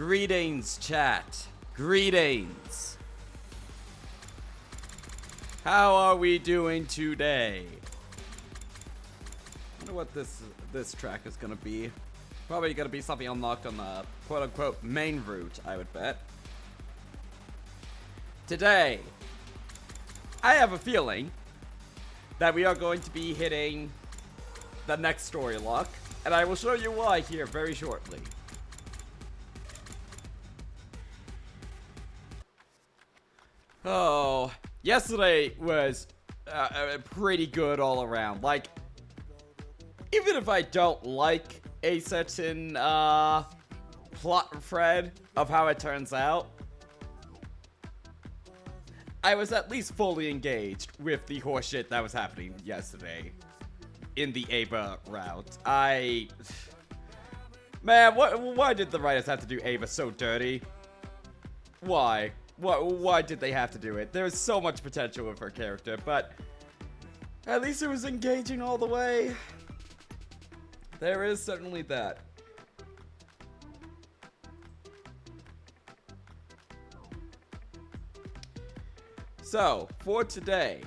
Greetings, chat. Greetings. How are we doing today? I wonder what this track is gonna be. Probably gonna be something unlocked on the quote-unquote main route, I would bet. Today, I have a feeling that we are going to be hitting the next story lock, and I will show you why here very shortly. Oh, yesterday was pretty good all around. Like, even if I don't like a certain plot thread of how it turns out, I was at least fully engaged with the horseshit that was happening yesterday in the Ava route. Man, why did the writers have to do Ava so dirty? Why? Why did they have to do it? There's so much potential with her character, but at least it was engaging all the way. There is certainly that. So, for today,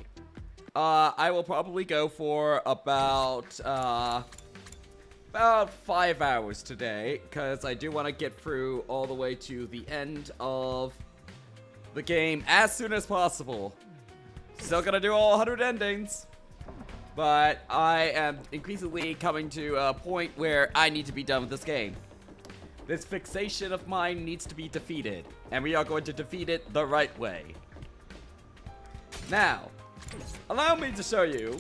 I will probably go for about 5 hours today, because I do want to get through all the way to the end of the game as soon as possible. Still gonna do all 100 endings, but I am increasingly coming to a point where I need to be done with this game. This fixation of mine needs to be defeated, and we are going to defeat it the right way. Now, allow me to show you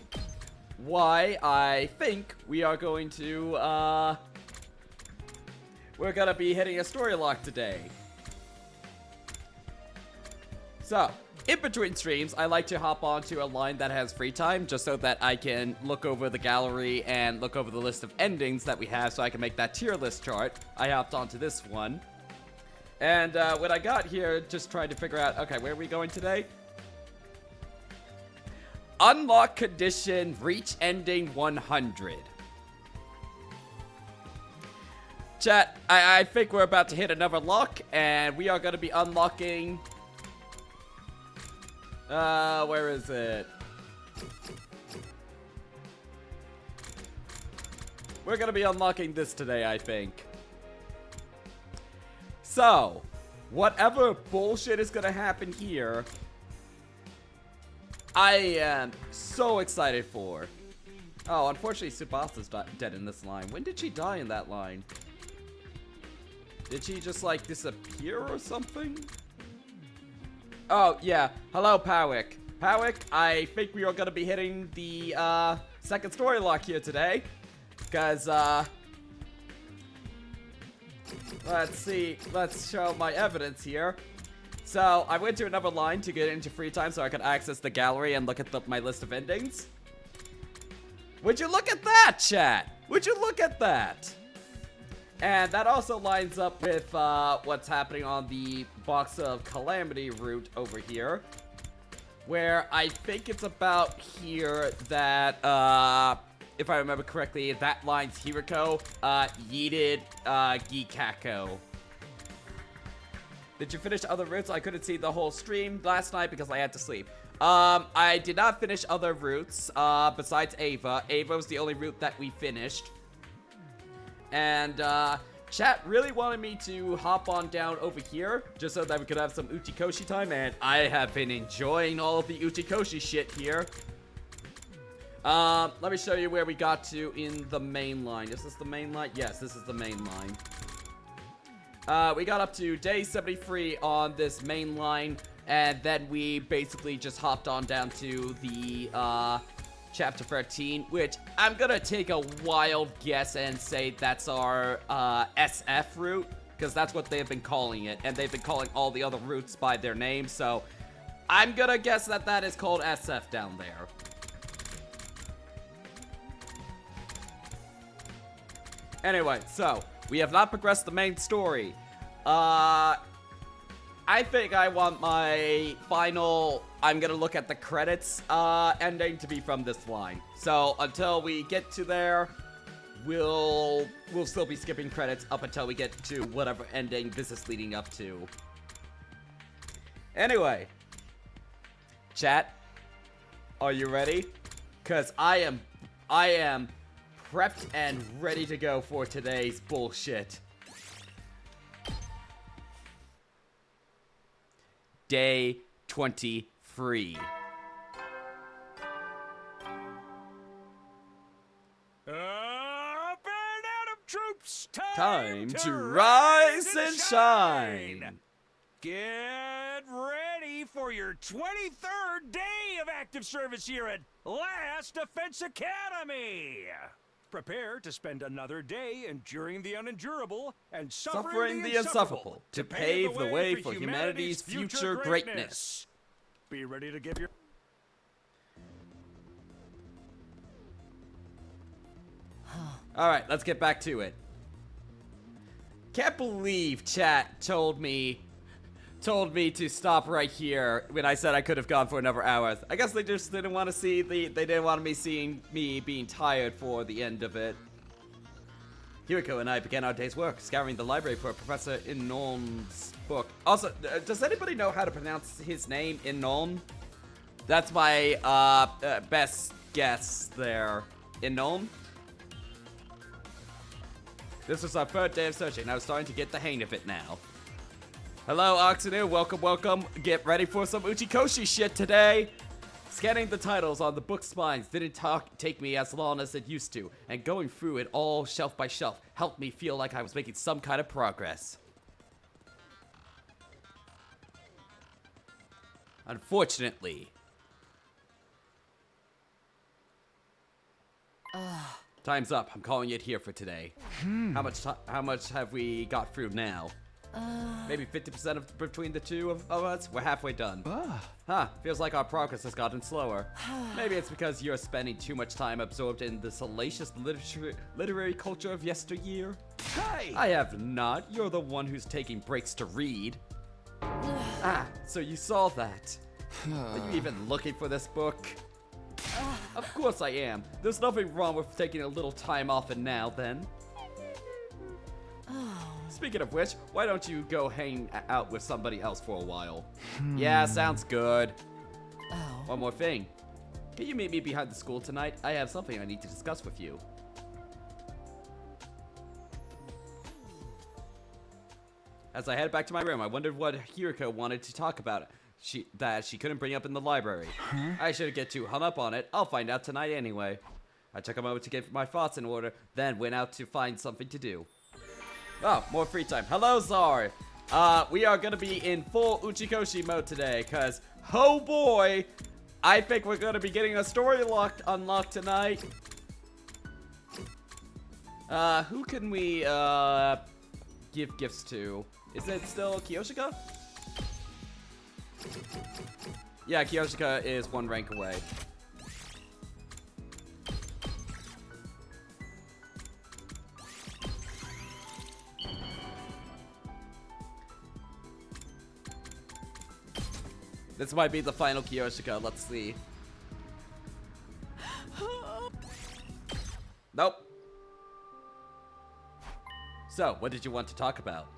why I think we are going to, we're gonna be hitting a story lock today. So, in between streams, I like to hop onto a line that has free time, just so that I can look over the gallery and look over the list of endings that we have, so I can make that tier list chart. I hopped onto this one. And when I got here, just trying to figure out, okay, where are we going today? Unlock condition, reach ending 100. Chat, I think we're about to hit another lock, and we are going to be unlocking... where is it? We're gonna be unlocking this today, I think. So, whatever bullshit is gonna happen here, I am so excited for. Oh, unfortunately, Subasa's dead in this line. When did she die in that line? Did she just, like, disappear or something? Oh, yeah. Hello, Powick. Powick, I think we are going to be hitting the, second story lock here today. Because, let's see. Let's show my evidence here. So, I went to another line to get into free time so I could access the gallery and look at my list of endings. Would you look at that, chat? Would you look at that? And that also lines up with what's happening on the Box of Calamity route over here. Where I think it's about here that, if I remember correctly, that line's Hiriko yeeted Gikako. Did you finish other routes? I couldn't see the whole stream last night because I had to sleep. I did not finish other routes besides Ava. Ava was the only route that we finished. And, chat really wanted me to hop on down over here, just so that we could have some Uchikoshi time, and I have been enjoying all of the Uchikoshi shit here. Let me show you where we got to in the main line. Is this the main line? Yes, this is the main line. We got up to day 73 on this main line, and then we basically just hopped on down to the, Chapter 13, which I'm gonna take a wild guess and say that's our SF route, because that's what they've been calling it, and they've been calling all the other routes by their name, so I'm gonna guess that that is called SF down there. Anyway, so we have not progressed the main story. I think I want my final, I'm gonna look at the credits ending to be from this line. So until we get to there, we'll still be skipping credits up until we get to whatever ending this is leading up to. Anyway, chat, are you ready? Cause I am prepped and ready to go for today's bullshit. Day 23. Up and out of troops, Time to rise and shine. Get ready for your 23rd day of active service here at Last Defense Academy. Prepare to spend another day enduring the unendurable and suffering the insufferable to pave the way for humanity's future greatness. Be ready to give your... Alright, let's get back to it. Can't believe chat told me to stop right here when I said I could have gone for another hour. I guess they just didn't want to see they didn't want me seeing me being tired for the end of it. Hiriko and I began our day's work, scouring the library for Professor Inon's book. Also, does anybody know how to pronounce his name, Inon? That's my best guess there. Inon? This was our third day of searching, and I was starting to get the hang of it now. Hello, Oxenu. Welcome, welcome. Get ready for some Uchikoshi shit today. Scanning the titles on the book spines didn't take me as long as it used to, and going through it all shelf by shelf helped me feel like I was making some kind of progress. Unfortunately. Time's up. I'm calling it here for today. How much have we got through now? Maybe 50% between the two of us? We're halfway done. Huh, feels like our progress has gotten slower. Maybe it's because you're spending too much time absorbed in the salacious literary culture of yesteryear. Hey! I have not. You're the one who's taking breaks to read. So you saw that. Are you even looking for this book? Of course I am. There's nothing wrong with taking a little time off and now then. Speaking of which, why don't you go hang out with somebody else for a while? Yeah, sounds good. One more thing. Can you meet me behind the school tonight? I have something I need to discuss with you. As I headed back to my room, I wondered what Hiriko wanted to talk about. That she couldn't bring up in the library. I shouldn't get too hung up on it. I'll find out tonight anyway. I took a moment to get my thoughts in order, then went out to find something to do. Oh, more free time. Hello, Czar. We are gonna be in full Uchikoshi mode today, cause oh boy, I think we're gonna be getting a story unlocked tonight. Who can we give gifts to? Is it still Kiyoshika? Yeah, Kiyoshika is one rank away. This might be the final Kiyoshika. Let's see. Nope. So, what did you want to talk about?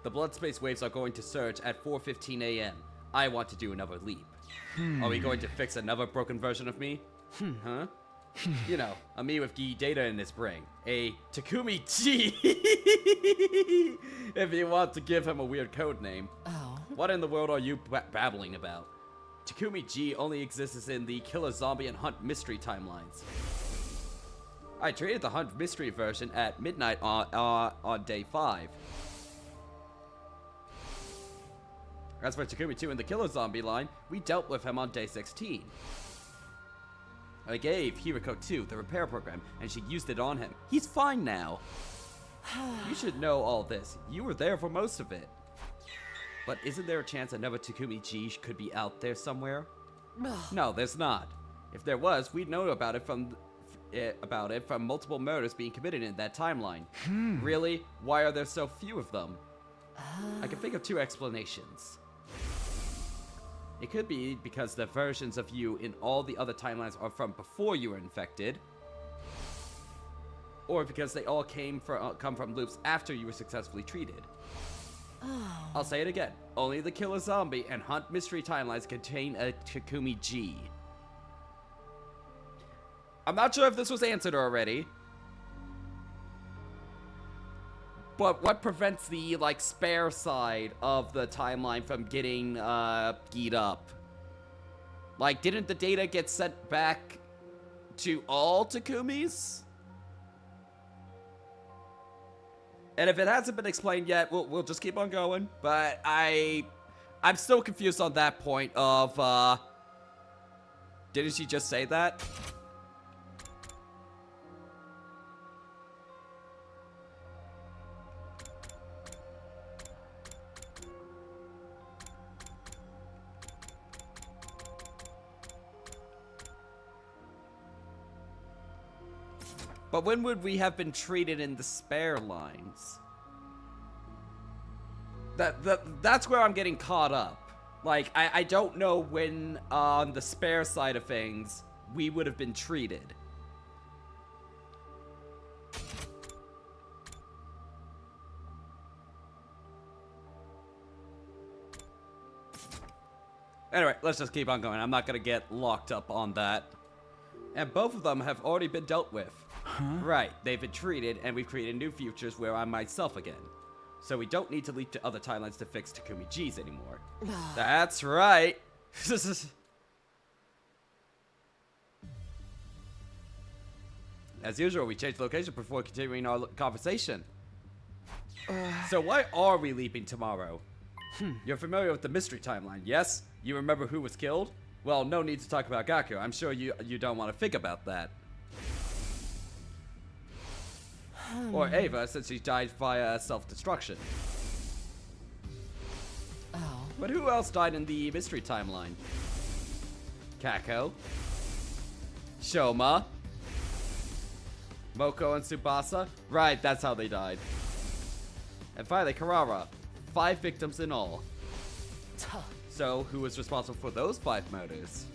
The blood space waves are going to surge at 4:15 a.m. I want to do another leap. Are we going to fix another broken version of me? Huh? You know, a me with Gi data in his brain. A Takumi G. If you want to give him a weird code name. What in the world are you babbling about? Takumi G only exists in the Killer Zombie and Hunt Mystery timelines. I traded the Hunt Mystery version at midnight on day 5. As for Takumi 2 in the Killer Zombie line, we dealt with him on day 16. I gave Hiriko 2 the repair program, and she used it on him. He's fine now. You should know all this. You were there for most of it. But isn't there a chance another Takumi G could be out there somewhere? No, there's not. If there was, we'd know about it from multiple murders being committed in that timeline. Really? Why are there so few of them? I can think of 2 explanations. It could be because the versions of you in all the other timelines are from before you were infected. or because they all come from loops after you were successfully treated. Oh. I'll say it again. Only the Killer Zombie and Hunt mystery timelines contain a Takumi G. I'm not sure if this was answered already. But what prevents the, like, spare side of the timeline from getting, keyed up? Like, didn't the data get sent back to all Takumis? And if it hasn't been explained yet, we'll just keep on going. But I'm still confused on that point of, didn't she just say that? But when would we have been treated in the spare lines? That's where I'm getting caught up. Like, I don't know when on the spare side of things we would have been treated. Anyway, let's just keep on going. I'm not gonna get locked up on that. And both of them have already been dealt with. Huh? Right, they've been treated, and we've created new futures where I'm myself again. So we don't need to leap to other timelines to fix Takumi G's anymore. That's right. As usual, we changed location before continuing our conversation. So why are we leaping tomorrow? You're familiar with the mystery timeline, yes? You remember who was killed? Well, no need to talk about Gaku. I'm sure you don't want to think about that. Or Ava, since she died via self-destruction. Oh. But who else died in the mystery timeline? Kako, Shoma, Moko, and Tsubasa? Right, that's how they died. And finally, Karara. 5 victims in all. Tuh. So, who was responsible for those 5 murders?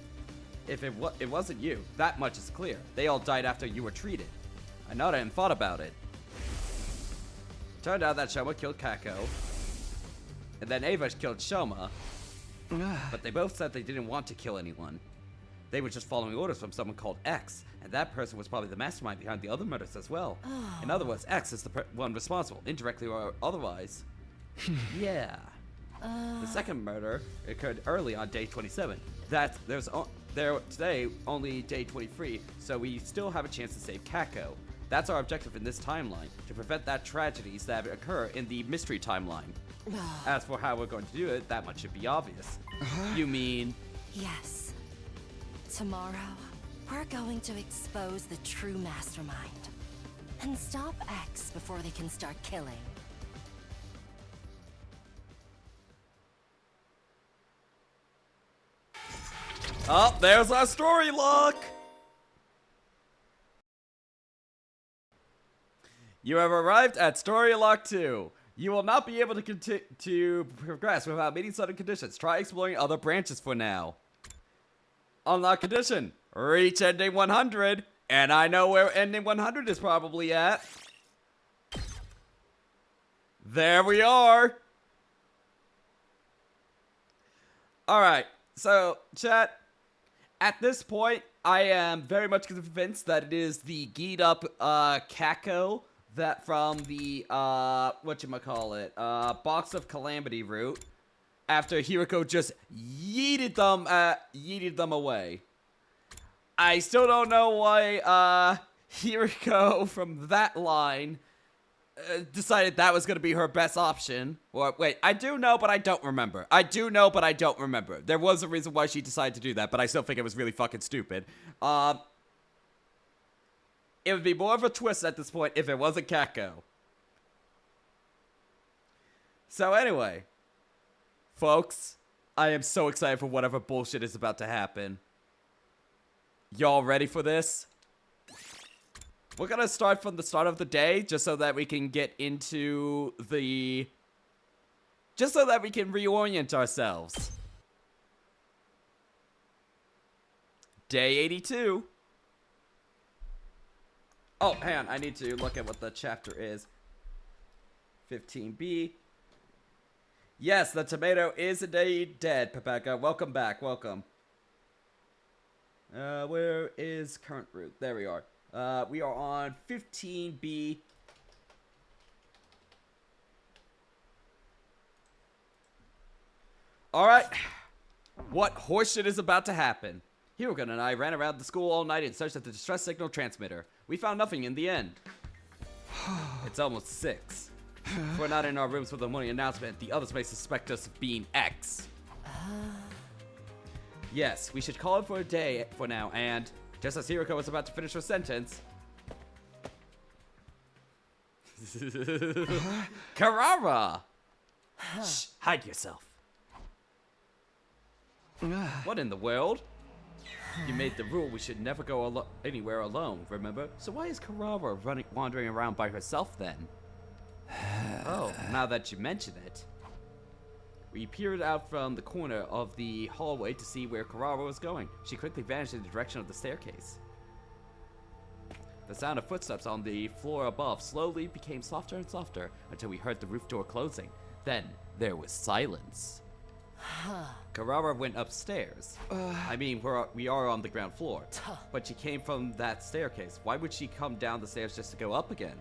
If it wasn't you, that much is clear. They all died after you were treated. I nodded and thought about it. Turned out that Shoma killed Kako, and then Ava killed Shoma, but they both said they didn't want to kill anyone. They were just following orders from someone called X, and that person was probably the mastermind behind the other murders as well. Oh. In other words, X is the one responsible, indirectly or otherwise. Yeah. The second murder occurred early on day 27. There today only day 23, so we still have a chance to save Kako. That's our objective in this timeline, to prevent that tragedies that occur in the mystery timeline. As for how we're going to do it, that much should be obvious. You mean? Yes. Tomorrow, we're going to expose the true mastermind and stop X before they can start killing. Oh, there's our story log! You have arrived at Story Lock 2. You will not be able to progress without meeting certain conditions. Try exploring other branches for now. Unlock condition. Reach ending 100. And I know where ending 100 is probably at. There we are. Alright, so, chat. At this point, I am very much convinced that it is the geared up Kako that from the whatchamacallit, Box of Calamity route, after Hiriko just yeeted them away. I still don't know why Hiriko from that line decided that was gonna be her best option. Or wait, I do know, but I don't remember. I do know, but I don't remember. There was a reason why she decided to do that, but I still think it was really fucking stupid. It would be more of a twist at this point if it wasn't Kako. So anyway, folks, I am so excited for whatever bullshit is about to happen. Y'all ready for this? We're gonna start from the start of the day, just so that we can get into the... just so that we can reorient ourselves. Day 82. Oh, hang on. I need to look at what the chapter is. 15B. Yes, the tomato is indeed dead, Pepeka. Welcome back. Welcome. Where is current route? There we are. We are on 15B. Alright. What horseshit is about to happen? Hirogen and I ran around the school all night in search of the distress signal transmitter. We found nothing in the end. It's almost 6. If we're not in our rooms for the morning announcement, the others may suspect us of being X. Yes, we should call it for a day for now, and just as Hiroko was about to finish her sentence... Karara! Shh, hide yourself. What in the world? You made the rule we should never go anywhere alone, remember? So why is Karara wandering around by herself then? Oh, now that you mention it. We peered out from the corner of the hallway to see where Karara was going. She quickly vanished in the direction of the staircase. The sound of footsteps on the floor above slowly became softer and softer until we heard the roof door closing. Then there was silence. Karara went upstairs. I mean, we are on the ground floor. But she came from that staircase. Why would she come down the stairs just to go up again?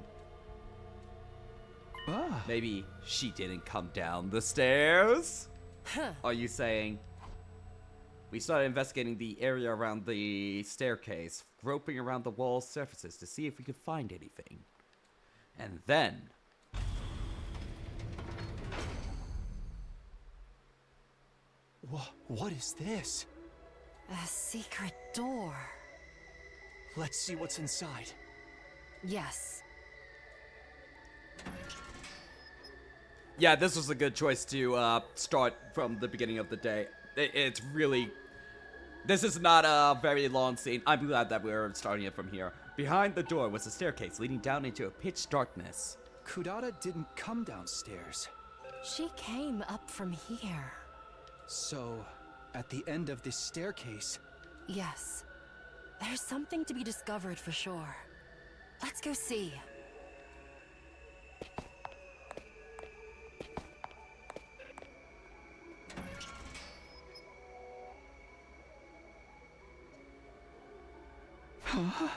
Maybe she didn't come down the stairs? Are you saying? We started investigating the area around the staircase, groping around the wall surfaces to see if we could find anything. And then... What is this? A secret door. Let's see what's inside. Yes. Yeah, this was a good choice to start from the beginning of the day. It's really... This is not a very long scene. I'm glad that we're starting it from here. Behind the door was a staircase leading down into a pitch darkness. Kudata didn't come downstairs. She came up from here. So, at the end of this staircase... Yes. There's something to be discovered for sure. Let's go see.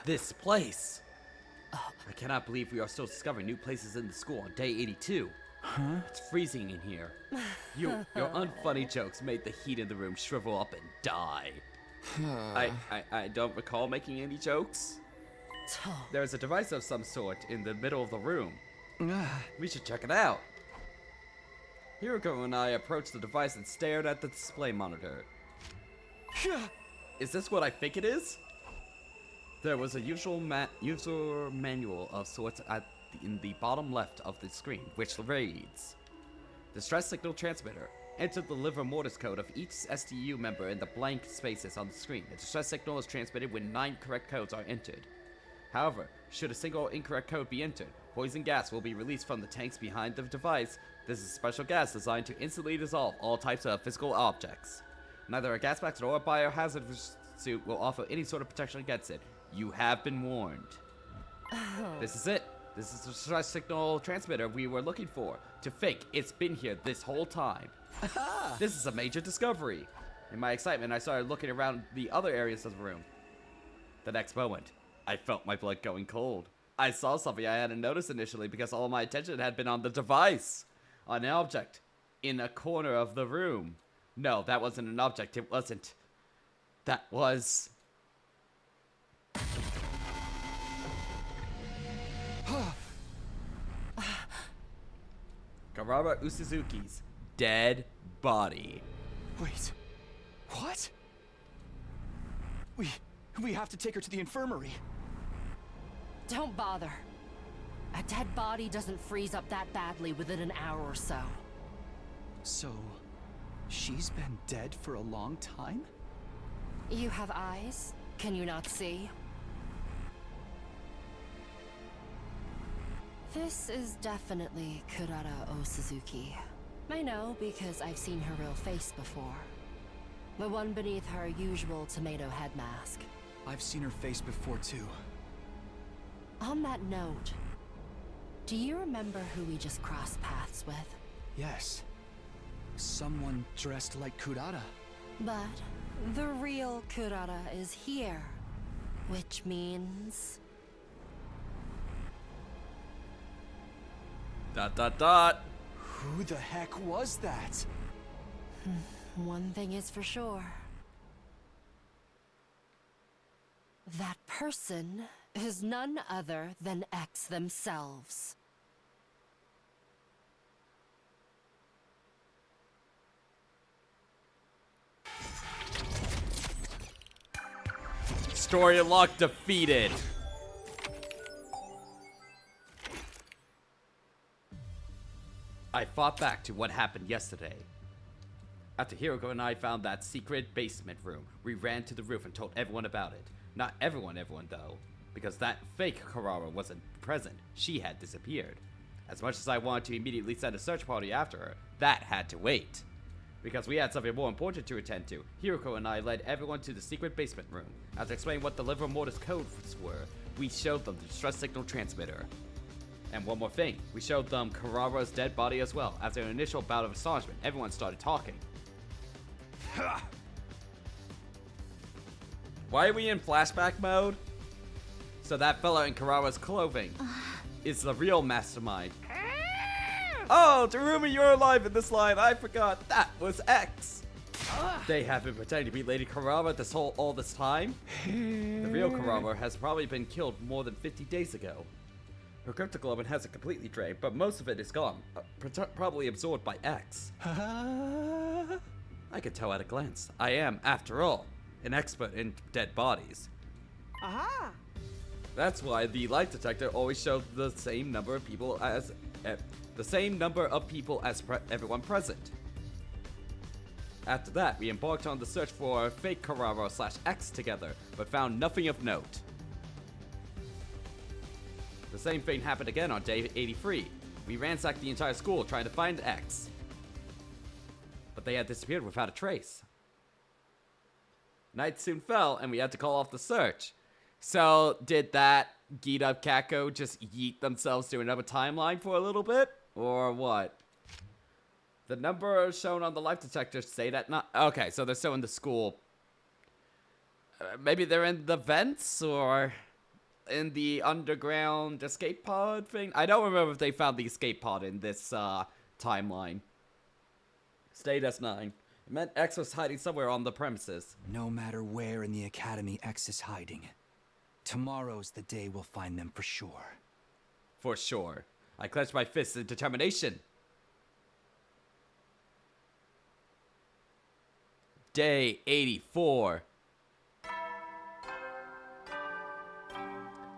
This place! I cannot believe we are still discovering new places in the school on day 82. It's freezing in here. Your unfunny jokes made the heat in the room shrivel up and die. I don't recall making any jokes. There's a device of some sort in the middle of the room. We should check it out. Hiroko and I approached the device and stared at the display monitor. Is this what I think it is? There was a user manual of sorts in the bottom left of the screen, which reads: Distress signal transmitter. Enter the liver mortis code of each STU member in the blank spaces on the screen. The distress signal is transmitted when 9 correct codes are entered. However, should a single incorrect code be entered, poison gas will be released from the tanks behind the device. This is a special gas designed to instantly dissolve all types of physical objects. Neither a gas mask nor a biohazard suit will offer any sort of protection against it. You have been warned. This is it. This is the distress signal transmitter we were looking for. To think it's been here this whole time. This is a major discovery. In my excitement, I started looking around the other areas of the room. The next moment, I felt my blood going cold. I saw something I hadn't noticed initially because all my attention had been on the device. On an object in a corner of the room. No, that wasn't an object. It wasn't. That was... Karara Usuzuki's dead body. Wait, what? We have to take her to the infirmary. Don't bother. A dead body doesn't freeze up that badly within an hour or so. So, she's been dead for a long time? You have eyes? Can you not see? This is definitely Kurara Osuzuki. I know because I've seen her real face before. The one beneath her usual tomato head mask. I've seen her face before too. On that note, do you remember who we just crossed paths with? Yes. Someone dressed like Kurata. But the real Kurata is here, which means... Dot dot dot. Who the heck was that? One thing is for sure. That person is none other than X themselves. Story lock defeated. I thought back to what happened yesterday. After Hiroko and I found that secret basement room, we ran to the roof and told everyone about it. Not everyone though, because that fake Karara wasn't present. She had disappeared. As much as I wanted to immediately send a search party after her, that had to wait. Because we had something more important to attend to, Hiroko and I led everyone to the secret basement room. After explaining what the liver mortis codes were, we showed them the distress signal transmitter. And one more thing, we showed them Karara's dead body as well. After an initial bout of astonishment, everyone started talking. Why are we in flashback mode? So that fellow in Karara's clothing is the real mastermind. Oh, Darumi, you're alive in this line. I forgot. That was X. They have been pretending to be Lady Karara all this time. The real Karara has probably been killed more than 50 days ago. Her cryptoglobin hasn't completely drained, but most of it is gone, probably absorbed by X. I could tell at a glance. I am, after all, an expert in dead bodies. Aha! That's why the light detector always showed the same number of people as everyone present. After that, we embarked on the search for fake Karara/X together, but found nothing of note. The same thing happened again on day 83. We ransacked the entire school trying to find X. But they had disappeared without a trace. Night soon fell, and we had to call off the search. So, did that Gita Kako just yeet themselves to another timeline for a little bit? Or what? The number shown on the light detector say that not... Okay, so they're still in the school. Maybe they're in the vents, or... in the underground escape pod thing? I don't remember if they found the escape pod in this timeline. Stayed S9. It meant X was hiding somewhere on the premises. No matter where in the academy X is hiding, tomorrow's the day we'll find them for sure. For sure. I clenched my fists in determination. Day 84.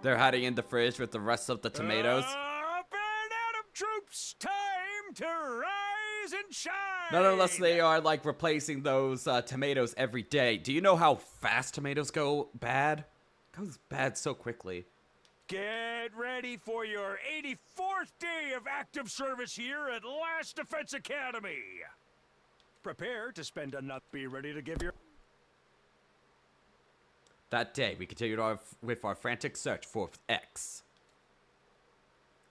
They're hiding in the fridge with the rest of the tomatoes. Up and Adam troops, time to rise and shine! Not unless they are, like, replacing those tomatoes every day. Do you know how fast tomatoes go bad? It goes bad so quickly. Get ready for your 84th day of active service here at Last Defense Academy. Prepare to spend be ready to give your... That day, we continued with our frantic search for X.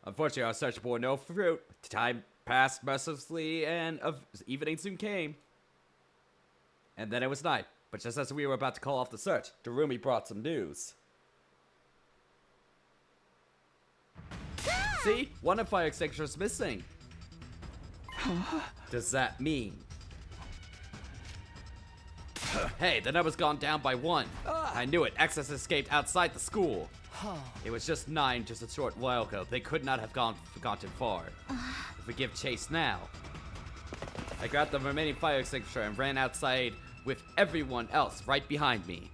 Unfortunately, our search bore no fruit. Time passed mercilessly, and evening soon came. And then it was night. But just as we were about to call off the search, Darumi brought some news. See? One of fire extinguishers missing. Does that mean... Hey, the number's gone down by 1. I knew it. X has escaped outside the school. It was just 9 just a short while ago. They could not have gotten far. If we give chase now... I grabbed the remaining fire extinguisher and ran outside with everyone else right behind me.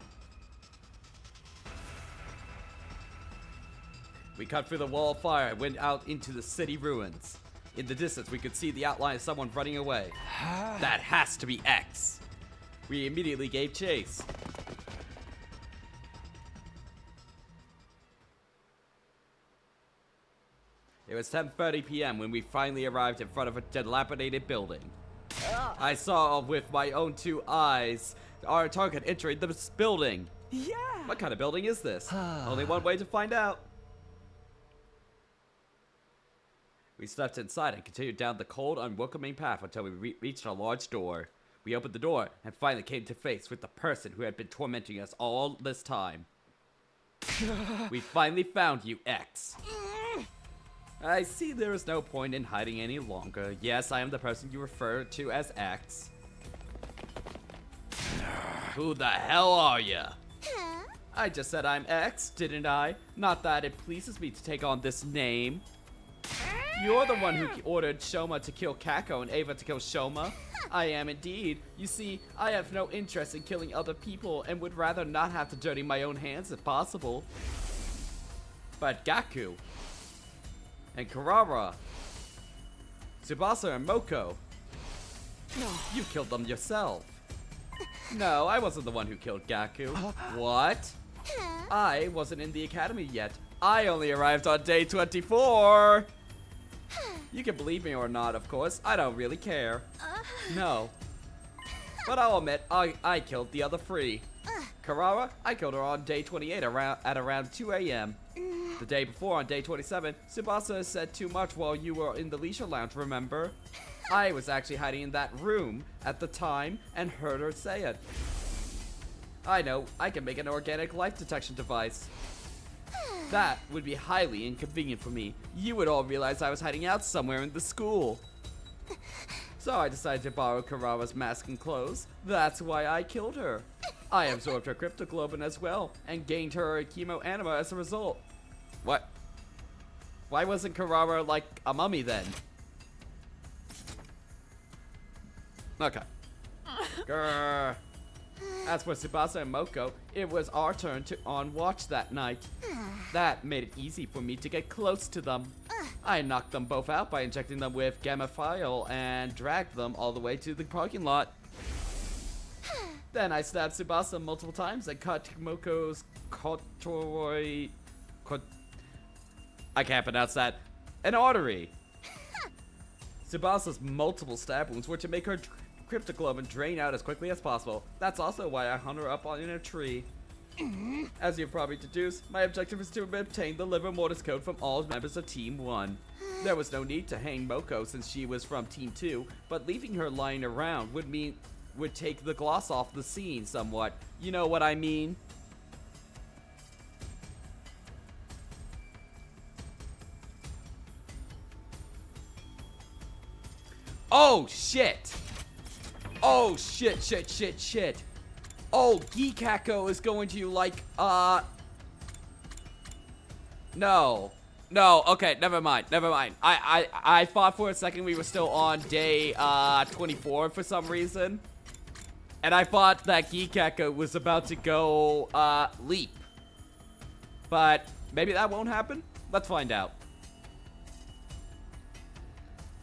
We cut through the wall of fire and went out into the city ruins. In the distance, we could see the outline of someone running away. That has to be X. We immediately gave chase. It was 10:30 p.m. when we finally arrived in front of a dilapidated building. I saw with my own 2 eyes our target entering this building. Yeah! What kind of building is this? Only one way to find out. We stepped inside and continued down the cold, unwelcoming path until we reached a large door. We opened the door and finally came to face with the person who had been tormenting us all this time. We finally found you, X. I see there is no point in hiding any longer. Yes, I am the person you refer to as X. Who the hell are you? I just said I'm X, didn't I? Not that it pleases me to take on this name. You're the one who ordered Shoma to kill Kako and Ava to kill Shoma. I am indeed. You see, I have no interest in killing other people and would rather not have to dirty my own hands if possible. But Gaku and Karara, Tsubasa and Moko, you killed them yourself. No, I wasn't the one who killed Gaku. What? I wasn't in the academy yet. I only arrived on day 24. You can believe me or not, of course. I don't really care. No. But I'll admit, I killed the other three. Karara, I killed her on day 28 at around 2 a.m. The day before, on day 27, Tsubasa said too much while you were in the leisure lounge, remember? I was actually hiding in that room at the time and heard her say it. I know, I can make an organic life detection device. That would be highly inconvenient for me. You would all realize I was hiding out somewhere in the school. So I decided to borrow Karara's mask and clothes. That's why I killed her. I absorbed her cryptoglobin as well, and gained her chemo anima as a result. What? Why wasn't Karara like a mummy then? Okay. Grr. As for Tsubasa and Moko, it was our turn to on watch that night. That made it easy for me to get close to them. I knocked them both out by injecting them with gamma file and dragged them all the way to the parking lot. Then I stabbed Tsubasa multiple times and cut Moko's corduroy... I can't pronounce that. An artery. Tsubasa's multiple stab wounds were to make her cryptoglobin drain out as quickly as possible. That's also why I hung her up in a tree. As you've probably deduced, my objective is to obtain the liver mortis code from all members of Team 1. There was no need to hang Moko since she was from Team 2, but leaving her lying around would take the gloss off the scene somewhat. You know what I mean? Oh shit! Oh shit. Oh, Geekako is going to like, No, okay, never mind. I thought for a second we were still on day, 24 for some reason. And I thought that Geekako was about to go, leap. But maybe that won't happen? Let's find out.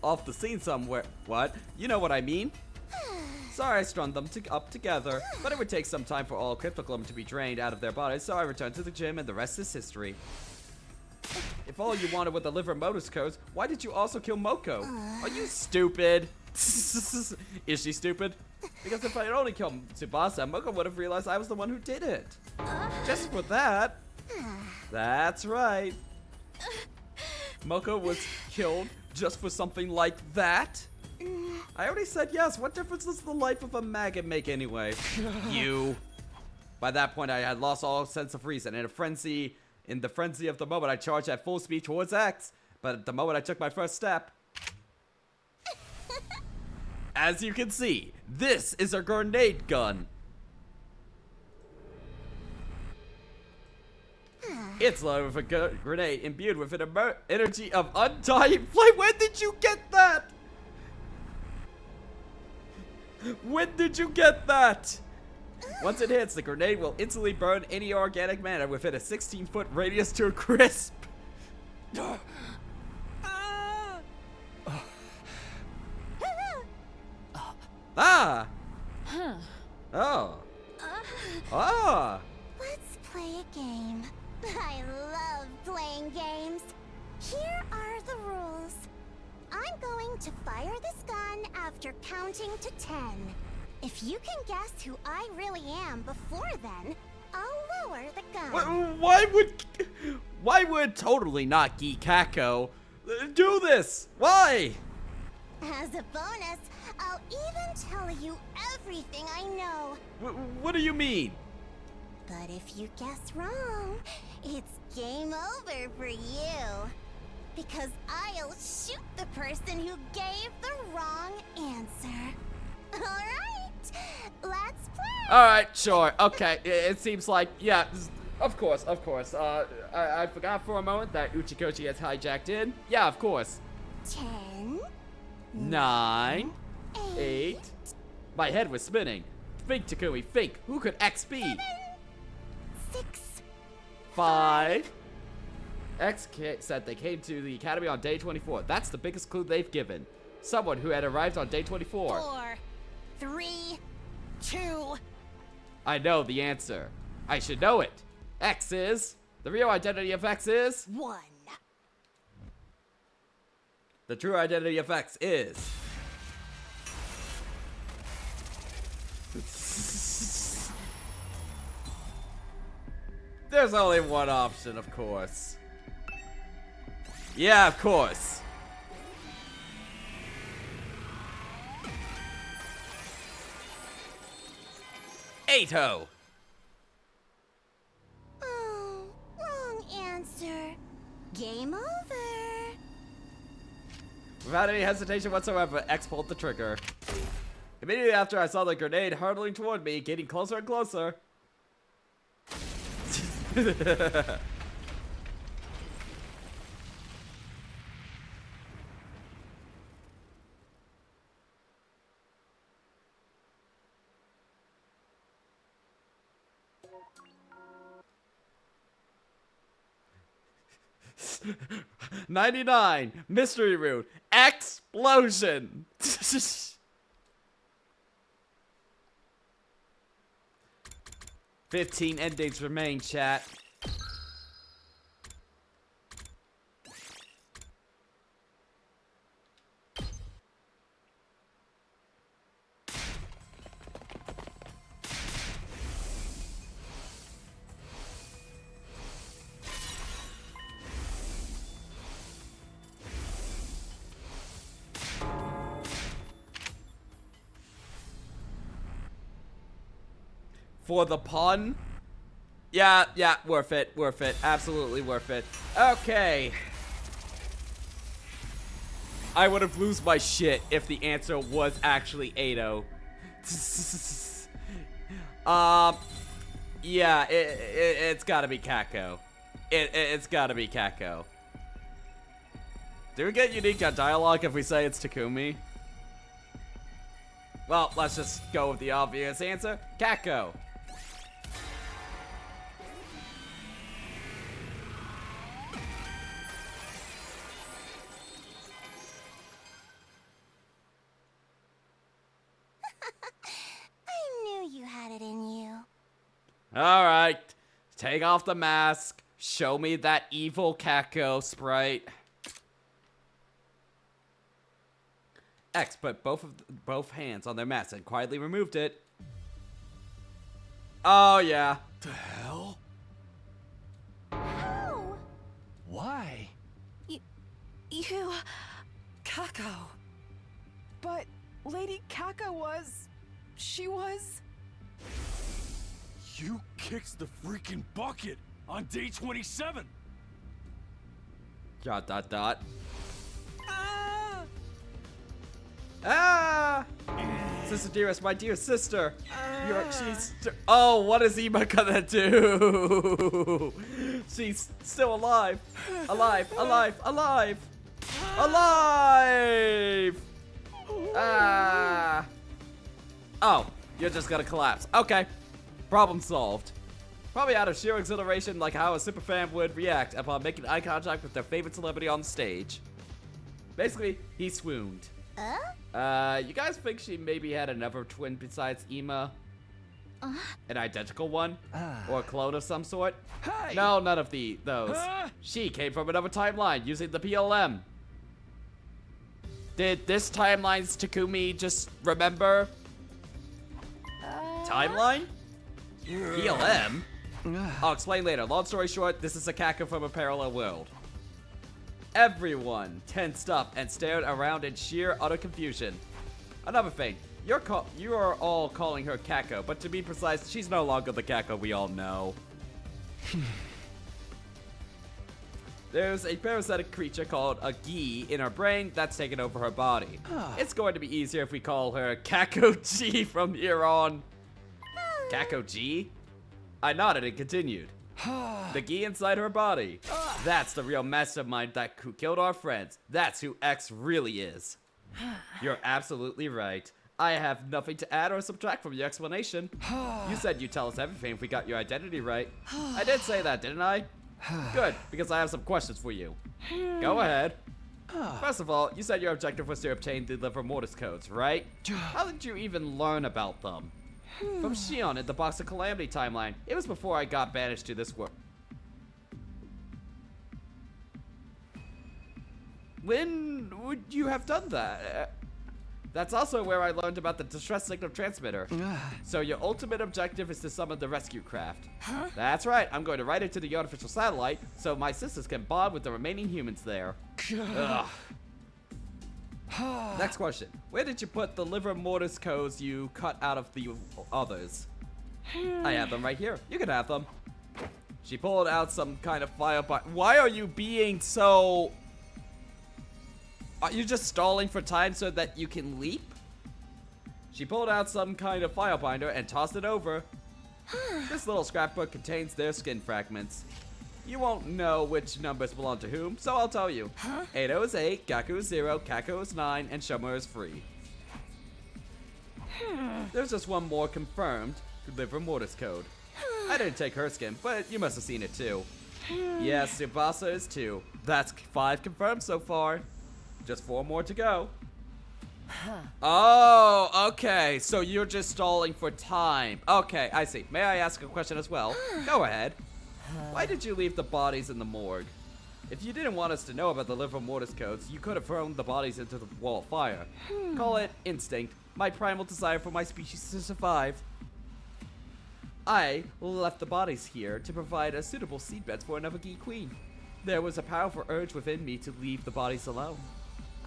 Off the scene somewhere. What? You know what I mean? Sorry I strung them up together, but it would take some time for all cryptoglobin to be drained out of their bodies, so I returned to the gym and the rest is history. If all you wanted were the liver mortis codes, why did you also kill Moko? Are you stupid? Is she stupid? Because if I had only killed Tsubasa, Moko would have realized I was the one who did it. Just for that. That's right. Moko was killed just for something like that? I already said yes. What difference does the life of a maggot make anyway? You. By that point, I had lost all sense of reason. In the frenzy of the moment, I charged at full speed towards X. But at the moment I took my first step, as you can see, this is a grenade gun. It's loaded with a grenade imbued with an energy of undying flame. When did you get that? When did you get that? Once it hits, the grenade will instantly burn any organic matter within a 16-foot radius to a crisp. Ah! Oh. Ah! Let's play a game. I love playing games. Here are the rules. I'm going to fire this gun after counting to 10. If you can guess who I really am before then, I'll lower the gun. Why would totally not Geekako Do this! Why? As a bonus, I'll even tell you everything I know. What do you mean? But if you guess wrong, it's game over for you. Because I'll shoot the person who gave the wrong answer. Alright, let's play! Alright, sure. Okay, it seems like, yeah, of course. I forgot for a moment that Uchikoshi has hijacked in. Yeah, of course. 10, 9, 8. My head was spinning. Think, Takumi, think. Who could X be? 6, 5. X said they came to the academy on day 24. That's the biggest clue they've given. Someone who had arrived on day 24. 4, 3, 2. I know the answer. I should know it. X is... The real identity of X is... 1. The true identity of X is... There's only one option, of course. Yeah, of course. Eito. Oh, wrong answer. Game over. Without any hesitation whatsoever, X pulled the trigger. Immediately after, I saw the grenade hurtling toward me, getting closer and closer. 99 mystery route explosion. 15 endings remain, chat. For the pun? Yeah, worth it, absolutely worth it. Okay. I would have lose my shit if the answer was actually Eito. Yeah, it's gotta be Kako. It's gotta be Kako. Do we get unique dialogue if we say it's Takumi? Well, let's just go with the obvious answer. Kako. Alright, take off the mask, show me that evil Kako sprite. X put both hands on their mask and quietly removed it. Oh yeah. The hell? How? Why? You... Kako. But Lady Kako was... She was... You kicked the freaking bucket on day 27. ... Ah! Sister dearest, my dear sister. She's... Oh, what is Ema gonna do? She's still alive. Alive. Ah! Oh, you're just gonna collapse. Okay. Problem solved. Probably out of sheer exhilaration, like how a superfan would react upon making eye contact with their favorite celebrity on the stage. Basically, he swooned. You guys think she maybe had another twin besides Ema? An identical one? Or a clone of some sort? Hey! No, none of those. She came from another timeline using the PLM. Did this timeline's Takumi just remember? Timeline? PLM? I'll explain later. Long story short, this is a Kako from a parallel world. Everyone tensed up and stared around in sheer utter confusion. Another thing, you are all calling her Kako, but to be precise, she's no longer the Kako we all know. There's a parasitic creature called a Gi in her brain that's taken over her body. It's going to be easier if we call her Kako G from here on. Kako G? I nodded and continued. The Gi inside her body. That's the real mastermind who killed our friends. That's who X really is. You're absolutely right. I have nothing to add or subtract from your explanation. You said you'd tell us everything if we got your identity right. I did say that, didn't I? Good, because I have some questions for you. Go ahead. First of all, you said your objective was to obtain the liver mortis codes, right? How did you even learn about them? From Shion in the Box of Calamity timeline. It was before I got banished to this world. When would you have done that? That's also where I learned about the distress signal transmitter. So your ultimate objective is to summon the rescue craft. That's right, I'm going to write it to the artificial satellite so my sisters can bond with the remaining humans there. Next question. Where did you put the liver mortis codes you cut out of the others? I have them right here. You can have them. She pulled out some kind of fire binder. Why are you being so... Are you just stalling for time so that you can leap? She pulled out some kind of file binder and tossed it over. This little scrapbook contains their skin fragments. You won't know which numbers belong to whom, so I'll tell you. 80 is 8, Gaku is 0, Kako is 9, and Shomo is 3. There's just one more confirmed liver mortis code. I didn't take her skin, but you must have seen it too. Yes, Tsubasa is 2. That's 5 confirmed so far. Just 4 more to go. Oh, okay. So you're just stalling for time. Okay, I see. May I ask a question as well? Go ahead. Why did you leave the bodies in the morgue? If you didn't want us to know about the liver mortis codes, you could have thrown the bodies into the wall of fire. Call it instinct. My primal desire for my species to survive. I left the bodies here to provide a suitable seedbeds for another Gi queen. There was a powerful urge within me to leave the bodies alone.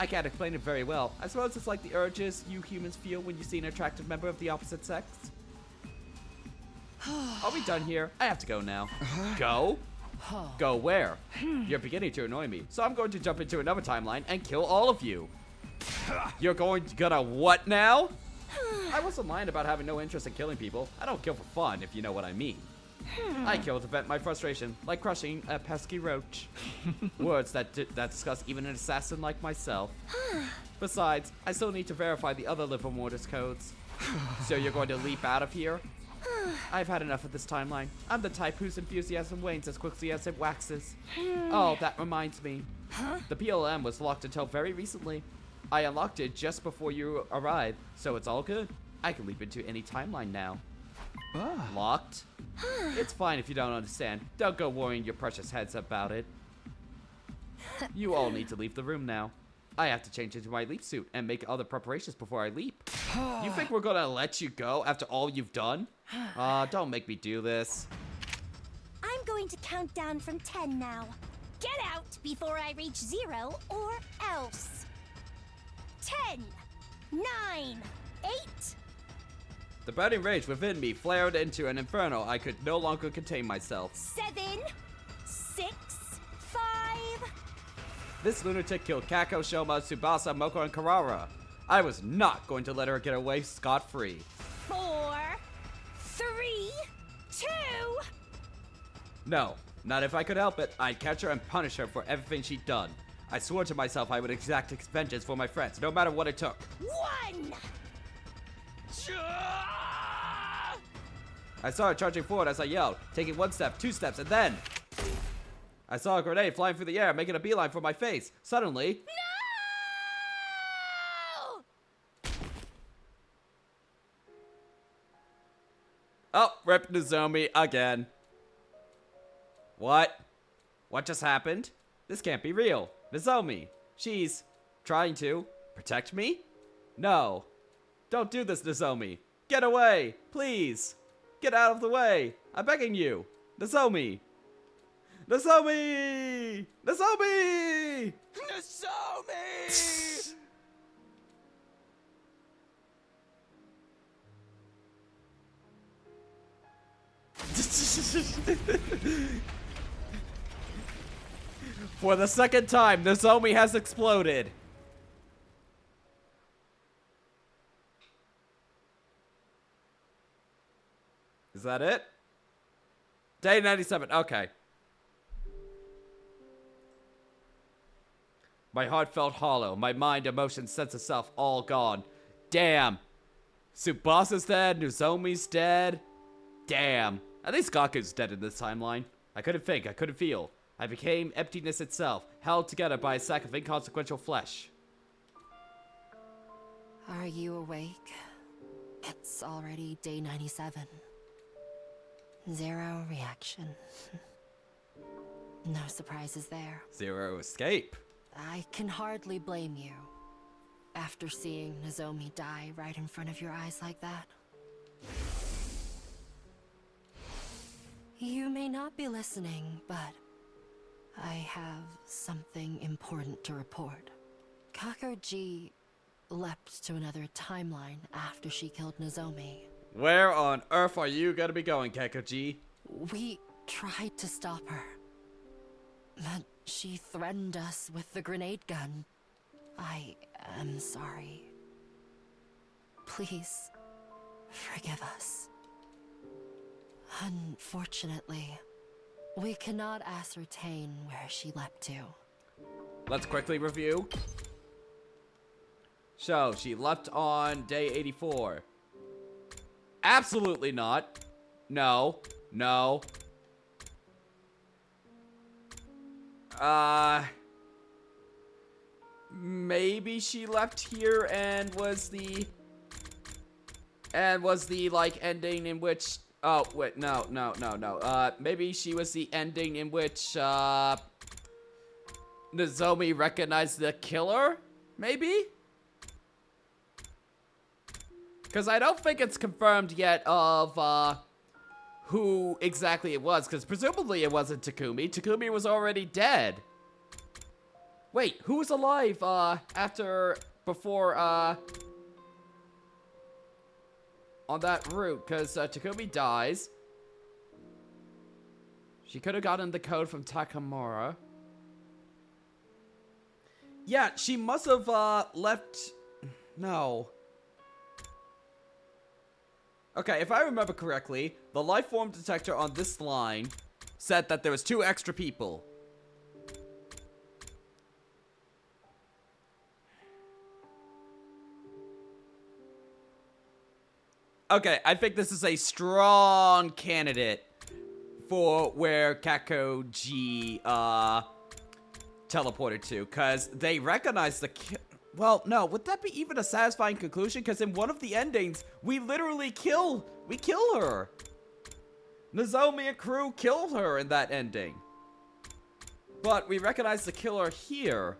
I can't explain it very well. I suppose it's like the urges you humans feel when you see an attractive member of the opposite sex. Are we done here? I have to go now. Go? Go where? You're beginning to annoy me, so I'm going to jump into another timeline and kill all of you. You're gonna what now? I wasn't lying about having no interest in killing people. I don't kill for fun, if you know what I mean. I kill to vent my frustration, like crushing a pesky roach. Words that disgust even an assassin like myself. Besides, I still need to verify the other liver mortis codes. So you're going to leap out of here? I've had enough of this timeline. I'm the type whose enthusiasm wanes as quickly as it waxes. Oh, that reminds me. The PLM was locked until very recently. I unlocked it just before you arrived, so it's all good. I can leap into any timeline now. Locked? It's fine if you don't understand. Don't go worrying your precious heads about it. You all need to leave the room now. I have to change into my leap suit and make other preparations before I leap. You think we're gonna let you go after all you've done? Don't make me do this. I'm going to count down from 10 now. Get out before I reach 0 or else. 10, 9, 8. The burning rage within me flared into an inferno. I could no longer contain myself. 7, 6, 5. This lunatic killed Kako, Shoma, Tsubasa, Moko, and Karara. I was not going to let her get away scot-free. 4, 3, 2. No, not if I could help it. I'd catch her and punish her for everything she'd done. I swore to myself I would exact vengeance for my friends, no matter what it took. 1. I saw her charging forward as I yelled, taking 1 step, 2 steps, and then... I saw a grenade flying through the air, making a beeline for my face. Suddenly... No! Oh, rip Nozomi again. What? What just happened? This can't be real. Nozomi, she's trying to protect me? No. Don't do this, Nozomi. Get away, please. Get out of the way. I'm begging you. Nozomi. Nozomi! Nozomi! Nozomi! For the second time, Nozomi has exploded. Is that it? Day 97. Okay. My heart felt hollow. My mind, emotion, sense of self, all gone. Damn. Tsubasa's dead. Nozomi's dead. Damn. At least Gaku's dead in this timeline. I couldn't think. I couldn't feel. I became emptiness itself, held together by a sack of inconsequential flesh. Are you awake? It's already day 97. Zero reaction. No surprises there. Zero escape. I can hardly blame you. After seeing Nozomi die right in front of your eyes like that. You may not be listening, but I have something important to report. Kakoji leapt to another timeline after she killed Nozomi. Where on earth are you gonna be going, Kakoji? We tried to stop her, but she threatened us with the grenade gun. I am sorry. Please, forgive us. Unfortunately, we cannot ascertain where she leapt to. Let's quickly review. So, she leapt on day 84. Absolutely not. No. No. Maybe she left here and was the like ending in which oh wait, no. Maybe she was the ending in which Nozomi recognized the killer? Maybe? Because I don't think it's confirmed yet of who exactly it was, because presumably it wasn't Takumi. Takumi was already dead. Wait, who was alive before on that route? Because Takumi dies. She could have gotten the code from Takamura. Yeah, she must have left. No. Okay, if I remember correctly, the life form detector on this line said that there was 2 extra people. Okay, I think this is a strong candidate for where Kakoji teleported to, because they recognize the well, no, would that be even a satisfying conclusion? Because in one of the endings, we literally kill her. Nozomi and crew kill her in that ending. But we recognize the killer here.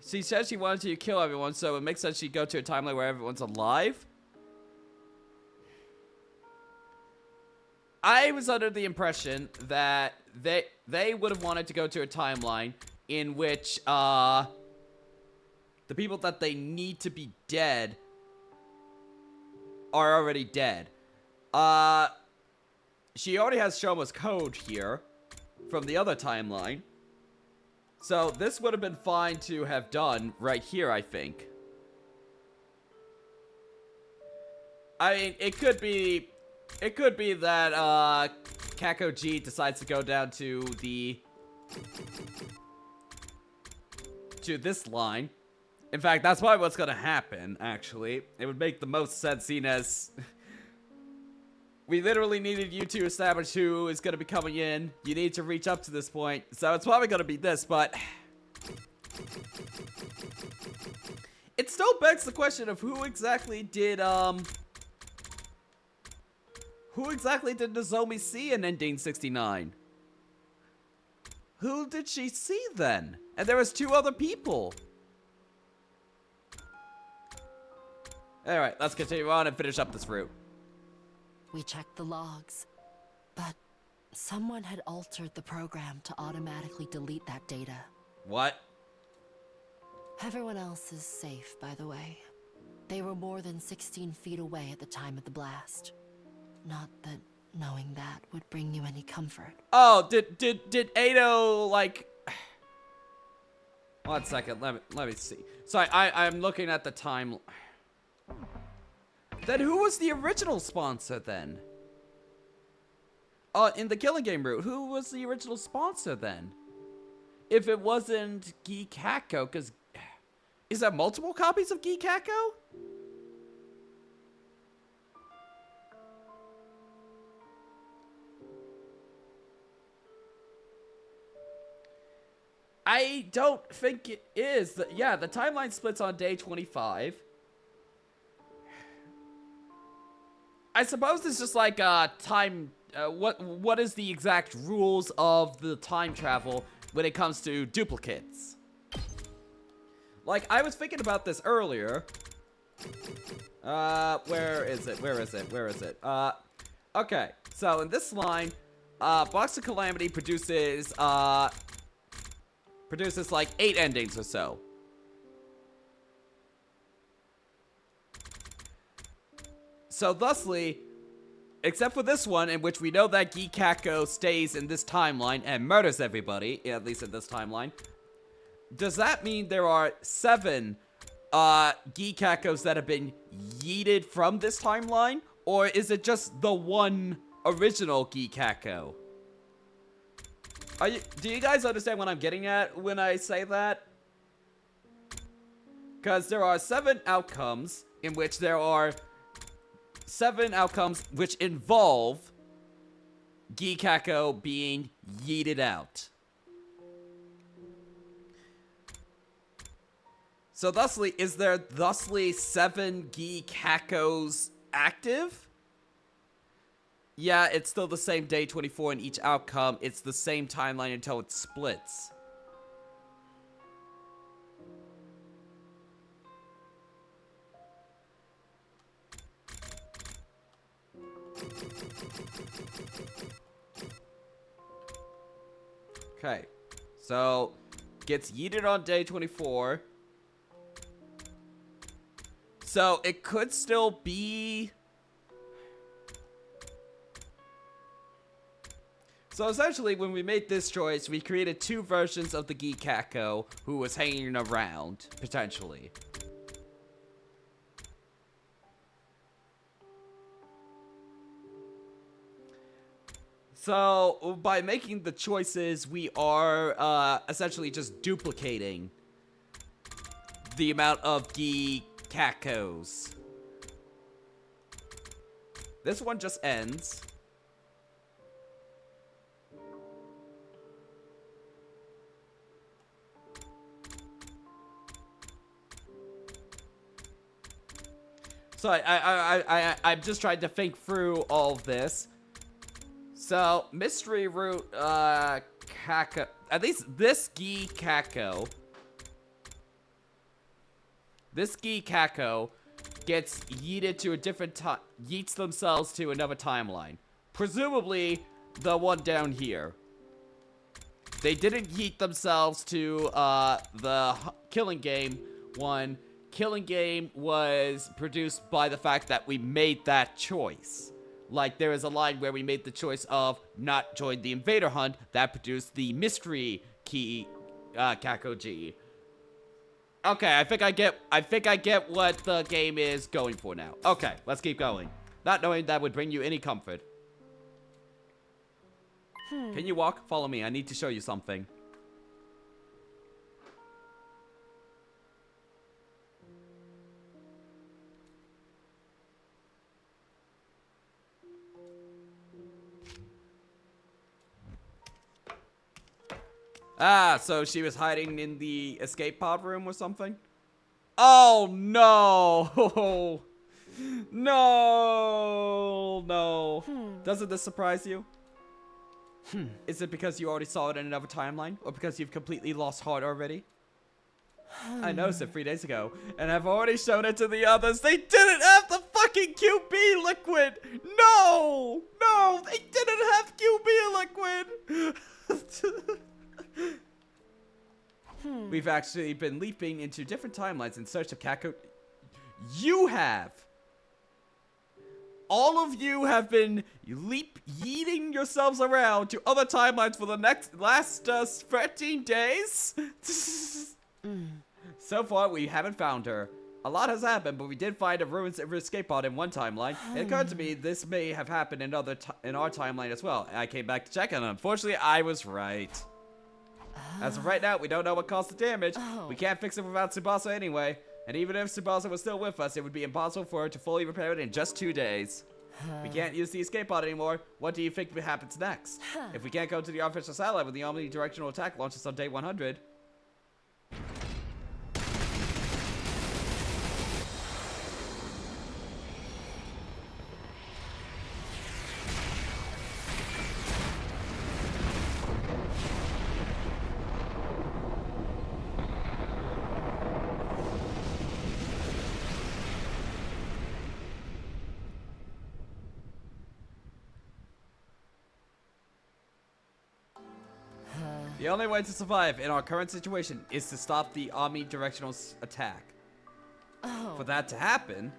She said she wanted to kill everyone, so it makes sense she'd go to a timeline where everyone's alive. I was under the impression that they would have wanted to go to a timeline in which, the people that they need to be dead are already dead. She already has Shoma's code here from the other timeline. So this would have been fine to have done right here, I think. I mean, it could be that, Kakoji decides to go down to this line. In fact, that's probably what's gonna happen, actually. It would make the most sense, seeing as we literally needed you to establish who is gonna be coming in. You need to reach up to this point, so it's probably gonna be this, but it still begs the question of who exactly did Nozomi see in ending 69? Who did she see then? And there was 2 other people. Alright, let's continue on and finish up this route. We checked the logs, but Someone had altered the program to automatically delete that data. What? Everyone else is safe, by the way. They were more than 16 feet away at the time of the blast. Not that knowing that would bring you any comfort. Oh, did Ado, like... 1 second, let me see. Sorry, I'm looking at the time. Then who was the original sponsor then? In the Killing Game route, who was the original sponsor then? If it wasn't Geek Hacko, because... Is there multiple copies of Geek Hacko? I don't think it is. Yeah, the timeline splits on day 25. I suppose it's just like time. What is the exact rules of the time travel when it comes to duplicates? Like, I was thinking about this earlier. Where is it? Okay. So in this line, Box of Calamity produces like 8 endings or so. So thusly, except for this one, in which we know that Geek Hacko stays in this timeline and murders everybody, at least in this timeline, does that mean there are 7 Geek Hackos that have been yeeted from this timeline? Or is it just the one original Geek Hacko? Do you guys understand what I'm getting at when I say that? Because there are 7 outcomes in which there are 7 outcomes which involve Geek Hacko being yeeted out. So thusly, is there 7 Geek Hackos active? Yeah, it's still the same day 24 in each outcome. It's the same timeline until it splits. Okay, so gets yeeted on day 24. So it could still be... So essentially, when we made this choice, we created 2 versions of the Geek Hacko who was hanging around, potentially. So, by making the choices, we are essentially just duplicating the amount of Geek Hackos. This one just ends. So I'm just trying to think through all of this. So mystery route Hacko, at least this Geek Hacko. This Geek Hacko gets yeeted to a different time, yeets themselves to another timeline. Presumably the one down here. They didn't yeet themselves to the Killing Game one. Killing Game was produced by the fact that we made that choice. Like, there is a line where we made the choice of not join the Invader Hunt that produced the Mystery Key Hacko G. Okay, I think I get what the game is going for now. Okay, let's keep going. Not knowing that would bring you any comfort. Can you walk? Follow me. I need to show you something. Ah, so she was hiding in the escape pod room or something? Oh, no! No! Doesn't this surprise you? Is it because you already saw it in another timeline? Or because you've completely lost heart already? I noticed it 3 days ago, and I've already shown it to the others. They didn't have the fucking fucking QB liquid! No! No! They didn't have QB liquid! We've actually been leaping into different timelines in search of Kako. You have! All of you have been yeeting yourselves around to other timelines for the last 13 days? So far, we haven't found her. A lot has happened, but we did find a ruins escape pod in one timeline. It occurred to me this may have happened in our timeline as well. I came back to check, and unfortunately, I was right. As of right now, we don't know what caused the damage. We can't fix it without Tsubasa anyway. And even if Tsubasa was still with us, it would be impossible for her to fully repair it in just 2 days. We can't use the escape pod anymore. What do you think happens next? If we can't go to the artificial satellite when the omnidirectional attack launches on day 100... The only way to survive in our current situation is to stop the omnidirectional attack. For that to happen...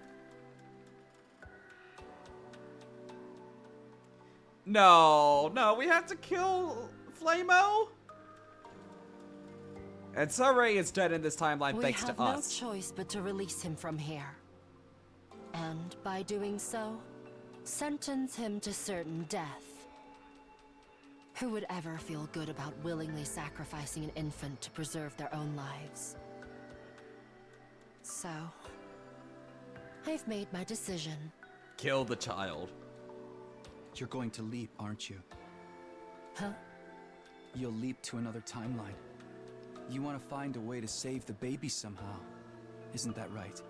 No, we have to kill Flamo? And Saray is dead in this timeline thanks to us. We have no choice but to release him from here. And by doing so, sentence him to certain death. Who would ever feel good about willingly sacrificing an infant to preserve their own lives? So, I've made my decision. Kill the child. You're going to leap, aren't you? Huh? You'll leap to another timeline. You want to find a way to save the baby somehow. Isn't that right?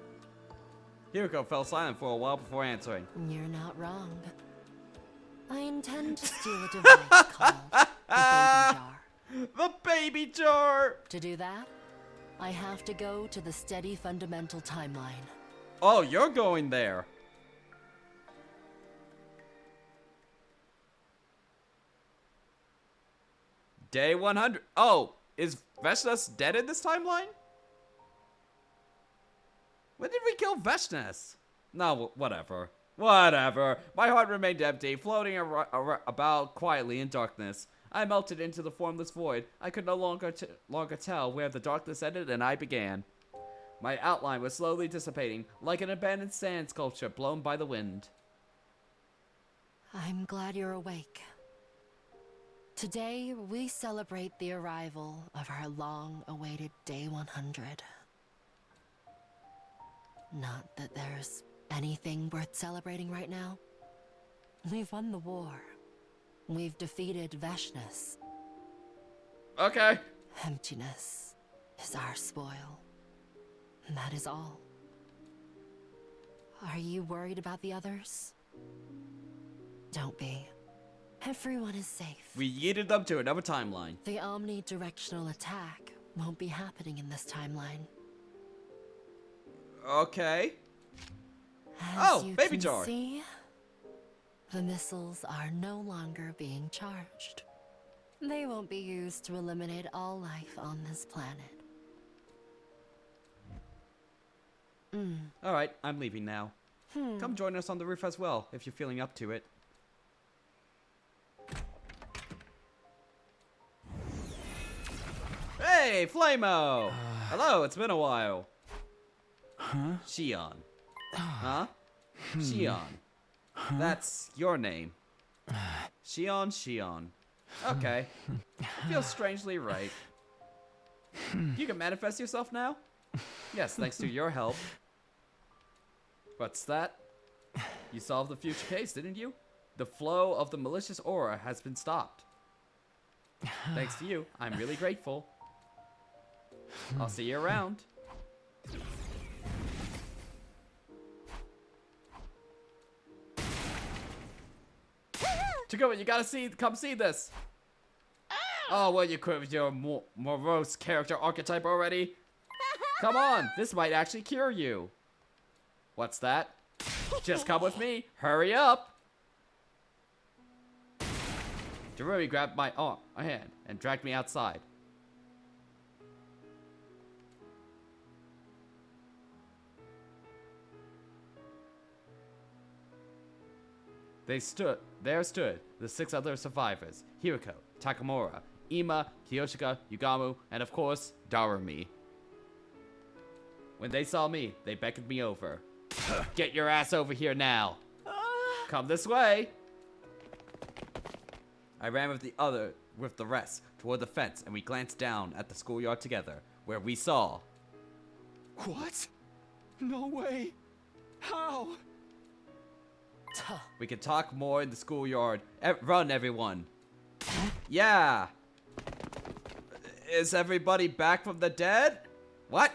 Hiriko fell silent for a while before answering. You're not wrong. I intend to steal a device called the Baby Jar. The Baby Jar! To do that, I have to go to the steady fundamental timeline. Oh, you're going there. Day 100. Oh, is Veshnas dead in this timeline? When did we kill Veshnas? No, whatever. Whatever. My heart remained empty, floating about quietly in darkness. I melted into the formless void. I could no longer tell where the darkness ended and I began. My outline was slowly dissipating, like an abandoned sand sculpture blown by the wind. I'm glad you're awake. Today, we celebrate the arrival of our long-awaited Day 100. Not that there's anything worth celebrating right now. We've won the war. We've defeated Veshnas. Okay. Emptiness is our spoil. That is all. Are you worried about the others? Don't be. Everyone is safe. We yeeted them to another timeline. The omnidirectional attack won't be happening in this timeline. Okay. As you Baby can Jar. See, the missiles are no longer being charged. They won't be used to eliminate all life on this planet. Alright, I'm leaving now. Come join us on the roof as well, if you're feeling up to it. Hey, Flamo! Hello, it's been a while. Huh? Shion. Huh? Shion. That's your name. Shion. Okay. Feels strangely right. You can manifest yourself now? Yes, thanks to your help. What's that? You solved the future case, didn't you? The flow of the malicious aura has been stopped. Thanks to you, I'm really grateful. I'll see you around. Chikuma, you gotta come see this. Oh, well, you quit with your morose character archetype already? Come on, this might actually cure you. What's that? Just come with me. Hurry up. Jerome grabbed my hand and dragged me outside. There stood the 6 other survivors: Hiriko, Takamura, Ima, Kiyoshika, Yugamu, and of course, Darumi. When they saw me, they beckoned me over. Get your ass over here now. Come this way. I ran with the rest toward the fence, and we glanced down at the schoolyard together, where we saw. What? No way. How? We can talk more in the schoolyard. Run, everyone. Yeah. Is everybody back from the dead? What?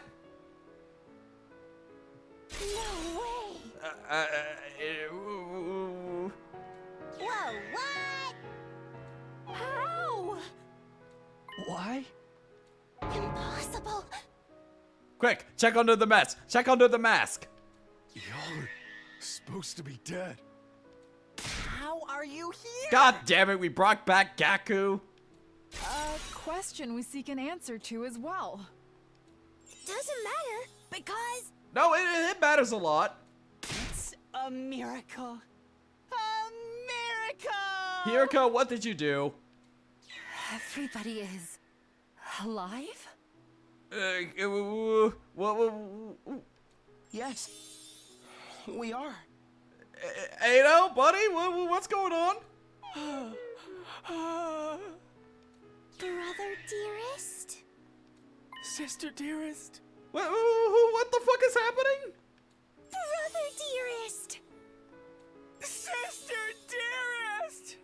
No way! Whoa, what? How? Why? Impossible! Quick, check under the mask. Check under the mask. Y'all are supposed to be dead. How are you here? God damn it, we brought back Gaku. A question we seek an answer to as well. Doesn't matter, because No, it matters a lot. It's a miracle. A miracle! Hiriko, what did you do? Everybody is alive? Yes, we are. Ado, buddy, what's going on? brother dearest? Sister dearest. What the fuck is happening? Brother dearest! Sister dearest!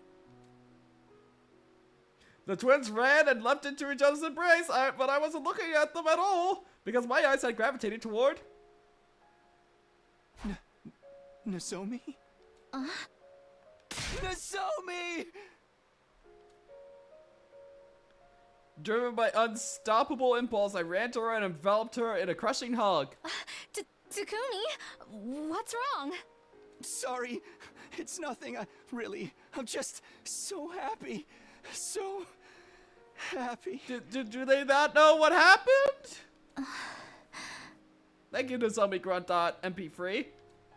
The twins ran and leapt into each other's embrace, but I wasn't looking at them at all because my eyes had gravitated toward. Nozomi? Nozomi! Driven by unstoppable impulse, I ran to her and enveloped her in a crushing hug. Takumi, what's wrong? Sorry, it's nothing. I'm just so happy. So happy. Do they not know what happened? Thank you, Nozomi Grunt.mp3.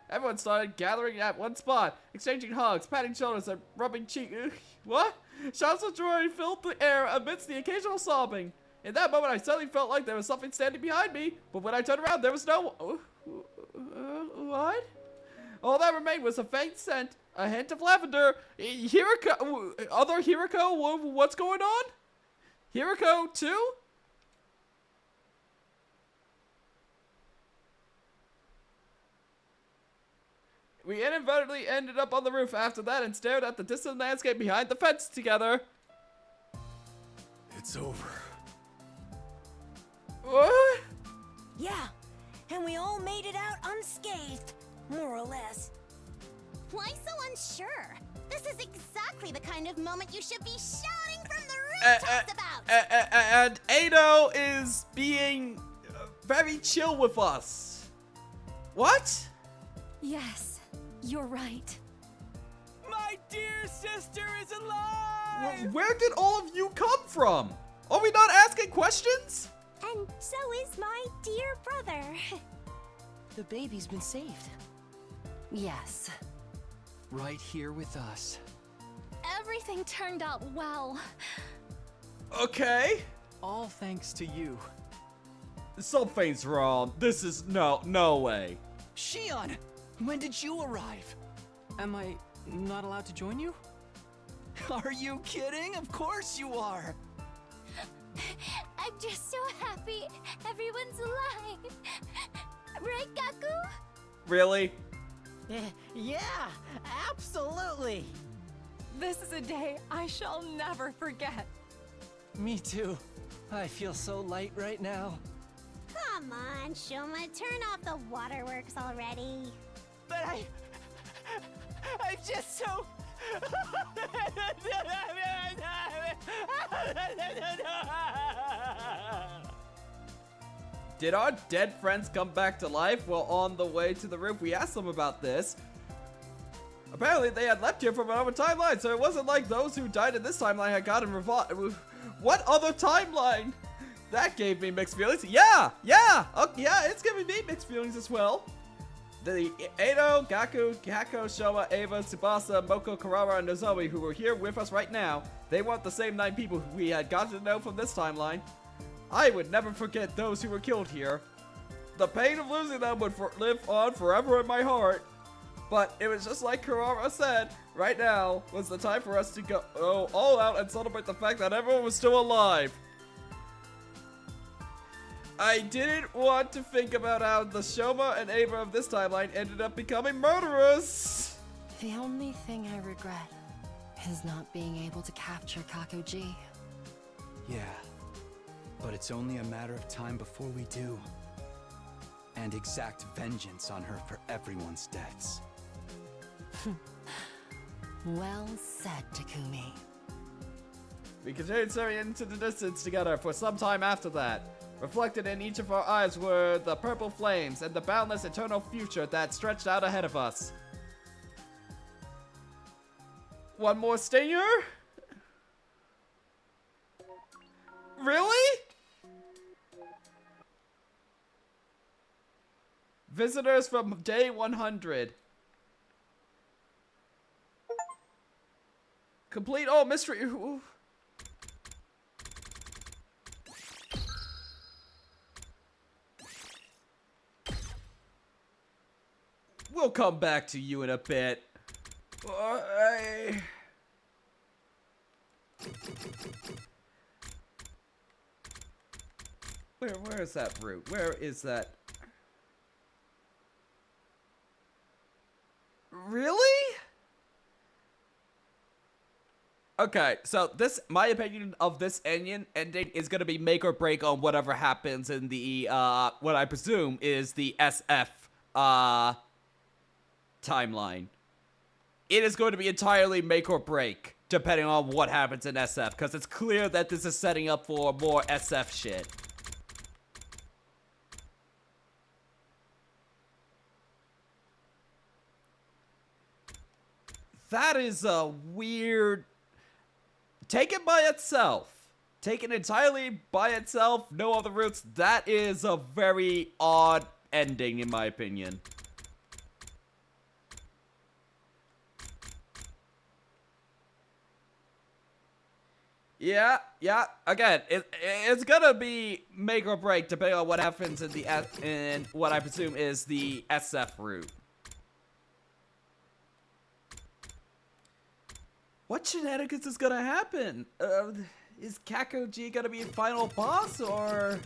Everyone started gathering at one spot, exchanging hugs, patting shoulders, and rubbing cheeks. What? Shouts of joy filled the air amidst the occasional sobbing. In that moment, I suddenly felt like there was something standing behind me, but when I turned around, there was no... what? All that remained was a faint scent, a hint of lavender. Hiriko... Other Hiriko? What's going on? Hiriko, too? We inadvertently ended up on the roof after that and stared at the distant landscape behind the fence together. It's over. What? Yeah, and we all made it out unscathed, more or less. Why so unsure? This is exactly the kind of moment you should be shouting from the rooftops about! And Ado is being very chill with us. What? Yes, you're right. My dear sister is alive! Where did all of you come from? Are we not asking questions? And so is my dear brother. The baby's been saved. Yes. Right here with us. Everything turned out well. Okay. All thanks to you. Something's wrong. This is no way. Shion, when did you arrive? Am I not allowed to join you? Are you kidding? Of course you are. I'm just so happy everyone's alive. Right, Gaku? Really? Yeah, absolutely. This is a day I shall never forget. Me too. I feel so light right now. Come on, Shoma, turn off the waterworks already. But I'm just so... did our dead friends come back to life while on the way to the roof? We asked them about this. Apparently, they had left here from another timeline, so it wasn't like those who died in this timeline had gotten revived. What other timeline? That gave me mixed feelings. Yeah, it's giving me mixed feelings as well. The Edo, Gaku, Kako, Showa, Ava, Tsubasa, Moko, Karara, and Nozomi, who are here with us right now, they weren't the same 9 people who we had gotten to know from this timeline. I would never forget those who were killed here. The pain of losing them would live on forever in my heart. But it was just like Karara said, right now was the time for us to go all out and celebrate the fact that everyone was still alive. I didn't want to think about how the Shoma and Ava of this timeline ended up becoming murderers. The only thing I regret is not being able to capture Kakuji. Yeah, but it's only a matter of time before we do. And exact vengeance on her for everyone's deaths. Well said, Takumi. We continued staring into the distance together for some time after that. Reflected in each of our eyes were the purple flames and the boundless eternal future that stretched out ahead of us. One more stinger? Really? Visitors from day 100. Complete all mystery. Ooh. We'll come back to you in a bit. Where is that route? Where is that? Really? Okay, so my opinion of this ending is gonna be make or break on whatever happens in the, what I presume is the SF, timeline. It is going to be entirely make or break, depending on what happens in SF, because it's clear that this is setting up for more SF shit. That is a weird... Taken by itself. Taken entirely by itself, no other routes, that is a very odd ending, in my opinion. Yeah, again, it's gonna be make or break depending on what happens in what I presume is the SF route. What shenanigans is gonna happen? Is Kakuji gonna be a final boss, or...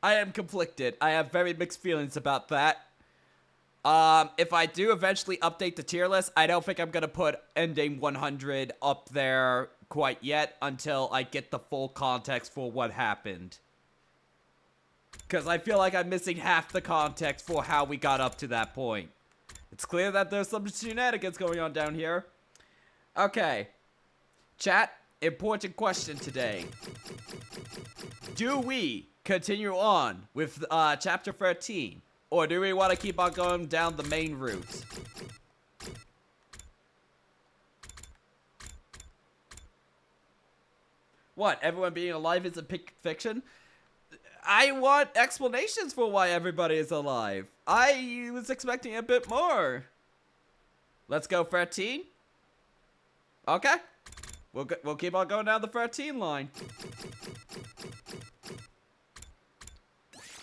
I am conflicted. I have very mixed feelings about that. If I do eventually update the tier list, I don't think I'm gonna put ending 100 up there quite yet until I get the full context for what happened. Because I feel like I'm missing half the context for how we got up to that point. It's clear that there's some shenanigans going on down here. Okay. Chat, important question today. Do we continue on with chapter 13, or do we want to keep on going down the main route? What, everyone being alive is a fiction? I want explanations for why everybody is alive. I was expecting a bit more. Let's go 13. Okay. We'll keep on going down the 13 line.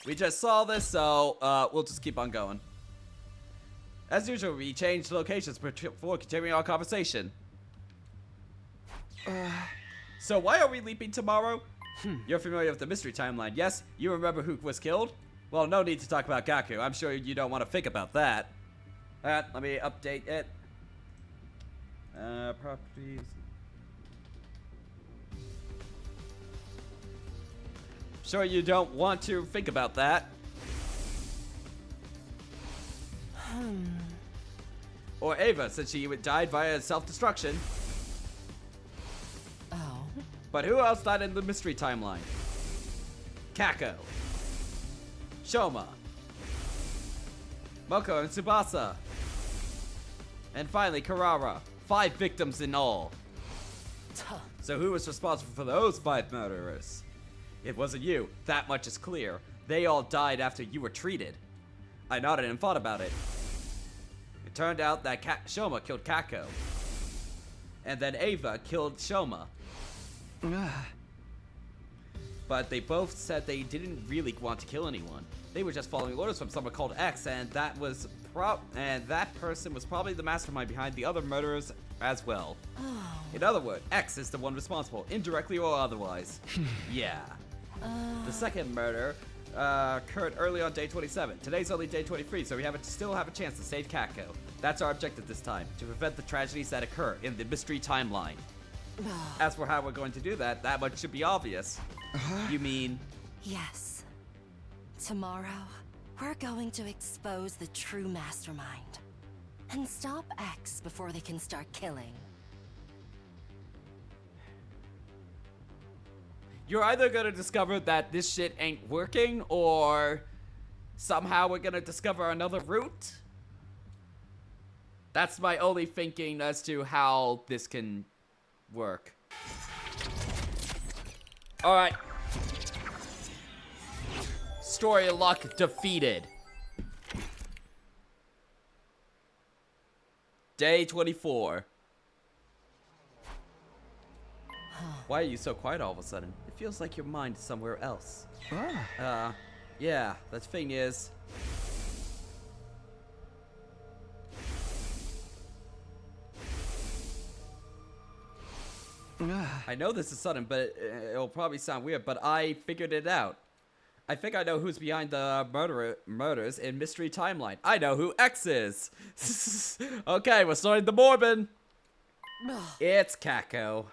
We just saw this, so we'll just keep on going. As usual, we changed locations before continuing our conversation. So why are we leaping tomorrow? You're familiar with the mystery timeline, yes? You remember who was killed? Well, no need to talk about Gaku. I'm sure you don't want to think about that. Alright, let me update it. Properties. Sure you don't want to think about that. Or Ava, since she died via self-destruction. Oh. But who else died in the mystery timeline? Kako, Shoma, Moko, and Tsubasa. And finally, Karara. 5 victims in all. So who was responsible for those 5 murderers? It wasn't you. That much is clear. They all died after you were treated. I nodded and thought about it. It turned out that Shoma killed Kako. And then Ava killed Shoma. But they both said they didn't really want to kill anyone. They were just following orders from someone called X, and that person was probably the mastermind behind the other murderers as well. Oh. In other words, X is the one responsible, indirectly or otherwise. Yeah. The second murder occurred early on day 27. Today's only day 23, so we still have a chance to save Kako. That's our objective this time, to prevent the tragedies that occur in the mystery timeline. As for how we're going to do that, that much should be obvious. You mean? Yes. Tomorrow, we're going to expose the true mastermind. And stop X before they can start killing. You're either gonna discover that this shit ain't working, or somehow we're gonna discover another route. That's my only thinking as to how this can work. Alright. Story luck defeated. Day 24. Why are you so quiet all of a sudden? It feels like your mind is somewhere else. Yeah, the thing is... I know this is sudden, but it'll probably sound weird, but I figured it out. I think I know who's behind the murders in Mystery Timeline. I know who X is. Okay, we're starting the Morbin. It's Kako.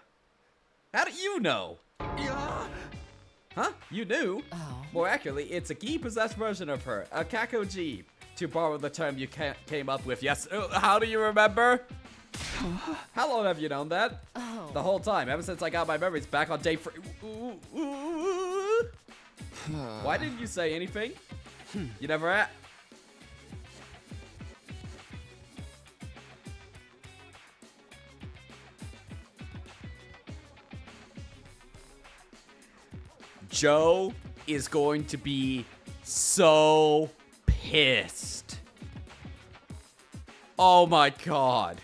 How do you know? Huh? You knew? Oh. More accurately, it's a Gi-possessed version of her, a Kako G, to borrow the term you came up with. Yes, how do you remember? How long have you known that? Oh. The whole time, ever since I got my memories back on day 3. Why didn't you say anything? You never Joe is going to be so pissed. Oh my god.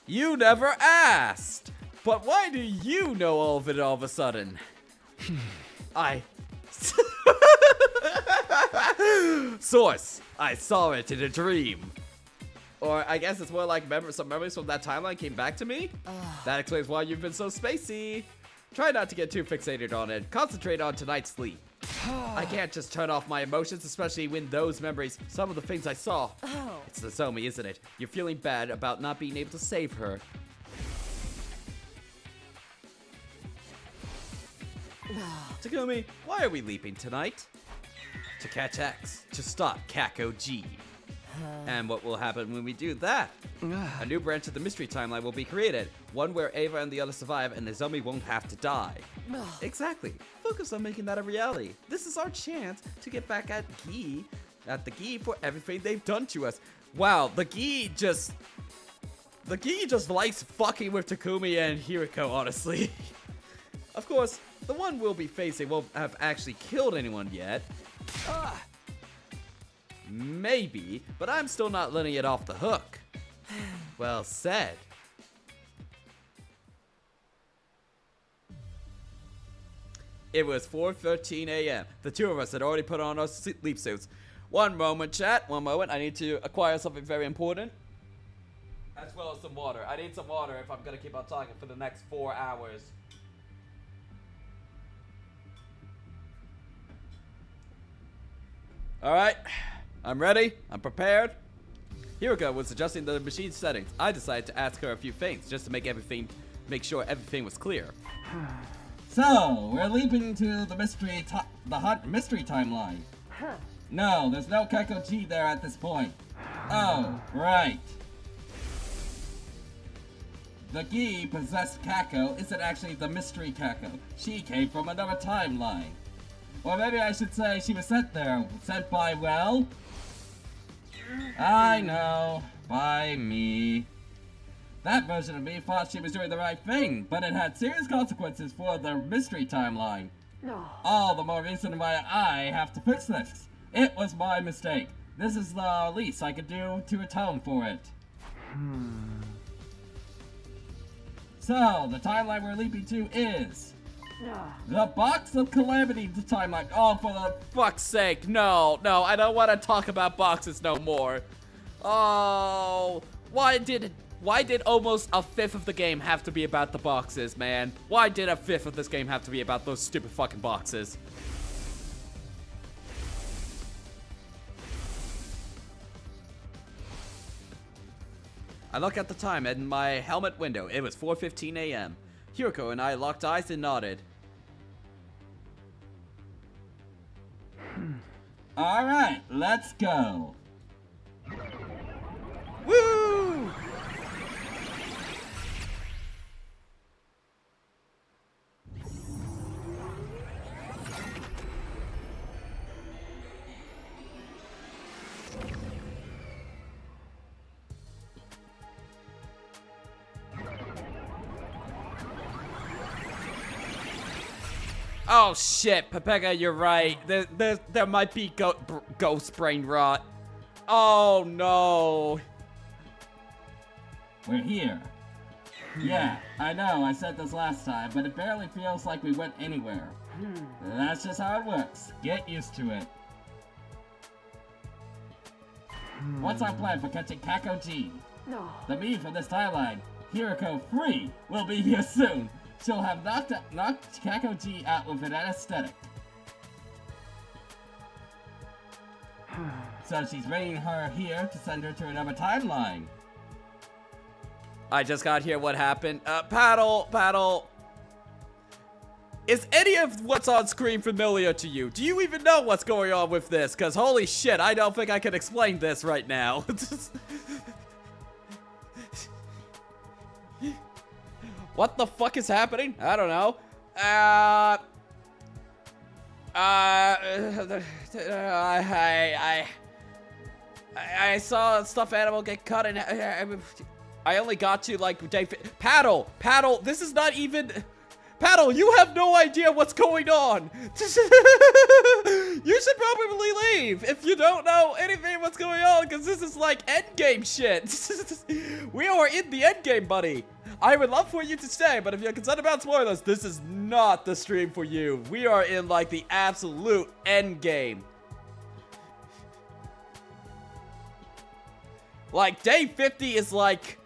You never asked! But why do you know all of it all of a sudden? Source, I saw it in a dream. Or I guess it's more like some memories from that timeline came back to me? That explains why you've been so spacey. Try not to get too fixated on it. Concentrate on tonight's sleep. I can't just turn off my emotions, especially when those memories, some of the things I saw. It's Nozomi, isn't it? You're feeling bad about not being able to save her. Takumi, why are we leaping tonight? To catch X, to stop Kako G. And what will happen when we do that? A new branch of the mystery timeline will be created. One where Ava and the others survive and Nozomi won't have to die. Exactly. Focus on making that a reality. This is our chance to get back at the Gi for everything they've done to us. Wow, the Gi just likes fucking with Takumi and Hiriko, honestly. Of course, the one we'll be facing won't have actually killed anyone yet. Maybe, but I'm still not letting it off the hook. Well said. It was 4:13 a.m. The two of us had already put on our sleep suits. One moment, chat. One moment. I need to acquire something very important. As well as some water. I need some water if I'm going to keep on talking for the next 4 hours. Alright. I'm ready. I'm prepared. Hiriko was adjusting the machine settings. I decided to ask her a few things just to make sure everything was clear. So, we're leaping to the mystery timeline. No, there's no Kako-G there at this point. Oh, right. The Gi possessed Kako isn't actually the mystery Kako. She came from another timeline. Or maybe I should say she was sent there. Sent by, well... I know. By me. That version of me thought she was doing the right thing, but it had serious consequences for the mystery timeline. All the more reason why I have to fix this. It was my mistake. This is the least I could do to atone for it. So, the timeline we're leaping to is... the Box of Calamity timeline. Oh, for the fuck's sake, no, I don't want to talk about boxes no more. Oh, why did almost a fifth of the game have to be about the boxes, man? Why did a fifth of this game have to be about those stupid fucking boxes? I look at the time in my helmet window. It was 4:15 a.m. Hiroko and I locked eyes and nodded. Alright, let's go. Woo! Oh shit, Pepega, you're right. There might be ghost brain rot. Oh no. We're here. Yeah, I know, I said this last time, but it barely feels like we went anywhere. That's just how it works. Get used to it. What's our plan for catching Kako-G? The me from this timeline, Hiroko Free, will be here soon. She'll have knocked Kako-G out with an anesthetic. So she's bringing her here to send her to another timeline. I just got here. What happened? Paddle. Is any of what's on screen familiar to you? Do you even know what's going on with this? Because holy shit, I don't think I can explain this right now. What the fuck is happening? I don't know. I saw a stuffed animal get cut and I only got to like day. Paddle, this is not even. Paddle, you have no idea what's going on. You should probably leave if you don't know anything what's going on, because this is like endgame shit. We are in the endgame, buddy. I would love for you to stay, but if you're concerned about spoilers, this is not the stream for you. We are in like the absolute endgame. Like day 50 is like,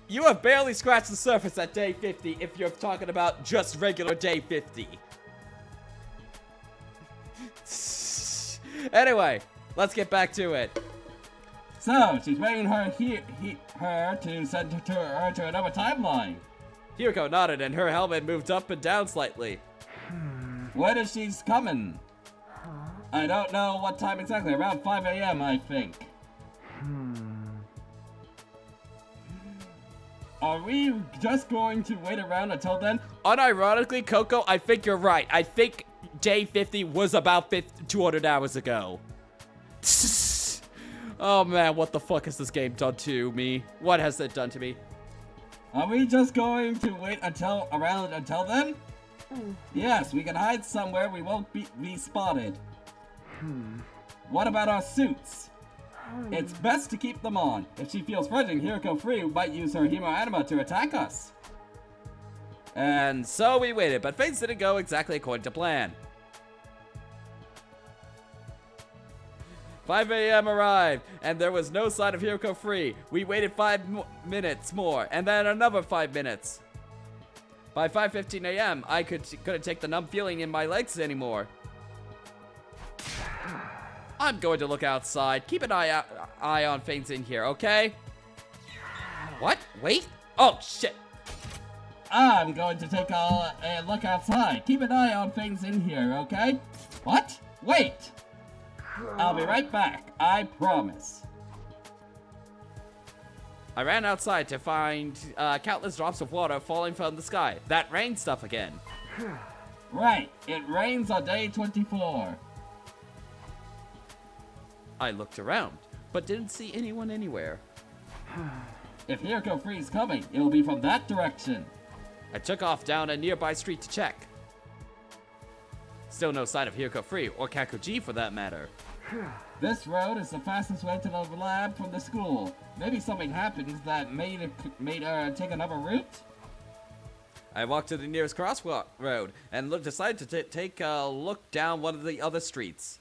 you have barely scratched the surface at day 50 if you're talking about just regular day 50. Anyway, let's get back to it. So, she's waiting her to send her to another timeline. Hiroko nodded and her helmet moved up and down slightly. When is she coming? I don't know what time exactly, around 5 a.m. I think. Are we just going to wait around until then? Unironically, Coco, I think you're right. I think day 50 was about 200 hours ago. Oh man, what the fuck has this game done to me? What has it done to me? Are we just going to wait until then? Yes, we can hide somewhere we won't be spotted. What about our suits? It's best to keep them on. If she feels threatened, Hiroko Free might use her Hemo Anima to attack us. And so we waited, but things didn't go exactly according to plan. 5 a.m. arrived, and there was no sign of Hiroko Free. We waited 5 minutes more, and then another 5 minutes. By 5:15 a.m., I couldn't take the numb feeling in my legs anymore. I'm going to look outside. Keep an eye on things in here, okay? What? Wait? Oh, shit. I'm going to take a look outside. Keep an eye on things in here, okay? What? Wait! I'll be right back, I promise. I ran outside to find countless drops of water falling from the sky. That rain stuff again. Right, it rains on day 24. I looked around, but didn't see anyone anywhere. If Hiroko Free's coming, it'll be from that direction. I took off down a nearby street to check. Still no sign of Hiroko Free, or Kakuji for that matter. This road is the fastest way to the lab from the school. Maybe something happened that made her take another route? I walked to the nearest crossroad and decided to take a look down one of the other streets.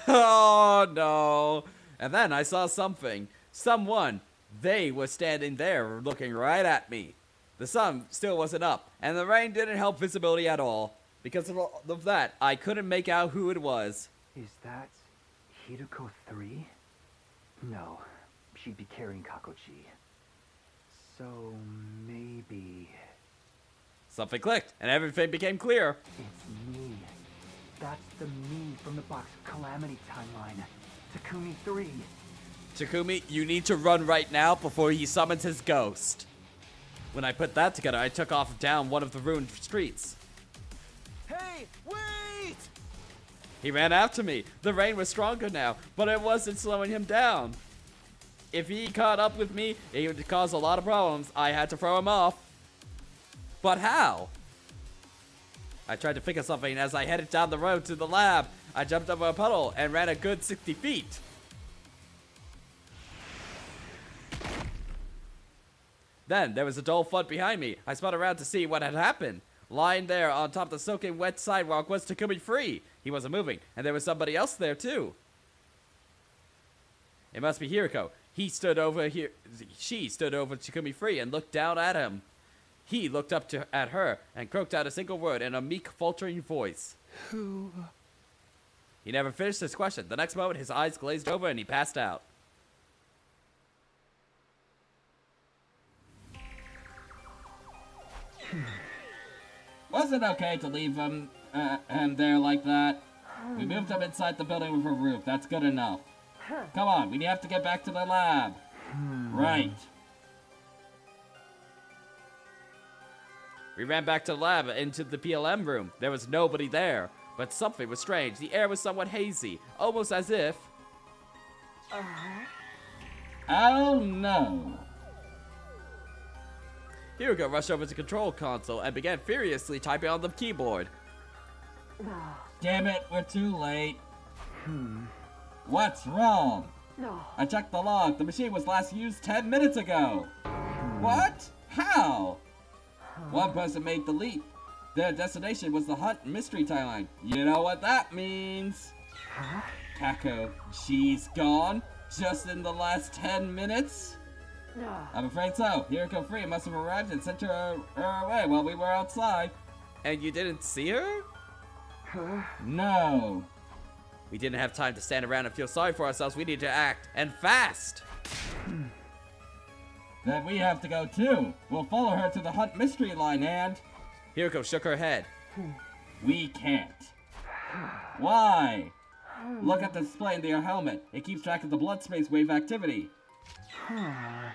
Oh no! And then I saw something. Someone. They were standing there looking right at me. The sun still wasn't up, and the rain didn't help visibility at all. Because of that, I couldn't make out who it was. Is that Hiroko 3? No, she'd be carrying Kakoji. So maybe... Something clicked, and everything became clear. It's me. That's the me from the Box of Calamity timeline. Takumi 3. Takumi, you need to run right now before he summons his ghost. When I put that together, I took off down one of the ruined streets. Hey, wait! He ran after me. The rain was stronger now, but it wasn't slowing him down. If he caught up with me, it would cause a lot of problems. I had to throw him off. But how? I tried to figure something as I headed down the road to the lab. I jumped over a puddle and ran a good 60 feet. Then there was a dull thud behind me. I spun around to see what had happened. Lying there on top of the soaking wet sidewalk was Takumi Free. He wasn't moving, and there was somebody else there too. It must be Hiroko. She stood over Takumi Free and looked down at him. He looked up at her and croaked out a single word in a meek, faltering voice. Who? He never finished his question. The next moment, his eyes glazed over and he passed out. Was it okay to leave him there like that? We moved him inside the building with a roof. That's good enough. Come on, we have to get back to the lab. Right. We ran back to the lab into the PLM room. There was nobody there, but something was strange. The air was somewhat hazy, almost as if... Oh no. Hiroko rushed over to the control console and began furiously typing on the keyboard. Damn it, we're too late. What's wrong? I checked the log. The machine was last used 10 minutes ago. What? How? One person made the leap. Their destination was the Hunt Mystery Timeline. You know what that means? Kako, she's gone? Just in the last 10 minutes? I'm afraid so. Hiroko Free must have arrived and sent her away while we were outside. And you didn't see her? No. We didn't have time to stand around and feel sorry for ourselves. We need to act, and fast. Then we have to go too. We'll follow her to the Hunt Mystery Line and... Hiroko shook her head. We can't. Why? Look at the display in your helmet. It keeps track of the blood space wave activity.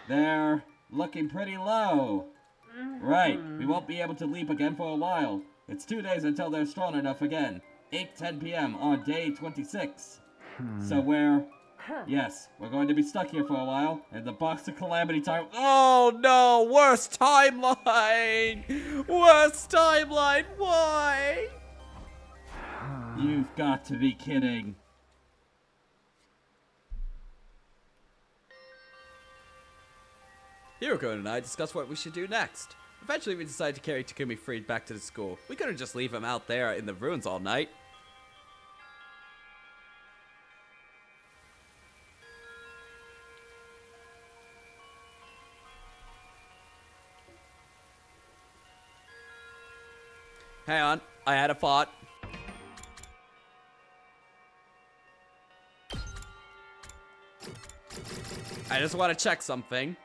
They're looking pretty low. Right, we won't be able to leap again for a while. It's 2 days until they're strong enough again. 8:10 p.m. on day 26. So yes, we're going to be stuck here for a while, and the Box of Calamity time... Oh no, worst timeline! Worst timeline, why? You've got to be kidding. Hiroko and I discussed what we should do next. Eventually we decided to carry Takumi Free back to the school. We couldn't just leave him out there in the ruins all night. Hang on, I had a thought. I just want to check something.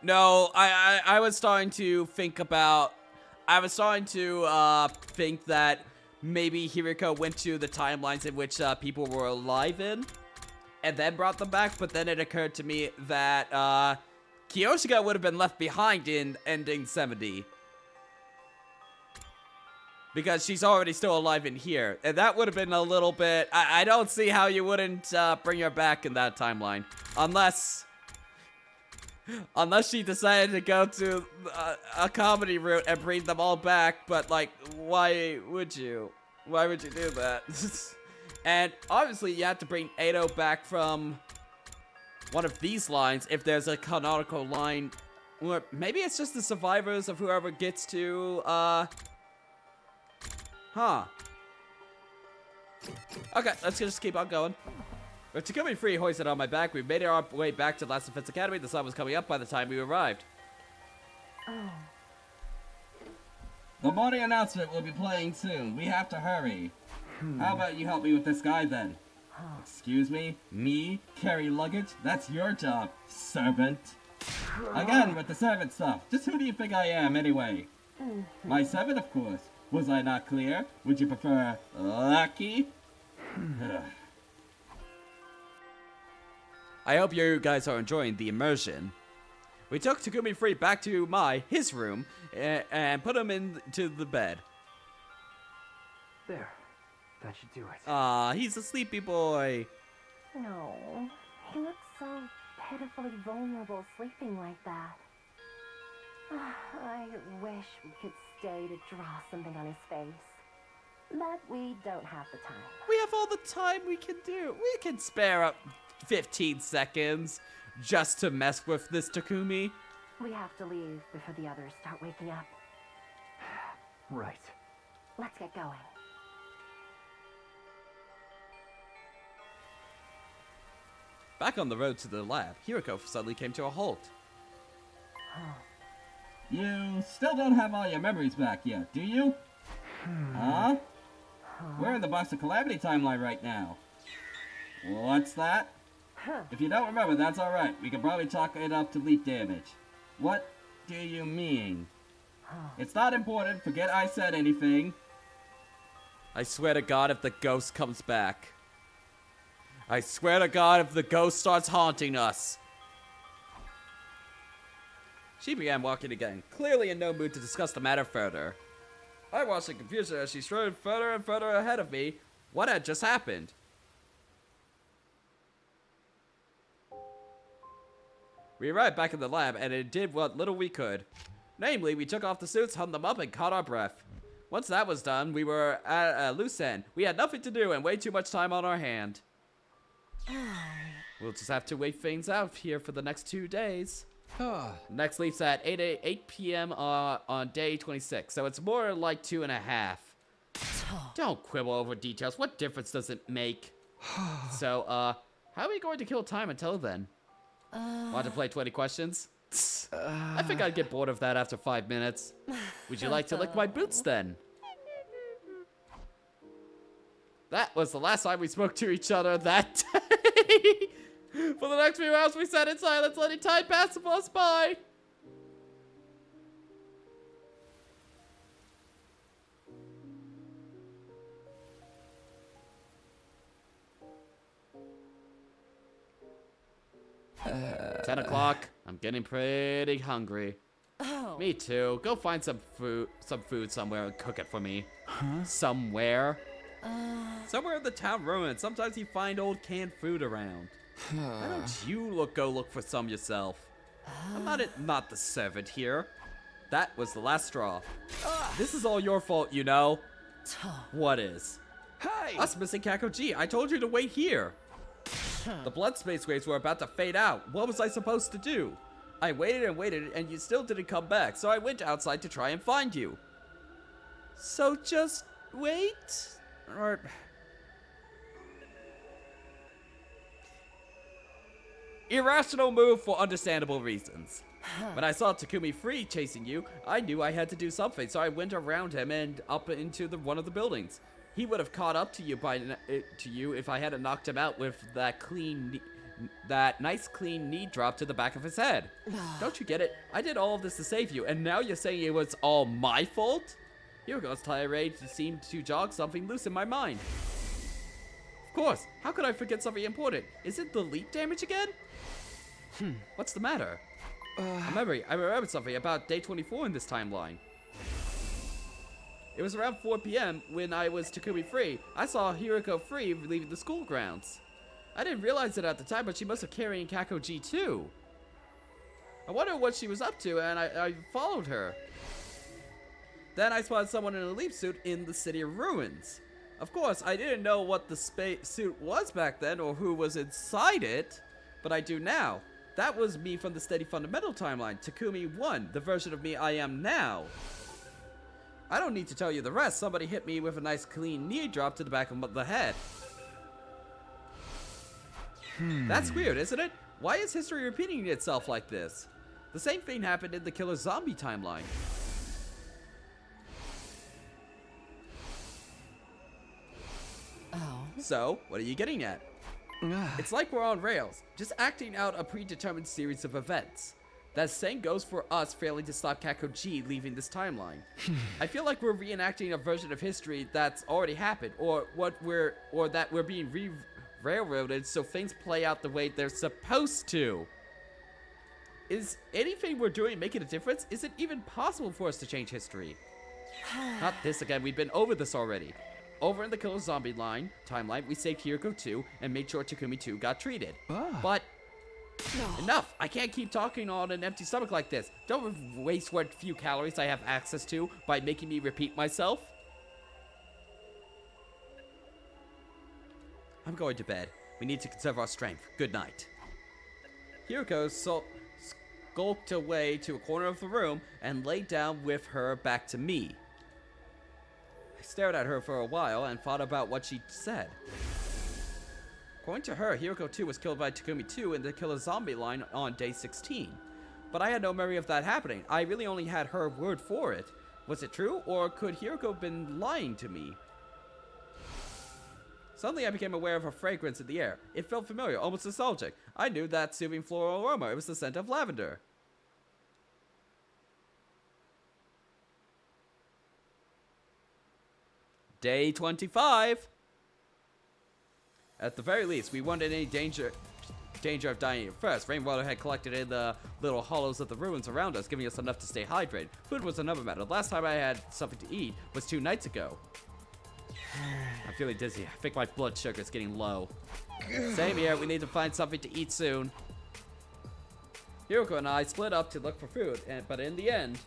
No, I was starting to think about... I was starting to think that maybe Hiriko went to the timelines in which people were alive in, and then brought them back, but then it occurred to me that Kiyoshika would have been left behind in ending 70. Because she's already still alive in here. And that would have been a little bit... I don't see how you wouldn't bring her back in that timeline. Unless she decided to go to a comedy route and bring them all back. But, like, why would you? Why would you do that? And obviously you have to bring Edo back from one of these lines if there's a canonical line. Or maybe it's just the survivors of whoever gets to... Huh. Okay, let's just keep on going. With Takumi Free hoisted on my back, we made our way back to Last Defense Academy. The sun was coming up by the time we arrived. Oh. The morning announcement will be playing soon. We have to hurry. How about you help me with this guy then? Excuse me? Me? Carry luggage? That's your job, servant. Again, with the servant stuff. Just who do you think I am, anyway? My servant, of course. Was I not clear? Would you prefer Lucky? I hope you guys are enjoying the immersion. We took Takumi Free back to his room and put him into the bed. There. That should do it. Ah, he's a sleepy boy. No, he looks so pitifully vulnerable sleeping like that. I wish we could stay to draw something on his face. But we don't have the time. We have all the time we can do. We can spare up 15 seconds just to mess with this Takumi. We have to leave before the others start waking up. Right. Let's get going. Back on the road to the lab, Hiriko suddenly came to a halt. You still don't have all your memories back yet, do you? Huh? We're in the Box of Calamity timeline right now. What's that? If you don't remember, that's alright. We can probably chalk it up to leak damage. What do you mean? It's not important. Forget I said anything. I swear to God if the ghost comes back. I swear to God if the ghost starts haunting us. She began walking again, clearly in no mood to discuss the matter further. I watched in confusion as she strode further and further ahead of me. What had just happened? We arrived back in the lab, and it did what little we could. Namely, we took off the suits, hung them up, and caught our breath. Once that was done, we were at a loose end. We had nothing to do and way too much time on our hand. We'll just have to wait things out here for the next 2 days. Next leaves at 8 p.m. on day 26, so it's more like 2.5. Don't quibble over details. What difference does it make? So, how are we going to kill time until then? Want to play 20 questions? I think I'd get bored of that after 5 minutes. Would you like to lick my boots then? That was the last time we spoke to each other that day. For the next few hours, we sat in silence, letting time pass us by. Uh, 10 o'clock. I'm getting pretty hungry. Oh. Me too. Go find some food somewhere and cook it for me. Huh? Somewhere. Somewhere in the town ruins. Sometimes you find old canned food around. Why don't you go look for some yourself? I'm not the servant here. That was the last straw. This is all your fault, you know. What is? Hey! Us missing Kakoji. I told you to wait here. The blood space waves were about to fade out. What was I supposed to do? I waited and waited, and you still didn't come back, so I went outside to try and find you. So just wait? Or... Irrational move for understandable reasons. When I saw Takumi Free chasing you, I knew I had to do something, so I went around him and up into one of the buildings. He would have caught up to you if I hadn't knocked him out with that clean that nice clean knee drop to the back of his head. Don't you get it? I did all of this to save you, and now you're saying it was all my fault? Hiroko's tirade seemed to jog something loose in my mind. Of course, how could I forget something important? Is it the leap damage again? What's the matter? I remembered something about day 24 in this timeline. It was around 4 p.m. when I was Takumi free. I saw Hiroko free leaving the school grounds. I didn't realize it at the time, but she must have carrying Kakoji too. I wondered what she was up to, and I followed her. Then I spotted someone in a leap suit in the City of Ruins. Of course, I didn't know what the suit was back then or who was inside it, but I do now. That was me from the Steady Fundamental timeline, Takumi 1, the version of me I am now. I don't need to tell you the rest. Somebody hit me with a nice clean knee drop to the back of the head. That's weird, isn't it? Why is history repeating itself like this? The same thing happened in the Killer Zombie timeline. Oh. So, what are you getting at? It's like we're on rails, just acting out a predetermined series of events. That same goes for us failing to stop Kakoji leaving this timeline. I feel like we're reenacting a version of history that's already happened, or that we're being railroaded so things play out the way they're supposed to. Is anything we're doing making a difference? Is it even possible for us to change history? Not this again, we've been over this already. Over in the Killer Zombie timeline, we saved Hiroko 2 and made sure Takumi 2 got treated. But enough! I can't keep talking on an empty stomach like this. Don't waste what few calories I have access to by making me repeat myself. I'm going to bed. We need to conserve our strength. Good night. Hiroko skulked away to a corner of the room and laid down with her back to me. I stared at her for a while and thought about what she said. According to her, Hiroko 2 was killed by Takumi 2 in the Killer Zombie line on day 16. But I had no memory of that happening. I really only had her word for it. Was it true, or could Hiroko have been lying to me? Suddenly I became aware of a fragrance in the air. It felt familiar, almost nostalgic. I knew that soothing floral aroma. It was the scent of lavender. Day 25. At the very least, we weren't in any danger of dying at first. Rainwater had collected in the little hollows of the ruins around us, giving us enough to stay hydrated. Food was another matter. The last time I had something to eat was 2 nights ago. I'm feeling dizzy. I think my blood sugar is getting low. Same here. We need to find something to eat soon. Hiroko and I split up to look for food, but in the end...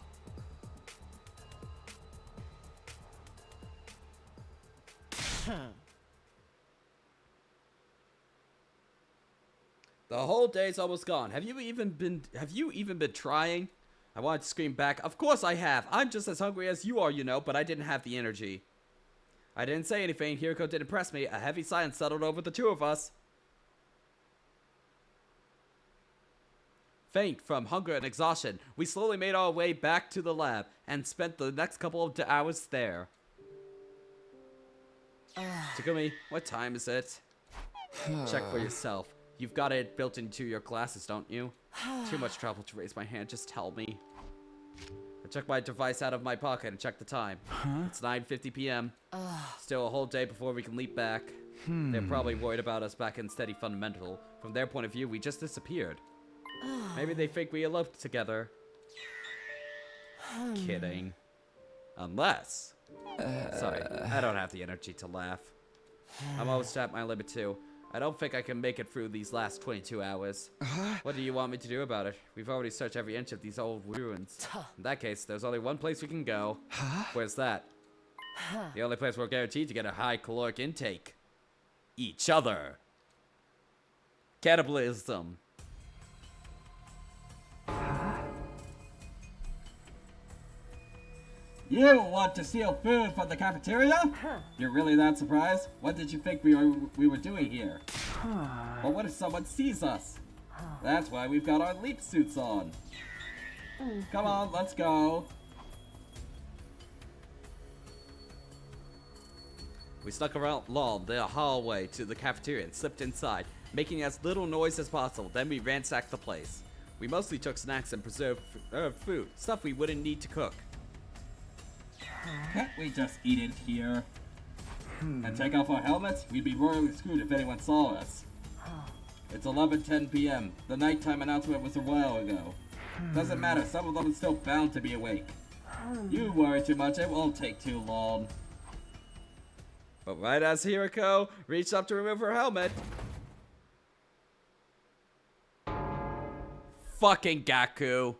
The whole day's almost gone. Have you even been trying? I wanted to scream back. Of course I have. I'm just as hungry as you are, you know, but I didn't have the energy. I didn't say anything. Hiroko didn't press me. A heavy silence settled over the two of us. Faint from hunger and exhaustion, we slowly made our way back to the lab and spent the next couple of hours there. Takumi, what time is it? Check for yourself. You've got it built into your classes, don't you? Too much trouble to raise my hand, just tell me. I took my device out of my pocket and checked the time. It's 9:50 p.m. Still a whole day before we can leap back. They're probably worried about us back in Steady Fundamental. From their point of view, we just disappeared. Maybe they think we eloped together. Kidding. Unless... Sorry, I don't have the energy to laugh. I'm almost at my limit too. I don't think I can make it through these last 22 hours. What do you want me to do about it? We've already searched every inch of these old ruins. In that case, there's only one place we can go. Where's that? The only place we're guaranteed to get a high caloric intake. Each other. Cannibalism. You want to steal food from the cafeteria? You're really that surprised? What did you think we were doing here? But what if someone sees us? That's why we've got our leap suits on. Come on, let's go. We snuck around along the hallway to the cafeteria and slipped inside. making as little noise as possible. Then we ransacked the place. We mostly took snacks and preserved food, stuff we wouldn't need to cook. Can't we just eat it here? And take off our helmets? We'd be royally screwed if anyone saw us. It's 11:10 p.m. The nighttime announcement was a while ago. Doesn't matter, some of them are still bound to be awake. You worry too much, it won't take too long. But right as Hiriko reached up to remove her helmet... Fucking Gaku.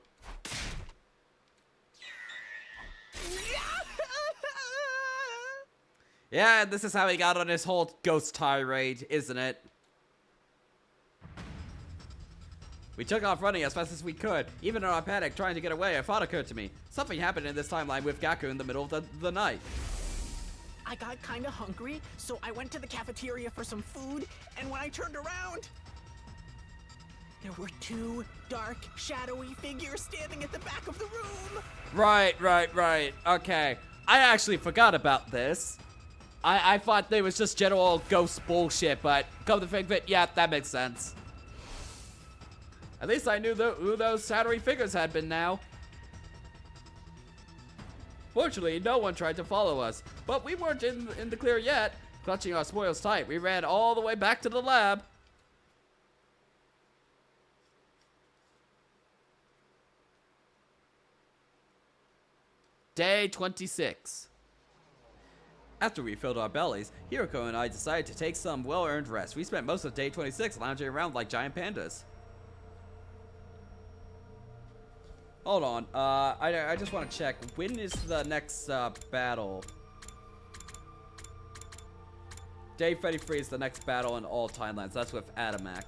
Yeah, this is how he got on his whole ghost tirade, isn't it? We took off running as fast as we could. Even in our panic trying to get away, a thought occurred to me. Something happened in this timeline with Gaku in the middle of the night. I got kinda hungry, so I went to the cafeteria for some food, and when I turned around, there were two dark, shadowy figures standing at the back of the room. Right. Okay. I actually forgot about this. I thought they was just general ghost bullshit, but come to think of it, yeah, that makes sense. At least I knew who those shadowy figures had been now. Fortunately, no one tried to follow us, but we weren't in the clear yet. Clutching our spoils tight, we ran all the way back to the lab. Day 26. After we filled our bellies, Hiriko and I decided to take some well-earned rest. We spent most of day 26 lounging around like giant pandas. Hold on, I just want to check. When is the next battle? Day 33 is the next battle in all timelines. That's with Adamak.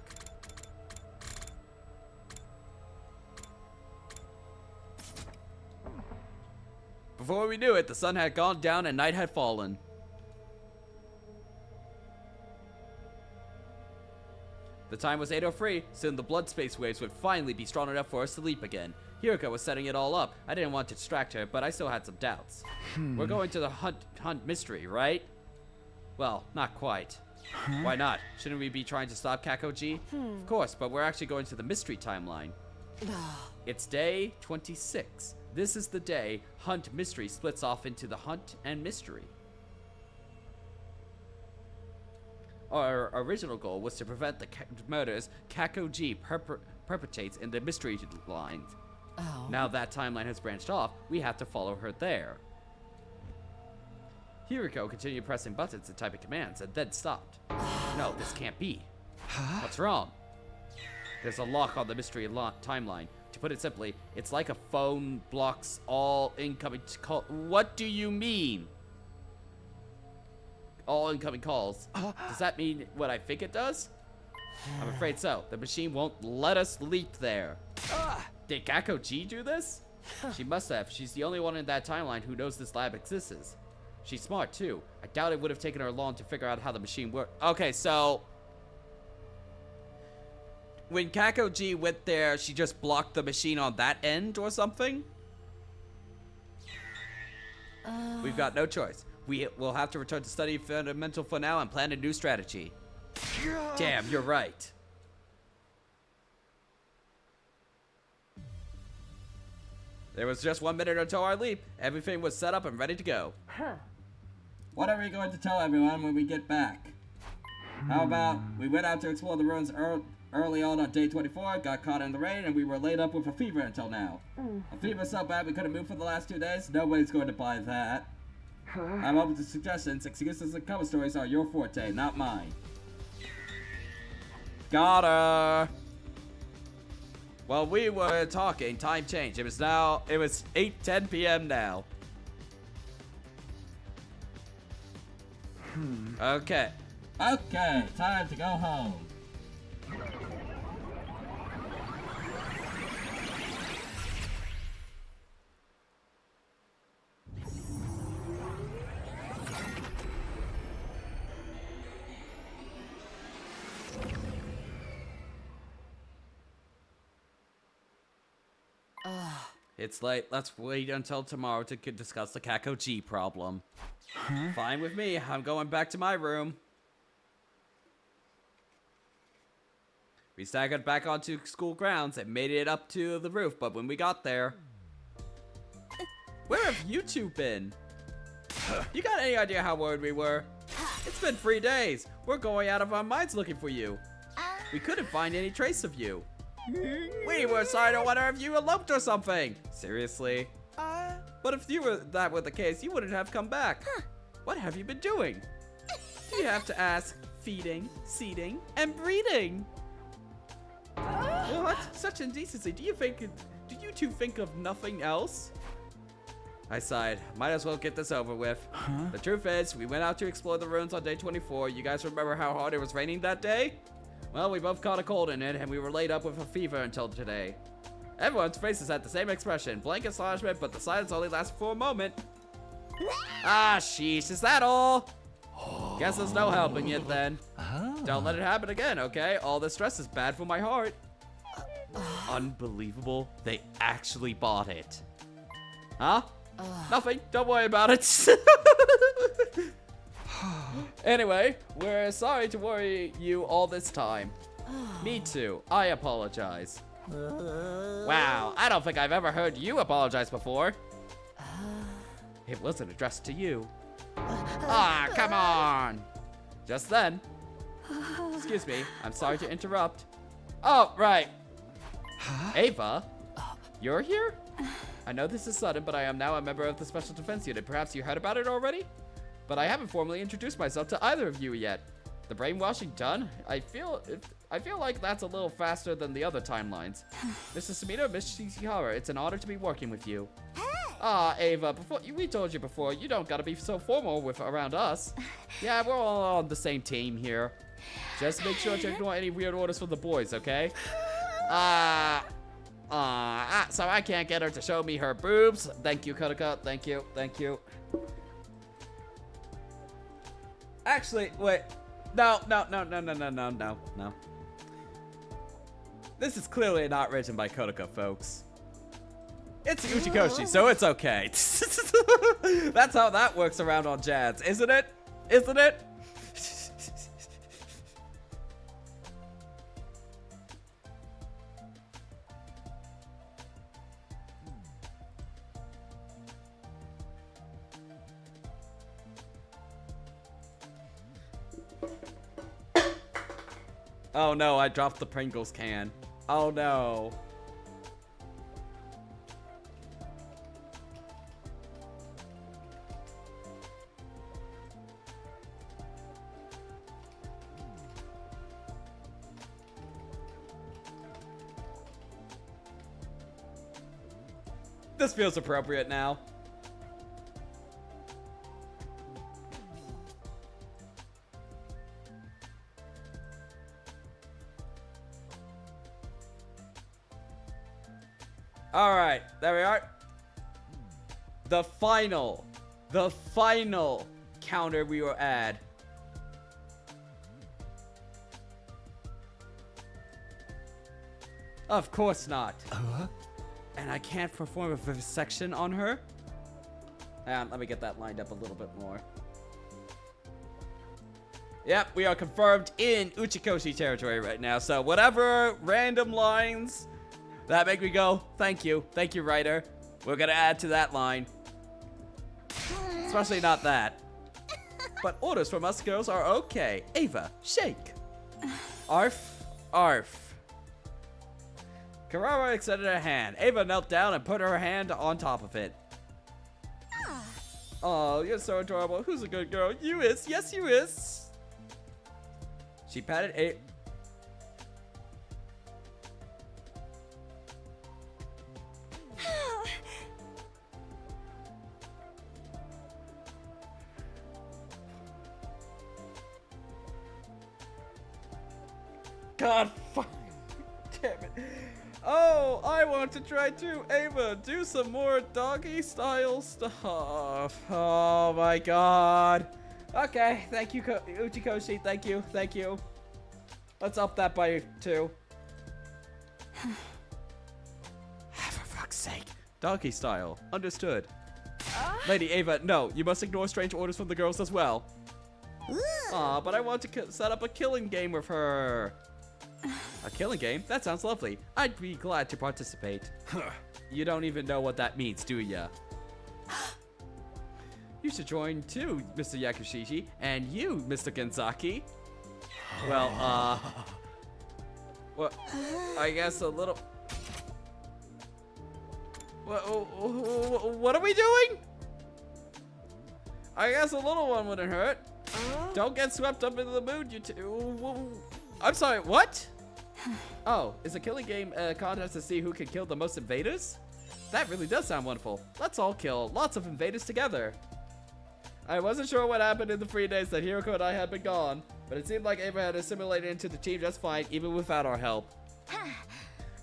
Before we knew it, the sun had gone down and night had fallen. The time was 8:03, soon the blood space waves would finally be strong enough for us to leap again. Hiriko was setting it all up. I didn't want to distract her, but I still had some doubts. We're going to the hunt mystery, right? Well, not quite. Why not? Shouldn't we be trying to stop Kakoji? Of course, but we're actually going to the mystery timeline. It's day 26. This is the day Hunt Mystery splits off into the Hunt and Mystery. Our original goal was to prevent the murders Kakoji perpetrates in the mystery line. Now that timeline has branched off, we have to follow her there. Hiriko continued pressing buttons and typing commands, and then stopped. No, this can't be. What's wrong? There's a lock on the mystery timeline. To put it simply, it's like a phone blocks all incoming calls. What do you mean? All incoming calls. Does that mean what I think it does? I'm afraid so. The machine won't let us leap there. Did Kakoji do this? She must have. She's the only one in that timeline who knows this lab exists. She's smart too. I doubt it would have taken her long to figure out how the machine worked. Okay, so when Kakoji went there, she just blocked the machine on that end or something? We've got no choice. We will have to return to study fundamental for now and plan a new strategy. Damn, you're right. There was just 1 minute until our leap. Everything was set up and ready to go. What are we going to tell everyone when we get back? How about we went out to explore the ruins early on day 24, got caught in the rain, and we were laid up with a fever until now. A fever so bad we couldn't move for the last 2 days? Nobody's going to buy that. I'm open to suggestions. Excuses and cover stories are your forte, not mine. Got her. While we were talking, time changed. It was 8:10 p.m. now. Okay. Okay, time to go home. It's late. Let's wait until tomorrow to discuss the Kakoji problem. Fine with me. I'm going back to my room. We staggered back onto school grounds and made it up to the roof, but when we got there... Where have you two been? You got any idea how worried we were? It's been 3 days. We're going out of our minds looking for you. We couldn't find any trace of you. We were sorry to wonder if you eloped or something. Seriously? But if that were the case, you wouldn't have come back. What have you been doing? You have to ask. Feeding, seeding, and breeding. What? Such indecency. Do you two think of nothing else? I sighed. Might as well get this over with. The truth is, we went out to explore the ruins on day 24. You guys remember how hard it was raining that day? Well, we both caught a cold in it, and we were laid up with a fever until today. Everyone's faces had the same expression, blank astonishment, but the silence only lasted for a moment. Ah, sheesh, is that all? Guess there's no helping it then. Don't let it happen again, okay? All this stress is bad for my heart. Unbelievable. They actually bought it. Huh? Nothing. Don't worry about it. Anyway, we're sorry to worry you all this time. Me too. I apologize. Wow, I don't think I've ever heard you apologize before. It wasn't addressed to you. Ah, come on. Just then. Excuse me, I'm sorry to interrupt. Oh, right. Ava, you're here? I know this is sudden, but I am now a member of the Special Defense Unit. Perhaps you heard about it already? But I haven't formally introduced myself to either of you yet. The brainwashing done? I feel like that's a little faster than the other timelines. Mrs. Sumida, Miss Shishihara, it's an honor to be working with you. Ah, Ava, we told you before, you don't gotta be so formal around us. Yeah, we're all on the same team here. Just make sure to ignore any weird orders from the boys, okay? So I can't get her to show me her boobs. Thank you, Kodoka. Thank you. Thank you. Actually, wait. No. This is clearly not written by Kodoka, folks. It's Uchikoshi, so it's okay. That's how that works around on Jazz, isn't it? Isn't it? Oh no, I dropped the Pringles can. Oh no. This feels appropriate now. All right, there we are. The final counter we will add. Of course not. And I can't perform a vivisection on her? Hang on, let me get that lined up a little bit more. Yep, we are confirmed in Uchikoshi territory right now. So whatever random lines that make me go, thank you, writer. We're gonna add to that line. Especially not that. But orders from us girls are okay. Ava, shake. Arf, arf. Karara extended her hand. Ava knelt down and put her hand on top of it. Oh, you're so adorable. Who's a good girl? You is. Yes, you is. She patted Ava. God, fuck. Damn it. Oh, I want to try too. Ava, do some more doggy style stuff. Oh my god. Okay, thank you, Uchikoshi. Thank you. Let's up that by 2. For fuck's sake. Doggy style. Understood. Lady Ava, no, you must ignore strange orders from the girls as well. Aw, but I want to set up a killing game with her. A killing game? That sounds lovely. I'd be glad to participate. You don't even know what that means, do ya? You should join too, Mr. Yakushishi. And you, Mr. Genzaki. Well, well, I guess a little... What are we doing? I guess a little one wouldn't hurt. Don't get swept up into the mood, you two. I'm sorry, what? Oh, is a killing game a contest to see who can kill the most invaders? That really does sound wonderful. Let's all kill lots of invaders together. I wasn't sure what happened in the 3 days that Hiroko and I had been gone, but it seemed like Ava had assimilated into the team just fine, even without our help.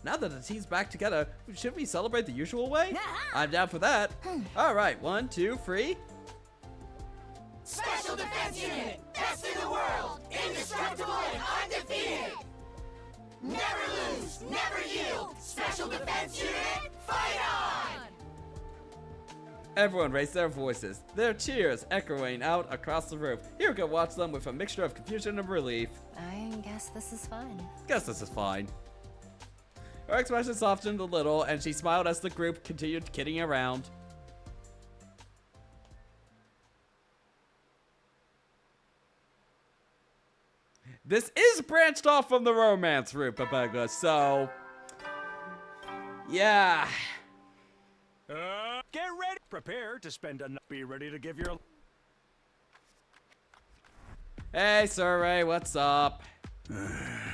Now that the team's back together, should we celebrate the usual way? I'm down for that. All right, 1, 2, 3. Special Defense Unit! Best in the world! Indestructible and undefeated! Never lose! Never yield! Special Defense Unit, fight on! Everyone raised their voices, their cheers echoing out across the roof. Hiroko watched them with a mixture of confusion and relief. I guess this is fun. Guess this is fine. Her expression softened a little, and she smiled as the group continued kidding around. This is branched off from the romance route, Babega, so... yeah. Get ready. Prepare to spend a... Be ready to give your... Hey, Surrey, what's up?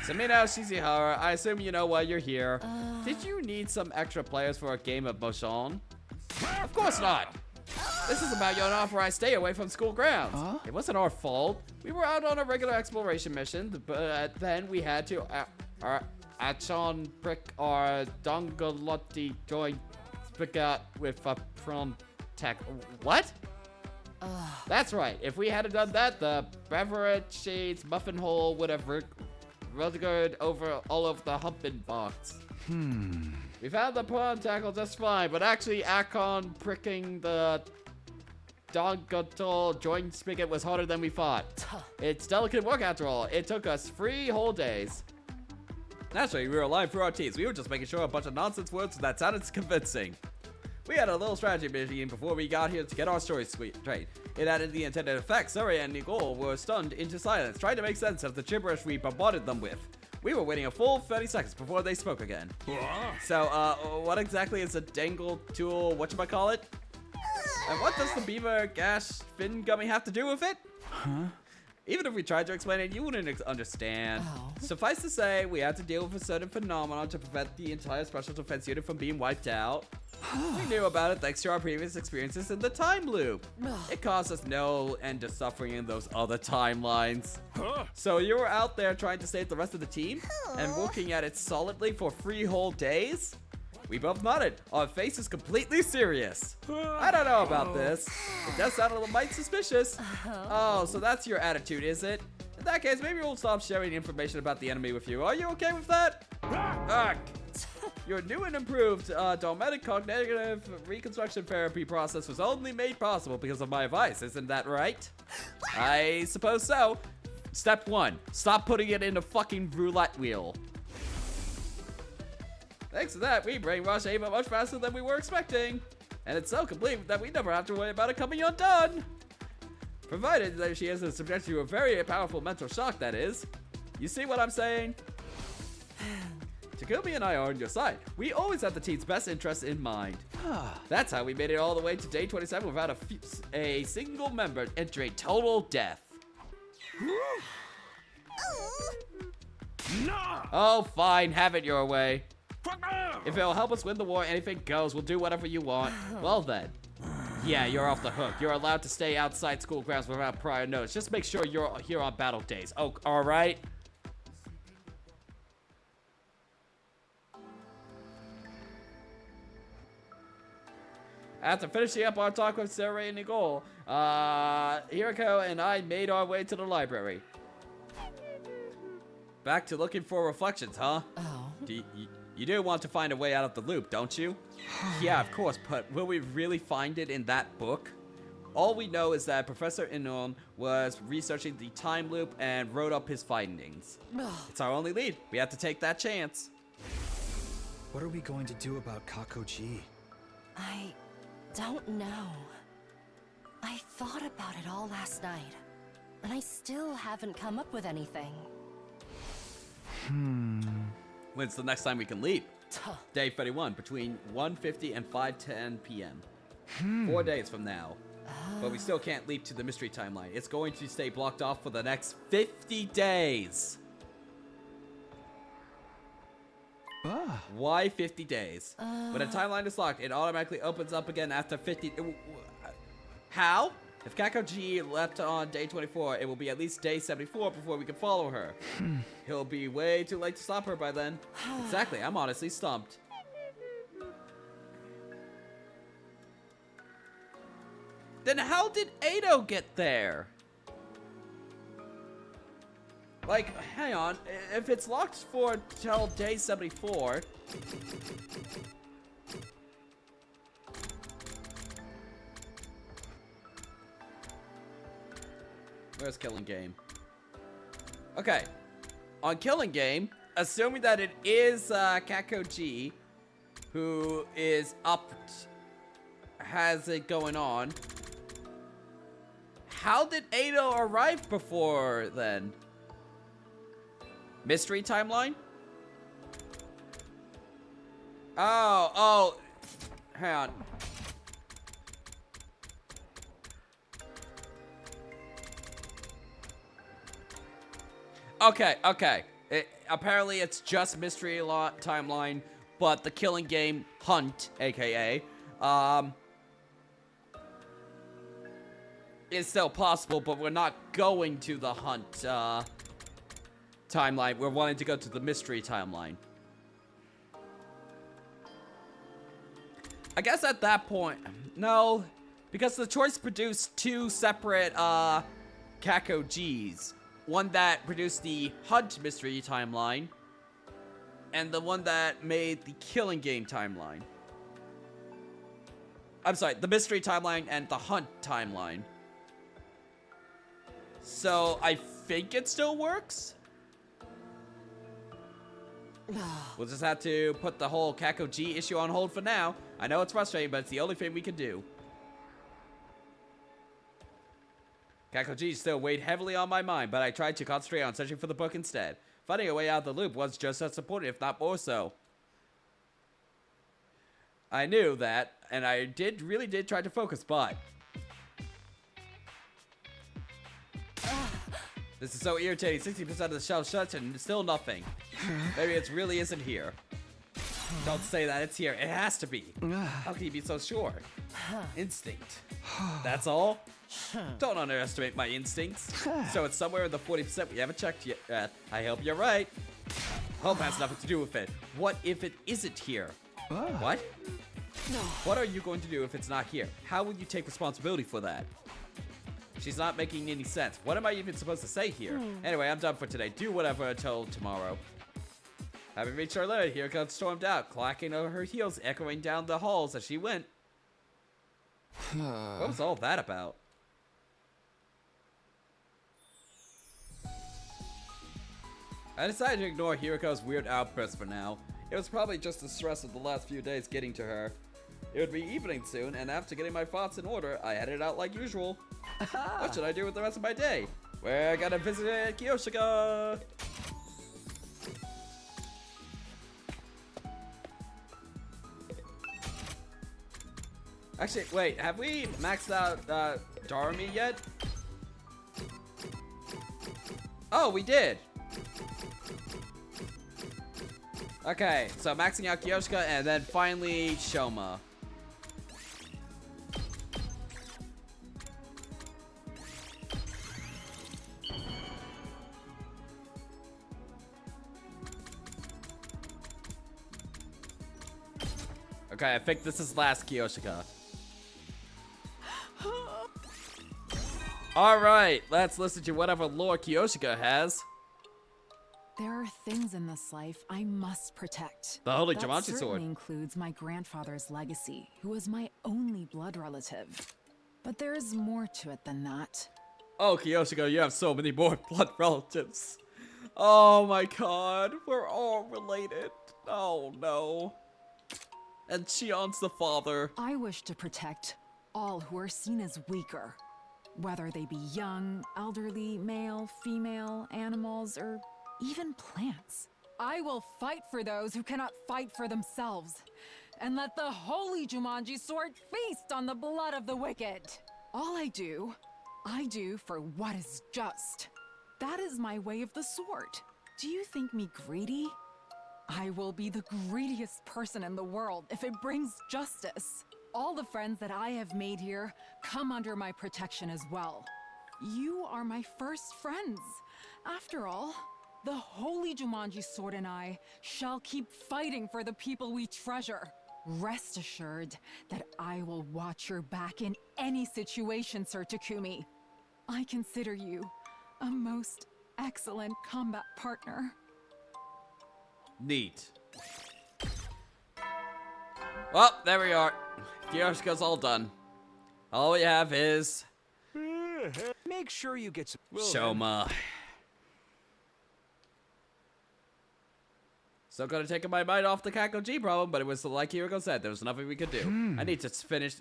Samino Shizihara, I assume you know why you're here. Did you need some extra players for a game of Moshon? Of course not! This is about your unauthorized stay away from school grounds. It wasn't our fault. We were out on a regular exploration mission, but then we had to Achon prick our Dongalotti joint spigot with a prom tech. What? That's right. If we hadn't done that, the beverage shades muffin hole would have ruggered over all of the humping box. We found the prawn tackle just fine, but actually Akon pricking the Dongatol joint spigot was harder than we thought. It's delicate work after all. It took us 3 whole days. Naturally, we were lying through our teeth. We were just making sure a bunch of nonsense words that sounded convincing. We had a little strategy meeting before we got here to get our story straight. It added the intended effect. Surrey and Nicole were stunned into silence, trying to make sense of the gibberish we bombarded them with. We were waiting a full 30 seconds before they spoke again. So, what exactly is a dangle tool, whatchamacallit? And what does the beaver gash fin gummy have to do with it? Even if we tried to explain it, you wouldn't understand. Suffice to say, we had to deal with a certain phenomenon to prevent the entire special defense unit from being wiped out. We knew about it thanks to our previous experiences in the time loop. It caused us no end of suffering in those other timelines. So you were out there trying to save the rest of the team and looking at it solidly for 3 whole days? We both nodded. Our faces completely serious. I don't know about this. It does sound a little mite suspicious. Oh, so that's your attitude, is it? In that case, maybe we'll stop sharing information about the enemy with you. Are you okay with that? Ugh. Your new and improved Dometic cognitive reconstruction therapy process was only made possible because of my advice, isn't that right? I suppose so. Step 1, stop putting it in a fucking roulette wheel. Thanks to that, we brainwashed Ava much faster than we were expecting. And it's so complete that we never have to worry about it coming undone. Provided that she isn't subject to a very powerful mental shock, that is. You see what I'm saying? Takumi and I are on your side. We always have the team's best interests in mind. That's how we made it all the way to day 27 without a single member entering total death. No! Oh, fine. Have it your way. If it'll help us win the war, anything goes. We'll do whatever you want. Well then. Yeah, you're off the hook. You're allowed to stay outside school grounds without prior notice. Just make sure you're here on battle days. Oh, alright? After finishing up our talk with Sarah and Nicole, Hiroko and I made our way to the library. Back to looking for reflections, huh? You do want to find a way out of the loop, don't you? Yeah, of course, but will we really find it in that book? All we know is that Professor Inon was researching the time loop and wrote up his findings. It's our only lead. We have to take that chance. What are we going to do about Kakoji? I don't know. I thought about it all last night, and I still haven't come up with anything. When's the next time we can leap? Day 31, between 1:50 and 5:10 p.m. 4 days from now. But we still can't leap to the mystery timeline. It's going to stay blocked off for the next 50 days. Why 50 days? When a timeline is locked, it automatically opens up again after 50... How? If Kakoji left on day 24, it will be at least day 74 before we can follow her. It'll be way too late to stop her by then. Exactly, I'm honestly stumped. Then how did Ado get there? Like, hang on, if it's locked for till day 74... Where's Killing Game? Okay. On Killing Game, assuming that it is Kakoji who is up, has it going on, how did Ado arrive before then? Mystery timeline? Oh, hang on. Okay. Apparently it's just mystery timeline, but the Killing Game hunt, aka, is still possible, but we're not going to the hunt, timeline. We're wanting to go to the mystery timeline. I guess at that point, no, because the choice produced two separate, Kakojis. One that produced the Hunt mystery timeline, and the one that made the Killing Game timeline. I'm sorry, the mystery timeline and the Hunt timeline. So I think it still works. We'll just have to put the whole Kakoji issue on hold for now. I know it's frustrating, but it's the only thing we can do. Kakoji still weighed heavily on my mind, but I tried to concentrate on searching for the book instead. Finding a way out of the loop was just as important, if not more so. I knew that, and I really did try to focus, but... This is so irritating. 60% of the shelf shuts and still nothing. Maybe it really isn't here. Don't say that, it's here. It has to be. How can you be so sure? Instinct. That's all? Don't underestimate my instincts. So it's somewhere in the 40% we haven't checked yet. I hope you're right. Hope has nothing to do with it. What if it isn't here? What? What are you going to do if it's not here? How will you take responsibility for that? She's not making any sense. What am I even supposed to say here? Anyway, I'm done for today. Do whatever until tomorrow. Having reached our limit, here comes stormed out, clacking over her heels, echoing down the halls as she went. What was all that about? I decided to ignore Hiriko's weird outburst for now. It was probably just the stress of the last few days getting to her. It would be evening soon, and after getting my thoughts in order, I headed out like usual. What should I do with the rest of my day? We're gonna visit Kiyoshika! Actually, wait, have we maxed out Darumi yet? Oh, we did! Okay, so maxing out Kiyoshika and then finally Shoma. Okay, I think this is last Kiyoshika. Alright, let's listen to whatever lore Kiyoshika has. There are things in this life I must protect. The Holy That Jumanji certainly sword. includes my grandfather's legacy, who was my only blood relative. But there's more to it than that. Oh, Kiyoshiko, you have so many more blood relatives. Oh my god, we're all related. Oh no. And Shion's the father. I wish to protect all who are seen as weaker. Whether they be young, elderly, male, female, animals, or even plants. I will fight for those who cannot fight for themselves. And let the holy Jumanji sword feast on the blood of the wicked. All I do for what is just. That is my way of the sword. Do you think me greedy? I will be the greediest person in the world if it brings justice. All the friends that I have made here come under my protection as well. You are my first friends. After all, the holy Jumanji sword and I shall keep fighting for the people we treasure. Rest assured that I will watch your back in any situation, Sir Takumi. I consider you a most excellent combat partner. Neat. Well, there we are. Kiyoshiko's all done. All we have is Make sure you get some. Shoma. Still gonna take my mind off the Kakoji problem, but it was like Hiroko said, there was nothing we could do. I need to finish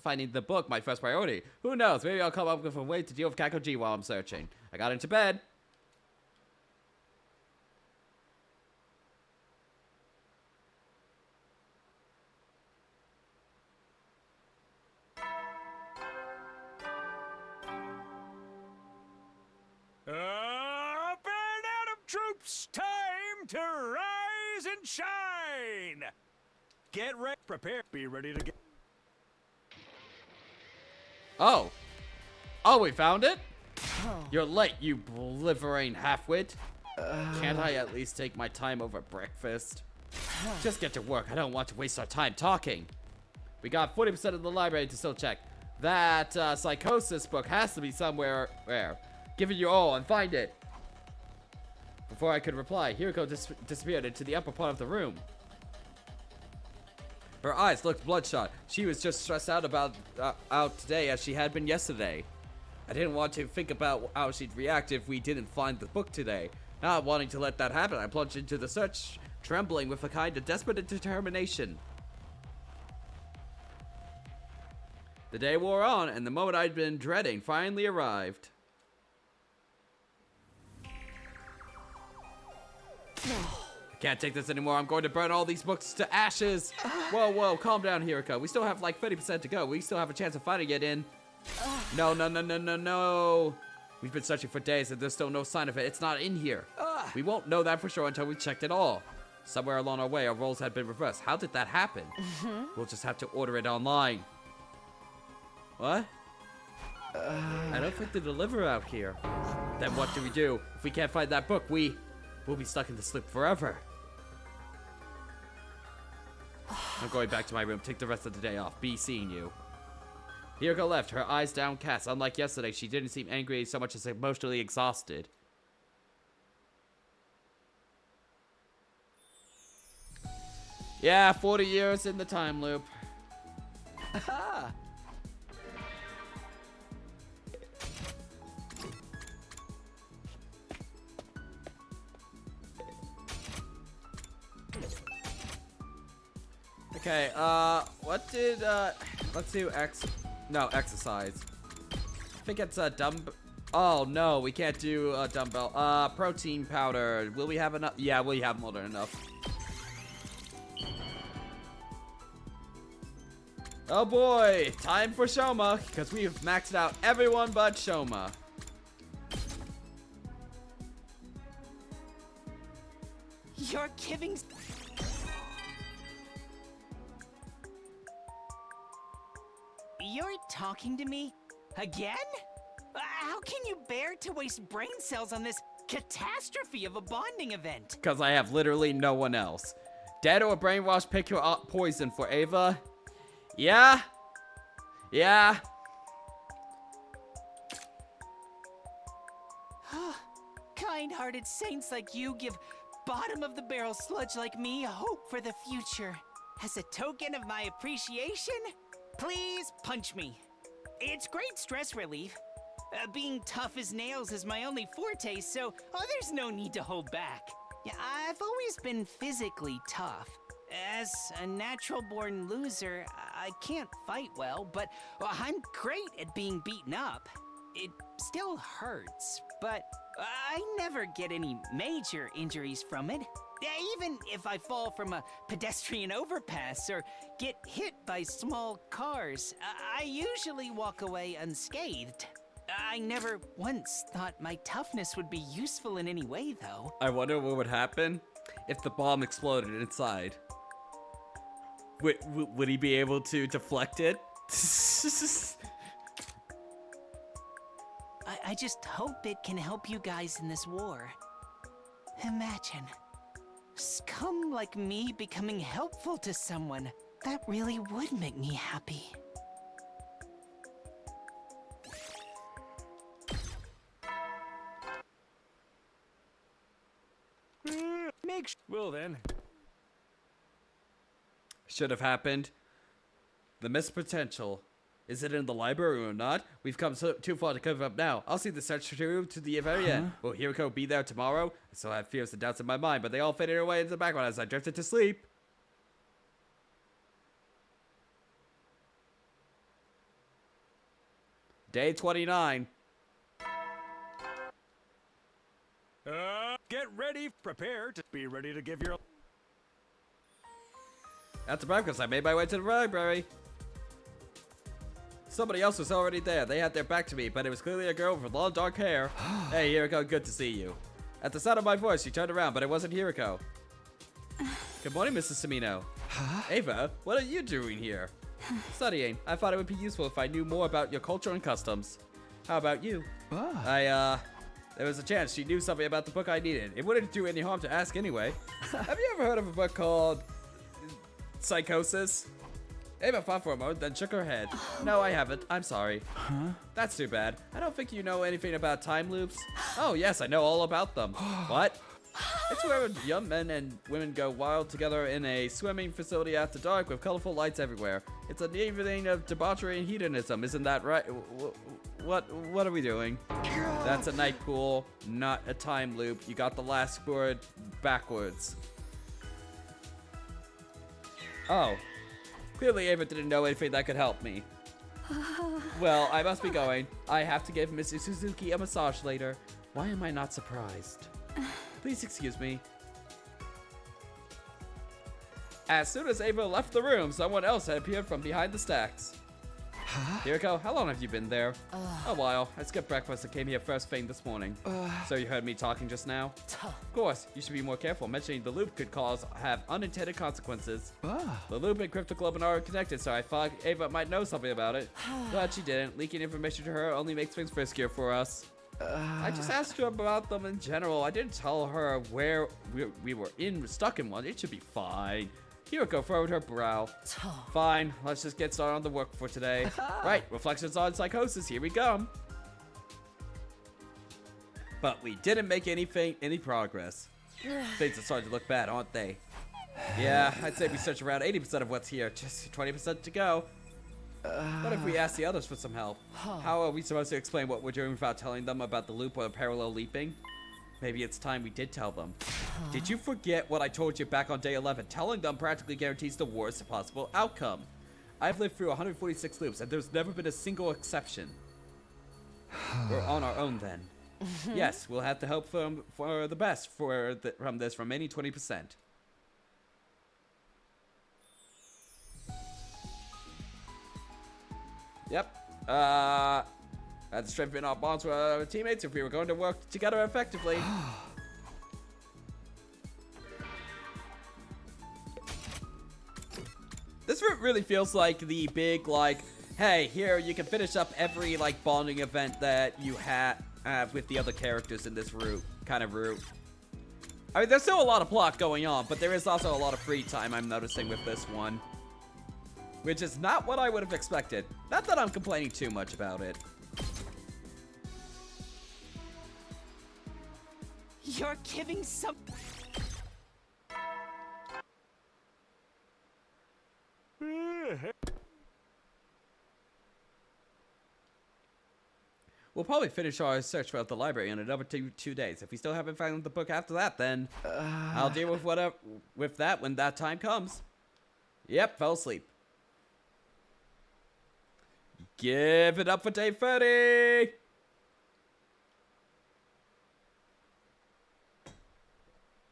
finding the book my first priority. Who knows? Maybe I'll come up with a way to deal with Kakoji while I'm searching. I got into bed. Up and Atom troops, time to rise and shine. Get ready, prepare, be ready to get. Oh. Oh, we found it? You're late, you blithering halfwit. Can't I at least take my time over breakfast? Just get to work. I don't want to waste our time talking. We got 40% of the library to still check. That psychosis book has to be somewhere. Where? Give it your all and find it. Before I could reply, Hiroko disappeared into the upper part of the room. Her eyes looked bloodshot. She was just stressed out out today as she had been yesterday. I didn't want to think about how she'd react if we didn't find the book today. Not wanting to let that happen, I plunged into the search, trembling with a kind of desperate determination. The day wore on, and the moment I'd been dreading finally arrived. I can't take this anymore. I'm going to burn all these books to ashes. Whoa, whoa, calm down, Hiroko. We still have like 30% to go. We still have a chance of finding it in. No, no, no, no, no, no. We've been searching for days and there's still no sign of it. It's not in here. We won't know that for sure until we checked it all. Somewhere along our way, our roles had been reversed. How did that happen? We'll just have to order it online. What? I don't think they deliver out here. Then what do we do? If we can't find that book, we'll be stuck in the slip forever. I'm going back to my room. Take the rest of the day off. Be seeing you. Hiroko left, her eyes downcast. Unlike yesterday, she didn't seem angry so much as emotionally exhausted. Yeah, 40 years in the time loop. Aha! Okay, what did, let's do exercise. I think it's a oh no, we can't do a dumbbell. Protein powder. Will we have enough? Yeah, we have more than enough. Oh boy, time for Shoma, because we've maxed out everyone but Shoma. You're giving. You're talking to me? Again? How can you bear to waste brain cells on this catastrophe of a bonding event? Because I have literally no one else. Dead or brainwashed, pick your poison for Ava. Yeah? Yeah? Kind-hearted saints like you give bottom-of-the-barrel sludge like me hope for the future. As a token of my appreciation, Please punch me. It's great stress relief. Being tough as nails is my only forte, so there's no need to hold back. Yeah, I've always been physically tough. As a natural-born loser, I can't fight well, but I'm great at being beaten up. It still hurts, but I never get any major injuries from it. Even if I fall from a pedestrian overpass or get hit by small cars, I usually walk away unscathed. I never once thought my toughness would be useful in any way, though. I wonder what would happen if the bomb exploded inside. Would he be able to deflect it? I just hope it can help you guys in this war. Imagine. Scum like me becoming helpful to someone. That really would make me happy. Well then. Should have happened. The missed potential. Is it in the library or not? We've come too far to give up now. I'll see the search through to the very end. Will Hiriko be there tomorrow? I still have fears and doubts in my mind, but they all faded away into the background as I drifted to sleep. Day 29. Get ready, prepare to be ready to give your... After breakfast, I made my way to the library. Somebody else was already there. They had their back to me, but it was clearly a girl with long dark hair. Hey, Hiriko, good to see you. At the sound of my voice, she turned around, but it wasn't Hiriko. Good morning, Mrs. Samino. Ava, what are you doing here? Studying. I thought it would be useful if I knew more about your culture and customs. How about you? There was a chance she knew something about the book I needed. It wouldn't do any harm to ask anyway. Have you ever heard of a book called Psychosis? Ava thought for a moment, then shook her head. No, I haven't. I'm sorry. That's too bad. I don't think you know anything about time loops. Oh, yes, I know all about them. What? It's where young men and women go wild together in a swimming facility after dark with colorful lights everywhere. It's an evening of debauchery and hedonism, isn't that right? What are we doing? That's a night pool, not a time loop. You got the last word backwards. Oh. Clearly Ava didn't know anything that could help me. Well, I must be going. I have to give Mrs. Suzuki a massage later. Why am I not surprised? Please excuse me. As soon as Ava left the room, someone else had appeared from behind the stacks. Hiriko, how long have you been there? A while. I skipped breakfast and came here first thing this morning. So you heard me talking just now? Of course, you should be more careful. Mentioning the loop could have unintended consequences. The loop and Crypto Club are connected, so I thought Ava might know something about it. But she didn't. Leaking information to her only makes things riskier for us. I just asked her about them in general. I didn't tell her where we were stuck in one. It should be fine. Hiriko furrowed her brow. Fine, let's just get started on the work for today. Right, reflections on psychosis, here we go. But we didn't make any progress. Things are starting to look bad, aren't they? Yeah, I'd say we searched around 80% of what's here, just 20% to go. What if we ask the others for some help? How are we supposed to explain what we're doing without telling them about the loop or the parallel leaping? Maybe it's time we did tell them. Did you forget what I told you back on day 11? Telling them practically guarantees the worst possible outcome. I've lived through 146 loops, and there's never been a single exception. We're on our own then. Yes, we'll have to hope for the best from this remaining 20%. Yep. Had to strengthen our bonds with our teammates if we were going to work together effectively. This really feels like the big, hey, here, you can finish up every, bonding event that you have with the other characters in this route, kind of route. I mean, there's still a lot of plot going on, but there is also a lot of free time I'm noticing with this one. Which is not what I would have expected. Not that I'm complaining too much about it. You're giving some... We'll probably finish our search throughout the library in another 2 days. If we still haven't found the book after that, then I'll deal with that when that time comes. Yep, fell asleep. Give it up for day 30!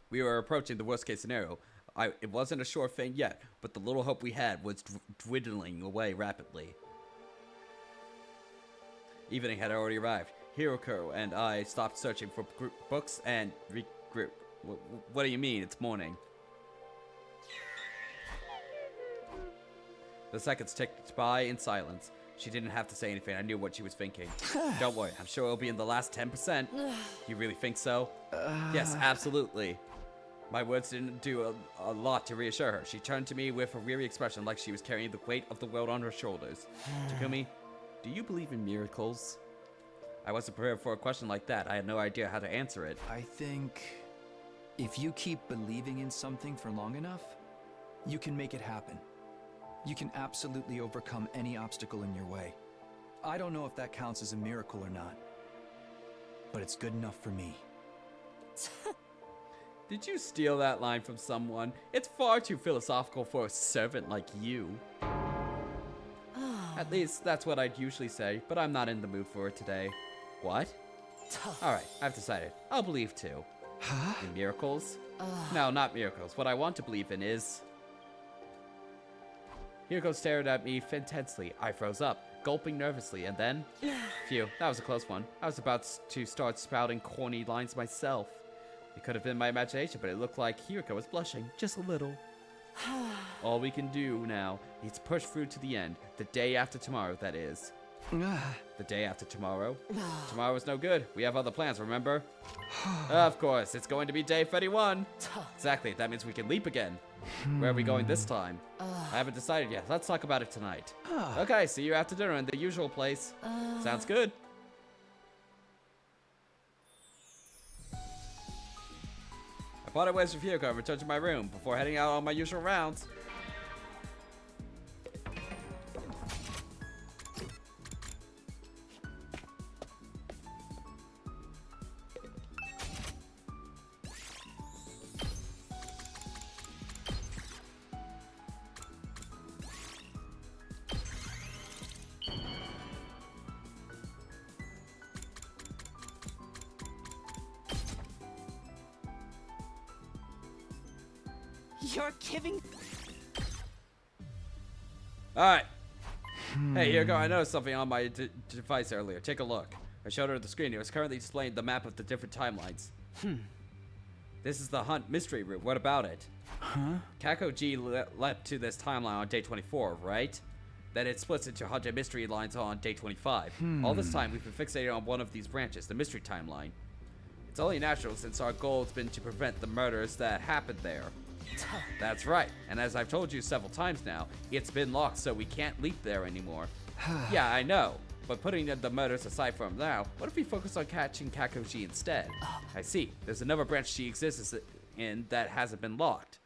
We were approaching the worst case scenario. It wasn't a sure thing yet, but the little hope we had was dwindling away rapidly. Evening had already arrived. Hiroko and I stopped searching for books and regroup. What do you mean? It's morning. The seconds ticked by in silence. She didn't have to say anything. I knew what she was thinking. Don't worry, I'm sure it'll be in the last 10%. You really think so? Yes, absolutely. My words didn't do a lot to reassure her. She turned to me with a weary expression like she was carrying the weight of the world on her shoulders. Takumi, do you believe in miracles? I wasn't prepared for a question like that. I had no idea how to answer it. I think if you keep believing in something for long enough, you can make it happen. You can absolutely overcome any obstacle in your way. I don't know if that counts as a miracle or not, but it's good enough for me. Did you steal that line from someone? It's far too philosophical for a servant like you. At least, that's what I'd usually say, but I'm not in the mood for it today. What? Alright, I've decided. I'll believe too. In miracles? No, not miracles. What I want to believe in is... Hiroko stared at me intensely. I froze up, gulping nervously, and then... Phew, that was a close one. I was about to start spouting corny lines myself. It could have been my imagination, but it looked like Hiroko was blushing, just a little. All we can do now is push through to the end. The day after tomorrow, that is. The day after tomorrow? Tomorrow is no good. We have other plans, remember? Of course, it's going to be day 31. Exactly, that means we can leap again. Where are we going this time? I haven't decided yet. Let's talk about it tonight. Okay, see you after dinner in the usual place. Sounds good. I parted ways with Hiroko and returned to my room before heading out on my usual rounds. You're giving... Alright. Hey, Hiroko, I noticed something on my device earlier. Take a look. I showed her the screen. It was currently displaying the map of the different timelines. This is the Hunt mystery route. What about it? Kakoji leapt to this timeline on day 24, right? Then it splits into 100 mystery lines on day 25. All this time, we've been fixated on one of these branches, the mystery timeline. It's only natural since our goal has been to prevent the murders that happened there. That's right, and as I've told you several times now, it's been locked so we can't leap there anymore. Yeah, I know, but putting the murders aside from now, what if we focus on catching Kakoji instead? I see, there's another branch she exists in that hasn't been locked.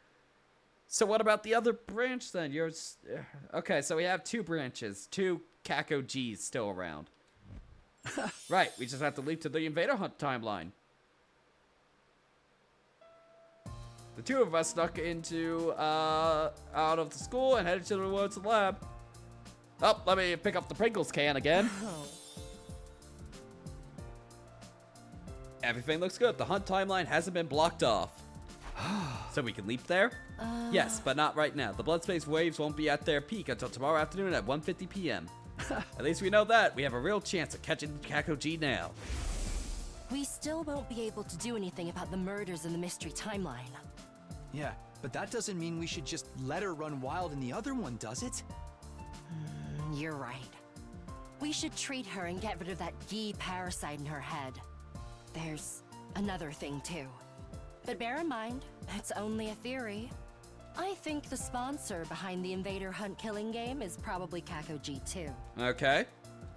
So what about the other branch then? Okay, so we have 2 branches, 2 Kakojis still around. Right, we just have to leap to the Invader Hunt timeline. The 2 of us snuck into, out of the school and headed towards the lab. Oh, let me pick up the Pringles can again. Everything looks good. The Hunt timeline hasn't been blocked off. So we can leap there? Yes, but not right now. The blood space waves won't be at their peak until tomorrow afternoon at 1:50 p.m. At least we know that. We have a real chance of catching Kakoji now. We still won't be able to do anything about the murders in the mystery timeline. Yeah, but that doesn't mean we should just let her run wild in the other one, does it? You're right. We should treat her and get rid of that Gi parasite in her head. There's another thing too. But bear in mind, it's only a theory. I think the sponsor behind the Invader Hunt killing game is probably Kakoji too. Okay.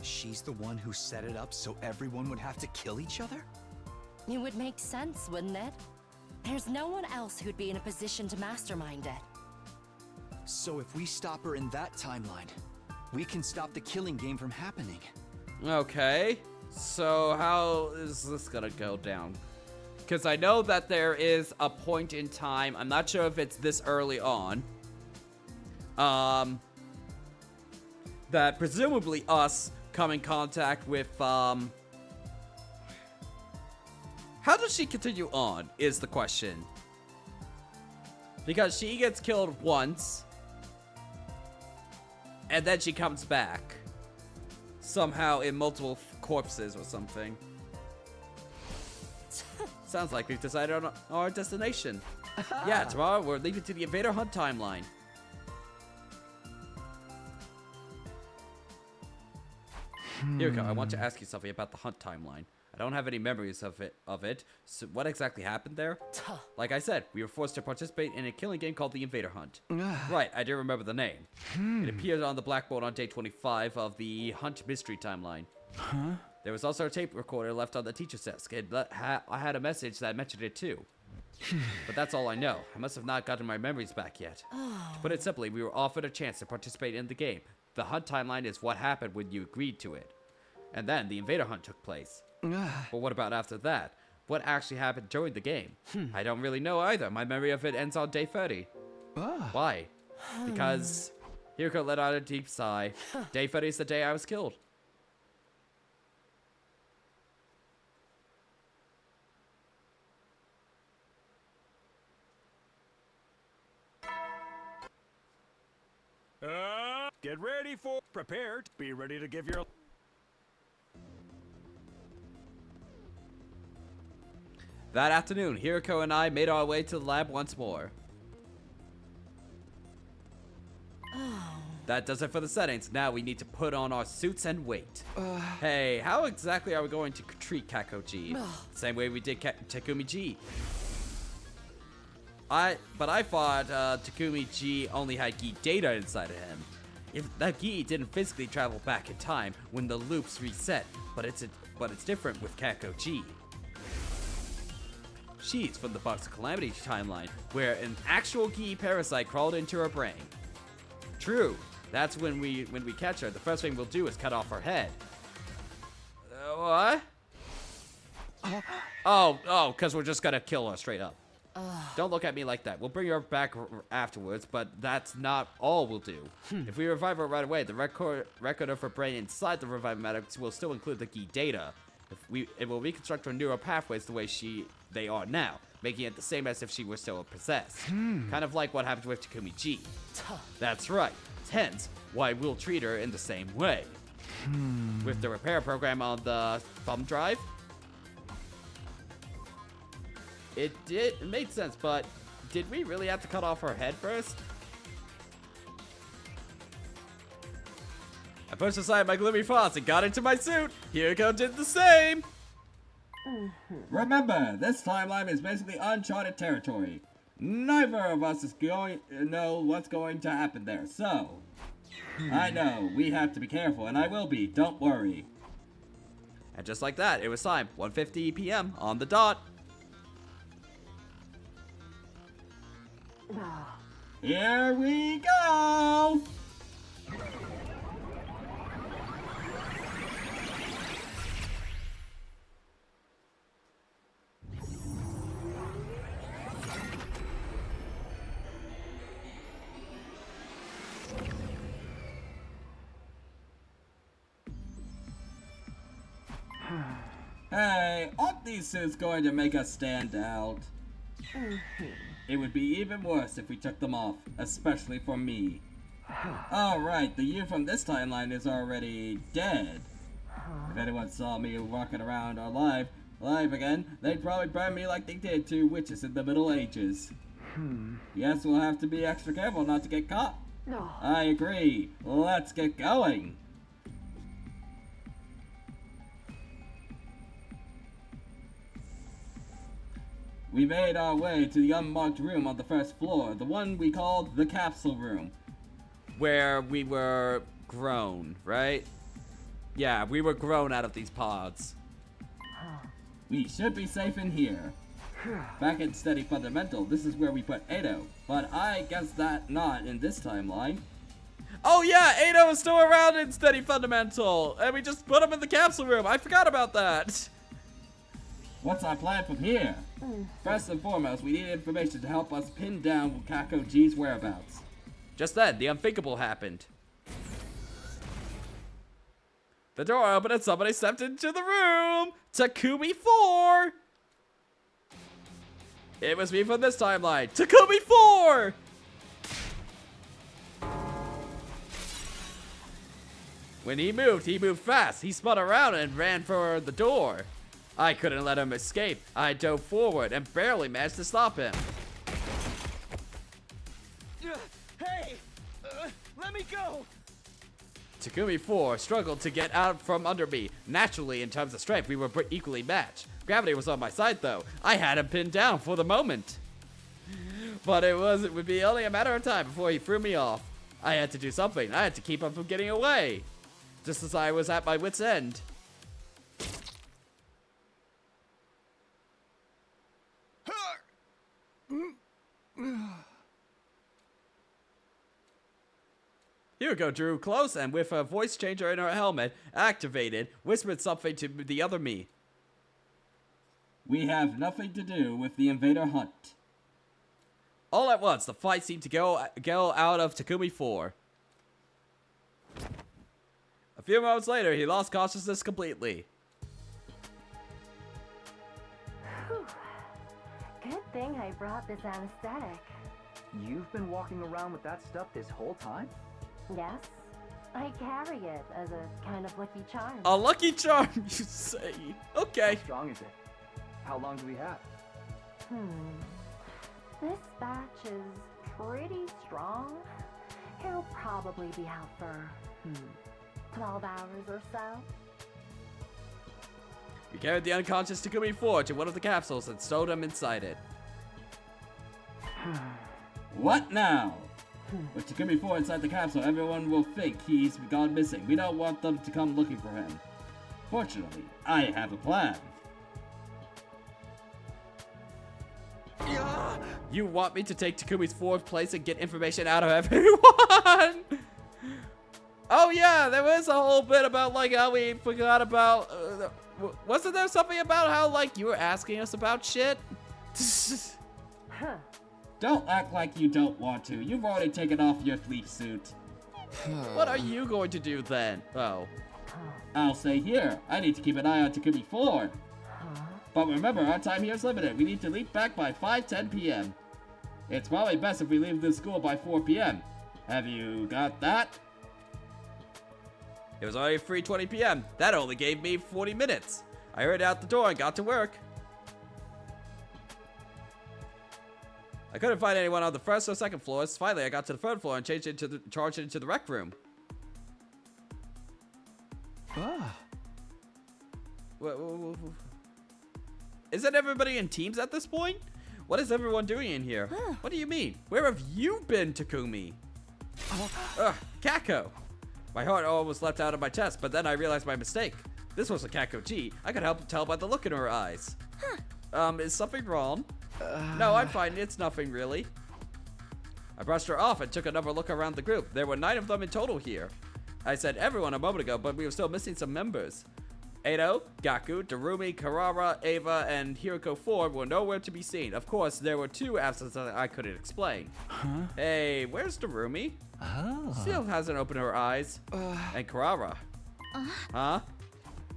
She's the one who set it up so everyone would have to kill each other? It would make sense, wouldn't it? There's no one else who'd be in a position to mastermind it. So if we stop her in that timeline, we can stop the killing game from happening. Okay. So how is this gonna go down? Because I know that there is a point in time, I'm not sure if it's this early on, that presumably us come in contact with, how does she continue on, is the question. Because she gets killed once, and then she comes back. Somehow in multiple corpses or something. Sounds like we've decided on our destination. Yeah, tomorrow we're leaving to the Invader Hunt timeline. Hiriko, I want to ask you something about the Hunt timeline. I don't have any memories of it. So what exactly happened there? Like I said, we were forced to participate in a killing game called the Invader Hunt. Right, I do remember the name. It appeared on the blackboard on day 25 of the Hunt mystery timeline. There was also a tape recorder left on the teacher's desk. I had a message that mentioned it too. But that's all I know. I must have not gotten my memories back yet. To put it simply, we were offered a chance to participate in the game. The Hunt timeline is what happened when you agreed to it. And then the Invader Hunt took place. But what about after that? What actually happened during the game? I don't really know either. My memory of it ends on day 30. Why? Because Hiriko let out a deep sigh. Day 30 is the day I was killed. Get ready for... Prepared. Be ready to give your... That afternoon, Hiriko and I made our way to the lab once more. That does it for the settings. Now we need to put on our suits and wait. Hey, how exactly are we going to treat Kakoji? Same way we did Takumi G. But I thought Takumi G only had Gi data inside of him. If that Gi didn't physically travel back in time when the loops reset, but it's different with Kakoji. She's from the Box of Calamity timeline, where an actual Gi parasite crawled into her brain. True, that's when we catch her, the first thing we'll do is cut off her head. What? Oh, because we're just gonna kill her straight up. Don't look at me like that. We'll bring her back afterwards, but that's not all we'll do. If we revive her right away, the record of her brain inside the revivematics will still include the Gi data. It will reconstruct her neural pathways the way they are now, making it the same as if she were still possessed. Kind of like what happened with Takumi G. That's right. Hence, why we'll treat her in the same way. With the repair program on the thumb drive, it made sense, but did we really have to cut off her head first? I pushed aside my gloomy thoughts and got into my suit. Hiriko did the same. Remember, this timeline is basically uncharted territory. Neither of us is going to know what's going to happen there, so... I know, we have to be careful, and I will be, don't worry. And just like that, it was time, 1:50 p.m. on the dot. Here we go! Hey, aren't these suits going to make us stand out? It would be even worse if we took them off, especially for me. Alright, the you from this timeline is already dead. If anyone saw me walking around alive again, they'd probably burn me like they did to witches in the Middle Ages. Yes, we'll have to be extra careful not to get caught. I agree. Let's get going. We made our way to the unmarked room on the first floor, the one we called the capsule room. Where we were grown, right? Yeah, we were grown out of these pods. We should be safe in here. Back in Steady Fundamental, this is where we put Edo, but I guess that not in this timeline. Oh yeah, Ado is still around in Steady Fundamental, and we just put him in the capsule room. I forgot about that. What's our plan from here? First and foremost, we need information to help us pin down Kako G's whereabouts. Just then, the unthinkable happened. The door opened and somebody stepped into the room. Takumi 4. It was me from this timeline. Takumi 4. When he moved fast. He spun around and ran for the door. I couldn't let him escape. I dove forward and barely managed to stop him. Hey! Let me go! Takumi 4 struggled to get out from under me. Naturally, in terms of strength, we were equally matched. Gravity was on my side, though. I had him pinned down for the moment. But it would be only a matter of time before he threw me off. I had to do something. I had to keep him from getting away. Just as I was at my wit's end. Hiroko drew close and with a voice changer in her helmet activated, whispered something to the other me. We have nothing to do with the invader hunt. All at once, the fight seemed to go out of Takumi 4. A few moments later, he lost consciousness completely. Whew. Good thing I brought this anesthetic. You've been walking around with that stuff this whole time? Yes, I carry it as a kind of lucky charm. A lucky charm, you say? Okay. How strong is it? How long do we have? This batch is pretty strong. He'll probably be out for, 12 hours or so. We carried the unconscious Takumi 4 to one of the capsules and stowed him inside it. What now? With Takumi 4 inside the capsule, everyone will think he's gone missing. We don't want them to come looking for him. Fortunately, I have a plan. You want me to take Takumi's 4th place and get information out of everyone? Oh yeah, there was a whole bit about like how we forgot about, wasn't there something about how like you were asking us about shit? Don't act like you don't want to. You've already taken off your sleep suit. What are you going to do then? Oh. I'll stay here. I need to keep an eye on Takumi 4. But remember, our time here is limited. We need to leave back by 5:10 p.m. It's probably best if we leave this school by 4 p.m. Have you got that? It was already 3:20 p.m. That only gave me 40 minutes. I hurried out the door and got to work. I couldn't find anyone on the first or second floors. Finally, I got to the third floor and charged it into the rec room. Isn't everybody in teams at this point? What is everyone doing in here? What do you mean? Where have you been, Takumi? Kako. My heart almost leapt out of my chest, but then I realized my mistake. This wasn't Kako G. I could help tell by the look in her eyes. Is something wrong? No, I'm fine. It's nothing, really. I brushed her off and took another look around the group. There were 9 of them in total here. I said everyone a moment ago, but we were still missing some members. Edo, Gaku, Darumi, Karara, Ava, and Hiroko 4 were nowhere to be seen. Of course, there were 2 absences that I couldn't explain. Hey, where's Darumi? Still hasn't opened her eyes. And Karara.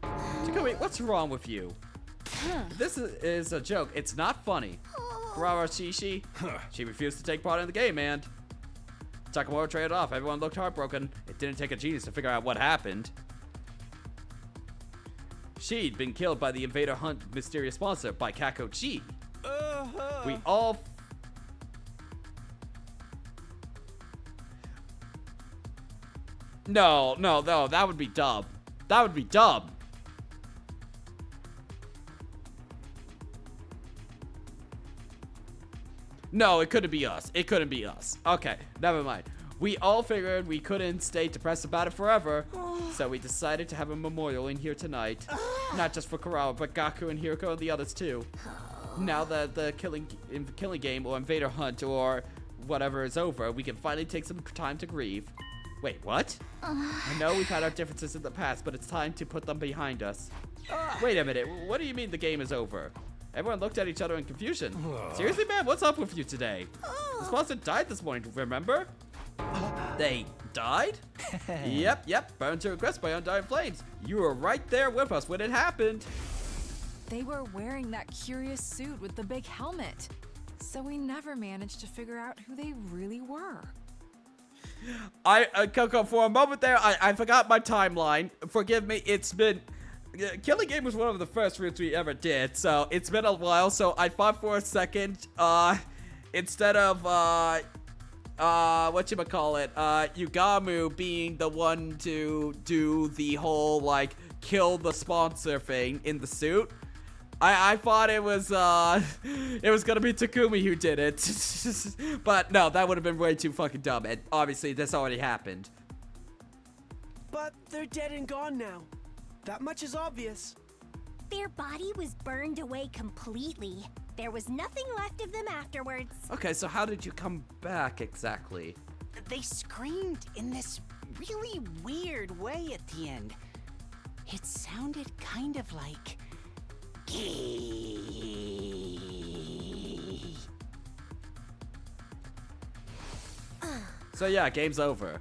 Takumi, what's wrong with you? This is a joke. It's not funny. Karara Shishi. She refused to take part in the game, and Takamura traded off. Everyone looked heartbroken. It didn't take a genius to figure out what happened. She'd been killed by the Invader Hunt mysterious monster by Kako Chi. We all... No, that would be dumb. That would be dumb. No, it couldn't be us. It couldn't be us. Okay, never mind. We all figured we couldn't stay depressed about it forever, so we decided to have a memorial in here tonight. Not just for Karawa, but Gaku and Hiroko and the others too. Now that the killing game or Invader Hunt or whatever is over, we can finally take some time to grieve. Wait, what? I know we've had our differences in the past, but it's time to put them behind us. Wait a minute, what do you mean the game is over? Everyone looked at each other in confusion. Seriously, man, what's up with you today? The sponsor died this morning, remember? They died? Yep, burned to a crisp by undying flames. You were right there with us when it happened. They were wearing that curious suit with the big helmet, so we never managed to figure out who they really were. Coco, for a moment there, I forgot my timeline. Forgive me, it's been... Killing Game was one of the first routes we ever did, so it's been a while, so I thought for a second, instead of, Yugamu being the one to do the whole, like, kill the sponsor thing in the suit, I thought it was gonna be Takumi who did it. But no, that would have been way too fucking dumb, and obviously this already happened. But they're dead and gone now. That much is obvious. Their body was burned away completely. There was nothing left of them afterwards. Okay, so how did you come back exactly? They screamed in this really weird way at the end. It sounded kind of like... So yeah, game's over.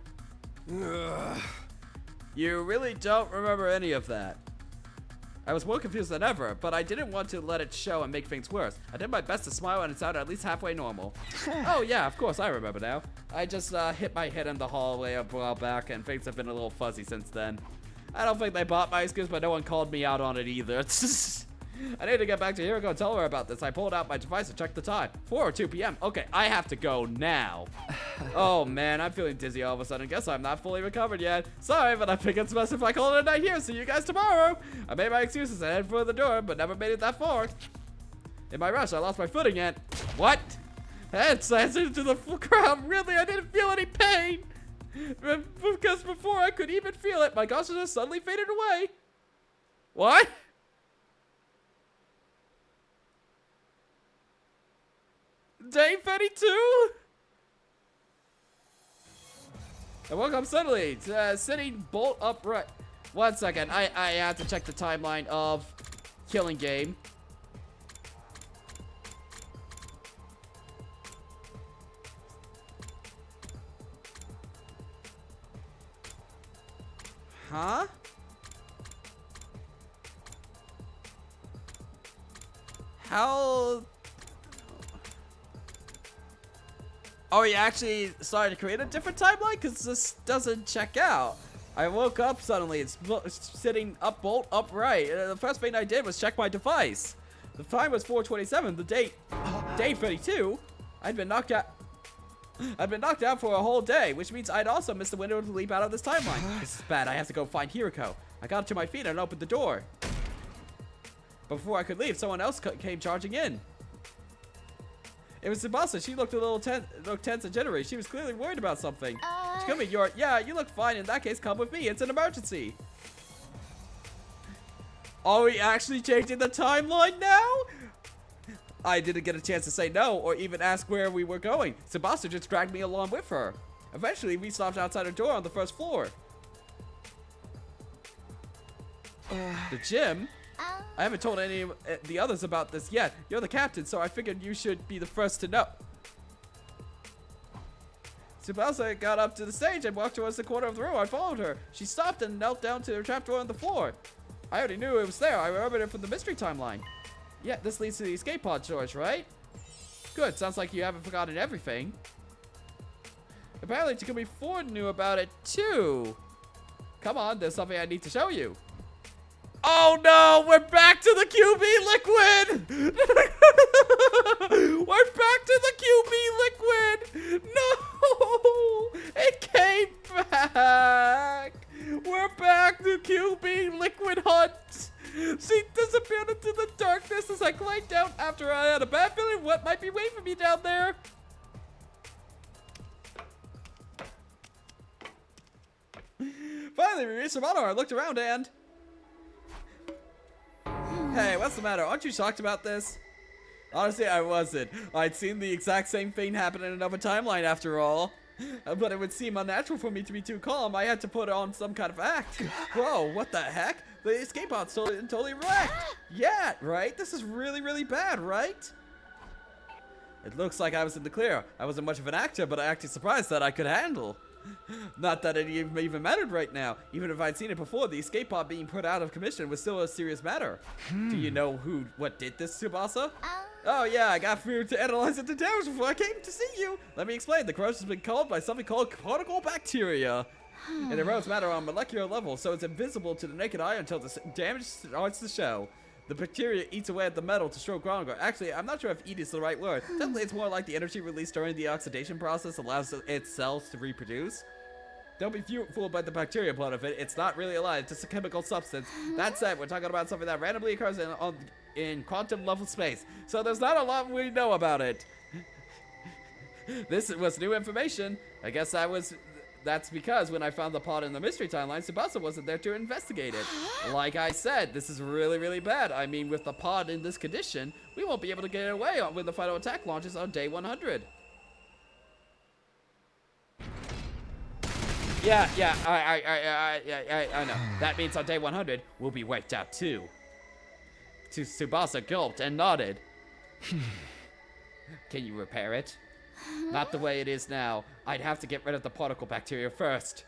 You really don't remember any of that. I was more confused than ever, but I didn't want to let it show and make things worse. I did my best to smile and it sounded at least halfway normal. Oh yeah, of course, I remember now. I just hit my head in the hallway a while back and things have been a little fuzzy since then. I don't think they bought my excuse, but no one called me out on it either. I need to get back to Hiroko and tell her about this. I pulled out my device and checked the time. 4 or 2 p.m. Okay, I have to go now. Oh man, I'm feeling dizzy all of a sudden. Guess I'm not fully recovered yet. Sorry, but I think it's best if I call it a night here. See you guys tomorrow. I made my excuses and headed for the door, but never made it that far. In my rush, I lost my footing and... What? Head slammed into the ground. Really, I didn't feel any pain. Because before I could even feel it, my consciousness suddenly faded away. What? Day 32? I woke up suddenly, sitting bolt upright. 1 second, I have to check the timeline of Killing Game. Huh? How... Oh, you actually started to create a different timeline? Because this doesn't check out. I woke up suddenly. It's sitting up bolt upright. The first thing I did was check my device. The time was 4:27. The date, day 32. I'd been knocked out. I'd been knocked out for a whole day, which means I'd also missed the window to leap out of this timeline. This is bad. I have to go find Hiroko. I got to my feet and opened the door. But before I could leave, someone else came charging in. It was Tsubasa. She looked a little tense and jittery. She was clearly worried about something. Takumi, you look fine. In that case, come with me. It's an emergency. Are we actually changing the timeline now? I didn't get a chance to say no or even ask where we were going. Tsubasa just dragged me along with her. Eventually, we stopped outside her door on the first floor. The gym? I haven't told any of the others about this yet. You're the captain, so I figured you should be the first to know. Tsubasa got up to the stage and walked towards the corner of the room. I followed her. She stopped and knelt down to her trapdoor on the floor. I already knew it was there. I remembered it from the mystery timeline. Yeah, this leads to the escape pod doors, right? Good. Sounds like you haven't forgotten everything. Apparently, Takumi Ford knew about it too. Come on, there's something I need to show you. Oh no, we're back to the QB liquid! We're back to the QB liquid! No! It came back! We're back to QB liquid hunt! She disappeared into the darkness as I climbed down after I had a bad feeling what might be waiting for me down there. Finally, we reached the bottom. I looked around and... Hey, what's the matter? Aren't you shocked about this? Honestly, I wasn't. I'd seen the exact same thing happen in another timeline after all. But it would seem unnatural for me to be too calm. I had to put on some kind of act. Whoa, what the heck? The escape pod's totally wrecked. Yeah, right? This is really, really bad, right? It looks like I was in the clear. I wasn't much of an actor, but I acted surprised that I could handle. Not that it even mattered right now. Even if I'd seen it before, the escape pod being put out of commission was still a serious matter. Do you know what did this, Tsubasa? Oh yeah, I got through to analyze it to damage before I came to see you. Let me explain. The corrosion has been caused by something called particle bacteria. It erodes matter on a molecular level, so it's invisible to the naked eye until the damage starts to show. The bacteria eats away at the metal to show stronger. Actually, I'm not sure if eat is the right word. Definitely, it's more like the energy released during the oxidation process allows its cells to reproduce. Don't be fooled by the bacteria part of it. It's not really alive, just a chemical substance. That said, we're talking about something that randomly occurs in quantum level space. So there's not a lot we know about it. This was new information. I guess that's because when I found the pod in the mystery timeline, Tsubasa wasn't there to investigate it. Like I said, this is really, really bad. I mean, with the pod in this condition, we won't be able to get away when the final attack launches on day 100. Yeah, I know. That means on day 100, we'll be wiped out too. Tsubasa gulped and nodded. Can you repair it? Not the way it is now. I'd have to get rid of the particle bacteria first.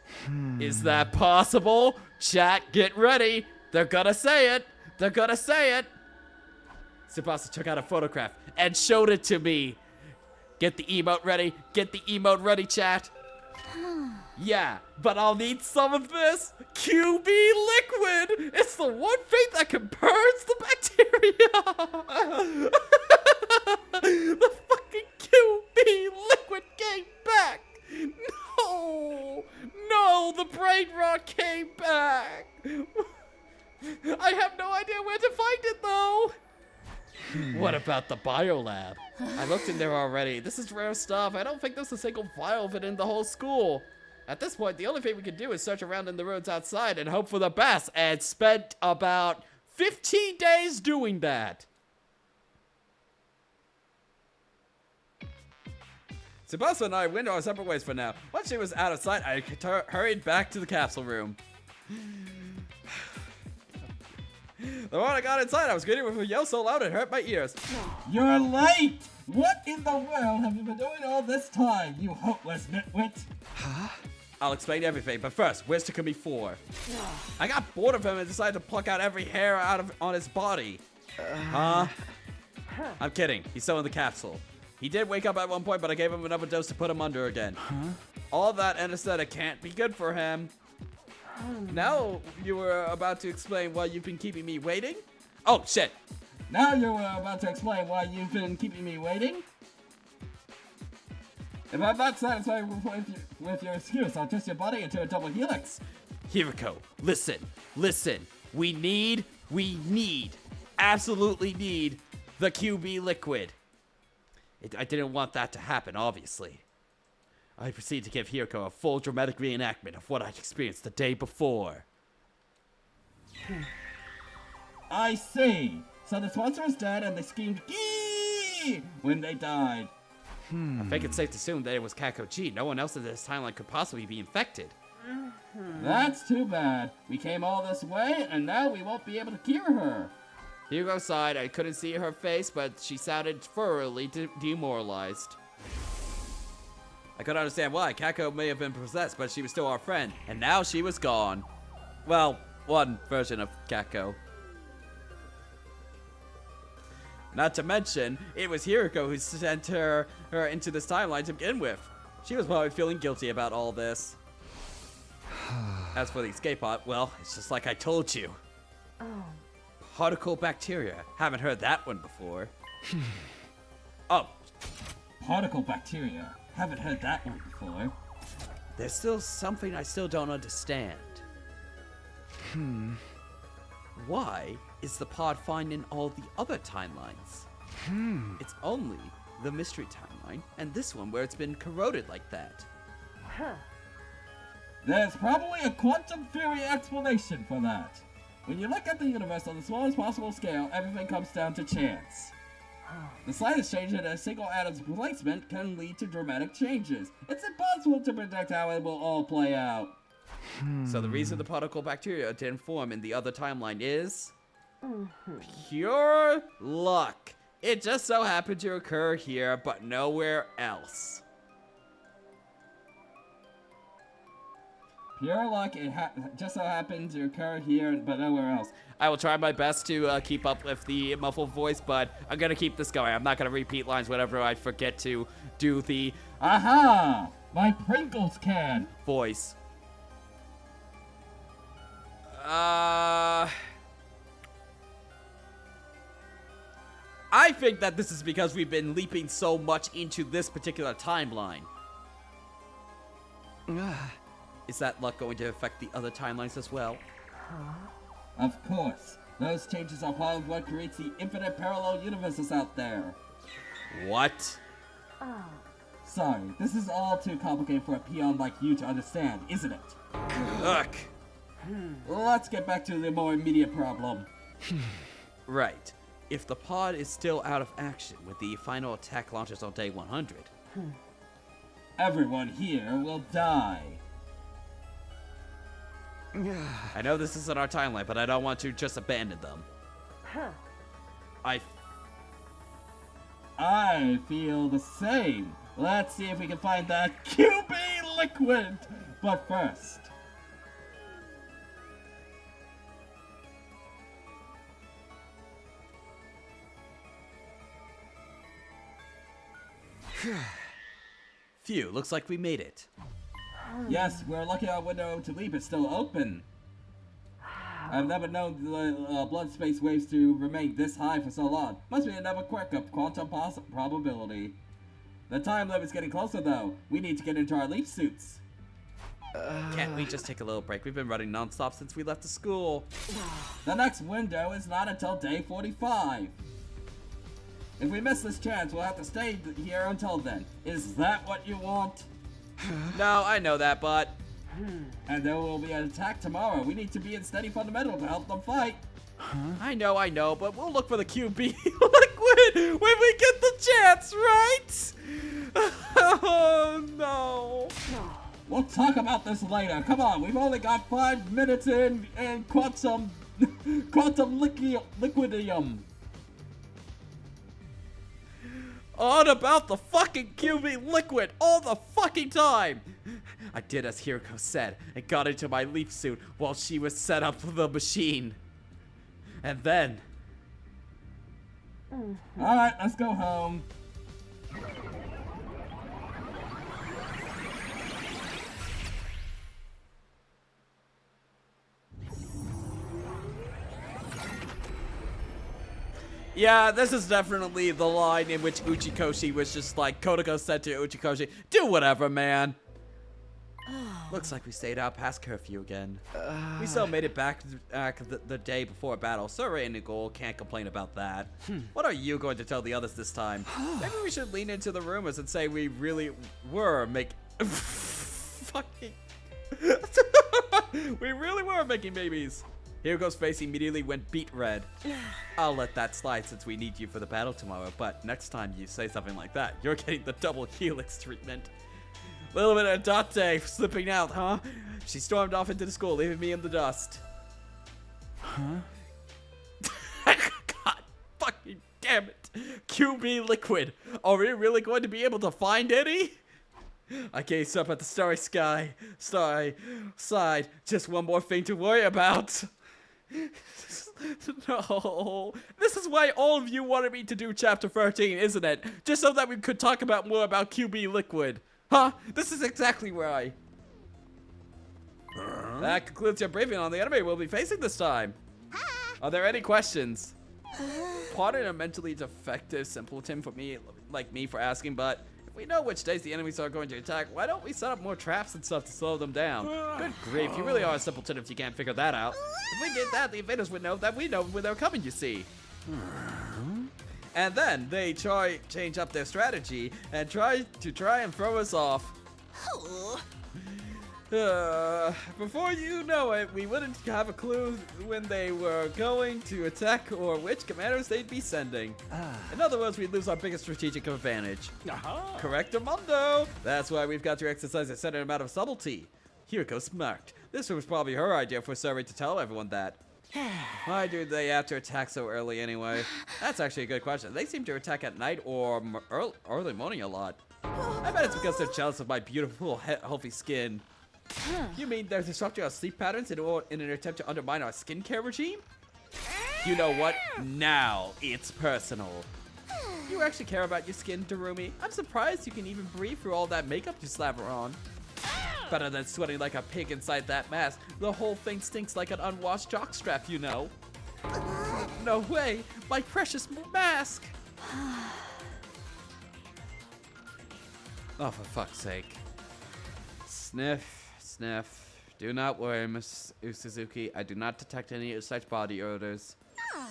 Is that possible? Chat, get ready. They're gonna say it. They're gonna say it. Tsubasa took out a photograph and showed it to me. Get the emote ready. Get the emote ready, chat. Yeah, but I'll need some of this QB liquid. It's the one thing that can purge the bacteria. The fucking QB liquid came back. No, the brain rot came back. I have no idea where to find it though. What about the biolab? I looked in there already. This is rare stuff. I don't think there's a single vial of it in the whole school. At this point, the only thing we can do is search around in the roads outside and hope for the best, and spent about 15 days doing that. Tsubasa and I went our separate ways for now. Once she was out of sight, I hurried back to the capsule room. The moment I got inside, I was greeted with a yell so loud it hurt my ears. You're late! What in the world have you been doing all this time, you hopeless nitwit? Huh? I'll explain everything, but first, where's Takumi 4? I got bored of him and decided to pluck out every hair on his body. Huh? I'm kidding. He's still in the capsule. He did wake up at one point, but I gave him another dose to put him under again. Huh? All that anesthetic can't be good for him. Now you were about to explain why you've been keeping me waiting? Oh, shit. Now you were about to explain why you've been keeping me waiting? If I'm not satisfied with your excuse, I'll twist your body into a double helix. Hiriko, listen. We absolutely need the QB liquid. I didn't want that to happen, obviously. I proceed to give Hiriko a full dramatic reenactment of what I experienced the day before. I see. So the sponsor is dead and they screamed "Gee!" when they died. I think it's safe to assume that it was Kakoji. No one else in this timeline could possibly be infected. That's too bad. We came all this way, and now we won't be able to cure her. Hugo sighed. I couldn't see her face, but she sounded thoroughly demoralized. I could understand why. Kako may have been possessed, but she was still our friend. And now she was gone. Well, one version of Kako. Not to mention, it was Hiriko who sent her into this timeline to begin with. She was probably feeling guilty about all this. As for the escape pod, well, it's just like I told you. Oh. Particle bacteria. Haven't heard that one before. Oh. Particle bacteria. Haven't heard that one before. There's still something I still don't understand. Why is the pod fine in all the other timelines? It's only the mystery timeline and this one where it's been corroded like that. There's probably a quantum theory explanation for that. When you look at the universe on the smallest possible scale, everything comes down to chance. The slightest change in a single atom's placement can lead to dramatic changes. It's impossible to predict how it will all play out. So the reason the particle bacteria didn't form in the other timeline is pure luck. It just so happened to occur here, but nowhere else. Pure luck, it just so happened to occur here, but nowhere else. I will try my best to keep up with the muffled voice, but I'm gonna keep this going. I'm not gonna repeat lines whenever I forget to do the Aha! My Pringles can! voice. I think that this is because we've been leaping so much into this particular timeline. Is that luck going to affect the other timelines as well? Of course. Those changes are part of what creates the infinite parallel universes out there. What? Sorry, this is all too complicated for a peon like you to understand, isn't it? Ugh. Let's get back to the more immediate problem. Right. If the pod is still out of action when the final attack launches on day 100. Everyone here will die. I know this isn't our timeline, but I don't want to just abandon them. I feel the same. Let's see if we can find that QB liquid. But first... Phew, looks like we made it. Yes, we're lucky our window to leap is still open. I've never known the blood space waves to remain this high for so long. Must be another quirk of quantum probability. The time limit's getting closer though. We need to get into our leap suits. Can't we just take a little break? We've been running non-stop since we left the school. The next window is not until day 45. If we miss this chance, we'll have to stay here until then. Is that what you want? No, I know that, but... And there will be an attack tomorrow. We need to be in steady fundamental to help them fight. I know, but we'll look for the QB liquid when we get the chance, right? Oh, no. We'll talk about this later. Come on, we've only got 5 minutes in quantum liquidium. On about the fucking QB liquid all the fucking time. I did as Hiroko said and got into my leaf suit while she was set up for the machine. And then... Alright, let's go home. Yeah, this is definitely the line in which Uchikoshi was just like, Kodako said to Uchikoshi, do whatever, man. Looks like we stayed out past curfew again. We still made it back the day before battle, so Rain and Gold can't complain about that. What are you going to tell the others this time? Maybe we should lean into the rumors and say we really were fucking... we really were making babies. Hiroko's face immediately went beet red. I'll let that slide since we need you for the battle tomorrow, but next time you say something like that, you're getting the double helix treatment. Little bit of Date slipping out, huh? She stormed off into the school, leaving me in the dust. Huh? God fucking damn it. QB liquid. Are we really going to be able to find any? I gazed up at the starry sky. Sighed. Just one more thing to worry about. No. This is why all of you wanted me to do chapter 13, isn't it? Just so that we could talk about more about QB liquid. Huh? This is exactly why. That concludes your briefing on the enemy we'll be facing this time. Are there any questions? Pardon a mentally defective simpleton for me, like me, for asking, but if we know which days the enemies are going to attack, why don't we set up more traps and stuff to slow them down? Good grief, you really are a simpleton if you can't figure that out. If we did that, the invaders would know that we know when they're coming, you see. And then they change up their strategy and try and throw us off. Before you know it, we wouldn't have a clue when they were going to attack or which commanders they'd be sending. In other words, we'd lose our biggest strategic advantage. Correctamundo! That's why we've got to exercise a certain amount of subtlety. Hiriko smirked. This was probably her idea for Survey to tell everyone that. Why do they have to attack so early anyway? That's actually a good question. They seem to attack at night or early morning a lot. I bet it's because they're jealous of my beautiful, healthy skin. You mean they're disrupting our sleep patterns in an attempt to undermine our skincare regime? You know what? Now it's personal. You actually care about your skin, Darumi? I'm surprised you can even breathe through all that makeup you slather on. Better than sweating like a pig inside that mask. The whole thing stinks like an unwashed jockstrap, you know. No way! My precious mask! Oh, for fuck's sake. Sniff. Sniff. Do not worry, Miss Suzuki. I do not detect any such body odors.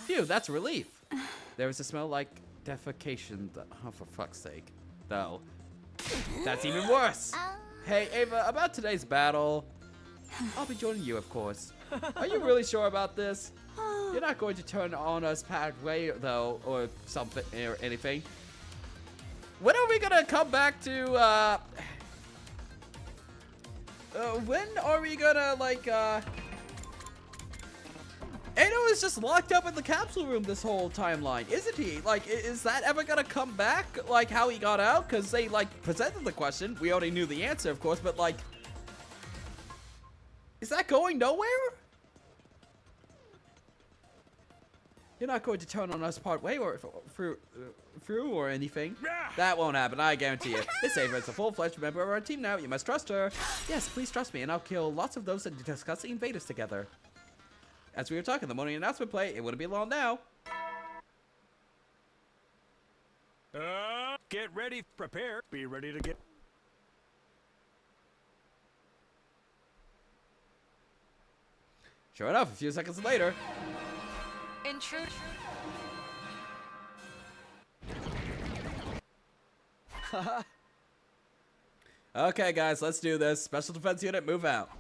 Phew, that's a relief. There was a smell like defecation. Oh, for fuck's sake. Though. That's even worse. Hey, Ava, about today's battle. I'll be joining you, of course. Are you really sure about this? You're not going to turn on us pathway, though, or something, or anything. When are we gonna come back to, when are we gonna, like, Edo is just locked up in the capsule room this whole timeline, isn't he? Like, is that ever gonna come back, like, how he got out? Because they, like, presented the question. We already knew the answer, of course, but, like, is that going nowhere? You're not going to turn on us part way or through or anything. That won't happen, I guarantee you. Miss Ava is a full-fledged member of our team now. You must trust her. Yes, please trust me, and I'll kill lots of those and discuss the invaders together. As we were talking, the morning announcement play, it wouldn't be long now. Get ready, prepare, be ready to get... Sure enough, a few seconds later. Intrude. Okay, guys, let's do this. Special Defense Unit, move out.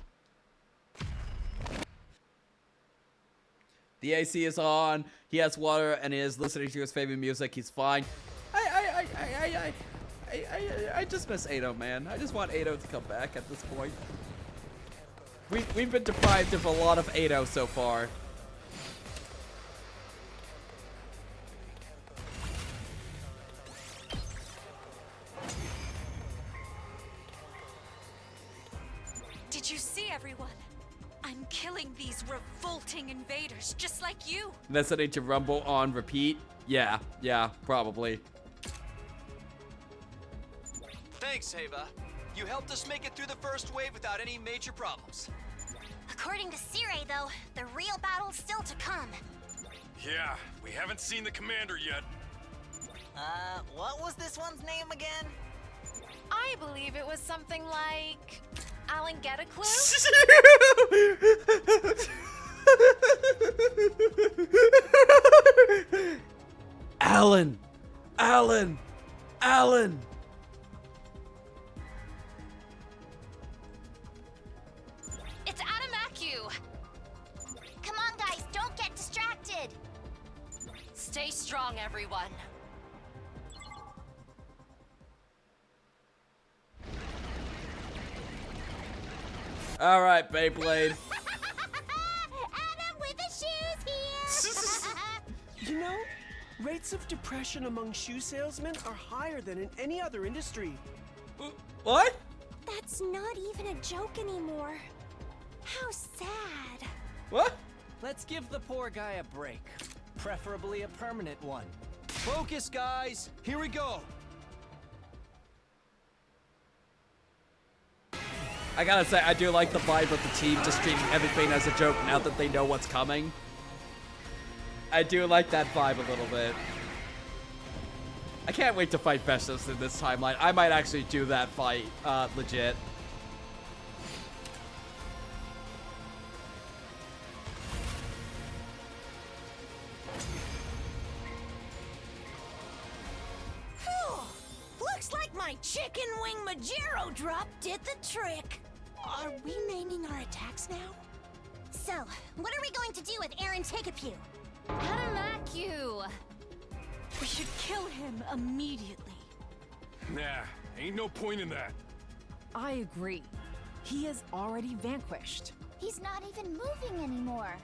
The AC is on. He has water and he is listening to his favorite music. He's fine. I just miss Ado, man. I just want Ado to come back at this point. We've been deprived of a lot of Ado so far. Did you see, everyone? I'm killing these revolting invaders just like you. Listening to Rumble on repeat? Yeah, probably. Thanks, Ava. You helped us make it through the first wave without any major problems. According to Sirei, though, the real battle's still to come. Yeah, we haven't seen the commander yet. What was this one's name again? I believe it was something like... Alan, get a clue? Alan! It's Adamaku! Come on, guys, don't get distracted! Stay strong, everyone. All right, Beyblade. Adam with the shoes here! You know, rates of depression among shoe salesmen are higher than in any other industry. What? That's not even a joke anymore. How sad. What? Let's give the poor guy a break. Preferably a permanent one. Focus, guys. Here we go. I gotta say, I do like the vibe of the team just treating everything as a joke now that they know what's coming. I do like that vibe a little bit. I can't wait to fight Festus in this timeline. I might actually do that fight, legit. Looks like my chicken wing Majero drop did the trick. Are we naming our attacks now? So, what are we going to do with Aaron Take-A-Pew? Hanamaku! We should kill him immediately. Nah, ain't no point in that. I agree. He is already vanquished. He's not even moving anymore.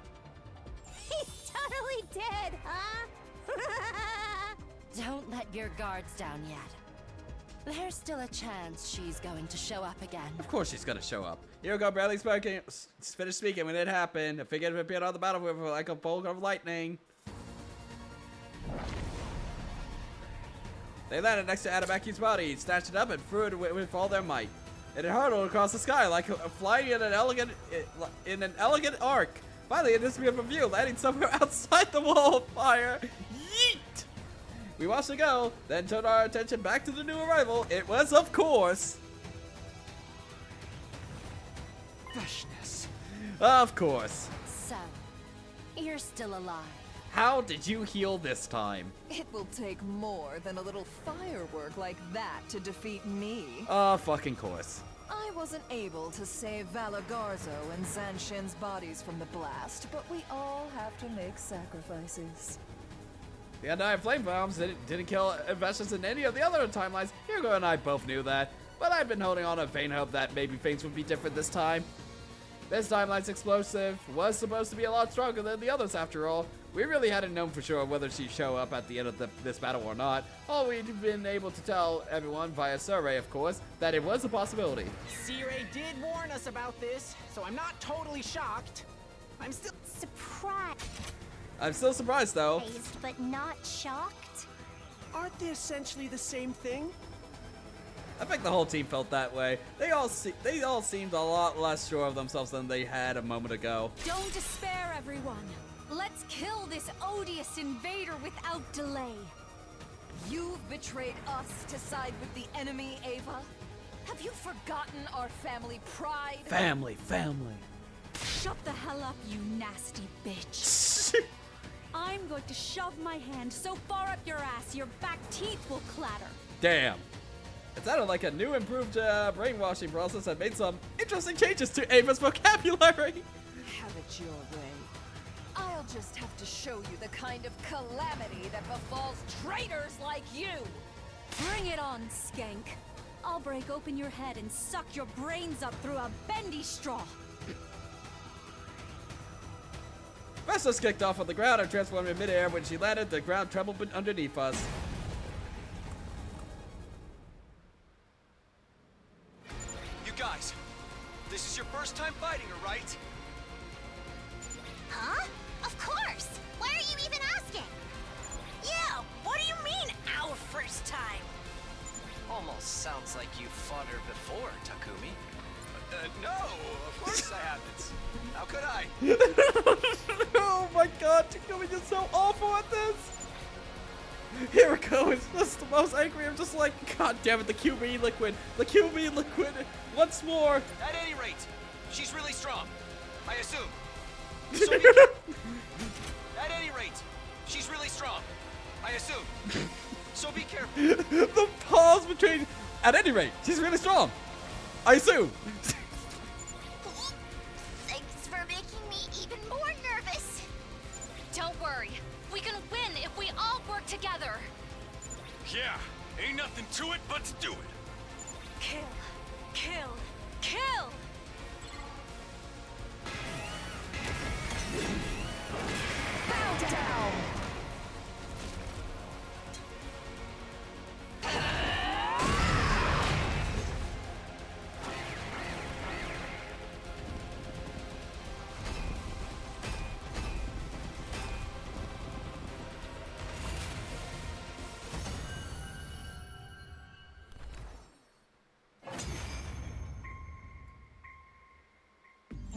He's totally dead, huh? Don't let your guards down yet. There's still a chance she's going to show up again. Of course she's gonna show up. Yoko barely finished speaking when it happened. A figure appeared on the battlefield like a bolt of lightning. They landed next to Adamaki's body, snatched it up, and threw it with all their might. It hurtled across the sky like flying in an elegant arc. Finally, it disappeared from view, landing somewhere outside the wall of fire. Yeet! We watched it go, then turned our attention back to the new arrival. It was, of course, Freshness. Of course. So, you're still alive. How did you heal this time? It will take more than a little firework like that to defeat me. Fucking course. I wasn't able to save Valagarzo and Zanshin's bodies from the blast, but we all have to make sacrifices. The Undying Flame Bombs didn't kill investors in any of the other timelines. Hugo and I both knew that, but I've been holding on a faint hope that maybe things would be different this time. This timeline's explosive was supposed to be a lot stronger than the others after all. We really hadn't known for sure whether she'd show up at the end of this battle or not. All we'd been able to tell everyone via survey, of course, that it was a possibility. C-Ray did warn us about this, so I'm not totally shocked. I'm still surprised. I'm still surprised though. But not shocked? Aren't they essentially the same thing? I think the whole team felt that way. They all seemed a lot less sure of themselves than they had a moment ago. Don't despair, everyone. Let's kill this odious invader without delay. You've betrayed us to side with the enemy, Ava. Have you forgotten our family pride? Family. Shut the hell up, you nasty bitch. I'm going to shove my hand so far up your ass, your back teeth will clatter. Damn. It sounded like a new improved brainwashing process had made some interesting changes to Ava's vocabulary. Have it your way. I'll just have to show you the kind of calamity that befalls traitors like you. Bring it on, skank. I'll break open your head and suck your brains up through a bendy straw. Vestas kicked off on the ground and transformed in midair. When she landed, the ground trembled underneath us. You guys, this is your first time fighting her, right? Huh? Of course! Why are you even asking? Yeah, what do you mean, our first time? Almost sounds like you fought her before, Takumi. No, of course I haven't. How could I? Oh my god, Takumi is so awful at this! Hiriko is just the most angry. I'm just like, god damn it, the QB liquid. The QB liquid once more. At any rate, she's really strong. I assume. At any rate, she's really strong. I assume. So be careful. The pause between, at any rate, she's really strong. I assume. Thanks for making me even more nervous. Don't worry. We can win if we all work together. Yeah, ain't nothing to it but to do it. Kill. Kill. Kill! Bow down!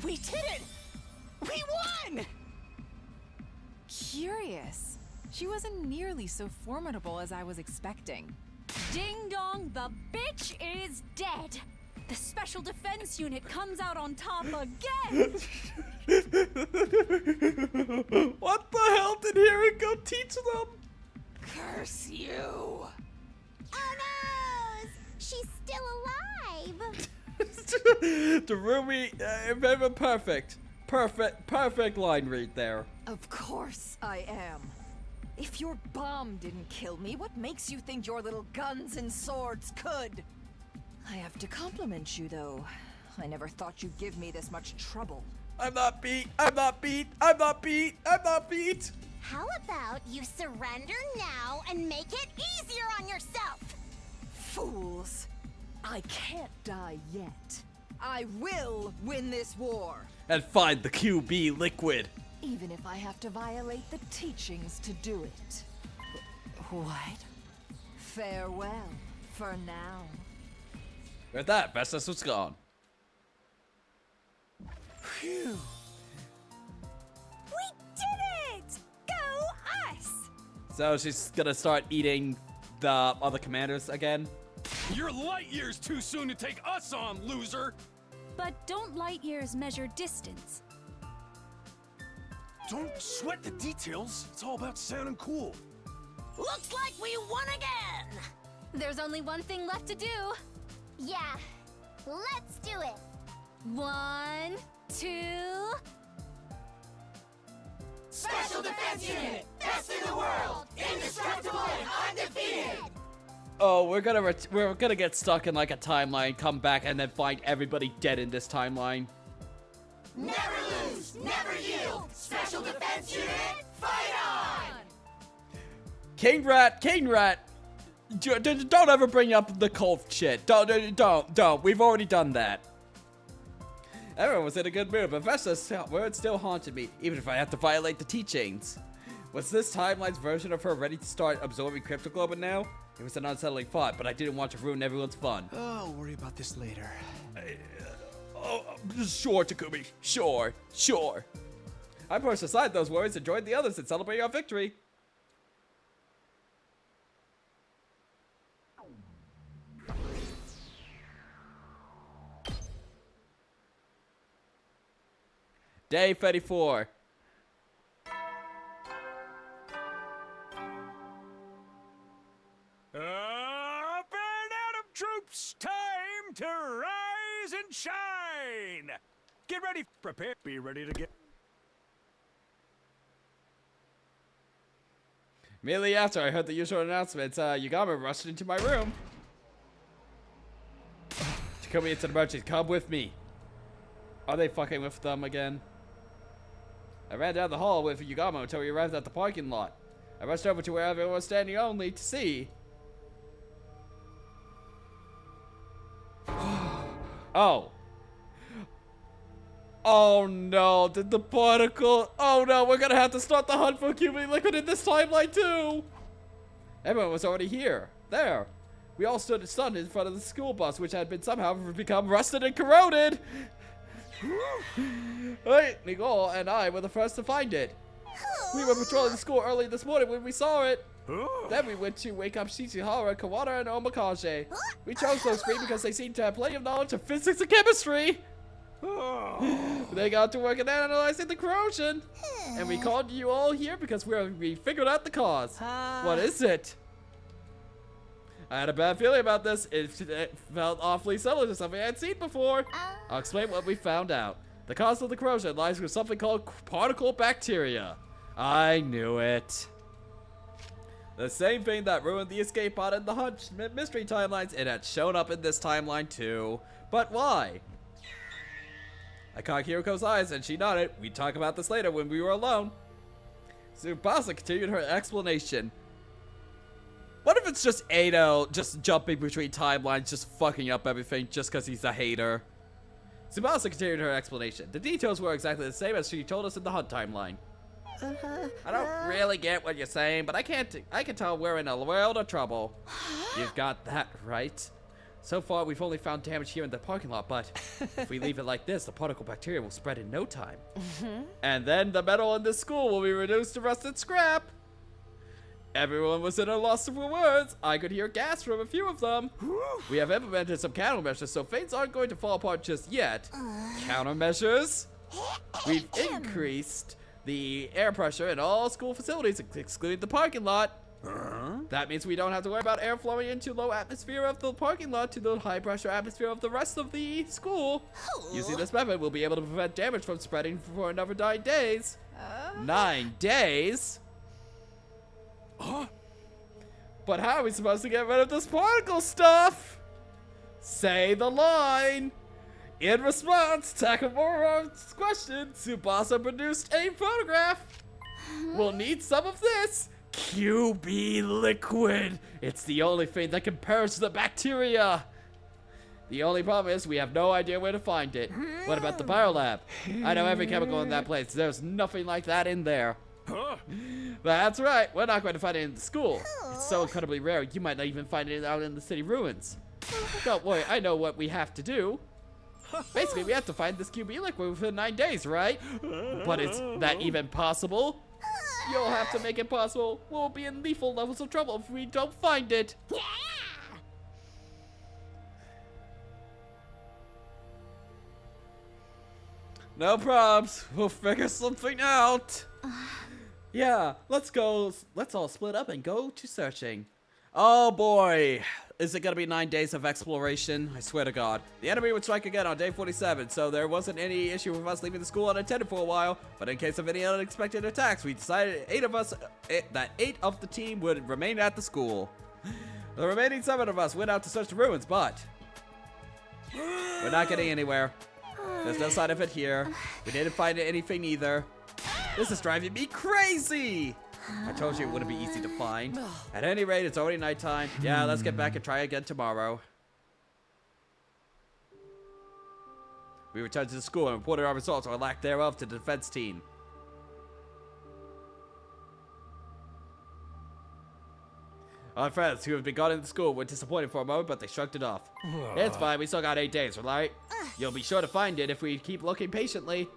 We did it! We won! Curious. She wasn't nearly so formidable as I was expecting. Ding dong, the bitch is dead. The special defense unit comes out on top again. What the hell did Hiriko teach them? Curse you! Oh no! She's still alive! Rumi, perfect line read there. Of course I am. If your bomb didn't kill me, what makes you think your little guns and swords could? I have to compliment you, though. I never thought you'd give me this much trouble. I'm not beat. I'm not beat. I'm not beat. I'm not beat. How about you surrender now and make it easier on yourself? Fools. I can't die yet. I will win this war. And find the QB liquid. Even if I have to violate the teachings to do it. What? Farewell for now. With that, Vestas was gone. Phew. We did it! Go us! So she's gonna start eating the other commanders again. You're light years too soon to take us on, loser! But don't light years measure distance? Don't sweat the details. It's all about sounding cool. Looks like we won again! There's only one thing left to do. Yeah, let's do it. 1, 2... Special Defense Unit! Best in the world! Indestructible and undefeated! Oh, we're gonna get stuck in like a timeline, come back, and then find everybody dead in this timeline. Never lose! Never yield! Special Defense Unit, fight on! King Rat! Don't ever bring up the cult shit. Don't. We've already done that. Everyone was in a good mood, but Vesta's words still haunted me, even if I have to violate the teachings. Was this timeline's version of her ready to start absorbing Cryptoglobin now? It was an unsettling thought, but I didn't want to ruin everyone's fun. I'll worry about this later. Sure, Takumi. Sure. I pushed aside those worries and joined the others in celebrating our victory. Day 34. Up and Adam troops, time to rise and shine. Get ready, prepare, be ready to get. Immediately after I heard the usual announcements, Yagami rushed into my room. Takumi, it's an emergency. Come with me. Are they fucking with them again? I ran down the hall with Yugamo until we arrived at the parking lot. I rushed over to where everyone was standing only to see. Oh. Oh no, did the particle... Oh no, we're gonna have to start the hunt for QB Liquid in this timeline too! Everyone was already here. There. We all stood stunned in front of the school bus, which had been somehow become rusted and corroded. Hey, Nicole and I were the first to find it. We were patrolling the school early this morning when we saw it. Then we went to wake up Shishihara, Kawada, and Omakaze. We chose those three because they seemed to have plenty of knowledge of physics and chemistry. They got to work at analyzing the corrosion. And we called you all here because we figured out the cause. What is it? I had a bad feeling about this. It felt awfully similar to something I had seen before. I'll explain what we found out. The cause of the corrosion lies with something called particle bacteria. I knew it. The same thing that ruined the escape pod in the Hunt mystery timelines, it had shown up in this timeline too. But why? I caught Hiroko's eyes and she nodded. We'd talk about this later when we were alone. Tsubasa continued her explanation. What if it's just Edo just jumping between timelines, just fucking up everything just because he's a hater? Tsubasa continued her explanation. The details were exactly the same as she told us in the Hunt timeline. I don't really get what you're saying, but I can tell we're in a world of trouble. You've got that right. So far, we've only found damage here in the parking lot, but if we leave it like this, the particle bacteria will spread in no time. And then the metal in this school will be reduced to rusted scrap. Everyone was in a loss for words. I could hear gas from a few of them. We have implemented some countermeasures, so things aren't going to fall apart just yet. Countermeasures? We've increased the air pressure in all school facilities, excluding the parking lot. That means we don't have to worry about air flowing into low atmosphere of the parking lot to the high pressure atmosphere of the rest of the school. Using this method, we'll be able to prevent damage from spreading for another 9 days. 9 days? Huh? But how are we supposed to get rid of this particle stuff? Say the line. In response, Takamura's question, Tsubasa produced a photograph. We'll need some of this. QB liquid. It's the only thing that can purge the bacteria. The only problem is we have no idea where to find it. What about the biolab? I know every chemical in that place. There's nothing like that in there. Huh? That's right. We're not going to find it in the school. It's so incredibly rare, you might not even find it out in the city ruins. Don't worry, I know what we have to do. Basically, we have to find this QB liquid within 9 days, right? But is that even possible? You'll have to make it possible. We'll be in lethal levels of trouble if we don't find it. Yeah! No probs. We'll figure something out. Yeah, let's go. Let's all split up and go to searching. Oh boy. Is it gonna be 9 days of exploration? I swear to God. The enemy would strike again on day 47, so there wasn't any issue with us leaving the school unattended for a while. But in case of any unexpected attacks, we decided that 8 of the team would remain at the school. The remaining 7 of us went out to search the ruins, but we're not getting anywhere. There's no sign of it here. We didn't find anything either. This is driving me crazy! I told you it wouldn't be easy to find. At any rate, it's already nighttime. Yeah, let's get back and try again tomorrow. We returned to the school and reported our results or lack thereof to the defense team. Our friends who have been gone into school were disappointed for a moment, but they shrugged it off. It's fine, we still got 8 days, right? You'll be sure to find it if we keep looking patiently.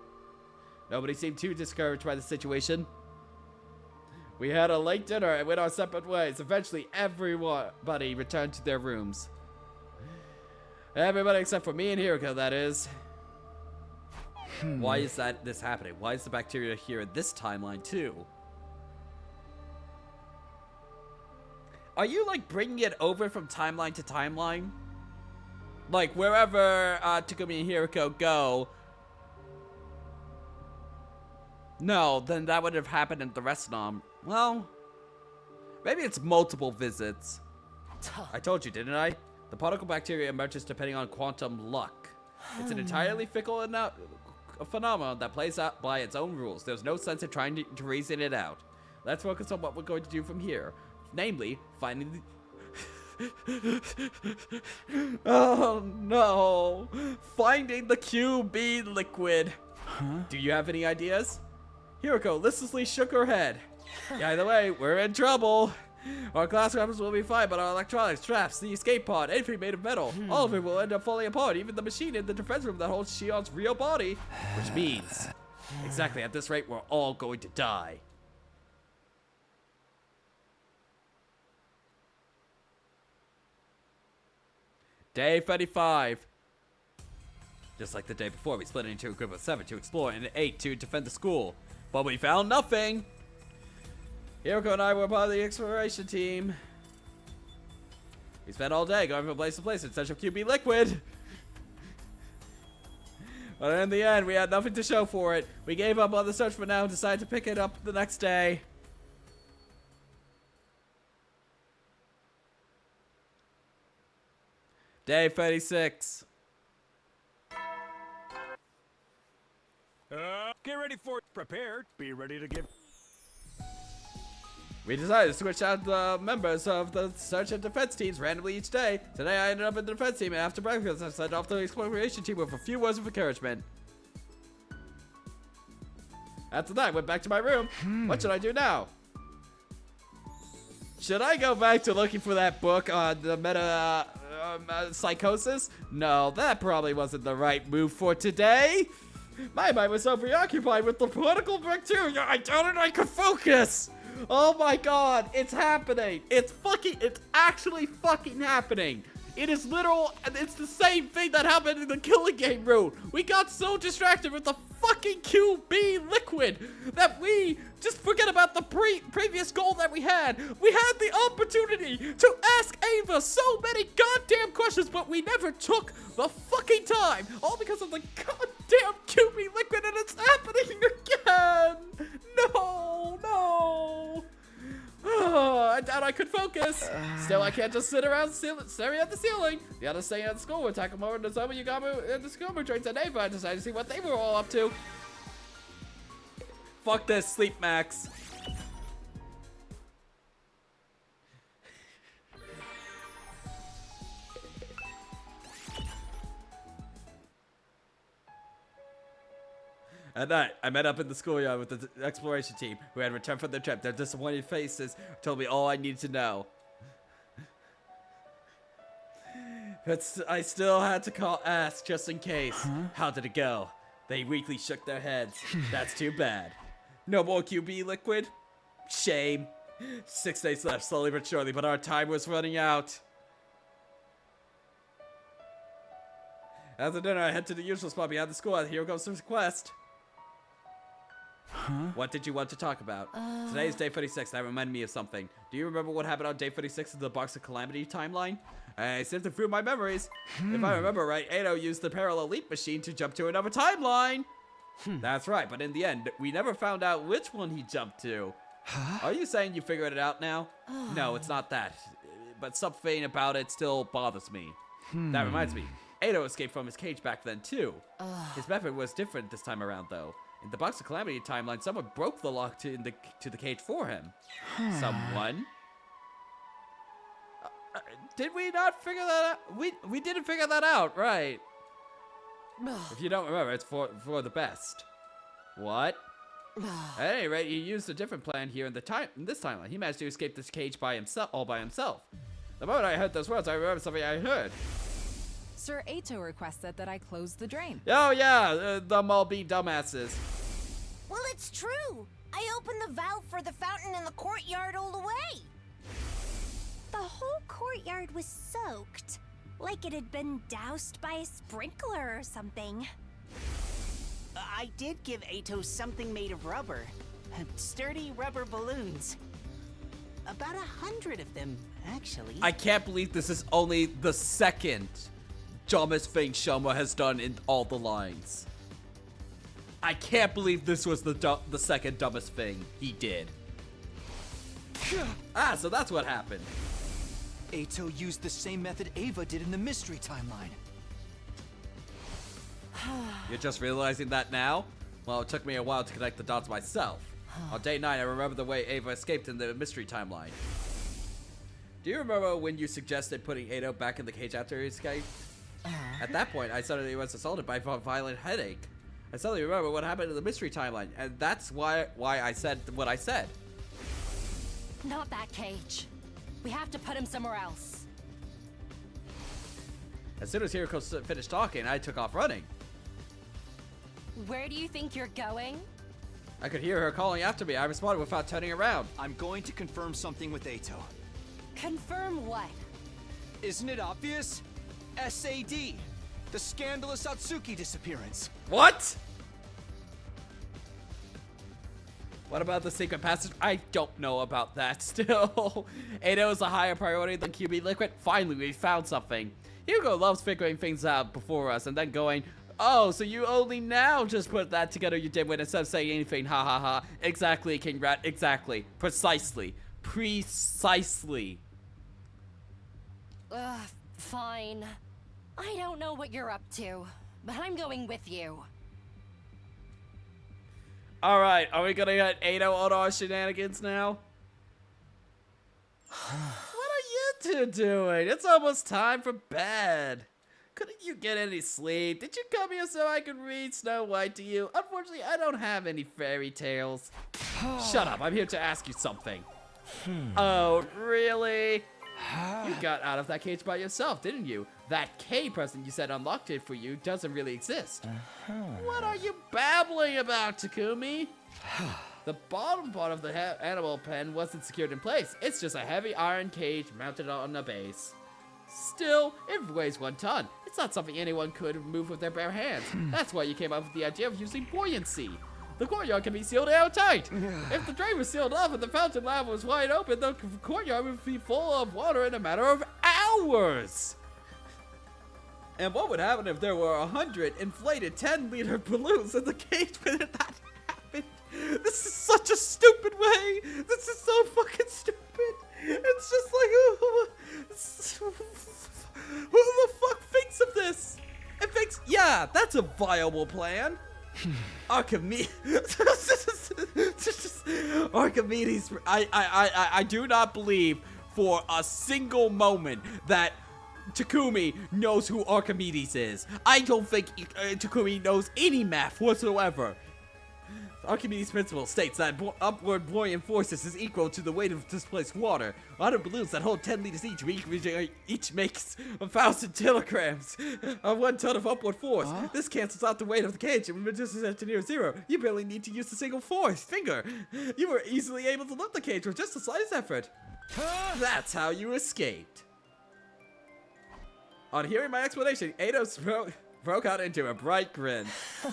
Nobody seemed too discouraged by the situation. We had a late dinner and went our separate ways. Eventually, everybody returned to their rooms. Everybody except for me and Hiroko, that is. Why is this happening? Why is the bacteria here in this timeline, too? Are you, like, bringing it over from timeline to timeline? Like, wherever Takumi and Hiroko go... No, then that would have happened in the rest of them. Well, maybe it's multiple visits. I told you, didn't I? The particle bacteria emerges depending on quantum luck. It's an entirely fickle phenomenon that plays out by its own rules. There's no sense in trying to reason it out. Let's focus on what we're going to do from here. Namely, finding the... Oh no! Finding the QB liquid. Do you have any ideas? Hiroko listlessly shook her head. Either way, we're in trouble. Our glass weapons will be fine, but our electronics, traps, the escape pod, anything made of metal, all of it will end up falling apart, even the machine in the defense room that holds Shion's real body. Which means, exactly at this rate, we're all going to die. Day 35. Just like the day before, we split into a group of 7 to explore and 8 to defend the school. But we found nothing. Hiroko and I were part of the exploration team. We spent all day going from place to place in search of QB liquid. But in the end, we had nothing to show for it. We gave up on the search for now and decided to pick it up the next day. Day 36. Get ready for it. Prepared. Be ready to give. We decided to switch out the members of the search and defense teams randomly each day. Today I ended up in the defense team, and after breakfast I sent off the exploration team with a few words of encouragement. After that I went back to my room. What should I do now? Should I go back to looking for that book on the psychosis? No, that probably wasn't the right move for today. My mind was so preoccupied with the particle bacteria, I doubted I could focus. Oh my god, it's happening. It's actually fucking happening. It is literal, and it's the same thing that happened in the killing game route. We got so distracted with the fucking QB liquid that we just forget about the previous goal that we had. We had the opportunity to ask Ava so many goddamn questions, but we never took the fucking time. All because of the goddamn QB liquid, and it's happening again. No. I doubt I could focus. Still, I can't just sit around staring at the ceiling. The others staying at school were Takamura, Nozomu, Yugamu, and the Tsukumo joined and Ava. I decided to see what they were all up to. Fuck this, sleep Max. At night, I met up in the schoolyard with the exploration team who had returned from their trip. Their disappointed faces told me all I needed to know. But I still had to ask just in case. How did it go? They weakly shook their heads. That's too bad. No more QB liquid? Shame. 6 days left, slowly but surely, but our time was running out. After dinner, I head to the usual spot behind the school. Here goes the quest. What did you want to talk about? Today is day 46. That reminded me of something. Do you remember what happened on day 46 of the Box of Calamity timeline? I sifted through my memories. If I remember right, Edo used the Parallel Leap machine to jump to another timeline. That's right, but in the end, we never found out which one he jumped to. Are you saying you figured it out now? No, it's not that. But something about it still bothers me. That reminds me. Edo escaped from his cage back then, too. His method was different this time around, though. In the Box of Calamity timeline, someone broke the lock to the cage for him. Someone? Did we not figure that out? We didn't figure that out, right? If you don't remember, it's for the best. What? At any rate, he used a different plan here in this timeline. He managed to escape this cage all by himself. The moment I heard those words, I remembered something I heard. Sir Ato requested that I close the drain. Oh yeah, them all be dumbasses. Well, it's true. I opened the valve for the fountain in the courtyard all the way. The whole courtyard was soaked, like it had been doused by a sprinkler or something. I did give Ato something made of rubber. Sturdy rubber balloons. About 100 of them, actually. I can't believe this is only the second dumbest thing Shoma has done in all the lines. I can't believe this was the second dumbest thing he did. So that's what happened. Ato used the same method Ava did in the mystery timeline. You're just realizing that now? Well, it took me a while to connect the dots myself. On day 9, I remember the way Ava escaped in the mystery timeline. Do you remember when you suggested putting Ato back in the cage after he escaped? At that point, I suddenly was assaulted by a violent headache. I suddenly remember what happened in the mystery timeline, and that's why I said what I said. Not that cage. We have to put him somewhere else. As soon as Hiroko finished talking, I took off running. Where do you think you're going? I could hear her calling after me. I responded without turning around. I'm going to confirm something with Ato. Confirm what? Isn't it obvious? SAD. The scandalous Atsuki disappearance. What? What about the secret passage? I don't know about that still. Ato is a higher priority than QB Liquid. Finally, we found something. Hugo loves figuring things out before us and then going, oh, so you only now just put that together, you dimwit, instead of saying anything, ha ha ha. Exactly, King Rat, exactly. Precisely. Fine. I don't know what you're up to, but I'm going with you. Alright, are we gonna get Ato on our shenanigans now? What are you two doing? It's almost time for bed. Couldn't you get any sleep? Did you come here so I could read Snow White to you? Unfortunately, I don't have any fairy tales. Shut up, I'm here to ask you something. Oh, really? You got out of that cage by yourself, didn't you? That K present you said unlocked it for you doesn't really exist. What are you babbling about, Takumi? The bottom part of the animal pen wasn't secured in place. It's just a heavy iron cage mounted on a base. Still, it weighs 1 ton. It's not something anyone could move with their bare hands. That's why you came up with the idea of using buoyancy. The courtyard can be sealed airtight. If the drain was sealed off and the fountain lava was wide open, the courtyard would be full of water in a matter of hours. And what would happen if there were 100 inflated 10-liter balloons in the cage when that happened? This is such a stupid way. This is so fucking stupid. It's just like, who the fuck thinks of this? It thinks, yeah, that's a viable plan. Archimedes. Archimedes. I do not believe for a single moment that Takumi knows who Archimedes is. I don't think Takumi knows any math whatsoever. Archimedes' principle states that upward buoyant forces is equal to the weight of displaced water. 100 balloons that hold 10 liters each makes 1,000 kilograms of 1 ton of upward force. This cancels out the weight of the cage and reduces it to near zero. You barely need to use a single finger. You were easily able to lift the cage with just the slightest effort. That's how you escaped. On hearing my explanation, Eidos broke out into a bright grin.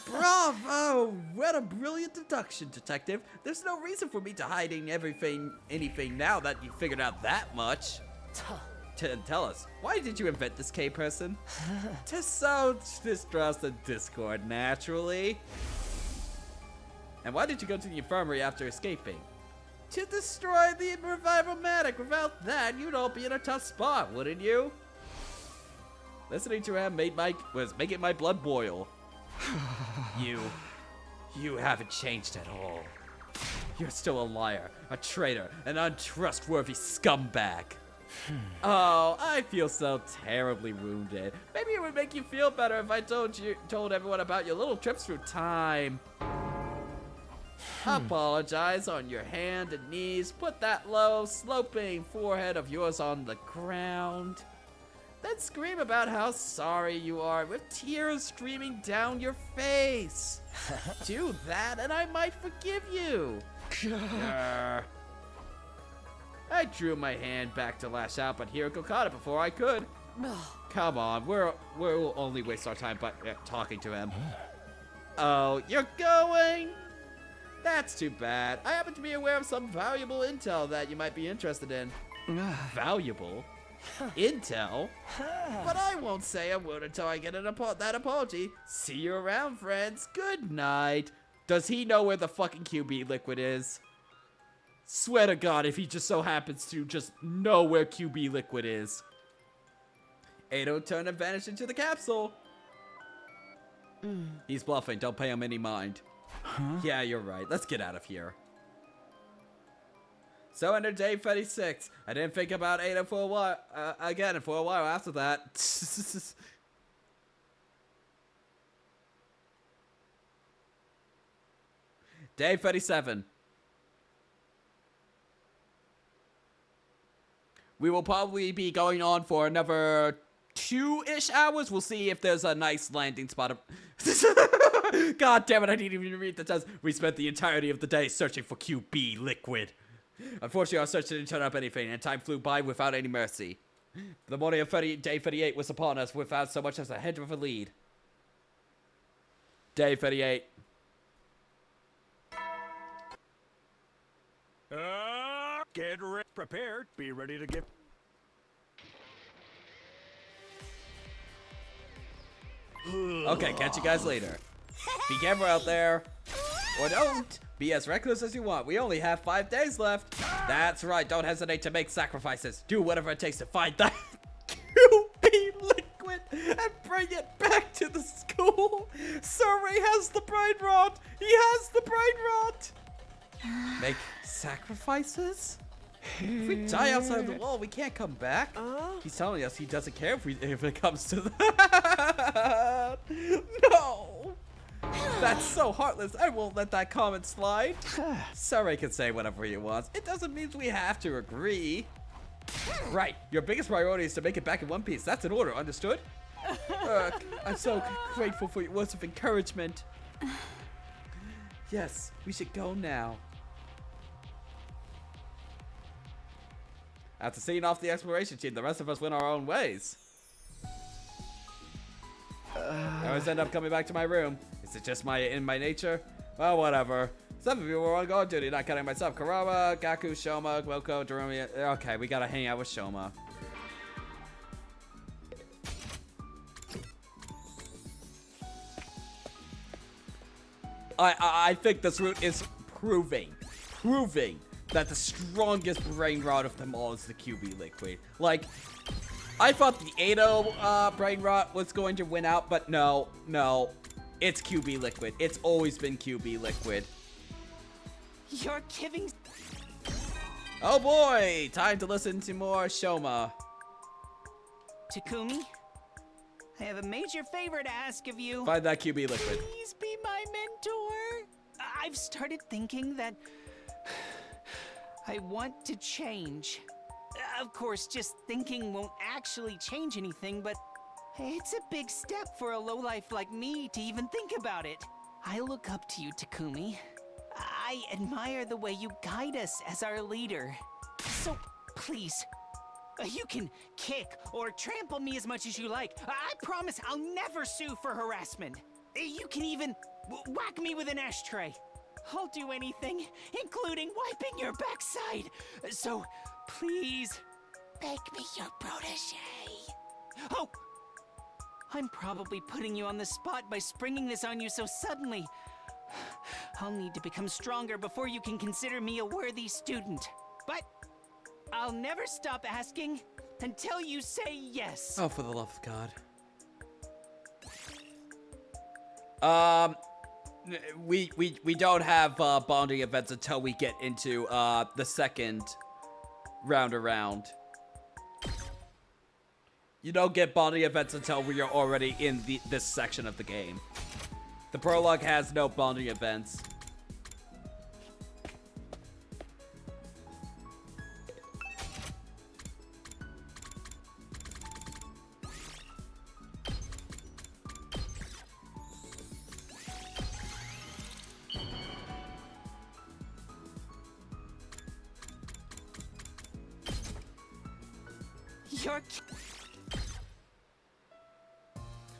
Bravo! What a brilliant deduction, detective. There's no reason for me to hiding anything now that you figured out that much. Tell us, why did you invent this K-person? To sow distrust and discord, naturally. And why did you go to the infirmary after escaping? To destroy the revival-matic. Without that, you'd all be in a tough spot, wouldn't you? Listening to him was making my blood boil. You haven't changed at all. You're still a liar, a traitor, an untrustworthy scumbag. Oh, I feel so terribly wounded. Maybe it would make you feel better if I told everyone about your little trips through time. Apologize on your hand and knees. Put that low, sloping forehead of yours on the ground. Then scream about how sorry you are with tears streaming down your face. Do that and I might forgive you. I drew my hand back to lash out, but Hiroko caught it before I could. Come on, we'll only waste our time by talking to him. Oh, you're going? That's too bad. I happen to be aware of some valuable intel that you might be interested in. Valuable? Intel? But I won't say a word until I get that apology. See you around, friends. Good night. Does he know where the fucking QB liquid is? Swear to God, if he just so happens to just know where QB liquid is. Edo turned and vanished into the capsule. He's bluffing. Don't pay him any mind. Yeah, you're right. Let's get out of here. So under day 36, I didn't think about Ada for a while, again for a while after that. Day 37. We will probably be going on for another 2-ish hours. We'll see if there's a nice landing spot. God damn it, I didn't even read the test. We spent the entirety of the day searching for QB liquid. Unfortunately, our search didn't turn up anything, and time flew by without any mercy. The morning of day 38 was upon us without so much as a hint of a lead. Day 38. Get prepared. Be ready to get... Okay, catch you guys later. Be careful out there. Or don't. Be as reckless as you want. We only have 5 days left. That's right. Don't hesitate to make sacrifices. Do whatever it takes to find that QB liquid and bring it back to the school. Surrey has the brain rot. He has the brain rot. Make sacrifices? If we die outside the wall, we can't come back. He's telling us he doesn't care if it comes to that. No. That's so heartless. I won't let that comment slide. Surrey can say whatever he wants. It doesn't mean we have to agree. Right. Your biggest priority is to make it back in one piece. That's an order. Understood? I'm so grateful for your words of encouragement. Yes, we should go now. After seeing off the exploration team, the rest of us went our own ways. I always end up coming back to my room. Is it just in my nature? Well, whatever. Some of you were on guard duty, not counting myself. Karawa, Gaku, Shoma, Wilco, Jerome. Okay, we gotta hang out with Shoma. I think this route is proving that the strongest brain rot of them all is the QB liquid. Like, I thought the Ado brain rot was going to win out, but no, it's QB liquid. It's always been QB liquid. You're giving. Oh boy, time to listen to more Shoma. Takumi, I have a major favor to ask of you. Find that QB liquid. Please be my mentor. I've started thinking that I want to change. Of course, just thinking won't actually change anything, but it's a big step for a lowlife like me to even think about it. I look up to you, Takumi. I admire the way you guide us as our leader. So, please, you can kick or trample me as much as you like. I promise I'll never sue for harassment. You can even whack me with an ashtray. I'll do anything, including wiping your backside. So, please, make me your protege. Oh! I'm probably putting you on the spot by springing this on you so suddenly. I'll need to become stronger before you can consider me a worthy student. But I'll never stop asking until you say yes. Oh, for the love of God. We don't have bonding events until we get into the second round around. You don't get bonding events until we are already in this section of the game. The prologue has no bonding events.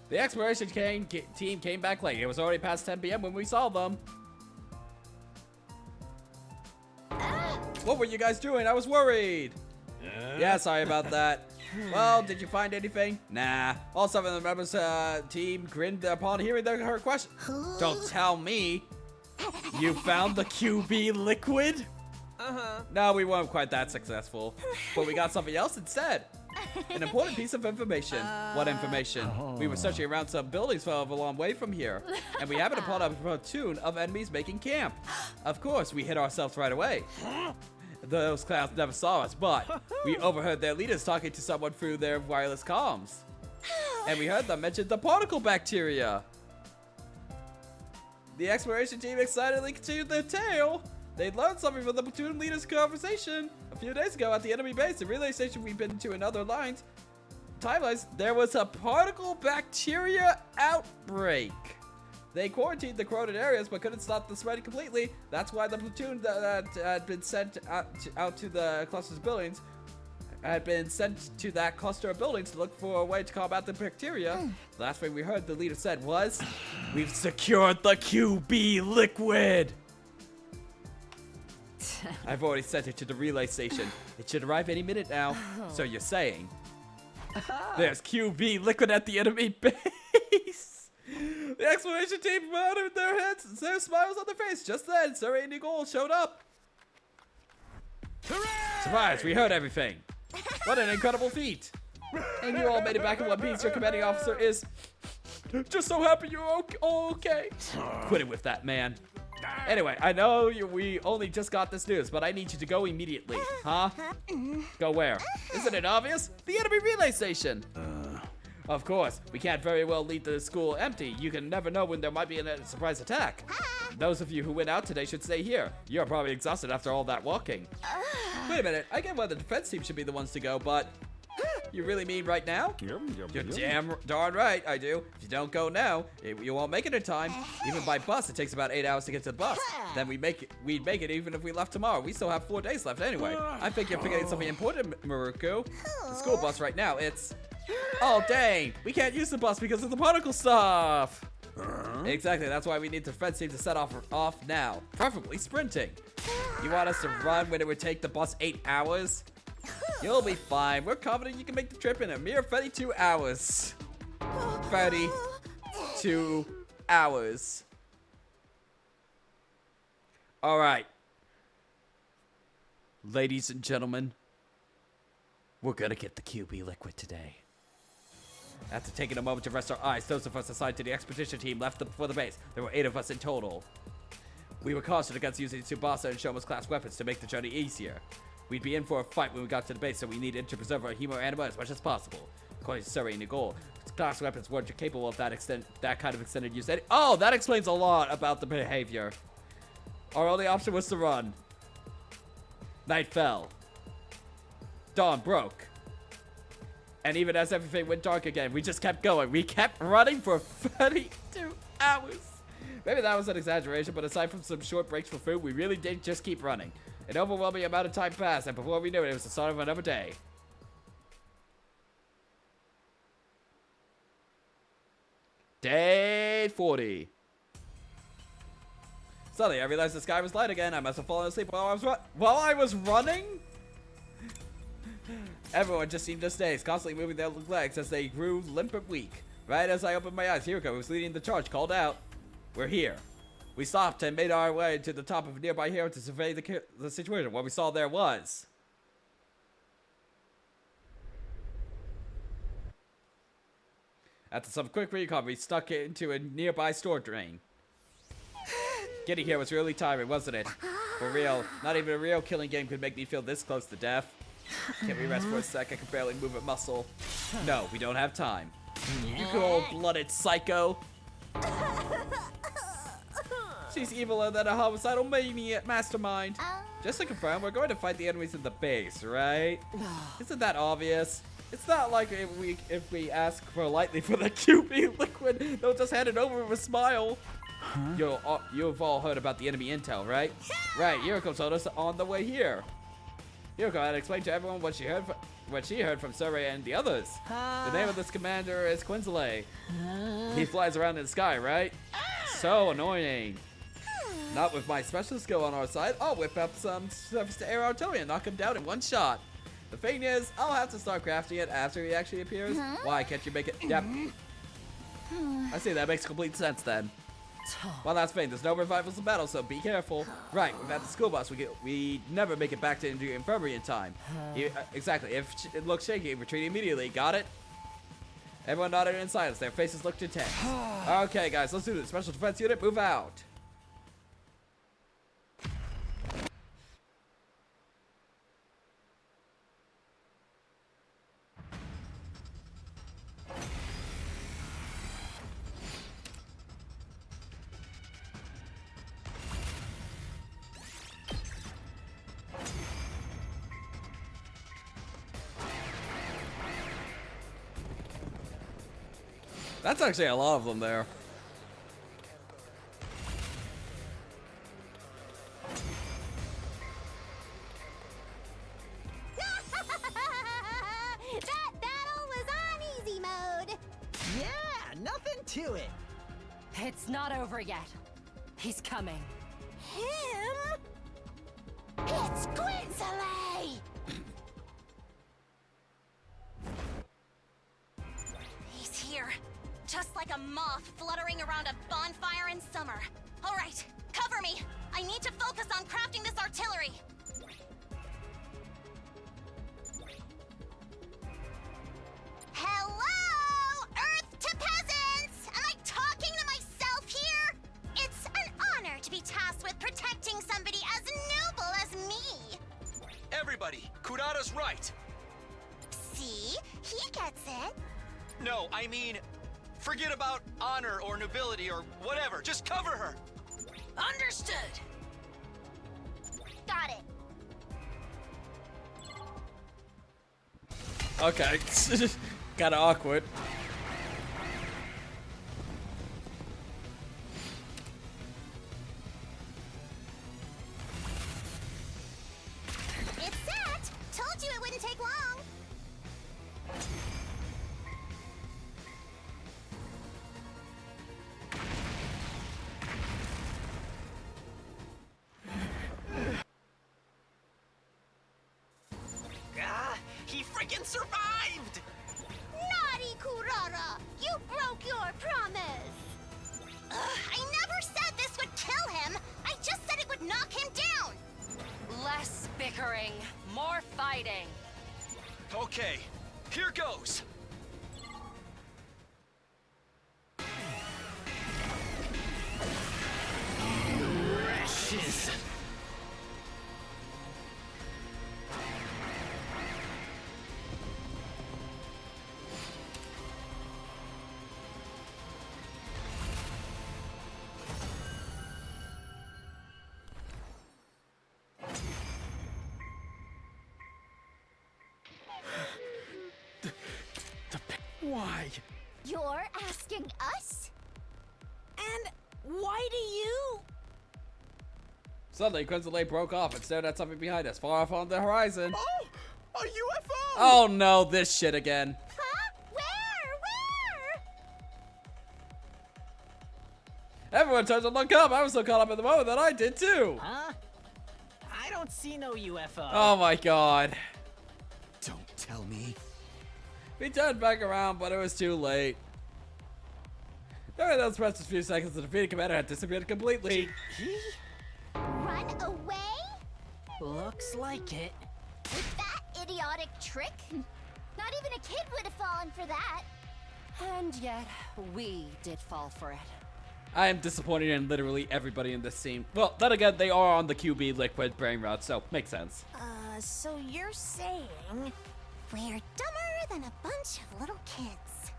The exploration team came back late. It was already past 10 p.m. when we saw them. What were you guys doing? I was worried. Yeah, sorry about that. Well, did you find anything? Nah. All 7 of the members team grinned upon hearing her question. Don't tell me. You found the QB liquid? No, we weren't quite that successful. But we got something else instead. An important piece of information. What information? We were searching around some buildings a long way from here, and we happened upon a platoon of enemies making camp. Of course, we hid ourselves right away. Those clowns never saw us, but we overheard their leaders talking to someone through their wireless comms. And we heard them mention the particle bacteria. The exploration team excitedly continued their tale. They'd learned something from the platoon leader's conversation. A few days ago at the enemy base, the relay station we've been to in other timelines, there was a particle bacteria outbreak. They quarantined the corroded areas but couldn't stop the spread completely. That's why the platoon that had been sent out to the cluster's buildings had been sent to that cluster of buildings to look for a way to combat the bacteria. The last thing we heard the leader said was, "We've secured the QB liquid." I've already sent it to the relay station. It should arrive any minute now. So you're saying there's QB liquid at the enemy base? The exploration team nodded their heads and their smiles on their face. Just then, Sir Andy Gold showed up. Hooray! Surprise, we heard everything. What an incredible feat. And you all made it back in one piece. Your commanding officer is just so happy you're all okay. Quit it with that, man. Anyway, I know we only just got this news, but I need you to go immediately. Huh? Go where? Isn't it obvious? The enemy relay station. Of course, we can't very well leave the school empty. You can never know when there might be a surprise attack. Those of you who went out today should stay here. You're probably exhausted after all that walking. Wait a minute, I get why the defense team should be the ones to go, but You really mean right now? You're damn darn right, I do. If you don't go now, you won't make it in time. Even by bus, it takes about 8 hours to get to the bus. Then we'd make it even if we left tomorrow. We still have 4 days left anyway. I think you're forgetting something important, Maruko. The school bus right now, it's... Oh, dang. We can't use the bus because of the particle stuff. Exactly, that's why we need the defense team to set off now. Preferably sprinting. You want us to run when it would take the bus 8 hours? You'll be fine. We're confident you can make the trip in a mere 32 hours. 32 hours. Alright. Ladies and gentlemen, we're gonna get the QB liquid today. After taking a moment to rest our eyes, those of us assigned to the expedition team left for the base. There were 8 of us in total. We were cautioned against using Tsubasa and Shoma's class weapons to make the journey easier. We'd be in for a fight when we got to the base, so we needed to preserve our hemo anima as much as possible. According to Suri and Nigel, class weapons weren't capable of that kind of extended use. Oh, that explains a lot about the behavior. Our only option was to run. Night fell. Dawn broke. And even as everything went dark again, we just kept going. We kept running for 32 hours. Maybe that was an exaggeration, but aside from some short breaks for food, we really did just keep running. An overwhelming amount of time passed, and before we knew it, it was the start of another day. Day 40. Suddenly, I realized the sky was light again. I must have fallen asleep while I was running? Everyone just seemed to stay, constantly moving their legs as they grew limp and weak. Right as I opened my eyes, Hiroko, who was leading the charge, called out, "We're here." We stopped and made our way to the top of a nearby hill to survey the situation. What we saw there was... After some quick recon, we stuck it into a nearby store drain. Getting here was really tiring, wasn't it? For real, not even a real killing game could make me feel this close to death. Can we rest for a sec? I can barely move a muscle. No, we don't have time. You cold-blooded psycho. She's eviler than a homicidal maniac mastermind. Just to confirm, we're going to fight the enemies in the base, right? Isn't that obvious? It's not like if we ask politely for the QB liquid, they'll just hand it over with a smile. You've all heard about the enemy intel, right? Right, Hiroko told us on the way here. Hiroko had explained to everyone what she heard from Suri and the others. The name of this commander is Quinzale. He flies around in the sky, right? So annoying. Not with my special skill on our side. I'll whip up some surface-to-air artillery and knock him down in one shot. The thing is, I'll have to start crafting it after he actually appears. Why can't you make it? Yep. I see, that makes complete sense then. One last thing, there's no revivals in battle, so be careful. Right, without the school bus, we never make it back to the infirmary in time. Exactly, if it looks shaky, retreat immediately, got it? Everyone nodded in silence, their faces looked intense. Okay guys, let's do this. Special defense unit, move out. That's actually a lot of them there. That battle was on easy mode. Yeah, nothing to it. It's not over yet. He's coming. Him? It's Quinzale! He's here. Just like a moth fluttering around a bonfire in summer. All right, cover me. I need to focus on crafting this artillery. Hello, Earth to peasants! Am I talking to myself here? It's an honor to be tasked with protecting somebody as noble as me. Everybody, Kurata's right. See? He gets it. No, I mean, forget about honor or nobility or whatever. Just cover her. Understood. Got it. Okay. Kinda awkward. It's set! Told you it wouldn't take long! Ah, he freaking survived! Naughty Kurara! You broke your promise! I never said this would kill him! I just said it would knock him down! Less bickering, more fighting. Okay, here goes. Precious. Why? You're asking us? And why do you? Suddenly, Crimson Lake broke off and stared at something behind us, far off on the horizon. Oh, a UFO! Oh no, this shit again. Huh? Where? Everyone turned to look up. I was so caught up in the moment that I did too. Huh? I don't see no UFO. Oh my god. Don't tell me. We turned back around, but it was too late. During those precious few seconds, the defeated commander had disappeared completely. Run away? Looks like it. With that idiotic trick? Not even a kid would have fallen for that. And yet, we did fall for it. I am disappointed in literally everybody in this scene. Well, then again, they are on the QB liquid brain route, so makes sense. So you're saying we're dumber than a bunch of little kids.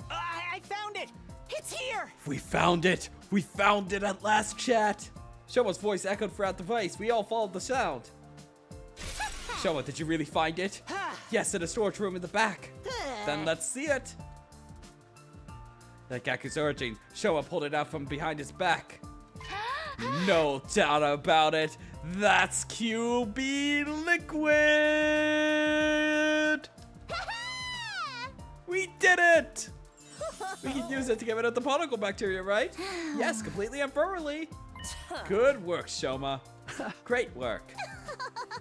I found it! It's here! We found it! We found it at last, chat! Shoma's voice echoed throughout the place. We all followed the sound. Shoma, did you really find it? Yes, in a storage room in the back. Then let's see it. Like Gaku's urging, Shoma pulled it out from behind his back. No doubt about it. That's QB liquid! We did it! We can use it to get rid of the particle bacteria, right? Yes, completely and thoroughly. Good work, Shoma. Great work.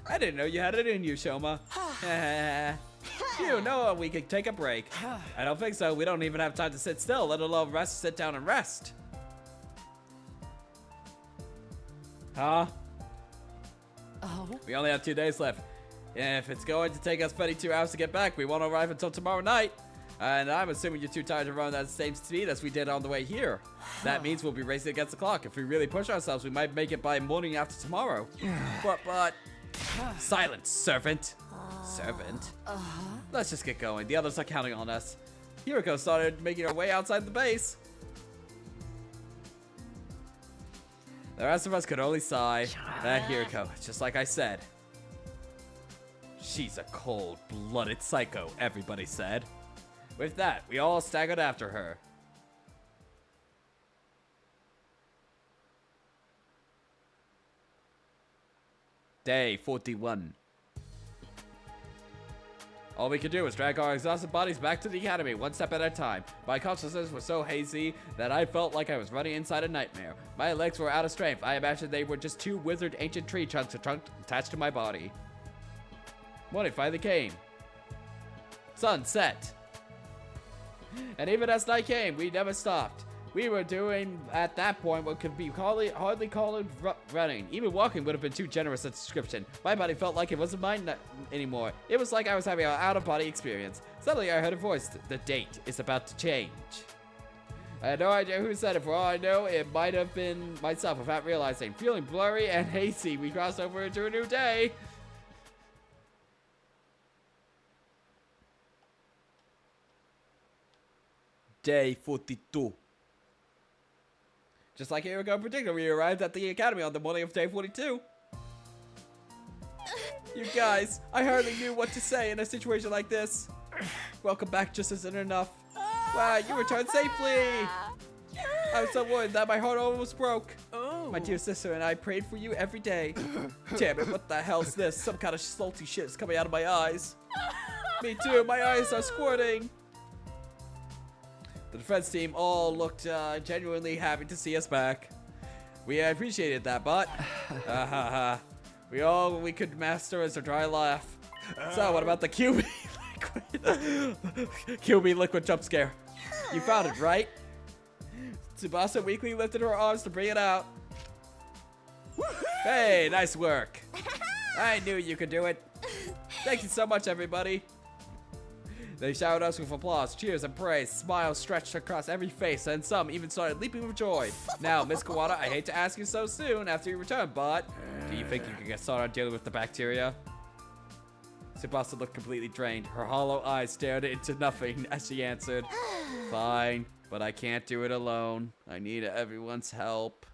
I didn't know you had it in you, Shoma. You know we could take a break. I don't think so. We don't even have time to sit still, let alone sit down and rest. Huh? Oh? We only have 2 days left. If it's going to take us 32 hours to get back, we won't arrive until tomorrow night. And I'm assuming you're too tired to run at the same speed as we did on the way here. That means we'll be racing against the clock. If we really push ourselves, we might make it by morning after tomorrow. But... Silence, servant. Servant? Let's just get going. The others are counting on us. Hiriko started making her way outside the base. The rest of us could only sigh. Hiriko, just like I said. She's a cold-blooded psycho, everybody said. With that, we all staggered after her. Day 41. All we could do was drag our exhausted bodies back to the academy, one step at a time. My consciousness was so hazy that I felt like I was running inside a nightmare. My legs were out of strength. I imagined they were just two withered ancient tree trunks attached to my body. Morning finally came. Sun set. And even as night came, we never stopped. We were doing, at that point, what could be hardly called running. Even walking would have been too generous a description. My body felt like it wasn't mine anymore. It was like I was having an out-of-body experience. Suddenly, I heard a voice. The date is about to change. I had no idea who said it. For all I know, it might have been myself without realizing. Feeling blurry and hazy, we crossed over into a new day. Day 42. Just like Eriko predicted, we arrived at the academy on the morning of day 42. You guys, I hardly knew what to say in a situation like this. Welcome back just isn't enough. Wow, you returned safely. I was so worried that my heart almost broke. Oh. My dear sister and I prayed for you every day. Damn it, what the hell's this? Some kind of salty shit is coming out of my eyes. Me too, my eyes are squirting. The defense team all looked genuinely happy to see us back. We appreciated that, but we could master is a dry laugh. So what about the QB liquid? QB liquid jump scare. You found it, right? Tsubasa weakly lifted her arms to bring it out. Hey, nice work. I knew you could do it. Thank you so much, everybody. They showered us with applause, cheers, and praise. Smiles stretched across every face, and some even started leaping with joy. Now, Miss Kawada, I hate to ask you so soon after you return, but do you think you can get started on dealing with the bacteria? Tsubasa looked completely drained. Her hollow eyes stared into nothing as she answered, Fine, but I can't do it alone. I need everyone's help.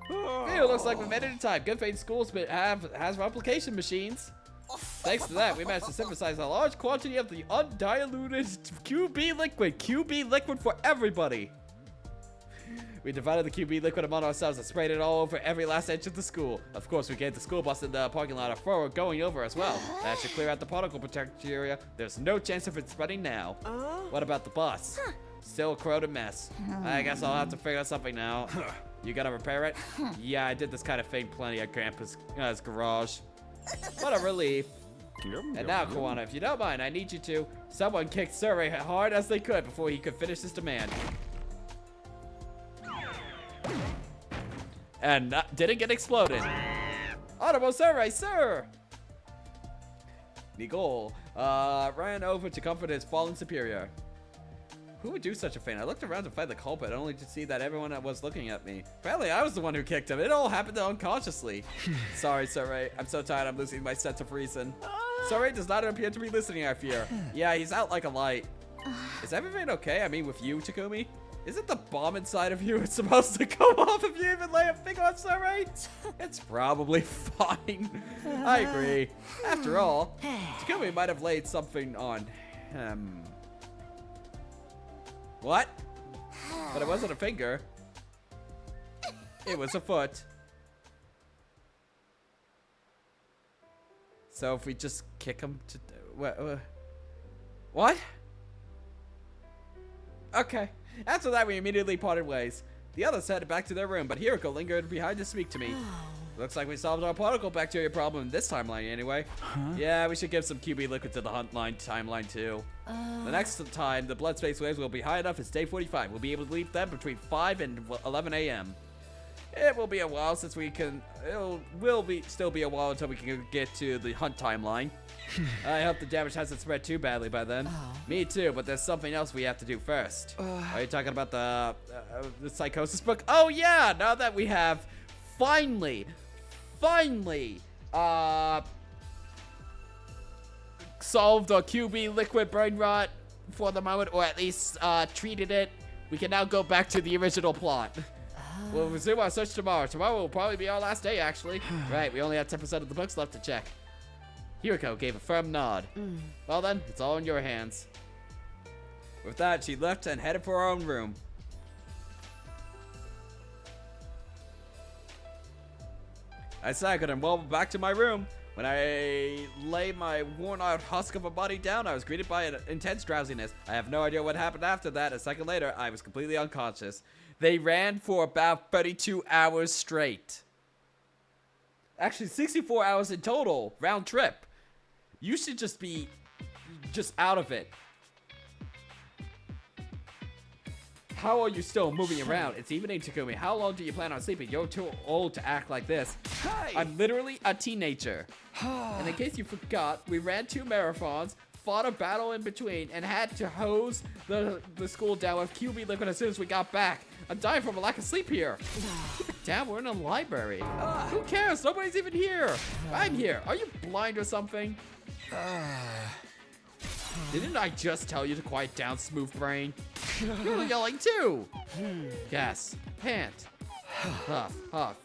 It looks like we made it in time. Good thing schools has replication machines. Thanks to that, we managed to synthesize a large quantity of the undiluted QB liquid. QB liquid for everybody. We divided the QB liquid among ourselves and sprayed it all over every last inch of the school. Of course, we gave the school bus in the parking lot a thorough going over as well. That should clear out the particle protection area. There's no chance of it spreading now. What about the bus? Still a corroded mess. I guess I'll have to figure out something now. You gotta repair it? Yeah, I did this kind of thing plenty at Grandpa's garage. What a relief. And now, Kawana, if you don't mind, I need you to. Someone kicked Surrey as hard as they could before he could finish his demand. And didn't get exploded. Honorable Surrey, sir! Nicole ran over to comfort his fallen superior. Who would do such a thing? I looked around to find the culprit, only to see that everyone was looking at me. Apparently, I was the one who kicked him. It all happened unconsciously. Sorry, Surrey. I'm so tired I'm losing my sense of reason. Surrey does not appear to be listening, I fear. Yeah, he's out like a light. Is everything okay? I mean, with you, Takumi? Isn't the bomb inside of you supposed to go off if you even lay a finger on Surrey? It's probably fine. I agree. After all, Takumi might have laid something on him. What? But it wasn't a finger. It was a foot. So if we just kick him to... What? Okay. After that, we immediately parted ways. The others headed back to their room, but Hiroko lingered behind to speak to me. Looks like we solved our particle bacteria problem in this timeline anyway. Yeah, we should give some QB liquid to the hunt line timeline too. The next time the blood space waves will be high enough is day 45. We'll be able to leave them between 5 and 11 a.m. It will be a while since we can. Still be a while until we can get to the hunt timeline. I hope the damage hasn't spread too badly by then. Me too, but there's something else we have to do first. Are you talking about the psychosis book? Oh yeah! Now that we have finally solved our QB liquid brain rot for the moment, or at least treated it, we can now go back to the original plot. We'll resume our search tomorrow. Tomorrow will probably be our last day, actually. Right, we only have 10% of the books left to check. Hiroko gave a firm nod. Well then, it's all in your hands. With that, she left and headed for her own room. I staggered and wobbled back to my room. When I lay my worn-out husk of a body down, I was greeted by an intense drowsiness. I have no idea what happened after that. A second later, I was completely unconscious. They ran for about 32 hours straight. Actually, 64 hours in total, round trip. You should just be out of it. How are you still moving around? It's evening, Takumi. How long do you plan on sleeping? You're too old to act like this. Hey! I'm literally a teenager. And in case you forgot, we ran 2 marathons, fought a battle in between, and had to hose the school down with QB liquid as soon as we got back. I'm dying from a lack of sleep here. Damn, we're in a library. Who cares? Nobody's even here. I'm here. Are you blind or something? Didn't I just tell you to quiet down, smooth brain? You're yelling too. Gas, pant, huff, huff.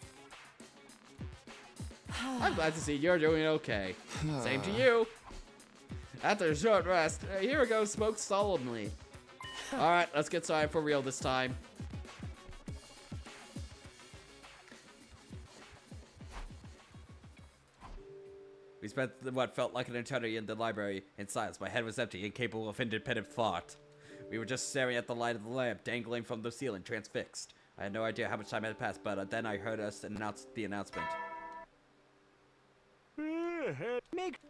I'm glad to see you're doing okay. Same to you. After a short rest, Hiroko smoked solemnly. Alright, let's get started for real this time. We spent what felt like an eternity in the library in silence. My head was empty, incapable of independent thought. We were just staring at the light of the lamp dangling from the ceiling, transfixed. I had no idea how much time had passed, but then I heard us announce the announcement.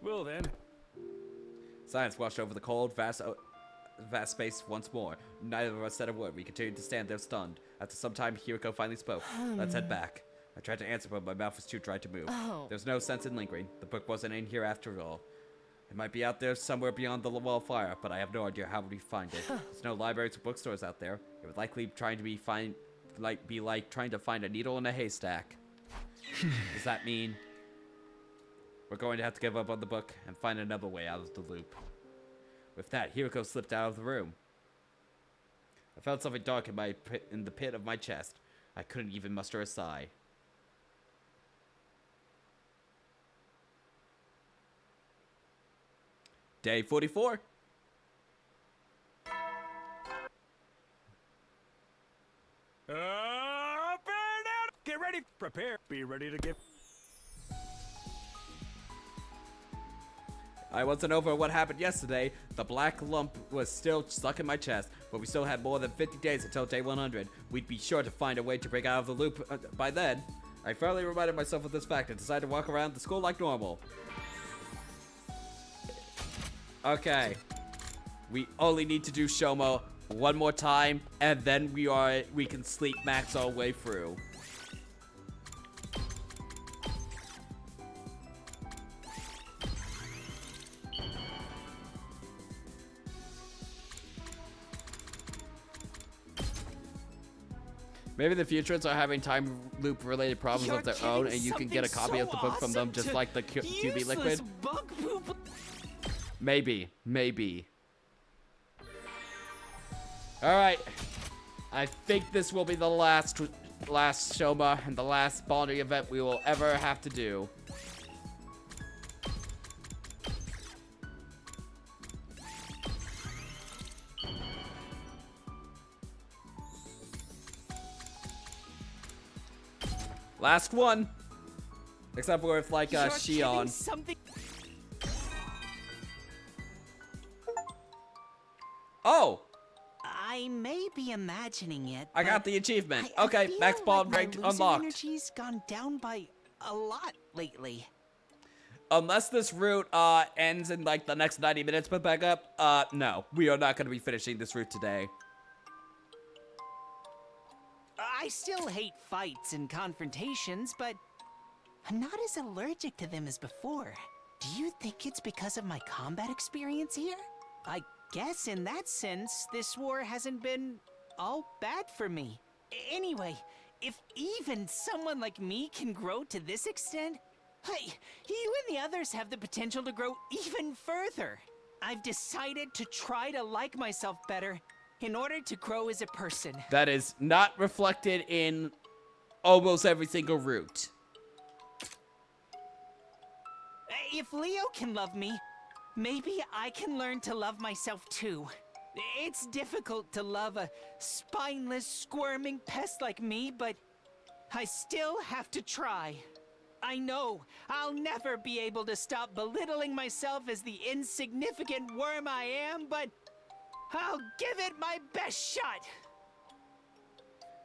Well then. Silence washed over the cold, vast space once more. Neither of us said a word. We continued to stand there stunned. After some time, Hiroko finally spoke. Let's head back. I tried to answer, but my mouth was too dry to move. There's no sense in lingering. The book wasn't in here after all. It might be out there somewhere beyond the wall of fire, but I have no idea how we find it. There's no libraries or bookstores out there. It would likely be like trying to find a needle in a haystack. Does that mean we're going to have to give up on the book and find another way out of the loop? With that, Hiroko slipped out of the room. I felt something dark in the pit of my chest. I couldn't even muster a sigh. Day 44. Up and out! Get ready, prepare, be ready to give. I wasn't over what happened yesterday. The black lump was still stuck in my chest, but we still had more than 50 days until day 100. We'd be sure to find a way to break out of the loop by then. I firmly reminded myself of this fact and decided to walk around the school like normal. Okay. We only need to do Shomo one more time, and then we can sleep max all the way through. Maybe the Futurans are having time loop related problems of their own, and you can get a copy of the book from them just like the QB Liquid. Maybe. Alright. I think this will be the last Shoma and the last bonding event we will ever have to do. Last one. Except for if like Shion. Oh! I may be imagining it. I got the achievement. Okay, max bond ranked unlocked. Energy's gone down by a lot lately. Unless this route ends in like the next 90 minutes but back up, no. We are not going to be finishing this route today. I still hate fights and confrontations, but I'm not as allergic to them as before. Do you think it's because of my combat experience here? I guess in that sense, this war hasn't been all bad for me. Anyway, if even someone like me can grow to this extent, hey, you and the others have the potential to grow even further. I've decided to try to like myself better in order to grow as a person. That is not reflected in almost every single route. If Leo can love me, maybe I can learn to love myself too. It's difficult to love a spineless, squirming pest like me, but I still have to try. I know I'll never be able to stop belittling myself as the insignificant worm I am, but I'll give it my best shot.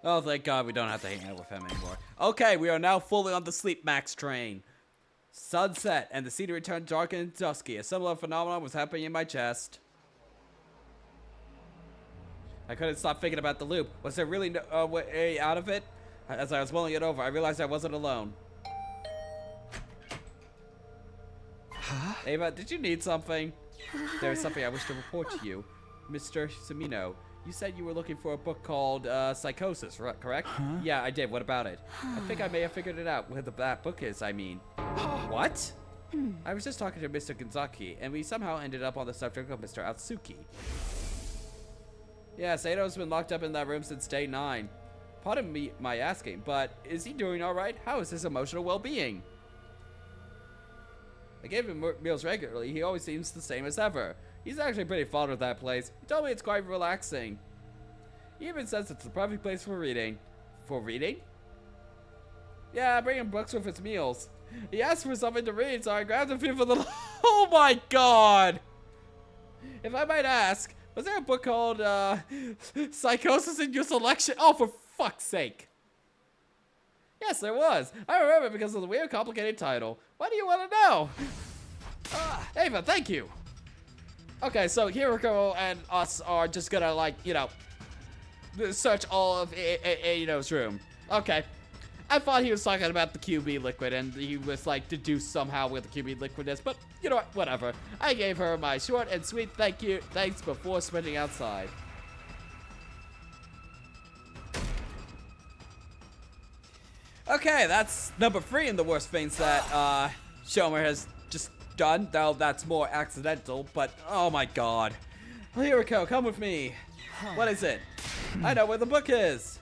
Oh, thank God we don't have to hang out with him anymore. Okay, we are now fully on the Sleep Max train. Sunset, and the scenery turned dark and dusky. A similar phenomenon was happening in my chest. I couldn't stop thinking about the loop. Was there really no way out of it? As I was mulling it over, I realized I wasn't alone. Huh? Ava, did you need something? There is something I wish to report to you. Mr. Sumino, You said you were looking for a book called Psychosis, correct? Huh? Yeah, I did. What about it? I think I may have figured it out. Where that book is, I mean. What? I was just talking to Mr. Gonzaki, and we somehow ended up on the subject of Mr. Atsuki. Yeah, Sato's been locked up in that room since day 9. Pardon me my asking, but is he doing alright? How is his emotional well-being? I gave him meals regularly. He always seems the same as ever. He's actually pretty fond of that place. He told me it's quite relaxing. He even says it's the perfect place for reading. For reading? Yeah, bring him books with his meals. He asked for something to read, so I grabbed a few for the... Oh my god! If I might ask, was there a book called, Psychosis in your selection? Oh, for fuck's sake. Yes, there was. I remember because of the weird, complicated title. Why do you want to know? Ava, thank you. Okay, so Hiroko and us are just gonna, like, you know, search all of Aino's room. Okay. I thought he was talking about the QB liquid, and he was, like, deduced somehow where the QB liquid is, but, you know what, whatever. I gave her my short and sweet thanks before sprinting outside. Okay, that's number 3 in the worst things that, Shomer has just done, though that's more accidental, but, oh my god. Hiroko, come with me. What is it? I know where the book is.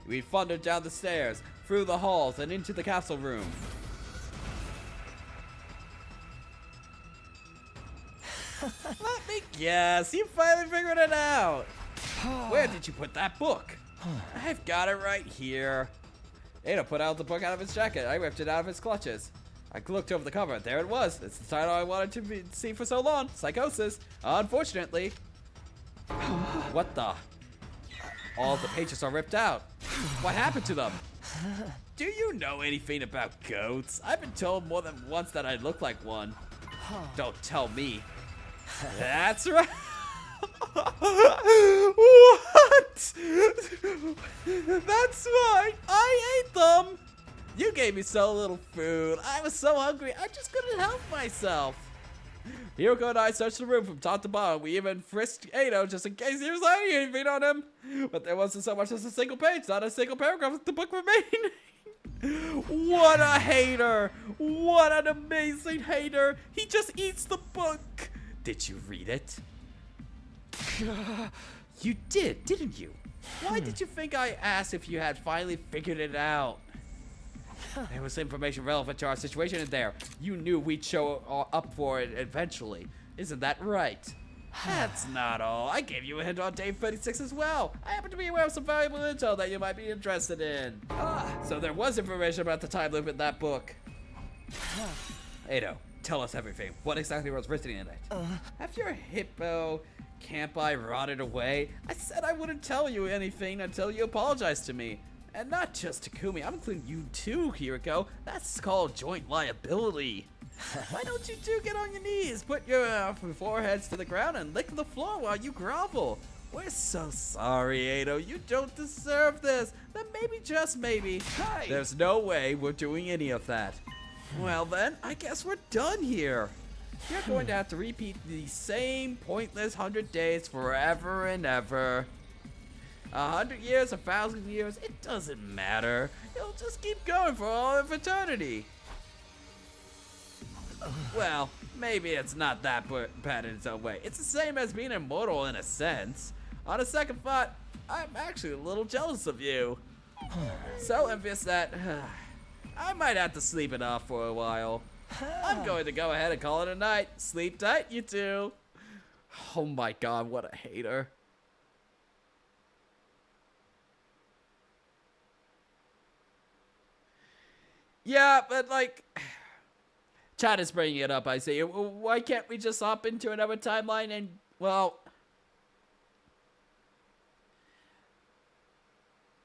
We thundered down the stairs, through the halls, and into the castle room. Let me guess, you finally figured it out. Where did you put that book? I've got it right here. Ada put out the book out of his jacket. I ripped it out of his clutches. I looked over the cover. There it was. It's the title I wanted to see for so long. Psychosis. Unfortunately. What the? All the pages are ripped out. What happened to them? Do you know anything about goats? I've been told more than once that I look like one. Don't tell me. That's right. What? That's right. I ate them. You gave me so little food. I was so hungry. I just couldn't help myself. Hiroko and I searched the room from top to bottom. We even frisked Edo just in case he was hiding anything on him. But there wasn't so much as a single page, not a single paragraph of the book remaining. What a hater. What an amazing hater. He just eats the book. Did you read it? You did, didn't you? Why did you think I asked if you had finally figured it out? There was information relevant to our situation in there. You knew we'd show up for it eventually. Isn't that right? That's not all. I gave you a hint on day 36 as well. I happen to be aware of some valuable intel that you might be interested in. So there was information about the time loop in that book. Edo, tell us everything. What exactly was written in it? After your hippo campi rotted away, I said I wouldn't tell you anything until you apologized to me. And not just Takumi, I'm including you too, Hiroko. That's called joint liability. Why don't you two get on your knees, put your foreheads to the ground, and lick the floor while you grovel? We're so sorry, Edo. You don't deserve this. Then maybe, just maybe, there's no way we're doing any of that. Well then, I guess we're done here. You're going to have to repeat the same pointless 100 days forever and ever. 100 years, 1,000 years, it doesn't matter. It'll just keep going for all of eternity. Well, maybe it's not that bad in its own way. It's the same as being immortal in a sense. On a second thought, I'm actually a little jealous of you. So envious that I might have to sleep it off for a while. I'm going to go ahead and call it a night. Sleep tight, you two. Oh my god, what a hater. Yeah, but like, Chad is bringing it up, I see. Why can't we just hop into another timeline and, well,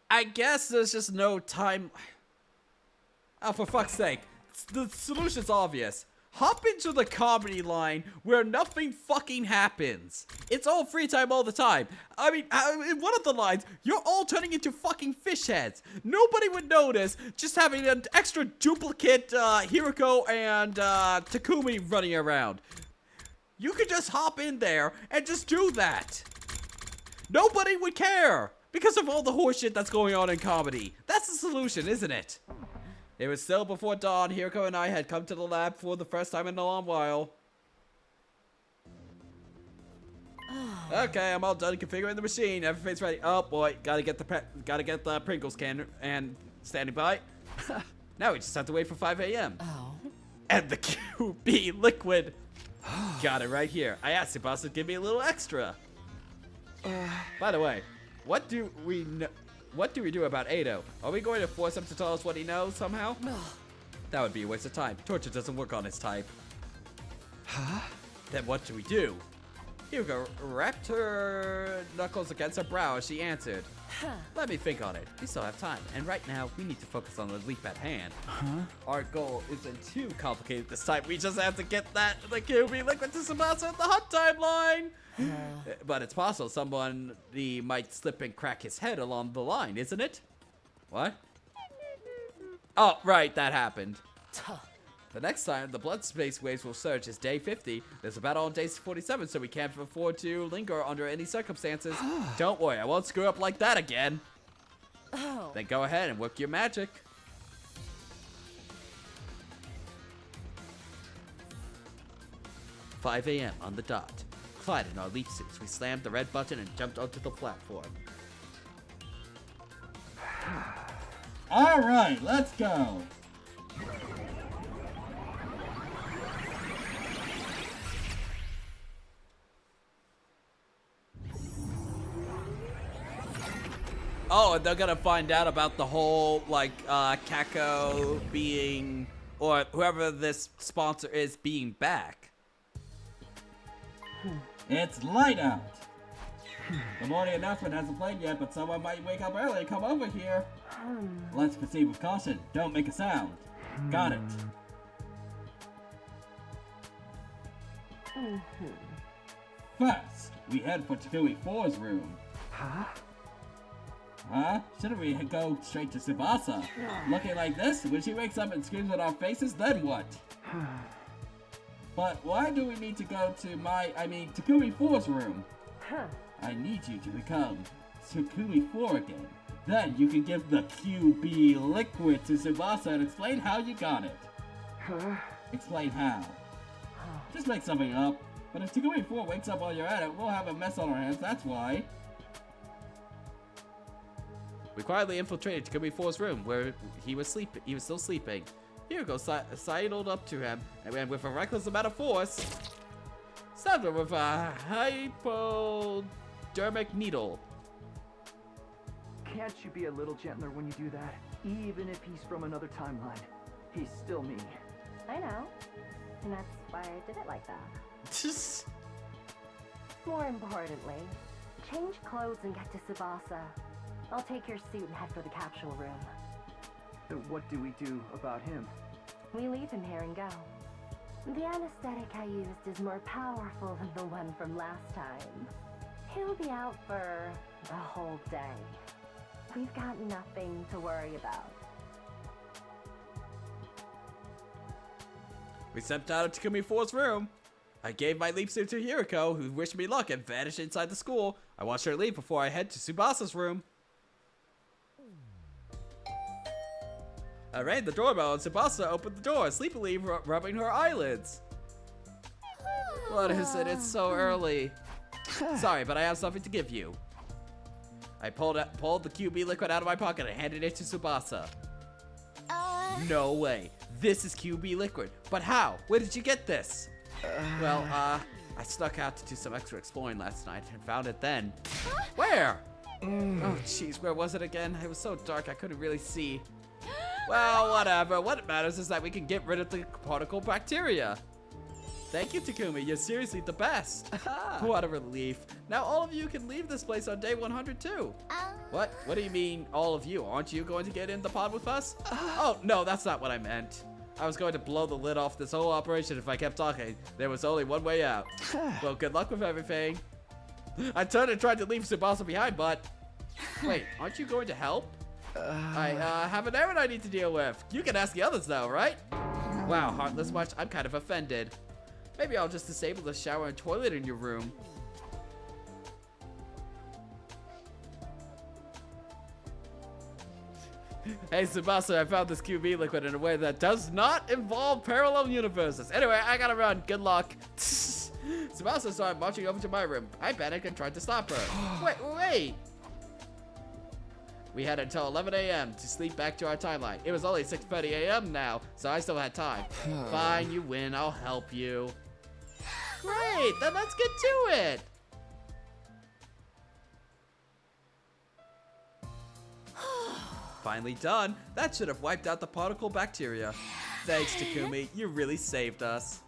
I guess there's just no time. Oh, for fuck's sake. The solution's obvious. Hop into the comedy line where nothing fucking happens. It's all free time all the time. I mean, in one of the lines, you're all turning into fucking fish heads. Nobody would notice just having an extra duplicate Hiroko and Takumi running around. You could just hop in there and just do that. Nobody would care because of all the horseshit that's going on in comedy. That's the solution, isn't it? It was still before dawn. Hiroko and I had come to the lab for the first time in a long while. Okay, I'm all done configuring the machine. Everything's ready. Oh boy, gotta get the Pringles can and standing by. Now we just have to wait for 5 a.m. Oh. And the QB liquid. Got it right here. I asked Tsubasa to give me a little extra. By the way, what do we do about Ado? Are we going to force him to tell us what he knows somehow? That would be a waste of time. Torture doesn't work on his type. Huh? Then what do we do? Hiroko wrapped her knuckles against her brow as she answered. Let me think on it. We still have time, and right now we need to focus on the leap at hand. Our goal isn't too complicated this time. We just have to get the QB liquid to Tsubasa at the hot timeline. But it's possible somebody might slip and crack his head along the line, isn't it? What? Oh, right, that happened. The next time the blood space waves will surge is day 50. There's a battle on day 47, so we can't afford to linger under any circumstances. Don't worry, I won't screw up like that again. Then go ahead and work your magic. "5 a.m. on the dot. Clad in our leaf suits, we slammed the red button and jumped onto the platform. Alright, let's go. Oh, and they're gonna find out about the whole, like, Kako being, or whoever this sponsor is, being back. It's light out. The morning announcement hasn't played yet, but someone might wake up early and come over here. Let's proceed with caution. Don't make a sound. Got it. First, we head for Takui 4's room. Huh? Shouldn't we go straight to Tsubasa? Looking like this, when she wakes up and screams in our faces, then what? But why do we need to go to Takui 4's room? I need you to become Takui 4 again. Then you can give the QB liquid to Tsubasa and explain how you got it. Explain how. Just make something up. But if Takui 4 wakes up while you're at it, we'll have a mess on our hands, that's why. We quietly infiltrated Takumi 4's room, where he was still sleeping. Hiroko sidled up to him, and with a reckless amount of force, stabbed him with a hypodermic needle. Can't you be a little gentler when you do that? Even if he's from another timeline, he's still me. I know. And that's why I did it like that. More importantly, change clothes and get to Tsubasa. I'll take your suit and head for the capsule room. What do we do about him? We leave him here and go. The anesthetic I used is more powerful than the one from last time. He'll be out for a whole day. We've got nothing to worry about. We stepped out of Takumi 4's room. I gave my leap suit to Hiroko, who wished me luck and vanished inside the school. I watched her leave before I head to Tsubasa's room. I rang the doorbell and Tsubasa opened the door, sleepily rubbing her eyelids. What is it? It's so early. Sorry, but I have something to give you. I pulled the QB liquid out of my pocket and handed it to Tsubasa. No way. This is QB liquid. But how? Where did you get this? Well, I snuck out to do some extra exploring last night and found it then. Where? Oh, jeez, where was it again? It was so dark I couldn't really see. Well, whatever. What matters is that we can get rid of the particle bacteria. Thank you, Takumi. You're seriously the best. What a relief. Now all of you can leave this place on day 102. What? What do you mean, all of you? Aren't you going to get in the pod with us? Oh, no, that's not what I meant. I was going to blow the lid off this whole operation if I kept talking. There was only one way out. Well, good luck with everything. I turned and tried to leave Tsubasa behind, but... Wait, aren't you going to help? I have an errand I need to deal with. You can ask the others though, right? Wow, Heartless Much, I'm kind of offended. Maybe I'll just disable the shower and toilet in your room. Hey Tsubasa, I found this QB liquid in a way that does not involve parallel universes. Anyway, I gotta run. Good luck. Tsubasa started marching over to my room. I panicked and tried to stop her. Wait. We had until 11 a.m. to sleep back to our timeline. It was only 6:30 a.m. now, so I still had time. Fine, you win. I'll help you. Great, then let's get to it. Finally done. That should have wiped out the particle bacteria. Thanks, Takumi. You really saved us.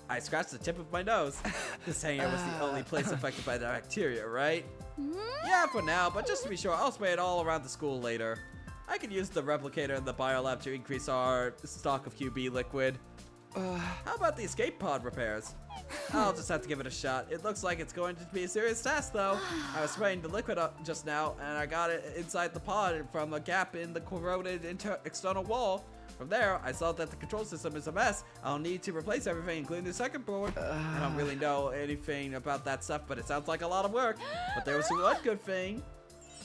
I scratched the tip of my nose. This hangar was the only place affected by the bacteria, right? Yeah, for now, but just to be sure, I'll spray it all around the school later. I can use the replicator in the biolab to increase our stock of QB liquid. How about the escape pod repairs? I'll just have to give it a shot. It looks like it's going to be a serious task, though. I was spraying the liquid up just now, and I got it inside the pod from a gap in the corroded external wall. From there, I saw that the control system is a mess. I'll need to replace everything, including the circuit board. I don't really know anything about that stuff, but it sounds like a lot of work. But there was one good thing.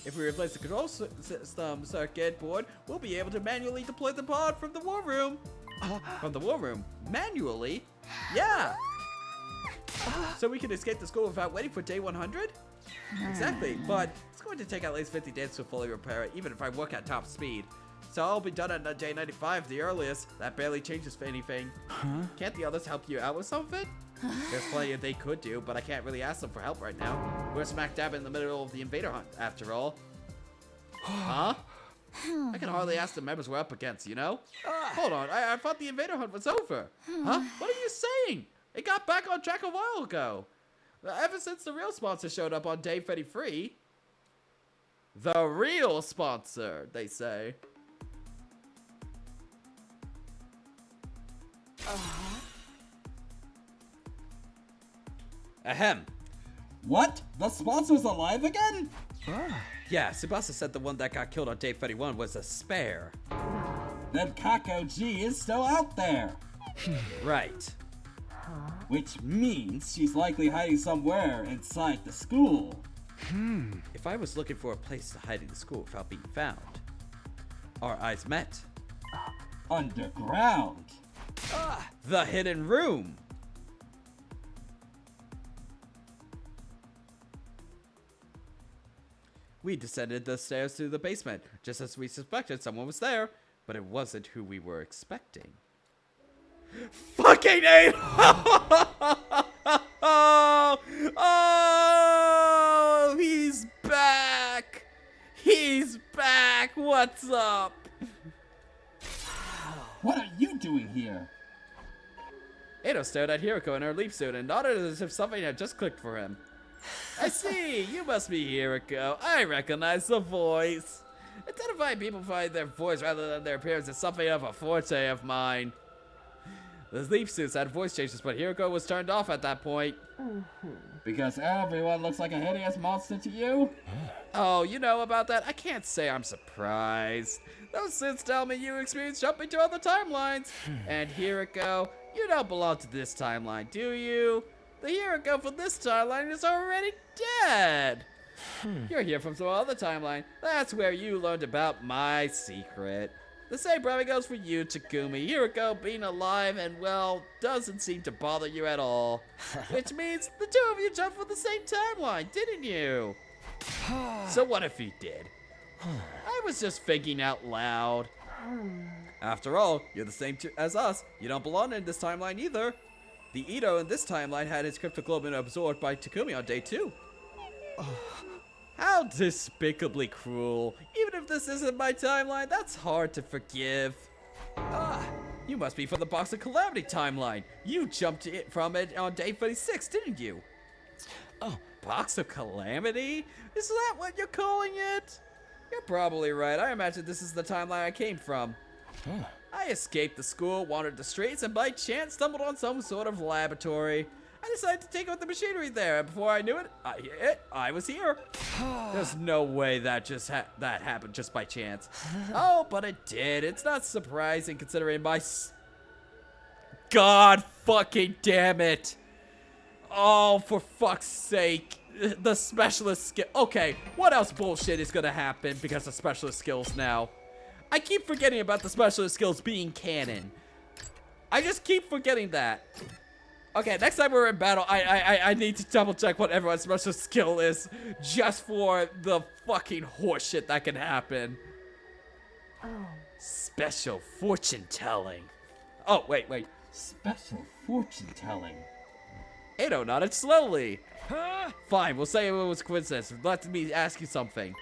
If we replace the control system circuit board, we'll be able to manually deploy the pod from the war room. From the war room? Manually? Yeah! So we can escape the school without waiting for day 100? Exactly, but it's going to take at least 50 days to fully repair it, even if I work at top speed. So I'll be done at day 95, the earliest. That barely changes for anything. Can't the others help you out with something? There's plenty they could do, but I can't really ask them for help right now. We're smack dab in the middle of the invader hunt, after all. Huh? I can hardly ask the members we're up against, you know? Hold on, I thought the invader hunt was over. Huh? What are you saying? It got back on track a while ago. Ever since the real sponsor showed up on day 33. The real sponsor, they say. Ahem. What? The sponsor's alive again? Yeah, Tsubasa said the one that got killed on day 31 was a spare. Then Kako G is still out there. Right. Which means she's likely hiding somewhere inside the school. If I was looking for a place to hide in the school without being found, our eyes met. Underground. The hidden room. We descended the stairs to the basement, just as we suspected someone was there, but it wasn't who we were expecting. Fucking A! Oh, he's back! He's back! What's up? What are you doing here? Edo stared at Hiroko in her leap suit and nodded as if something had just clicked for him. I see, you must be Hiroko. I recognize the voice. Identifying people by their voice rather than their appearance is something of a forte of mine. The leap suits had voice changes, but Hiroko was turned off at that point. Because everyone looks like a hideous monster to you? Oh, you know about that? I can't say I'm surprised. Those suits tell me you experienced jumping to other timelines. And Hiroko, you don't belong to this timeline, do you? The Hiroko from this timeline is already dead. You're here from some other timeline. That's where you learned about my secret. The same probably goes for you, Takumi. Hiroko being alive and well doesn't seem to bother you at all. Which means the two of you jumped from the same timeline, didn't you? So what if he did? I was just thinking out loud. After all, you're the same as us. You don't belong in this timeline either. The Ito in this timeline had his cryptoglobin absorbed by Takumi on day 2. How despicably cruel. Even if this isn't my timeline, that's hard to forgive. You must be from the Box of Calamity timeline. You jumped from it on day 36, didn't you? Oh, Box of Calamity? Is that what you're calling it? You're probably right. I imagine this is the timeline I came from. I escaped the school, wandered the streets, and by chance stumbled on some sort of laboratory. I decided to take out the machinery there, and before I knew it, I was here. There's no way that that happened just by chance. Oh, but it did. It's not surprising considering my God fucking damn it. Oh, for fuck's sake. The specialist skill. Okay, what else bullshit is gonna happen because of specialist skills now? I keep forgetting about the specialist skills being canon. I just keep forgetting that. Okay, next time we're in battle, I need to double check what everyone's specialist skill is just for the fucking horseshit that can happen. Oh. Special fortune telling. Oh, wait. Special fortune telling. Edo nodded slowly. Huh? Fine, we'll say it was coincidence. Let me ask you something.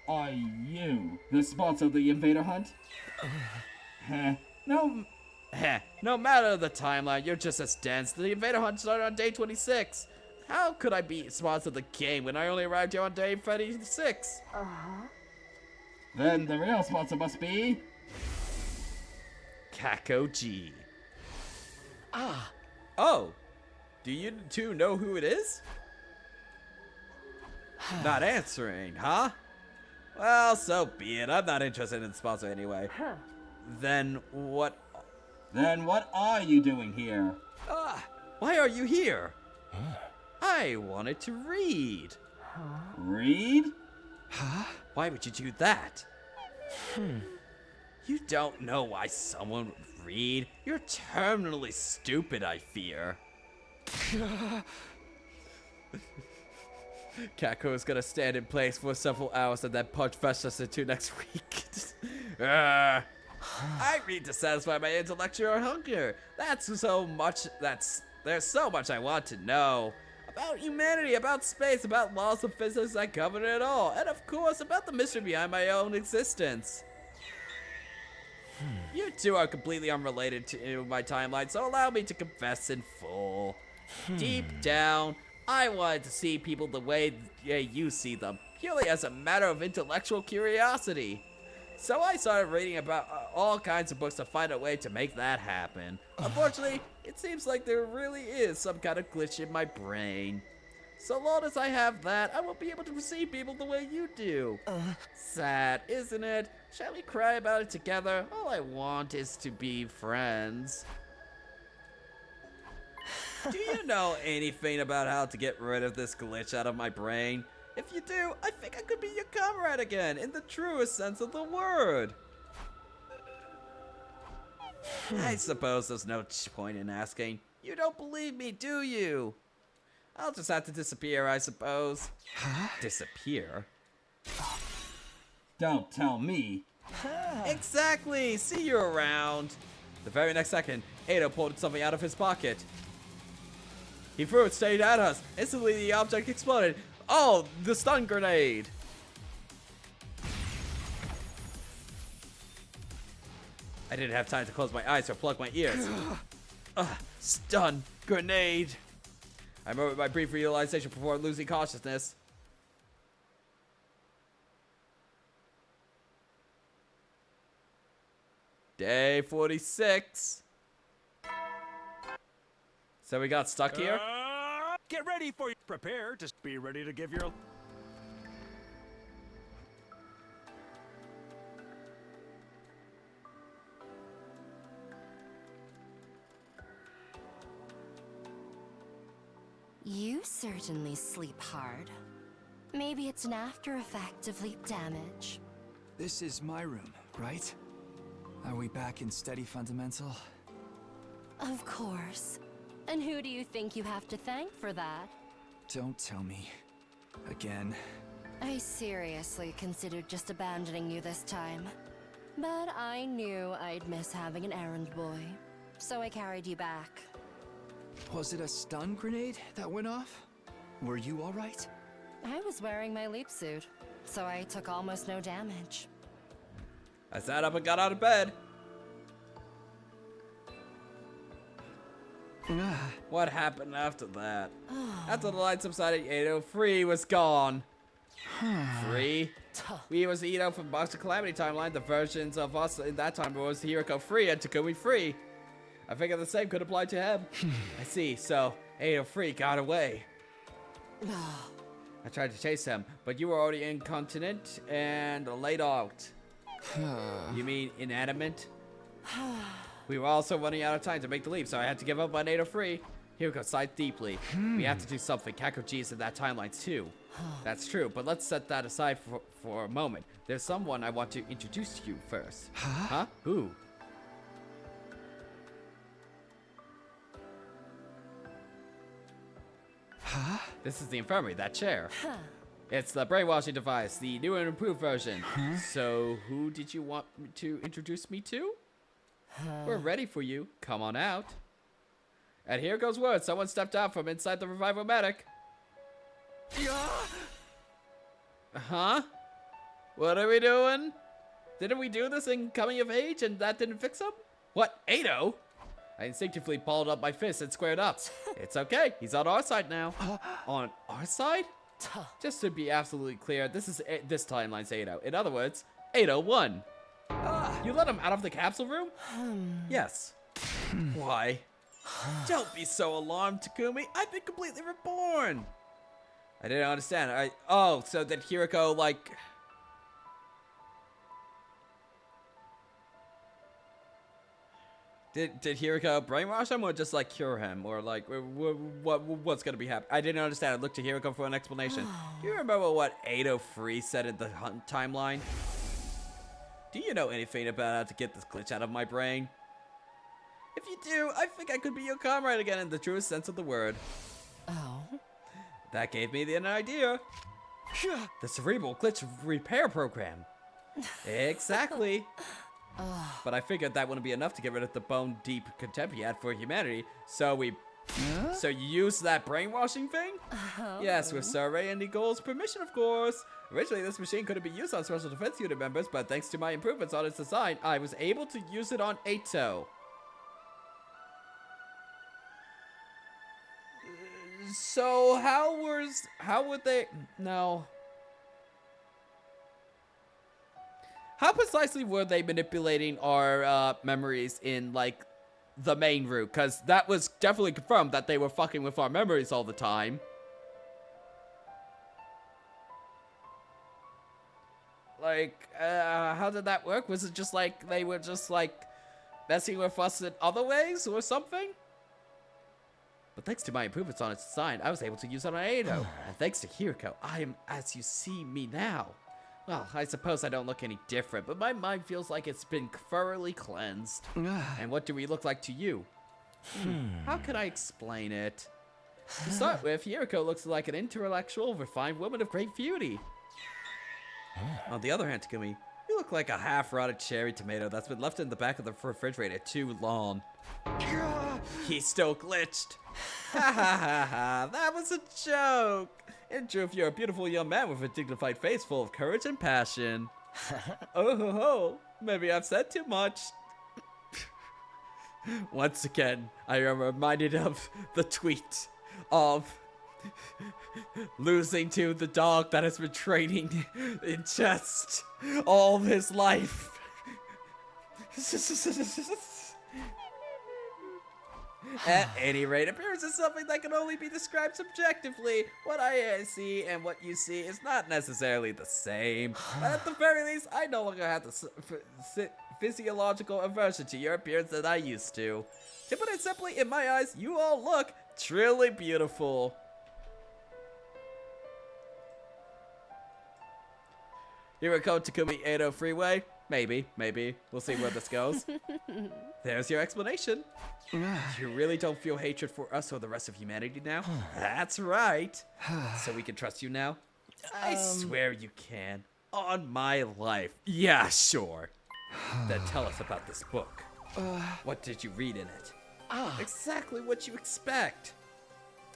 Are you the sponsor of the Invader Hunt? Heh. No matter the timeline, you're just as dense. The Invader Hunt started on day 26. How could I be sponsor of the game when I only arrived here on day 36? Uh-huh. Then the real sponsor must be... Kakoji. Ah. Oh. Do you two know who it is? Not answering, huh? Well, so be it. I'm not interested in the sponsor anyway. Huh. Then what are you doing here? Why are you here? I wanted to read. Huh? Read? Huh? Why would you do that? You don't know why someone would read? You're terminally stupid, I fear. Kako is gonna stand in place for several hours and then punch Festus into next week. I read to satisfy my intellectual hunger. There's so much I want to know. About humanity, about space, about laws of physics that govern it all, and of course about the mystery behind my own existence. You two are completely unrelated to my timeline, so allow me to confess in full. Deep down, I wanted to see people the way you see them, purely as a matter of intellectual curiosity. So I started reading about all kinds of books to find a way to make that happen. Unfortunately, it seems like there really is some kind of glitch in my brain. So long as I have that, I won't be able to perceive people the way you do. Sad, isn't it? Shall we cry about it together? All I want is to be friends. Do you know anything about how to get rid of this glitch out of my brain? If you do, I think I could be your comrade again, in the truest sense of the word. I suppose there's no point in asking. You don't believe me, do you? I'll just have to disappear, I suppose. Huh? Disappear? Don't tell me. Exactly! See you around. The very next second, Edo pulled something out of his pocket. He threw it straight at us. Instantly, the object exploded. Oh, the stun grenade! I didn't have time to close my eyes or plug my ears. Stun grenade! I remembered my brief realization before losing consciousness. Day 46. So we got stuck here? Get ready for you. Prepare to be ready to give your... You certainly sleep hard. Maybe it's an after effect of leap damage. This is my room, right? Are we back in steady fundamental? Of course. And who do you think you have to thank for that? Don't tell me. Again. I seriously considered just abandoning you this time. But I knew I'd miss having an errand boy. So I carried you back. Was it a stun grenade that went off? Were you alright? I was wearing my leap suit, so I took almost no damage. I sat up and got out of bed. What happened after that? After the light subsided, Edo, Free was gone. Free? We was Edo from Box of Calamity timeline. The versions of us in that time was Hiroko Free and Takumi Free. I figured the same could apply to him. I see, so Edo Free got away. I tried to chase him, but you were already incontinent and laid out. You mean inanimate? We were also running out of time to make the leap, so I had to give up on 803. Hiriko sighed deeply. We have to do something. Kakuji is in that timeline too. That's true, but let's set that aside for a moment. There's someone I want to introduce to you first. Huh? Who? Huh? This is the infirmary, that chair. It's the brainwashing device, the new and improved version. So, who did you want to introduce me to? We're ready for you. Come on out. And here goes word. Someone stepped out from inside the revival medic. Huh? What are we doing? Didn't we do this in coming of age and that didn't fix him? What, Ado? I instinctively balled up my fist and squared up. It's okay. He's on our side now. On our side? Just to be absolutely clear, this timeline's Ado. In other words, Ado won. You let him out of the capsule room? Yes. Why? Don't be so alarmed, Takumi. I've been completely reborn. I didn't understand. Oh, so did Hiriko, like... Did Hiriko brainwash him or just, like, cure him? Or, like, what's gonna be happening? I didn't understand. I looked to Hiriko for an explanation. Do you remember what 803 said in the hunt timeline? Do you know anything about how to get this glitch out of my brain? If you do, I think I could be your comrade again in the truest sense of the word. Oh? That gave me an idea. The cerebral glitch repair program. Exactly. But I figured that wouldn't be enough to get rid of the bone-deep contempt he had for humanity, so we... So you used that brainwashing thing? Yes, with Saray and Nicole's permission, of course. Originally, this machine couldn't be used on Special Defense Unit members, but thanks to my improvements on its design, I was able to use it on Ato. So how would they... No. How precisely were they manipulating our memories in, like, the main route? Because that was definitely confirmed that they were fucking with our memories all the time. Like, how did that work? Was it just like, they were just, like, messing with us in other ways or something? But thanks to my improvements on its design, I was able to use it on Ado. And thanks to Hiriko, I am as you see me now. Well, I suppose I don't look any different, but my mind feels like it's been thoroughly cleansed. And what do we look like to you? How could I explain it? To start with, Hiriko looks like an intellectual, refined woman of great beauty. On the other hand, Takumi, you look like a half-rotted cherry tomato that's been left in the back of the refrigerator too long. He's still glitched. Ha ha ha ha, that was a joke. In truth, you're a beautiful young man with a dignified face full of courage and passion. Oh ho ho, maybe I've said too much. Once again, I am reminded of the tweet of losing to the dog that has been training in chess all of his life. At any rate, appearance is something that can only be described subjectively. What I see and what you see is not necessarily the same. But at the very least, I no longer have the physiological aversion to your appearance that I used to. To put it simply, in my eyes, you all look truly beautiful. Hiriko Takumi Edo Freeway? Maybe. We'll see where this goes. There's your explanation. You really don't feel hatred for us or the rest of humanity now? That's right. So we can trust you now? I swear you can. On my life. Yeah, sure. Then tell us about this book. What did you read in it? Exactly what you expect.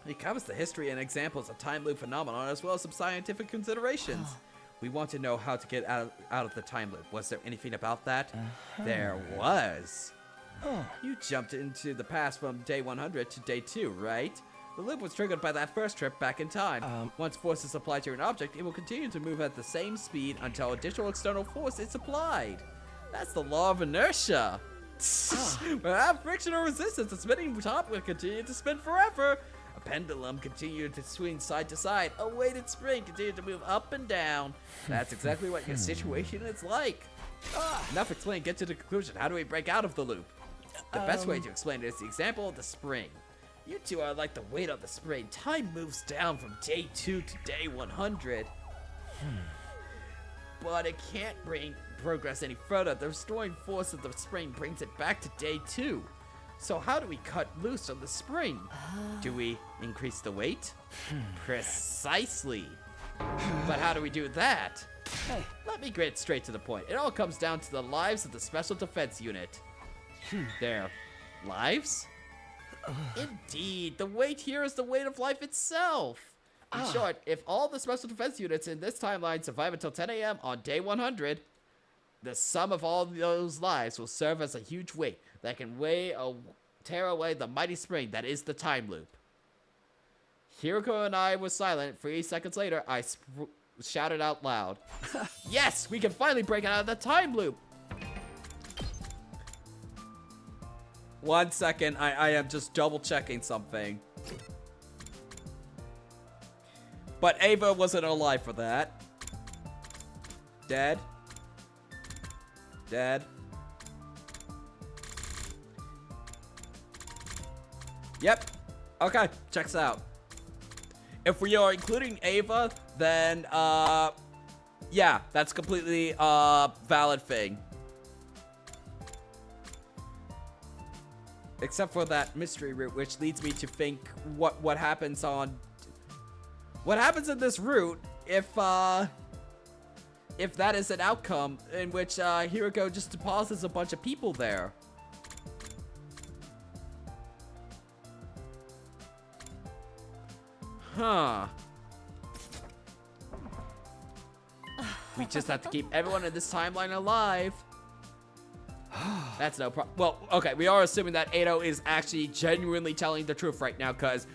It covers the history and examples of time loop phenomenon as well as some scientific considerations. We want to know how to get out of the time loop. Was there anything about that? There was. You jumped into the past from day 100 to day 2, right? The loop was triggered by that first trip back in time. Once force is applied to an object, it will continue to move at the same speed until additional external force is applied. That's the law of inertia. Without friction or resistance, the spinning top will continue to spin forever. A pendulum continued to swing side to side. A weighted spring continued to move up and down. That's exactly what your situation is like. Enough explained. Get to the conclusion. How do we break out of the loop? The best way to explain it is the example of the spring. You two are like the weight of the spring. Time moves down from day 2 to day 100. But it can't bring progress any further. The restoring force of the spring brings it back to day 2. So how do we cut loose on the spring? Do we increase the weight? Precisely. But how do we do that? Let me get straight to the point. It all comes down to the lives of the Special Defense Unit. Their lives? Indeed, the weight here is the weight of life itself. In short, if all the Special Defense Units in this timeline survive until 10 a.m. on day 100, the sum of all those lives will serve as a huge weight that can tear away the mighty spring that is the time loop. Hiroko and I was silent. 3 seconds later, I shouted out loud, "Yes, we can finally break out of the time loop!" 1 second, I am just double checking something. But Ava wasn't alive for that. Dead. Dead. Yep. Okay, checks out. If we are including Ava, then, yeah, that's completely, valid thing. Except for that mystery route, which leads me to think what happens in this route if that is an outcome in which, Hiroko just deposits a bunch of people there. Huh. We just have to keep everyone in this timeline alive. That's no problem. Well, okay, we are assuming that Edo is actually genuinely telling the truth right now, because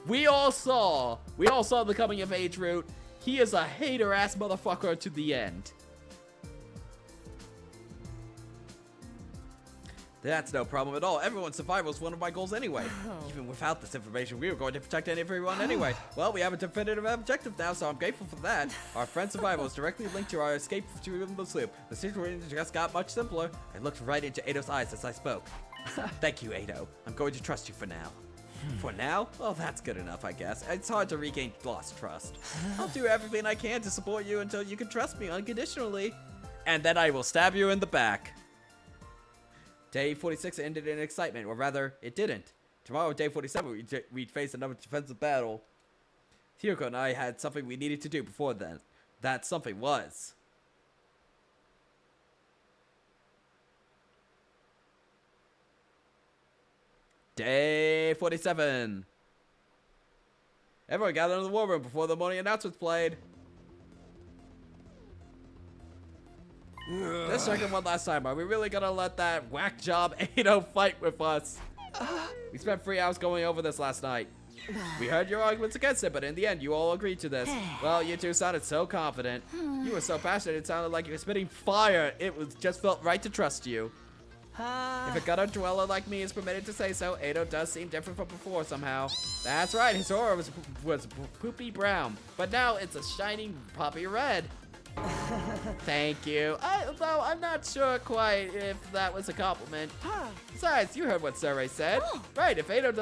we all saw the coming of age route. He is a hater-ass motherfucker to the end. That's no problem at all. Everyone's survival is one of my goals anyway. Even without this information, we were going to protect everyone anyway. Well, we have a definitive objective now, so I'm grateful for that. Our friend's survival is directly linked to our escape from the sloop. The situation just got much simpler. I looked right into Eido's eyes as I spoke. Thank you, Eido. I'm going to trust you for now. For now? Well, that's good enough, I guess. It's hard to regain lost trust. I'll do everything I can to support you until you can trust me unconditionally. And then I will stab you in the back. Day 46 ended in excitement, or rather, it didn't. Tomorrow, day 47, we'd face another defensive battle. Hiroko and I had something we needed to do before then. That something was... Day 47. Everyone gathered in the war room before the morning announcements played. Let's check in one last time. Are we really gonna let that whack job Eido fight with us? We spent 3 hours going over this last night. We heard your arguments against it, but in the end, you all agreed to this. Well, you two sounded so confident. You were so passionate, it sounded like you were spitting fire. Just felt right to trust you. If a gutter dweller like me is permitted to say so, Eido does seem different from before somehow. That's right, his aura was poopy brown, but now it's a shining poppy red. Thank you. Though I'm not sure quite if that was a compliment. Besides, you heard what Sarai said. Right, if Eido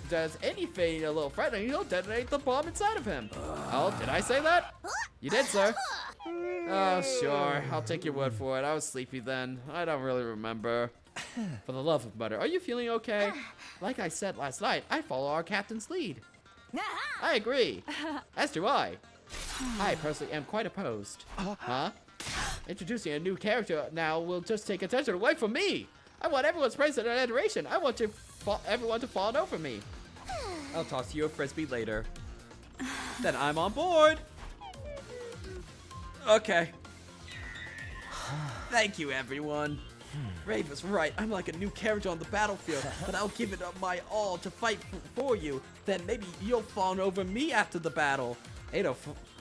does anything a little frightening, he'll detonate the bomb inside of him. Oh, did I say that? You did, sir. Oh, sure. I'll take your word for it. I was sleepy then. I don't really remember. For the love of butter, are you feeling okay? Like I said last night, I follow our captain's lead. I agree. As do I. I personally am quite opposed. Huh? Introducing a new character now will just take attention away from me. I want everyone's praise and adoration. I want everyone to fawn over me. I'll toss you a frisbee later. Then I'm on board. Okay. Thank you, everyone. Rave is right. I'm like a new character on the battlefield, but I'll give it my all to fight for you. Then maybe you'll fawn over me after the battle. Eido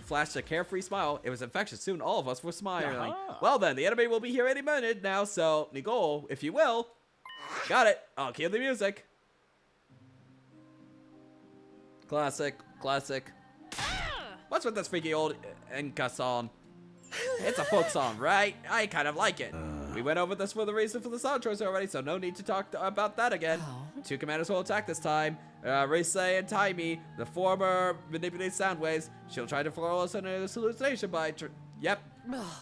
flashed a carefree smile. It was infectious. Soon all of us were smiling. Well then, the enemy will be here any minute now, so Nicole, if you will. Got it. I'll cue the music. Classic. What's with this freaky old Enka song? It's a folk song, right? I kind of like it. We went over this for the reason for the sound choice already, so no need to talk about that again. Two commanders will attack this time. Rise and Taimi, the former manipulate sound waves. She'll try to throw us into a hallucination by to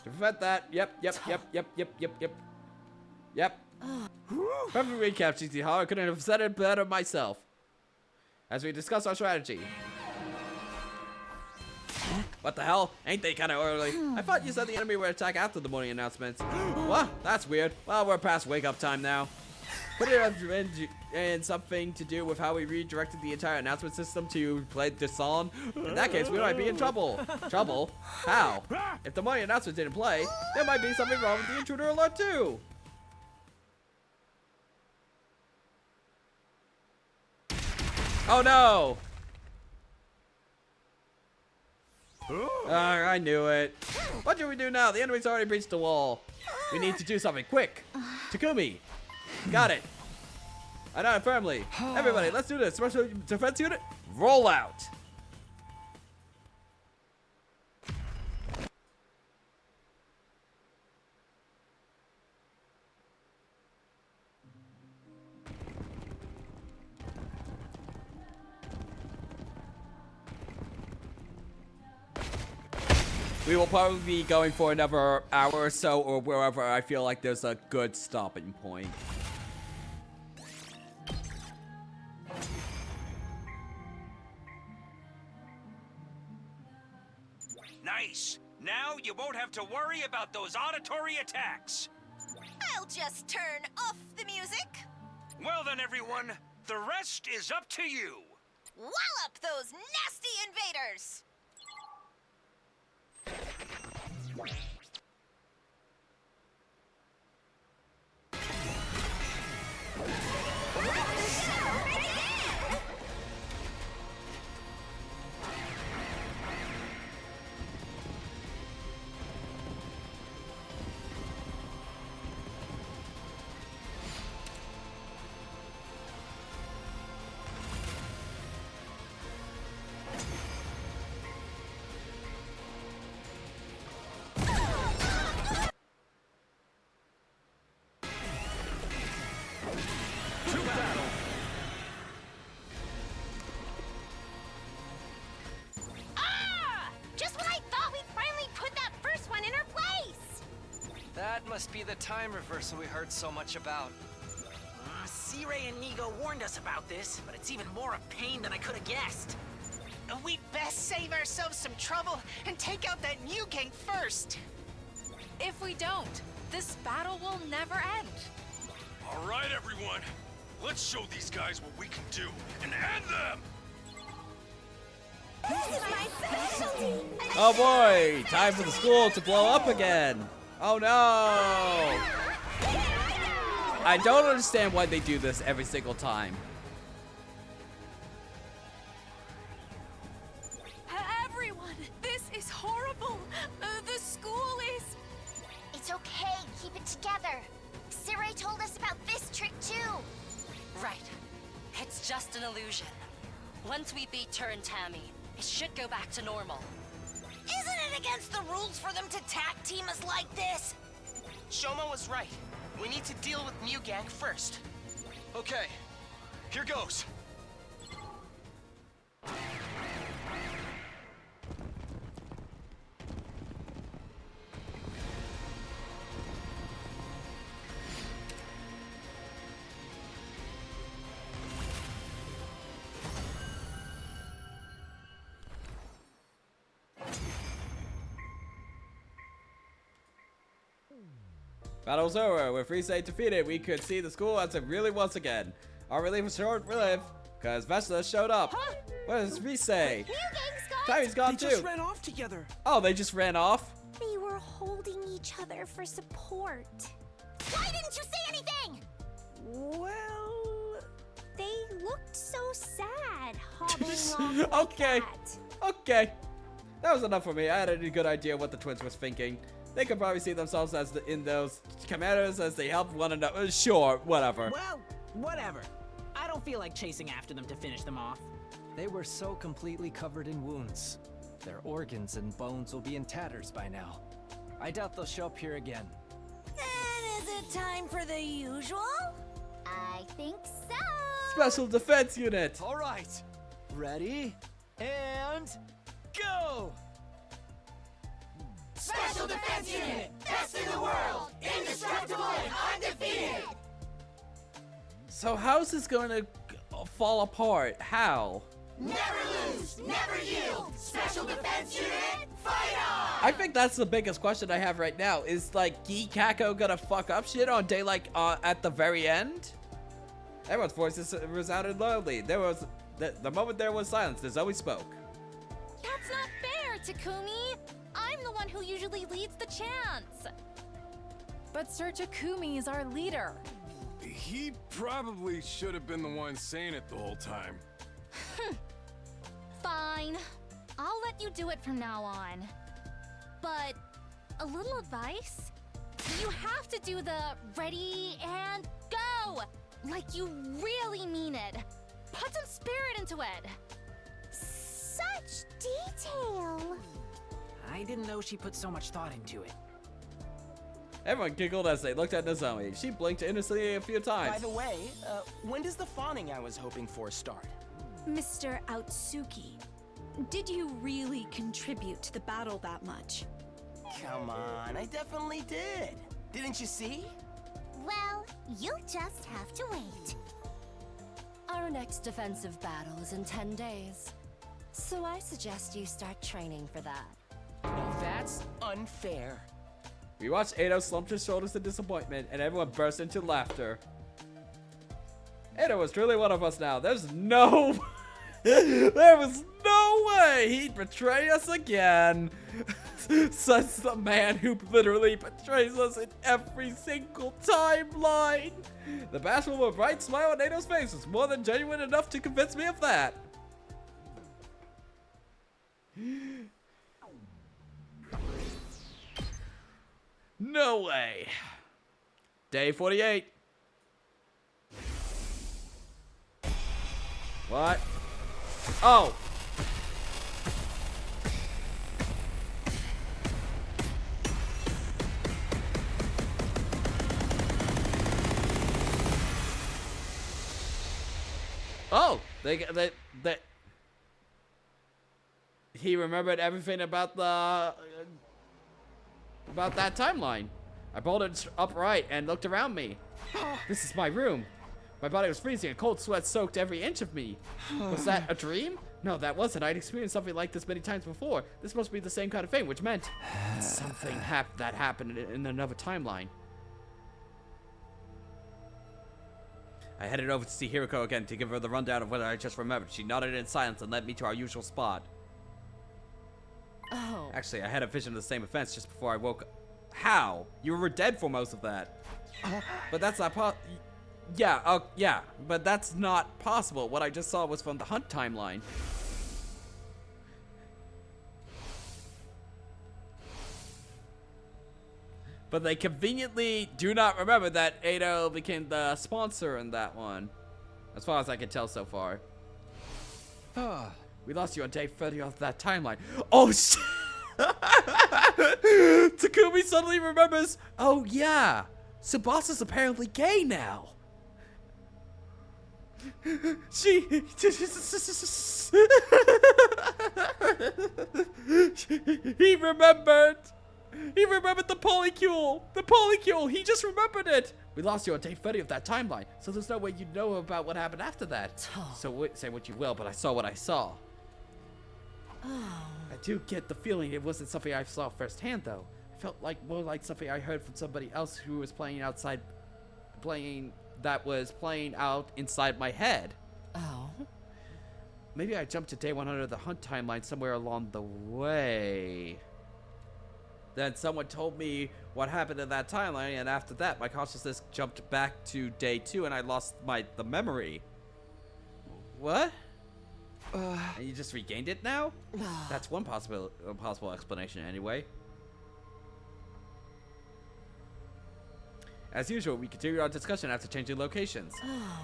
prevent that. Yep. Perfect recap, GT Hall. I couldn't have said it better myself. As we discuss our strategy. What the hell? Ain't they kind of early? I thought you said the enemy would attack after the morning announcements. What? That's weird. Well, we're past wake-up time now. Could it have been something to do with how we redirected the entire announcement system to play the song? In that case, we might be in trouble. Trouble? How? If the morning announcement didn't play, there might be something wrong with the intruder alert too. Oh no! I knew it. What do we do now? The enemy's already breached the wall. We need to do something quick. Takumi. Got it. I know it firmly. Everybody, let's do this. Special defense unit, roll out. We will probably be going for another hour or so, or wherever I feel like there's a good stopping point. Nice. Now you won't have to worry about those auditory attacks. I'll just turn off the music. Well then, everyone, the rest is up to you. Wallop those nasty invaders! That must be the time reversal we heard so much about. C-Ray and Nigo warned us about this, but it's even more a pain than I could have guessed. We'd best save ourselves some trouble and take out that new gang first. If we don't, this battle will never end. All right, everyone. Let's show these guys what we can do and end them! This is my specialty! Oh boy, time for the school to blow up again. Oh no! I don't understand why they do this every single time. Everyone, this is horrible. The school is... It's okay, keep it together. C-Ray told us about this trick too. Right. It's just an illusion. Once we beat Tur and Tammy, it should go back to normal. Isn't it against the rules for them to tag team us like this? Shoma was right. We need to deal with Mew Gang first. Okay, here goes. Battle's over. With Rise defeated, we could see the school as it really was again. Our relief was short-lived, because Vesla showed up. Huh? What does Rise say? Timmy's gone too. They just ran off together. Oh, they just ran off? They were holding each other for support. Why didn't you say anything? Well, they looked so sad, hobbling off. Okay. Okay. That was enough for me. I had a good idea what the twins was thinking. They could probably see themselves as in those commanders as they help one another. Sure, whatever. Well, whatever. I don't feel like chasing after them to finish them off. They were so completely covered in wounds. Their organs and bones will be in tatters by now. I doubt they'll show up here again. And Is it time for the usual? I think so. Special Defense Unit. All right. Ready? And go! Special Defense Unit! Best in the world! Indestructible and undefeated! So how's this going to fall apart? How? Never lose! Never yield! Special Defense Unit, fight on! I think that's the biggest question I have right now. Is like Kako gonna fuck up shit on day like at the very end? Everyone's voices resounded loudly. There was the moment there was silence, Zoe spoke. That's not fair, Takumi. I'm the one who usually leads the chants. But Sir Takumi is our leader. He probably should have been the one saying it the whole time. Fine. I'll let you do it from now on. But a little advice? You have to do the ready and go! Like you really mean it. Put some spirit into it. Such detail. I didn't know she put so much thought into it. Everyone giggled as they looked at Nozomi. She blinked innocently a few times. By the way, when does the fawning I was hoping for start? Mr. Outsuki, did you really contribute to the battle that much? Come on, I definitely did. Didn't you see? Well, you'll just have to wait. Our next defensive battle is in 10 days. So I suggest you start training for that. Now that's unfair. We watched Edo slump his shoulders in disappointment, and everyone burst into laughter. Edo was truly one of us now. There's no... there was no way he'd betray us again. Such the man who literally betrays us in every single timeline. The bashful but bright smile on Edo's face was more than genuine enough to convince me of that. No way. Day 48. What? Oh. Oh, they he remembered everything about the about that timeline. I bolted upright and looked around me. This is my room. My body was freezing, a cold sweat soaked every inch of me. Was that a dream? No, that wasn't. I'd experienced something like this many times before. This must be the same kind of thing, which meant something that happened in another timeline. I headed over to see Hiroko again to give her the rundown of what I just remembered. She nodded in silence and led me to our usual spot. Oh. Actually, I had a vision of the same events just before I woke up. How? You were dead for most of that. But that's not yeah, but that's not possible. What I just saw was from the Hunt timeline. But they conveniently do not remember that Edo became the sponsor in that one. As far as I can tell so far. We lost you on day 30 of that timeline. Oh, shit! Takumi suddenly remembers, oh yeah, Tsubasa's apparently gay now. He remembered. He remembered the polycule. The polycule. He just remembered it. We lost you on day 30 of that timeline, so there's no way you know about what happened after that. So say what you will, but I saw what I saw. I do get the feeling it wasn't something I saw firsthand, though. It felt like more like something I heard from somebody else who was playing out inside my head. Oh. Maybe I jumped to day 100 of the Hunt timeline somewhere along the way. Then someone told me what happened in that timeline, and after that, my consciousness jumped back to day 2, and I lost the memory. What? And you just regained it now? That's one possible explanation, anyway. As usual, we continue our discussion after changing locations.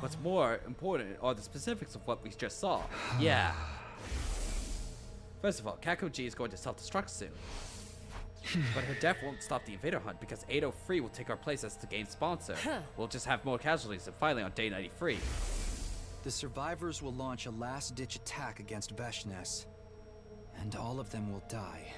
What's more important are the specifics of what we just saw. Yeah. First of all, Kakoji is going to self-destruct soon. But her death won't stop the invader hunt because 803 will take our place as the game's sponsor. We'll just have more casualties and finally on day 93. The survivors will launch a last-ditch attack against Veshnes, and all of them will die.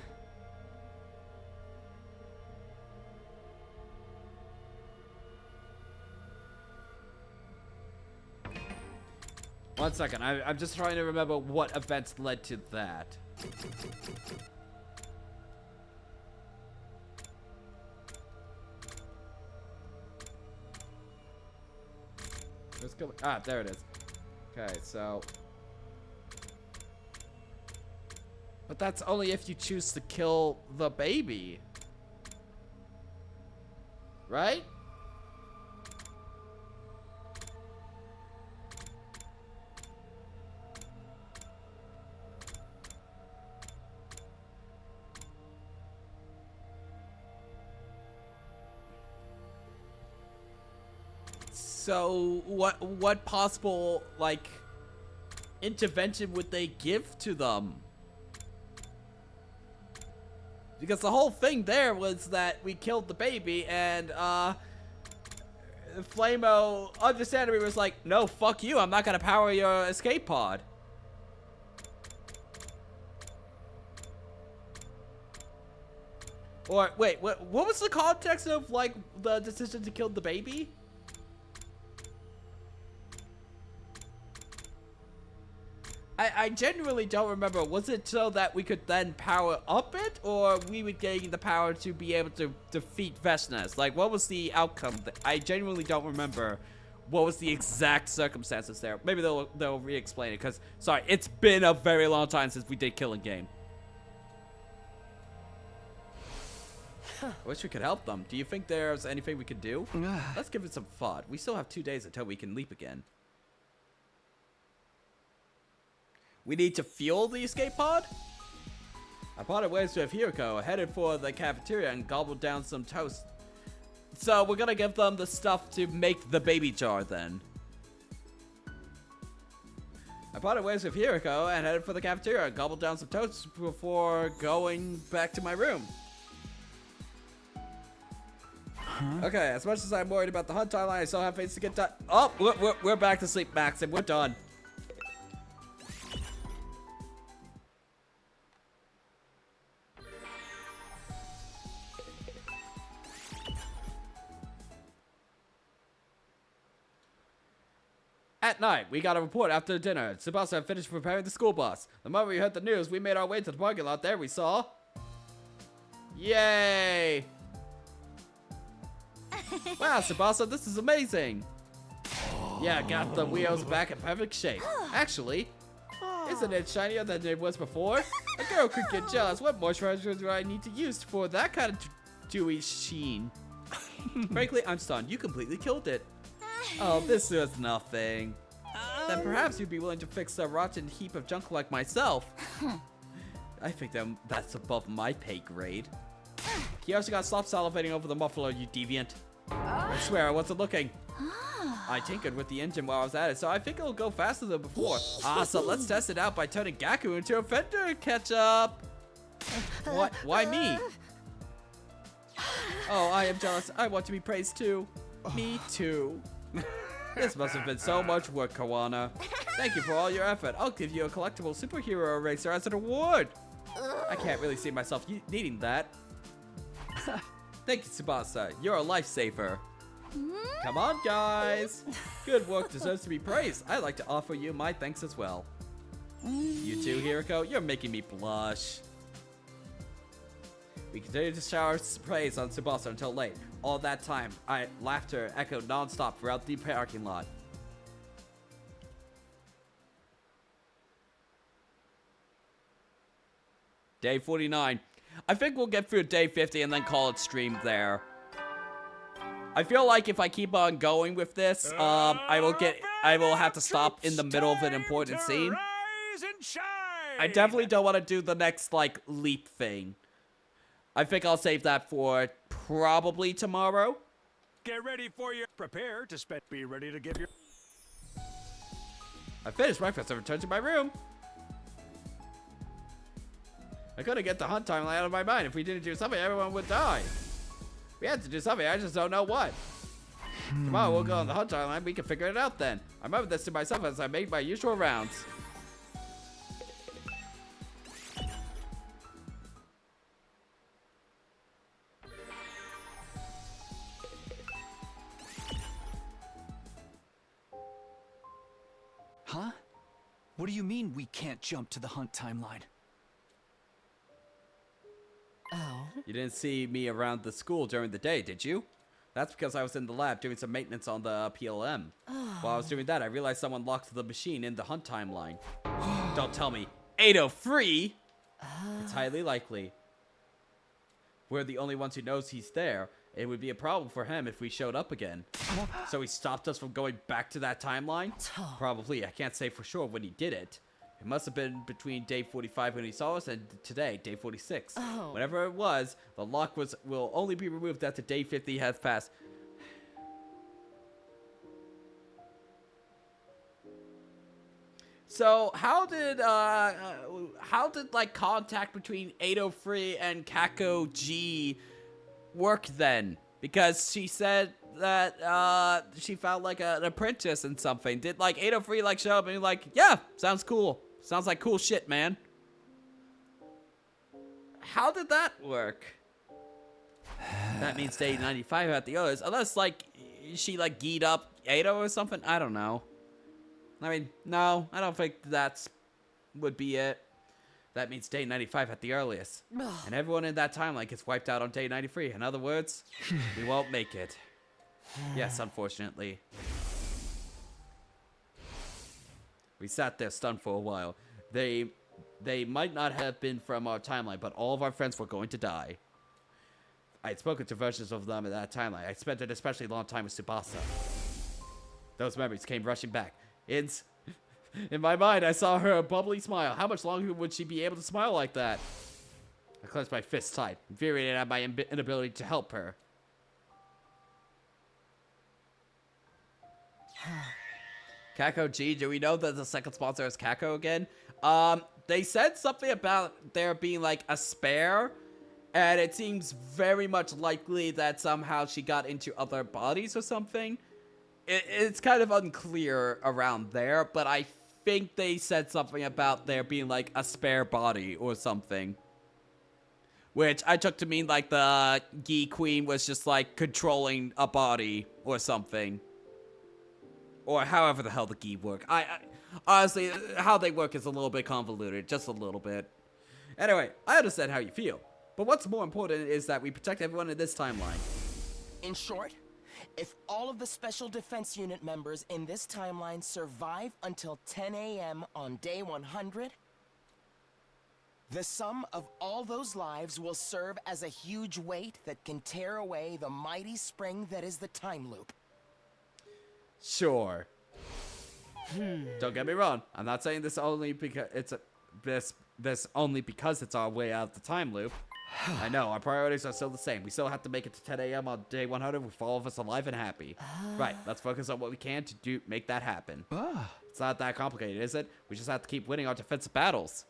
One second, I'm just trying to remember what events led to that. Let's go. Ah, there it is. Okay, so. But that's only if you choose to kill the baby. Right? So what possible like intervention would they give to them? Because the whole thing there was that we killed the baby and Flamo understandably was like, no, fuck you, I'm not gonna power your escape pod. Or wait, what was the context of like the decision to kill the baby? I genuinely don't remember. Was it so that we could then power up it, or we would gain the power to be able to defeat Veshnes? Like, what was the outcome? I genuinely don't remember what was the exact circumstances there. Maybe they'll re-explain it, because, sorry, it's been a very long time since we did Killing Game. I wish we could help them. Do you think there's anything we could do? Let's give it some thought. We still have 2 days until we can leap again. We need to fuel the escape pod? I parted ways with Hiroko, headed for the cafeteria and gobbled down some toast. So we're gonna give them the stuff to make the baby jar then. I parted ways with Hiroko and headed for the cafeteria and gobbled down some toast before going back to my room. Okay, as much as I'm worried about the hunt timeline, I still have things to get done. Oh, we're back to sleep, Max, and we're done. At night, we got a report after dinner. Tsubasa had finished preparing the school bus. The moment we heard the news, we made our way to the parking lot. There we saw. Yay! Wow, Tsubasa, this is amazing. Yeah, got the wheels back in perfect shape. Actually, isn't it shinier than it was before? A girl could get jealous. What moisturizer do I need to use for that kind of dewy sheen? Frankly, I'm stunned. You completely killed it. Oh, this was nothing. Then perhaps you'd be willing to fix a rotten heap of junk like myself. I think that's above my pay grade. Kiyoshi got stop salivating over the muffler, you deviant. I swear I wasn't looking. I tinkered with the engine while I was at it, so I think it'll go faster than before. So let's test it out by turning Gaku into a fender ketchup. What? Why me? Oh, I am jealous. I want to be praised too. Me too. This must have been so much work, Kawana. Thank you for all your effort. I'll give you a collectible superhero eraser as an award. I can't really see myself needing that. Thank you, Tsubasa. You're a lifesaver. Come on, guys. Good work deserves to be praised. I'd like to offer you my thanks as well. You too, Hiroko. You're making me blush. We continued to shower praise on Tsubasa until late. All that time, laughter echoed non-stop throughout the parking lot. Day 49. I think we'll get through day 50 and then call it stream there. I feel like if I keep on going with this, I will have to stop in the middle of an important scene. I definitely don't want to do the next, like, leap thing. I think I'll save that for probably tomorrow. Get ready for your prepare to spend. Be ready to give your. I finished breakfast and returned to my room. I couldn't get the hunt timeline out of my mind. If we didn't do something, everyone would die. We had to do something, I just don't know what. Tomorrow we'll go on the hunt timeline, we can figure it out then. I remember this to myself as I made my usual rounds. Huh? What do you mean we can't jump to the hunt timeline? Oh? You didn't see me around the school during the day, did you? That's because I was in the lab doing some maintenance on the PLM. While I was doing that, I realized someone locked the machine in the hunt timeline. Don't tell me. 803? It's highly likely. We're the only ones who knows he's there. It would be a problem for him if we showed up again. So he stopped us from going back to that timeline? Probably. I can't say for sure when he did it. It must have been between day 45 when he saw us and today, day 46. Whatever it was, the lock will only be removed after day 50 has passed. So how did like contact between 803 and Kako G work then? Because she said that she found like an apprentice and something. Did like 803 like show up and be like, yeah, sounds cool. Sounds like cool shit, man. How did that work? That means day 95 at the others. Unless like she like geed up 80 or something. I don't know. I mean, no, I don't think that's would be it. That means day 95 at the earliest. And everyone in that timeline gets wiped out on day 93. In other words, we won't make it. Yes, unfortunately. We sat there stunned for a while. They might not have been from our timeline, but all of our friends were going to die. I had spoken to versions of them at that timeline. I spent an especially long time with Tsubasa. Those memories came rushing back. In my mind, I saw her bubbly smile. How much longer would she be able to smile like that? I clenched my fists tight, infuriated at my inability to help her. Kako G, do we know that the second sponsor is Kako again? They said something about there being like a spare, and it seems very much likely that somehow she got into other bodies or something. It's kind of unclear around there, but I think they said something about there being like a spare body or something. Which I took to mean like the Gi Queen was just like controlling a body or something. Or however the hell the Gi work. I honestly, how they work is a little bit convoluted, just a little bit. Anyway, I understand how you feel. But what's more important is that we protect everyone in this timeline. In short, if all of the Special Defense Unit members in this timeline survive until 10 a.m. on day 100, the sum of all those lives will serve as a huge weight that can tear away the mighty spring that is the time loop. Sure. Don't get me wrong. I'm not saying this only because it's this only because it's our way out of the time loop. I know, our priorities are still the same. We still have to make it to 10 a.m. on day 100 with all of us alive and happy. Right, let's focus on what we can to make that happen. It's not that complicated, is it? We just have to keep winning our defensive battles.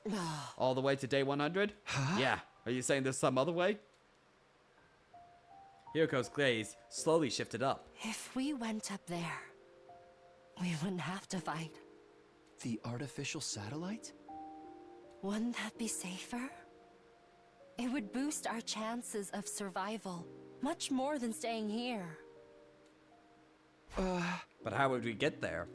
All the way to day 100? Yeah. Are you saying there's some other way? Hiroko's gaze slowly shifted up. If we went up there, we wouldn't have to fight. The artificial satellite? Wouldn't that be safer? It would boost our chances of survival, much more than staying here. But how would we get there?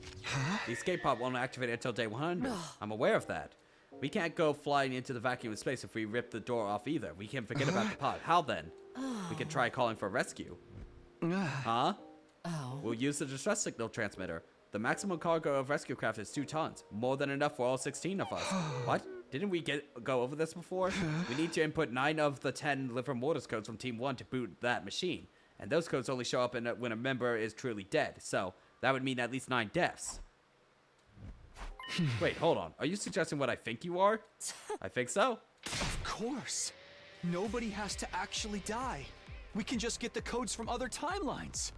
The escape pod won't activate until day 100. I'm aware of that. We can't go flying into the vacuum of space if we rip the door off either. We can forget about the pod. How then? We can try calling for rescue. Huh? We'll use the distress signal transmitter. The maximum cargo of rescue craft is 2 tons. More than enough for all 16 of us. What? Didn't we go over this before? We need to input 9 of the 10 liver mortis codes from Team 1 to boot that machine. And those codes only show up when a member is truly dead. So, that would mean at least 9 deaths. Wait, hold on. Are you suggesting what I think you are? I think so. Of course. Nobody has to actually die. We can just get the codes from other timelines.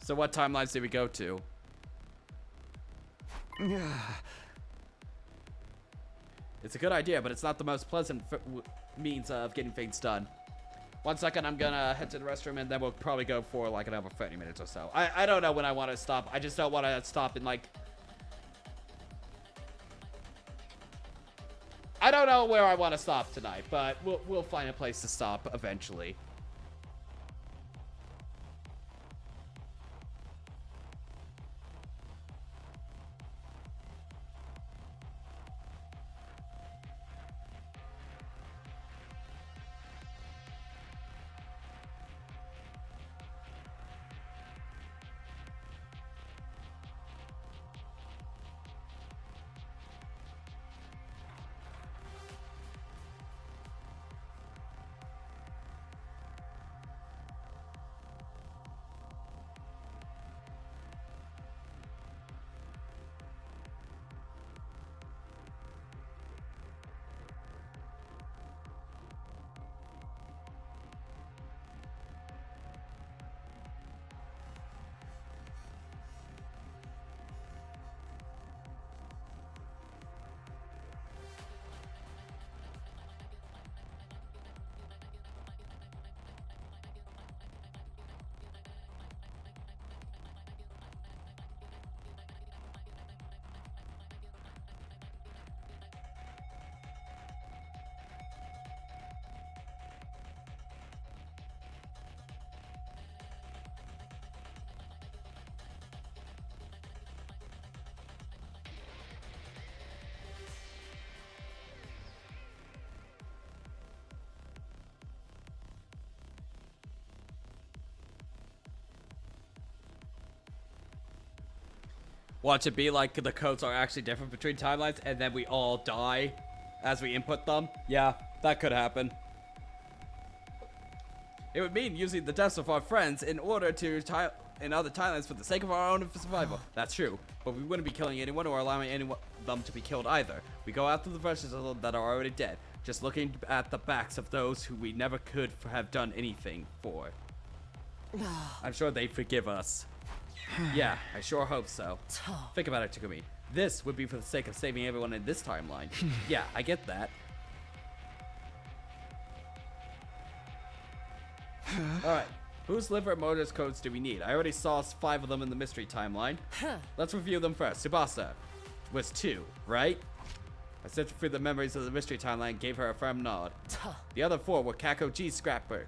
So what timelines did we go to? It's a good idea, but it's not the most pleasant means of getting things done. 1 second, I'm gonna head to the restroom, and then we'll probably go for like another 30 minutes or so. I don't know when I want to stop. I just don't want to stop in like... I don't know where I want to stop tonight, but we'll find a place to stop eventually. Watch it be like the codes are actually different between timelines, and then we all die as we input them. Yeah, that could happen. It would mean using the deaths of our friends in order to in other timelines for the sake of our own survival. That's true, but we wouldn't be killing anyone or allowing anyone them to be killed either. We go after the versions of them that are already dead, just looking at the backs of those who we never could have done anything for. I'm sure they'd forgive us. Yeah, I sure hope so. Think about it, Takumi. This would be for the sake of saving everyone in this timeline. Yeah, I get that. Alright, whose liver motors codes do we need? I already saw 5 of them in the mystery timeline. Let's review them first. Tsubasa was 2, right? I searched through the memories of the mystery timeline and gave her a firm nod. The other 4 were Kako G's scrapbook.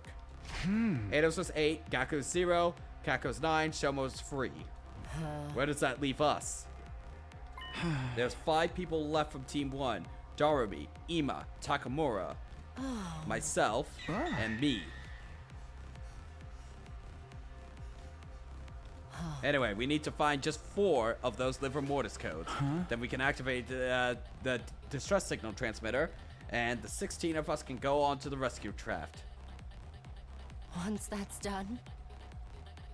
Eidos was 8, Gaku's 0, Kako's 9, Shomo's 3. Where does that leave us? There's 5 people left from Team 1. Darumi, Ima, Takamura, myself, and me. Anyway, we need to find just 4 of those liver mortis codes. Then we can activate the distress signal transmitter, and the 16 of us can go on to the rescue craft. Once that's done,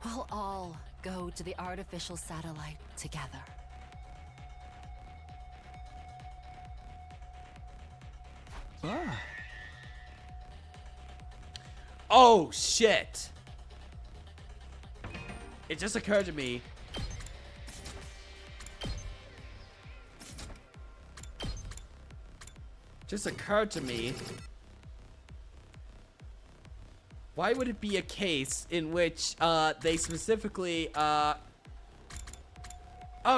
we'll all go to the artificial satellite together. Oh, shit! It just occurred to me. Why would it be a case in which they specifically oh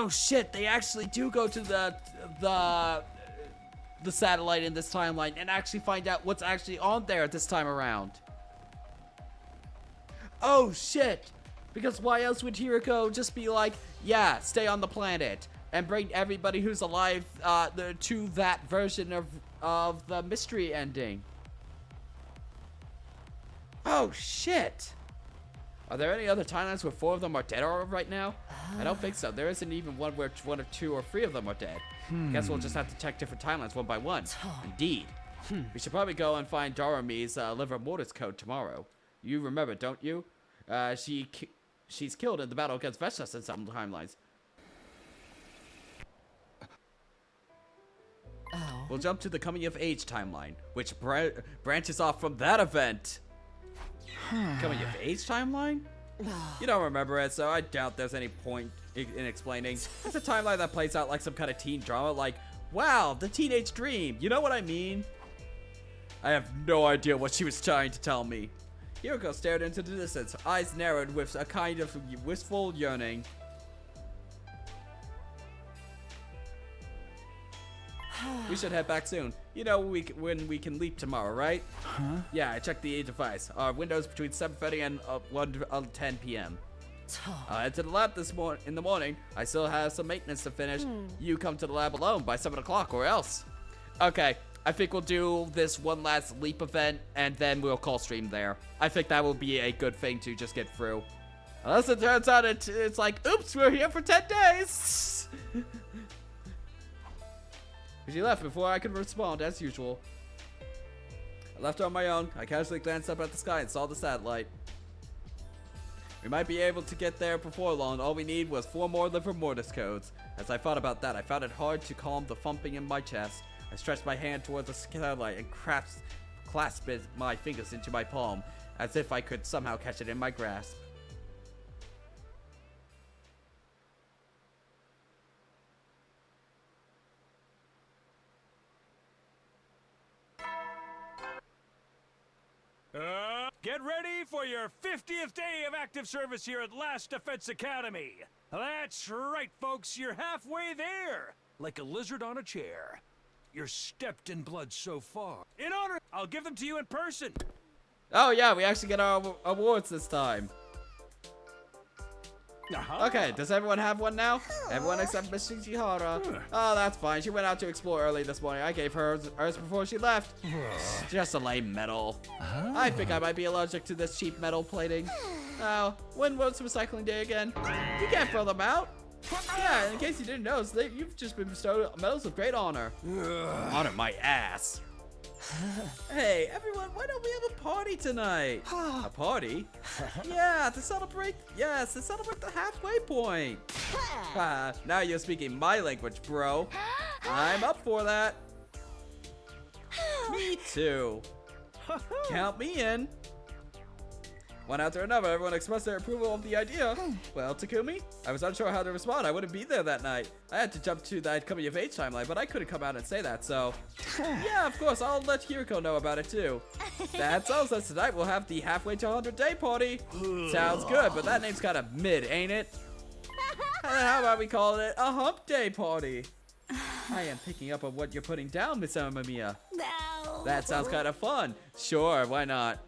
shit, they actually do go to the satellite in this timeline and actually find out what's actually on there this time around. Oh shit! Because why else would Hiriko just be like, yeah, stay on the planet and bring everybody who's alive to that version of the mystery ending? Oh shit! Are there any other timelines where 4 of them are dead right now? I don't think so. There isn't even one where 1 or 2 or 3 of them are dead. Guess we'll just have to check different timelines one by one. Indeed. We should probably go and find Darumi's liver mortis code tomorrow. You remember, don't you? She's killed in the battle against Vestas in some timelines. We'll jump to the coming of age timeline, which branches off from that event. Coming of age timeline? You don't remember it, so I doubt there's any point in explaining. It's a timeline that plays out like some kind of teen drama, like Wow, the teenage dream. You know what I mean? I have no idea what she was trying to tell me. Yuriko stared into the distance, her eyes narrowed with a kind of wistful yearning. We should head back soon. You know when we can leap tomorrow, right? Huh? Yeah, I checked the device. Our window's between 7:30 and 10 p.m. I head to the lab in the morning. I still have some maintenance to finish. You come to the lab alone by 7 o'clock or else. Okay, I think we'll do this one last leap event and then we'll call stream there. I think that will be a good thing to just get through. Unless it turns out it's like, oops, we're here for 10 days. She left before I could respond, as usual. I left her on my own. I casually glanced up at the sky and saw the satellite. We might be able to get there before long. All we need was 4 more liver mortis codes. As I thought about that, I found it hard to calm the thumping in my chest. I stretched my hand towards the satellite and clasped my fingers into my palm, as if I could somehow catch it in my grasp. Get ready for your 50th day of active service here at Last Defense Academy. That's right, folks, you're halfway there. Like a lizard on a chair. You're stepped in blood so far. In honor, I'll give them to you in person. Oh yeah, we actually get our awards this time. Okay, does everyone have one now? Everyone except Miss Uchihara. Oh, that's fine. She went out to explore early this morning. I gave her hers before she left. Just a lame medal. I think I might be allergic to this cheap metal plating. Oh, when was recycling day again? You can't throw them out. Yeah, in case you didn't notice, you've just been bestowed medals of great honor. Honor my ass. Hey, everyone, why don't we have a party tonight? A party? Yeah, to celebrate the halfway point. Now you're speaking my language, bro. I'm up for that. Me too. Count me in. One after another, everyone expressed their approval of the idea. Well, Takumi, I was unsure how to respond. I wouldn't be there that night. I had to jump to that coming of age timeline, but I couldn't come out and say that, so... Yeah, of course, I'll let Hiriko know about it too. That's all, so tonight we'll have the halfway to 100 day party. Sounds good, but that name's kind of mid, ain't it? How about we call it a hump day party? I am picking up on what you're putting down, Miss Amamiya. No. That sounds kind of fun. Sure, why not?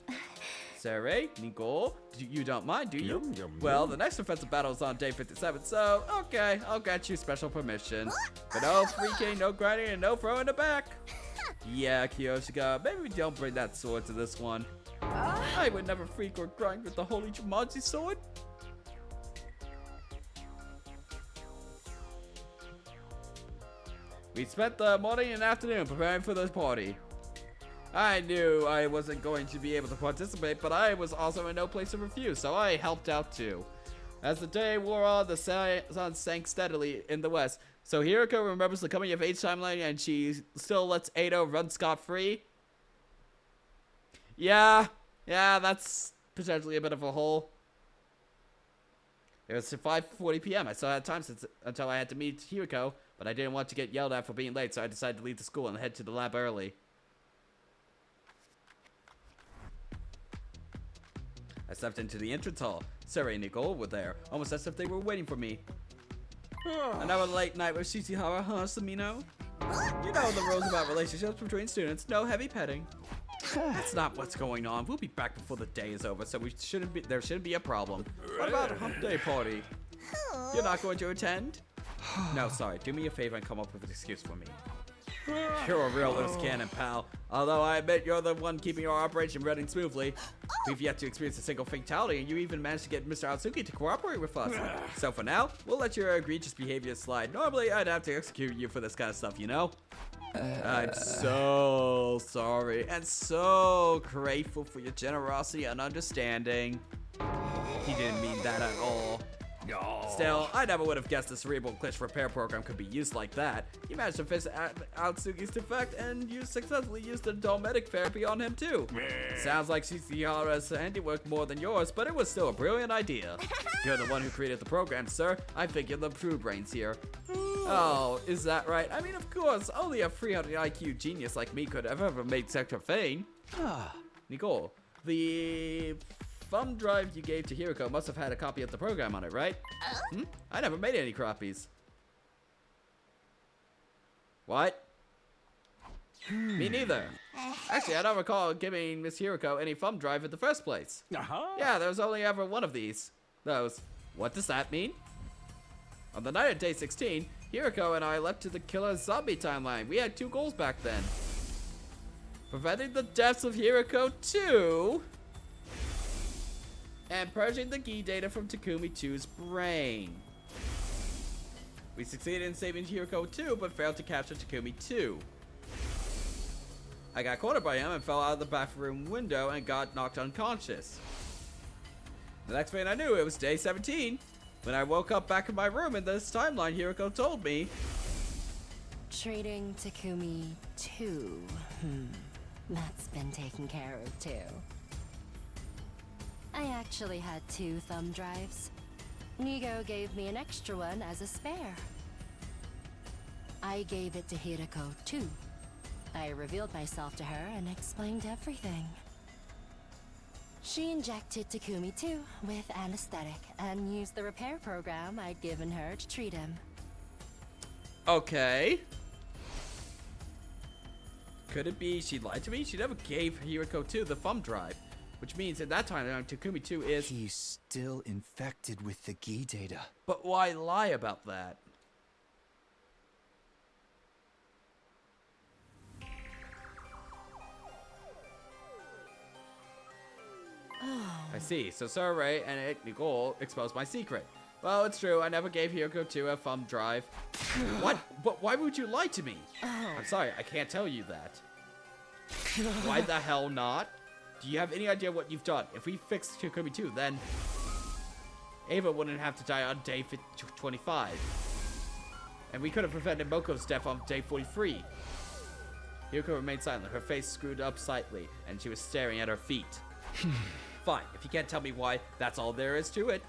Sarai, Nicole, you don't mind, do you? Well, the next offensive battle is on day 57, so okay, I'll grant you special permission. But no 3K, no grinding, and no throwing it back. Yeah, Kiyoshika, maybe we don't bring that sword to this one. I would never freak or grind with the holy Jumanji sword. We spent the morning and afternoon preparing for this party. I knew I wasn't going to be able to participate, but I was also in no place to refuse, so I helped out too. As the day wore on, the sun sank steadily in the west, so Hiriko remembers the coming of age timeline and she still lets Ado run scot-free. Yeah, that's potentially a bit of a hole. It was 5:40 p.m. I still had time until I had to meet Hiriko, but I didn't want to get yelled at for being late, so I decided to leave the school and head to the lab early. I stepped into the entrance hall. Sarai and Nicole were there, almost as if they were waiting for me. Another late night with Shishihara, huh, Samino? You know the rules about relationships between students. No heavy petting. That's not what's going on. We'll be back before the day is over, so there shouldn't be a problem. What about a hump day party? You're not going to attend? No, sorry. Do me a favor and come up with an excuse for me. You're a real loose cannon, pal. Although I admit you're the one keeping our operation running smoothly. We've yet to experience a single fatality, and you even managed to get Mr. Atsuki to cooperate with us. So for now, we'll let your egregious behavior slide. Normally, I'd have to execute you for this kind of stuff, you know? I'm so sorry and so grateful for your generosity and understanding. He didn't mean that at all. Still, I never would have guessed the cerebral glitch repair program could be used like that. You managed to fix Atsuki's defect, and you successfully used the dometic therapy on him too. Sounds like Shishihara's handiwork more than yours, but it was still a brilliant idea. You're the one who created the program, sir. I think you're the true brains here. Oh, is that right? I mean, of course, only a 300 IQ genius like me could have ever made Sector Fane. Nicole, the thumb drive you gave to Hiroko must have had a copy of the program on it, right? I never made any copies. What? Me neither. Actually, I don't recall giving Miss Hiroko any thumb drive in the first place. Yeah, there was only ever one of these. What does that mean? On the night of day 16, Hiroko and I left to the killer zombie timeline. We had 2 goals back then. Preventing the deaths of Hiroko 2 and purging the Gi data from Takumi 2's brain. We succeeded in saving Hiroko 2, but failed to capture Takumi 2. I got cornered by him and fell out of the bathroom window and got knocked unconscious. The next thing I knew, it was day 17. When I woke up back in my room in this timeline, Hiroko told me. Treating Takumi 2. That's been taken care of too. I actually had 2 thumb drives. Nigo gave me an extra one as a spare. I gave it to Hiroko too. I revealed myself to her and explained everything. She injected Takumi too with anesthetic and used the repair program I'd given her to treat him. Okay. Could it be she lied to me? She never gave Hiroko 2 the thumb drive. Which means at that time, Takumi 2 is... He's still infected with the Gi data. But why lie about that? I see. So Sarai and Nicole exposed my secret. Well, it's true. I never gave Hiroko 2 a thumb drive. What? But why would you lie to me? I'm sorry. I can't tell you that. Why the hell not? Do you have any idea what you've done? If we fixed Takumi 2, then Ava wouldn't have to die on day 25. And we could have prevented Moko's death on day 43. Hiroko remained silent, her face screwed up slightly, and she was staring at her feet. Fine, if you can't tell me why, that's all there is to it.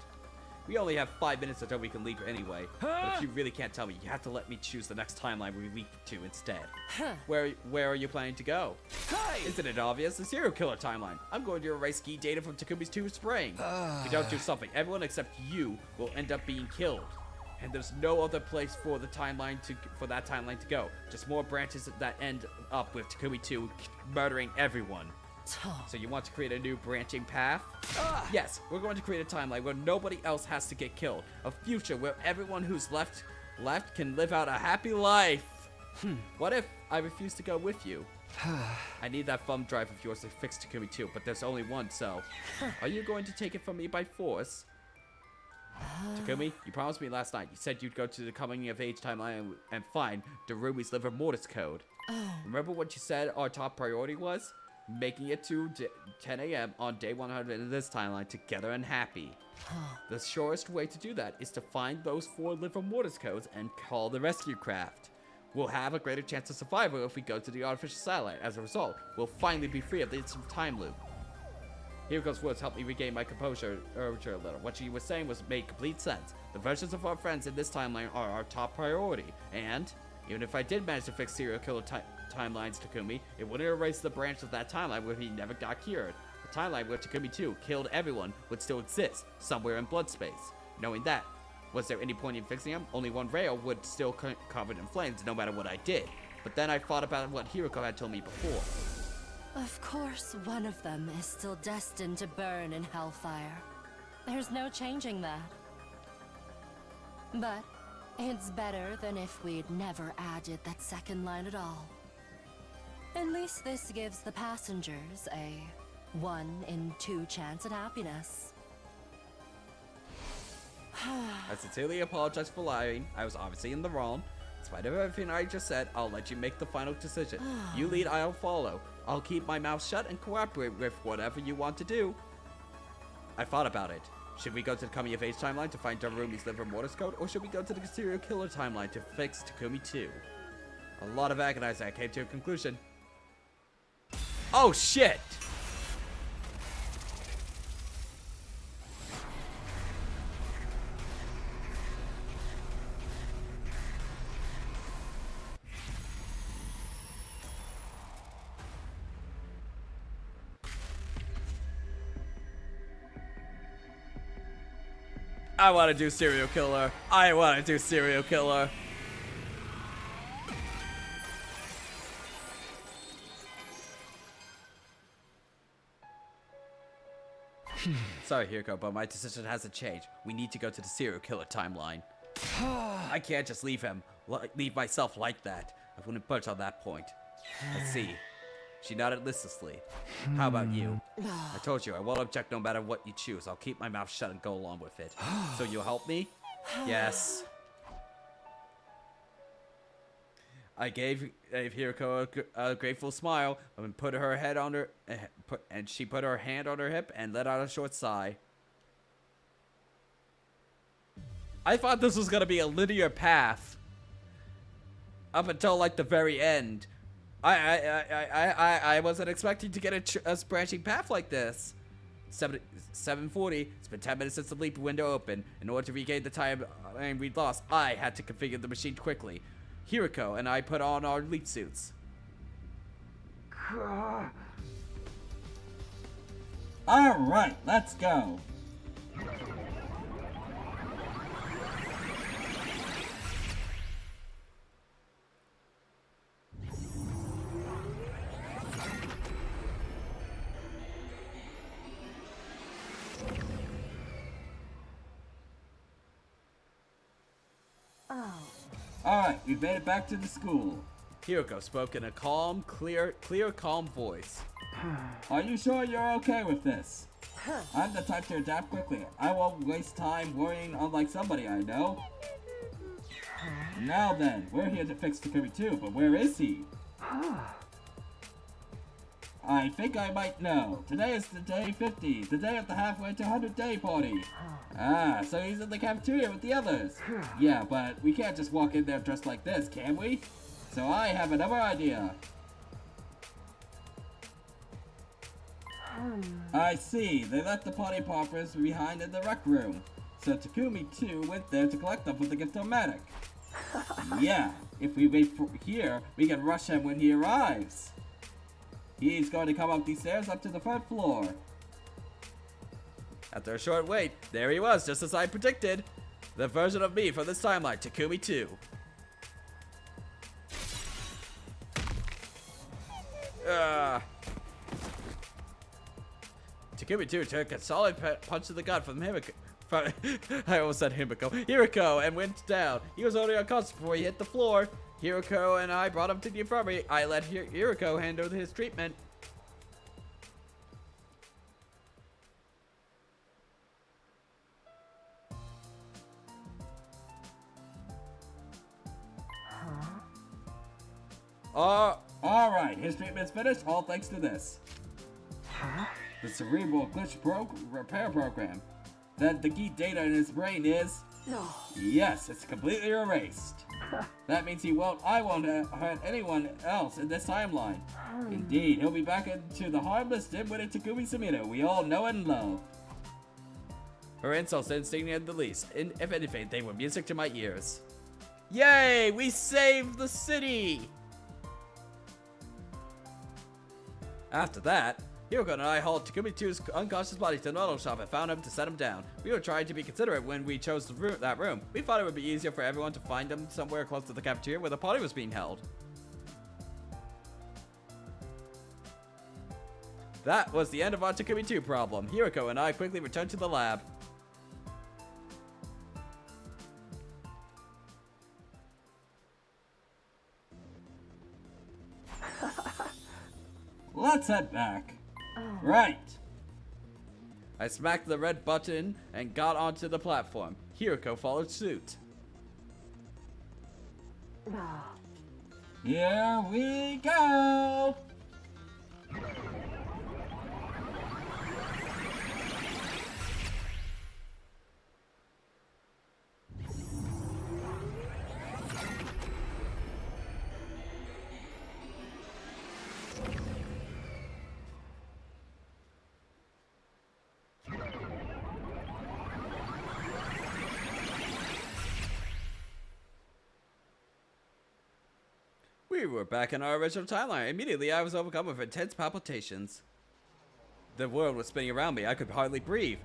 We only have 5 minutes until we can leave anyway. But if you really can't tell me, you have to let me choose the next timeline we leap to instead. Where are you planning to go? Isn't it obvious? The serial killer timeline. I'm going to erase Gi data from Takumi's 2's brain. If we don't do something, everyone except you will end up being killed. And there's no other place for that timeline to go. Just more branches that end up with Takumi 2 murdering everyone. So you want to create a new branching path? Yes, we're going to create a timeline where nobody else has to get killed. A future where everyone who's left can live out a happy life. What if I refuse to go with you? I need that thumb drive of yours to fix Takumi 2, but there's only one, so... Are you going to take it from me by force? Takumi, you promised me last night. You said you'd go to the coming of age timeline and find Darumi's liver mortis code. Remember what you said our top priority was? Making it to 10 a.m. on day 100 in this timeline together and happy. The surest way to do that is to find those 4 liver mortis codes and call the rescue craft. We'll have a greater chance of survival if we go to the artificial satellite. As a result, we'll finally be free of this time loop. Hiroko's words helped me regain my composure a little. What she was saying made complete sense. The versions of our friends in this timeline are our top priority, and even if I did manage to fix serial killer timelines Takumi, it wouldn't erase the branch of that timeline where he never got cured. The timeline where Takumi 2 killed everyone would still exist, somewhere in blood space. Knowing that, was there any point in fixing him? Only one rail would still covered in flames no matter what I did. But then I thought about what Hiroko had told me before. Of course, one of them is still destined to burn in hellfire. There's no changing that. But it's better than if we'd never added that second line at all. At least this gives the passengers a 1 in 2 chance at happiness. I sincerely apologize for lying. I was obviously in the wrong. In spite of everything I just said, I'll let you make the final decision. You lead, I'll follow. I'll keep my mouth shut and cooperate with whatever you want to do. I thought about it. Should we go to the coming of age timeline to find Darumi's liver mortis code, or should we go to the serial killer timeline to fix Takumi 2? A lot of agonizing. I came to a conclusion. Oh shit! I want to do serial killer. I want to do serial killer. Sorry, Hiroko, but my decision hasn't changed. We need to go to the serial killer timeline. I can't just leave myself like that. I wouldn't budge on that point. Let's see. She nodded listlessly. How about you? I told you, I won't object no matter what you choose. I'll keep my mouth shut and go along with it. So you'll help me? Yes. I gave Hiroko a grateful smile and put her head on her, and she put her hand on her hip and let out a short sigh. I thought this was gonna be a linear path up until like the very end. I wasn't expecting to get a branching path like this. 7:40. It's been 10 minutes since the leap window opened. In order to regain the time we'd lost, I had to configure the machine quickly. Hiroko and I put on our leap suits. Alright, let's go. Alright, we've made it back to the school. Hiroko spoke in a calm, calm voice. Are you sure you're okay with this? I'm the type to adapt quickly. I won't waste time worrying unlike somebody I know. Now then, we're here to fix Takumi too, but where is he? I think I might know. Today is the day 50, the day of the halfway to 100 day party. Ah, so he's in the cafeteria with the others. Yeah, but we can't just walk in there dressed like this, can we? So I have another idea. I see, they left the party poppers behind in the rec room. So Takumi too went there to collect them from the gift-o-matic. Yeah, if we wait here, we can rush him when he arrives. He's going to come up these stairs up to the front floor. After a short wait, there he was, just as I predicted. The version of me from this timeline, Takumi 2. Takumi 2 took a solid punch to the gut from Himiko. I almost said Hiroko, and went down. He was only unconscious before he hit the floor. Hiroko and I brought him to the infirmary. I let Hiroko handle his treatment. Alright, his treatment's finished, all thanks to this. The cerebral glitch repair program. Then the key data in his brain is... No. Yes, it's completely erased. That means I won't hurt anyone else in this timeline. Indeed, he'll be back into the harmless, dim-witted Takumi Sumida we all know and love. Her insults didn't sting me in the least. If anything, they were music to my ears. Yay! We saved the city! After that, Hiroko and I hauled Takumi 2's unconscious body to an auto shop and found him to set him down. We were trying to be considerate when we chose that room. We thought it would be easier for everyone to find him somewhere close to the cafeteria where the party was being held. That was the end of our Takumi 2 problem. Hiroko and I quickly returned to the lab. Let's head back. Right. I smacked the red button and got onto the platform. Hiroko followed suit. Here we go! We were back in our original timeline. Immediately, I was overcome with intense palpitations. The world was spinning around me. I could hardly breathe.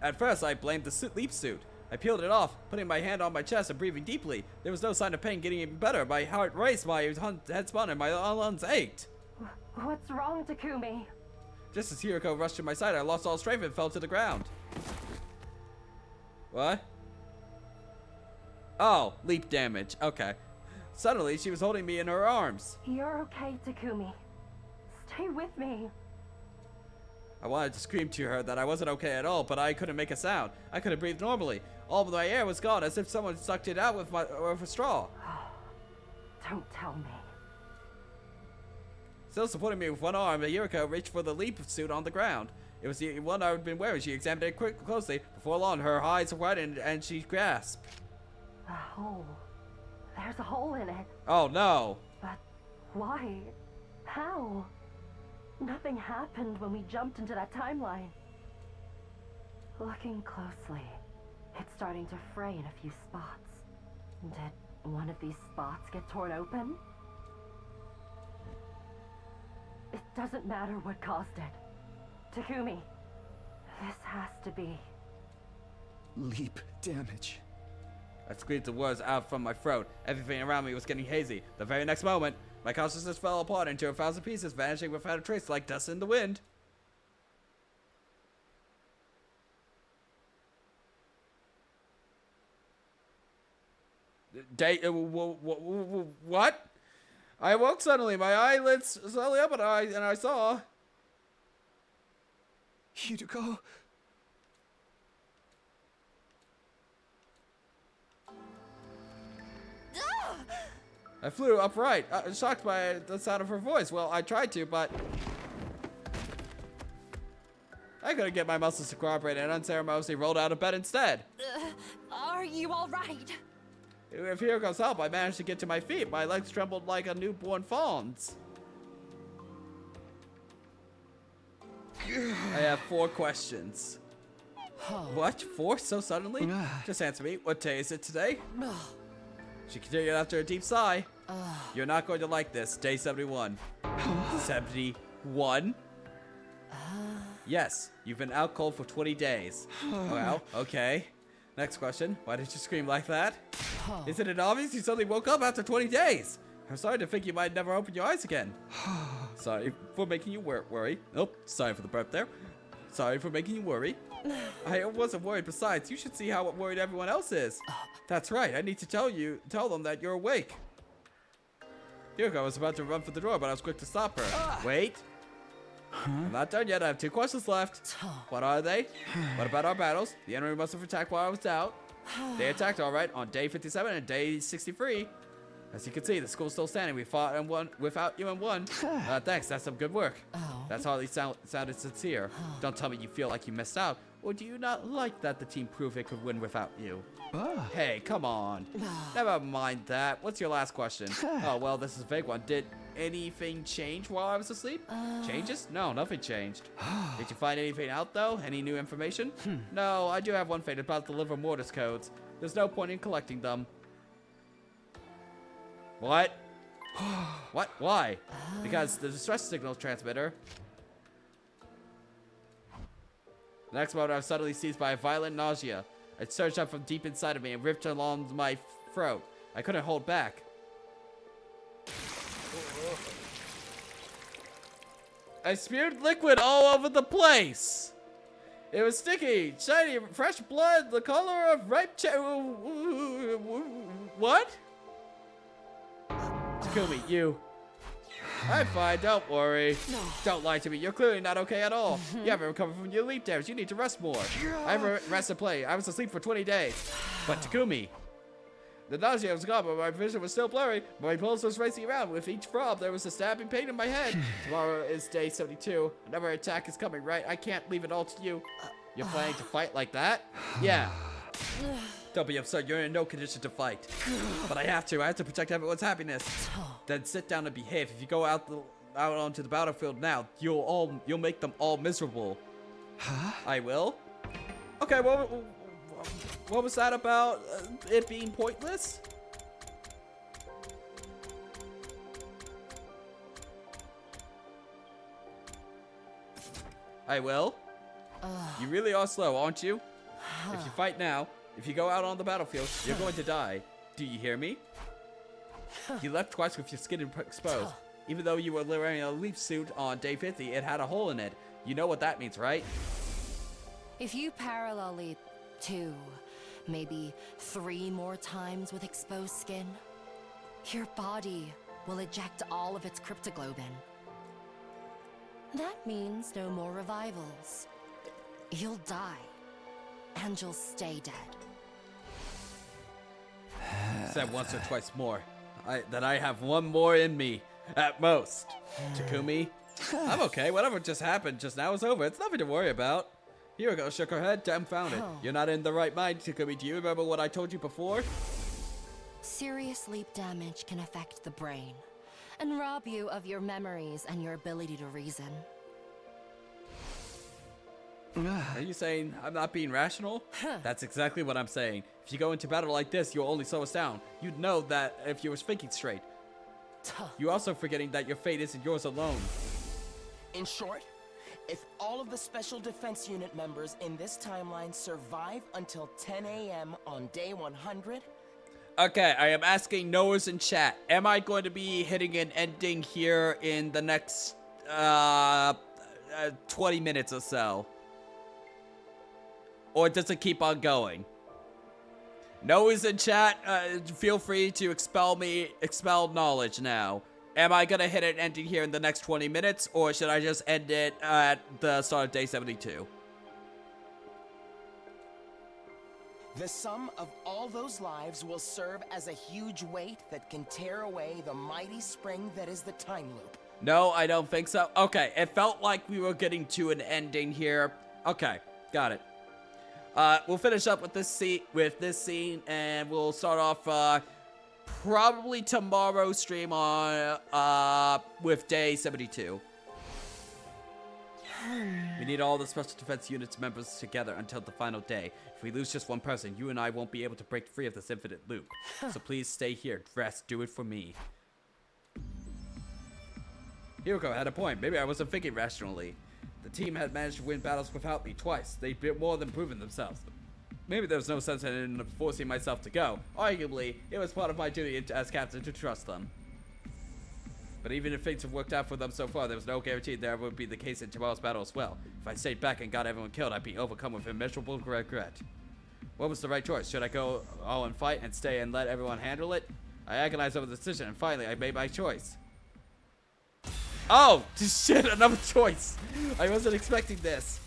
At first, I blamed the leap suit, I peeled it off, putting my hand on my chest and breathing deeply. There was no sign of pain getting even better. My heart raced, my head spun, and my lungs ached. What's wrong, Takumi? Just as Hiroko rushed to my side, I lost all strength and fell to the ground. What? Oh, leap damage. Okay. Suddenly, she was holding me in her arms. You're okay, Takumi. Stay with me. I wanted to scream to her that I wasn't okay at all, but I couldn't make a sound. I couldn't breathe normally. All of my air was gone, as if someone sucked it out with a straw. Don't tell me. Still supporting me with one arm, Hiroko reached for the leap suit on the ground. It was the one I had been wearing. She examined it closely. Before long, her eyes widened and she gasped. A hole. There's a hole in it. Oh no. But why? How? Nothing happened when we jumped into that timeline. Looking closely, it's starting to fray in a few spots. Did one of these spots get torn open? It doesn't matter what caused it. Takumi, this has to be... Leap damage. I squeezed the words out from my throat. Everything around me was getting hazy. The very next moment, my consciousness fell apart into 1,000 pieces, vanishing without a trace like dust in the wind. What? I awoke suddenly. My eyelids slowly opened, and I saw... Hiroko? I flew upright, shocked by the sound of her voice. Well, I tried to, but... I couldn't get my muscles to cooperate and unceremoniously rolled out of bed instead. Are you alright? With Hiroko's help, I managed to get to my feet. My legs trembled like a newborn fawn's. I have 4 questions. What? 4 so suddenly? Just answer me. What day is it today? She continued after a deep sigh. You're not going to like this. Day 71. 71? Yes, you've been out cold for 20 days. Well, okay. Next question. Why did you scream like that? Isn't it obvious you suddenly woke up after 20 days? I'm sorry to think you might never open your eyes again. Sorry for making you worry. Nope, sorry for the burp there. Sorry for making you worry. I wasn't worried. Besides, you should see how worried everyone else is. That's right. I need to tell them that you're awake. Hiroko was about to run for the door, but I was quick to stop her. Wait. I'm not done yet. I have 2 questions left. What are they? What about our battles? The enemy must have attacked while I was out. They attacked all right on day 57 and day 63. As you can see, the school's still standing. We fought and won without you and won. Thanks. That's some good work. That's hardly sounded sincere. Don't tell me you feel like you missed out. Or do you not like that the team proved it could win without you? Hey, come on. Never mind that. What's your last question? Oh, well, this is a big one. Did anything change while I was asleep? Changes? No, nothing changed. Did you find anything out, though? Any new information? No, I do have one thing about the liver mortis codes. There's no point in collecting them. What? What? Why? Because the distress signal transmitter. The next moment, I was suddenly seized by a violent nausea. It surged up from deep inside of me and ripped along my throat. I couldn't hold back. I spewed liquid all over the place. It was sticky, shiny, fresh blood, the color of ripe what? Takumi, you. I'm fine, don't worry. No. Don't lie to me, you're clearly not okay at all. You haven't recovered from your leap damage, you need to rest more. I haven't rest and play, I was asleep for 20 days. But Takumi, the nausea was gone, but my vision was still blurry. My pulse was racing around. With each throb, there was a stabbing pain in my head. Tomorrow is day 72. Another attack is coming, right? I can't leave it all to you. You're planning to fight like that? Yeah. Don't be absurd. You're in no condition to fight. But I have to. I have to protect everyone's happiness. Then sit down and behave. If you go out onto the battlefield now, you'll make them all miserable. Huh? I will. Okay. Well, what was that about? It being pointless? I will. You really are slow, aren't you? If you fight now, If you go out on the battlefield, you're going to die. Do you hear me? You left twice with your skin exposed. Even though you were wearing a leaf suit on day 50, it had a hole in it. You know what that means, right? If you parallel leap 2, maybe 3 more times with exposed skin, your body will eject all of its cryptoglobin. That means no more revivals. You'll die, and you'll stay dead. Said once or twice more. That I have one more in me, at most. Takumi, I'm okay. Whatever just happened just now is over. It's nothing to worry about. Hiroko shook her head, dumbfounded. You're not in the right mind, Takumi. Do you remember what I told you before? Serious leap damage can affect the brain, and rob you of your memories and your ability to reason. Are you saying I'm not being rational? That's exactly what I'm saying. If you go into battle like this, you'll only slow us down. You'd know that if you were thinking straight. You're also forgetting that your fate isn't yours alone. In short, if all of the Special Defense Unit members in this timeline survive until 10 a.m. on day 100... Okay, I am asking Noah's in chat. Am I going to be hitting an ending here in the next 20 minutes or so? Or does it keep on going? Noah's in chat. Feel free to expel knowledge now. Am I gonna hit an ending here in the next 20 minutes, or should I just end it at the start of day 72? The sum of all those lives will serve as a huge weight that can tear away the mighty spring that is the time loop. No, I don't think so. Okay, it felt like we were getting to an ending here. Okay, got it. We'll finish up with this scene, and we'll start off probably tomorrow's stream on with day 72. We need all the Special Defense Unit's members together until the final day. If we lose just one person, you and I won't be able to break free of this infinite loop. So please stay here. Rest. Do it for me. Hiroko had a point. Maybe I wasn't thinking rationally. The team had managed to win battles without me twice. They'd been more than proven themselves. Maybe there was no sense in forcing myself to go. Arguably, it was part of my duty as captain to trust them. But even if things have worked out for them so far, there was no guarantee that would be the case in tomorrow's battle as well. If I stayed back and got everyone killed, I'd be overcome with immeasurable regret. What was the right choice? Should I go all and fight and stay and let everyone handle it? I agonized over the decision, and finally, I made my choice. Oh, shit, another choice. I wasn't expecting this.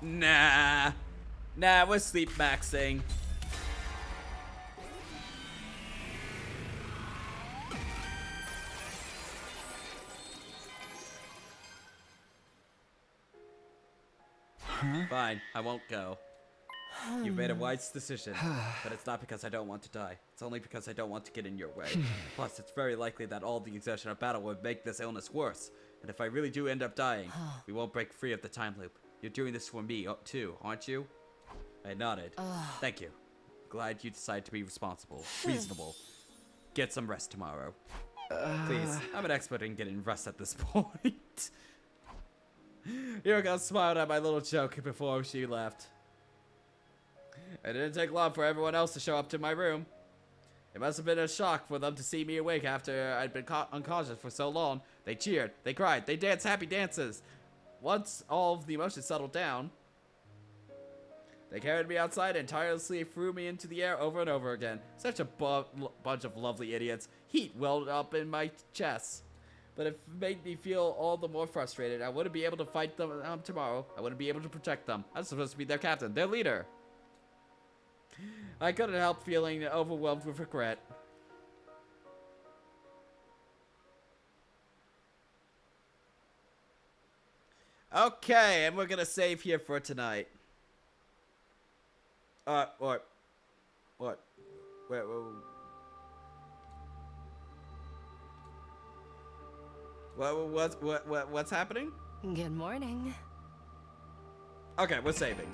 Nah, we're sleep maxing. Fine, I won't go. You've made a wise decision, but it's not because I don't want to die. It's only because I don't want to get in your way. Plus, it's very likely that all the exertion of battle would make this illness worse. And if I really do end up dying, we won't break free of the time loop. You're doing this for me, too, aren't you? I nodded. Thank you. Glad you decided to be reasonable. Get some rest tomorrow. Please, I'm an expert in getting rest at this point. Hiroko smiled at my little joke before she left. It didn't take long for everyone else to show up to my room. It must have been a shock for them to see me awake after I'd been unconscious for so long. They cheered, they cried, they danced happy dances. Once all of the emotions settled down, they carried me outside and tirelessly threw me into the air over and over again. Such a bunch of lovely idiots. Heat welled up in my chest. But it made me feel all the more frustrated. I wouldn't be able to fight them tomorrow. I wouldn't be able to protect them. I'm supposed to be their captain, their leader. I couldn't help feeling overwhelmed with regret. Okay, and we're gonna save here for tonight. What? What's happening? Good morning. Okay, we're saving.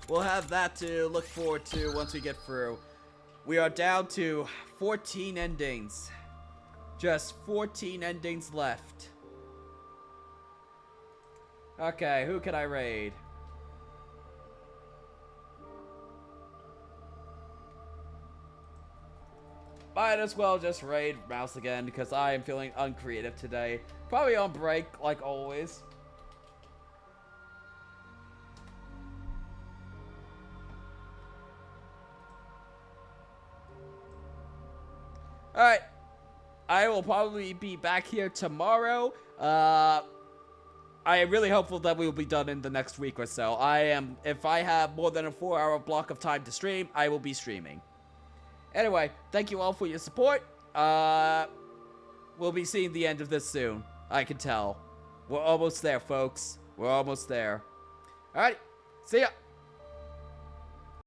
We'll have that to look forward to once we get through. we are down to 14 endings. Just 14 endings left. Okay, who can I raid? Might as well just raid Mouse again because I am feeling uncreative today. Probably on break, like always. Alright. I will probably be back here tomorrow. I am really hopeful that we will be done in the next week or so. If I have more than a 4-hour block of time to stream, I will be streaming. Anyway, thank you all for your support. We'll be seeing the end of this soon. I can tell. We're almost there, folks. We're almost there. Alright, see ya.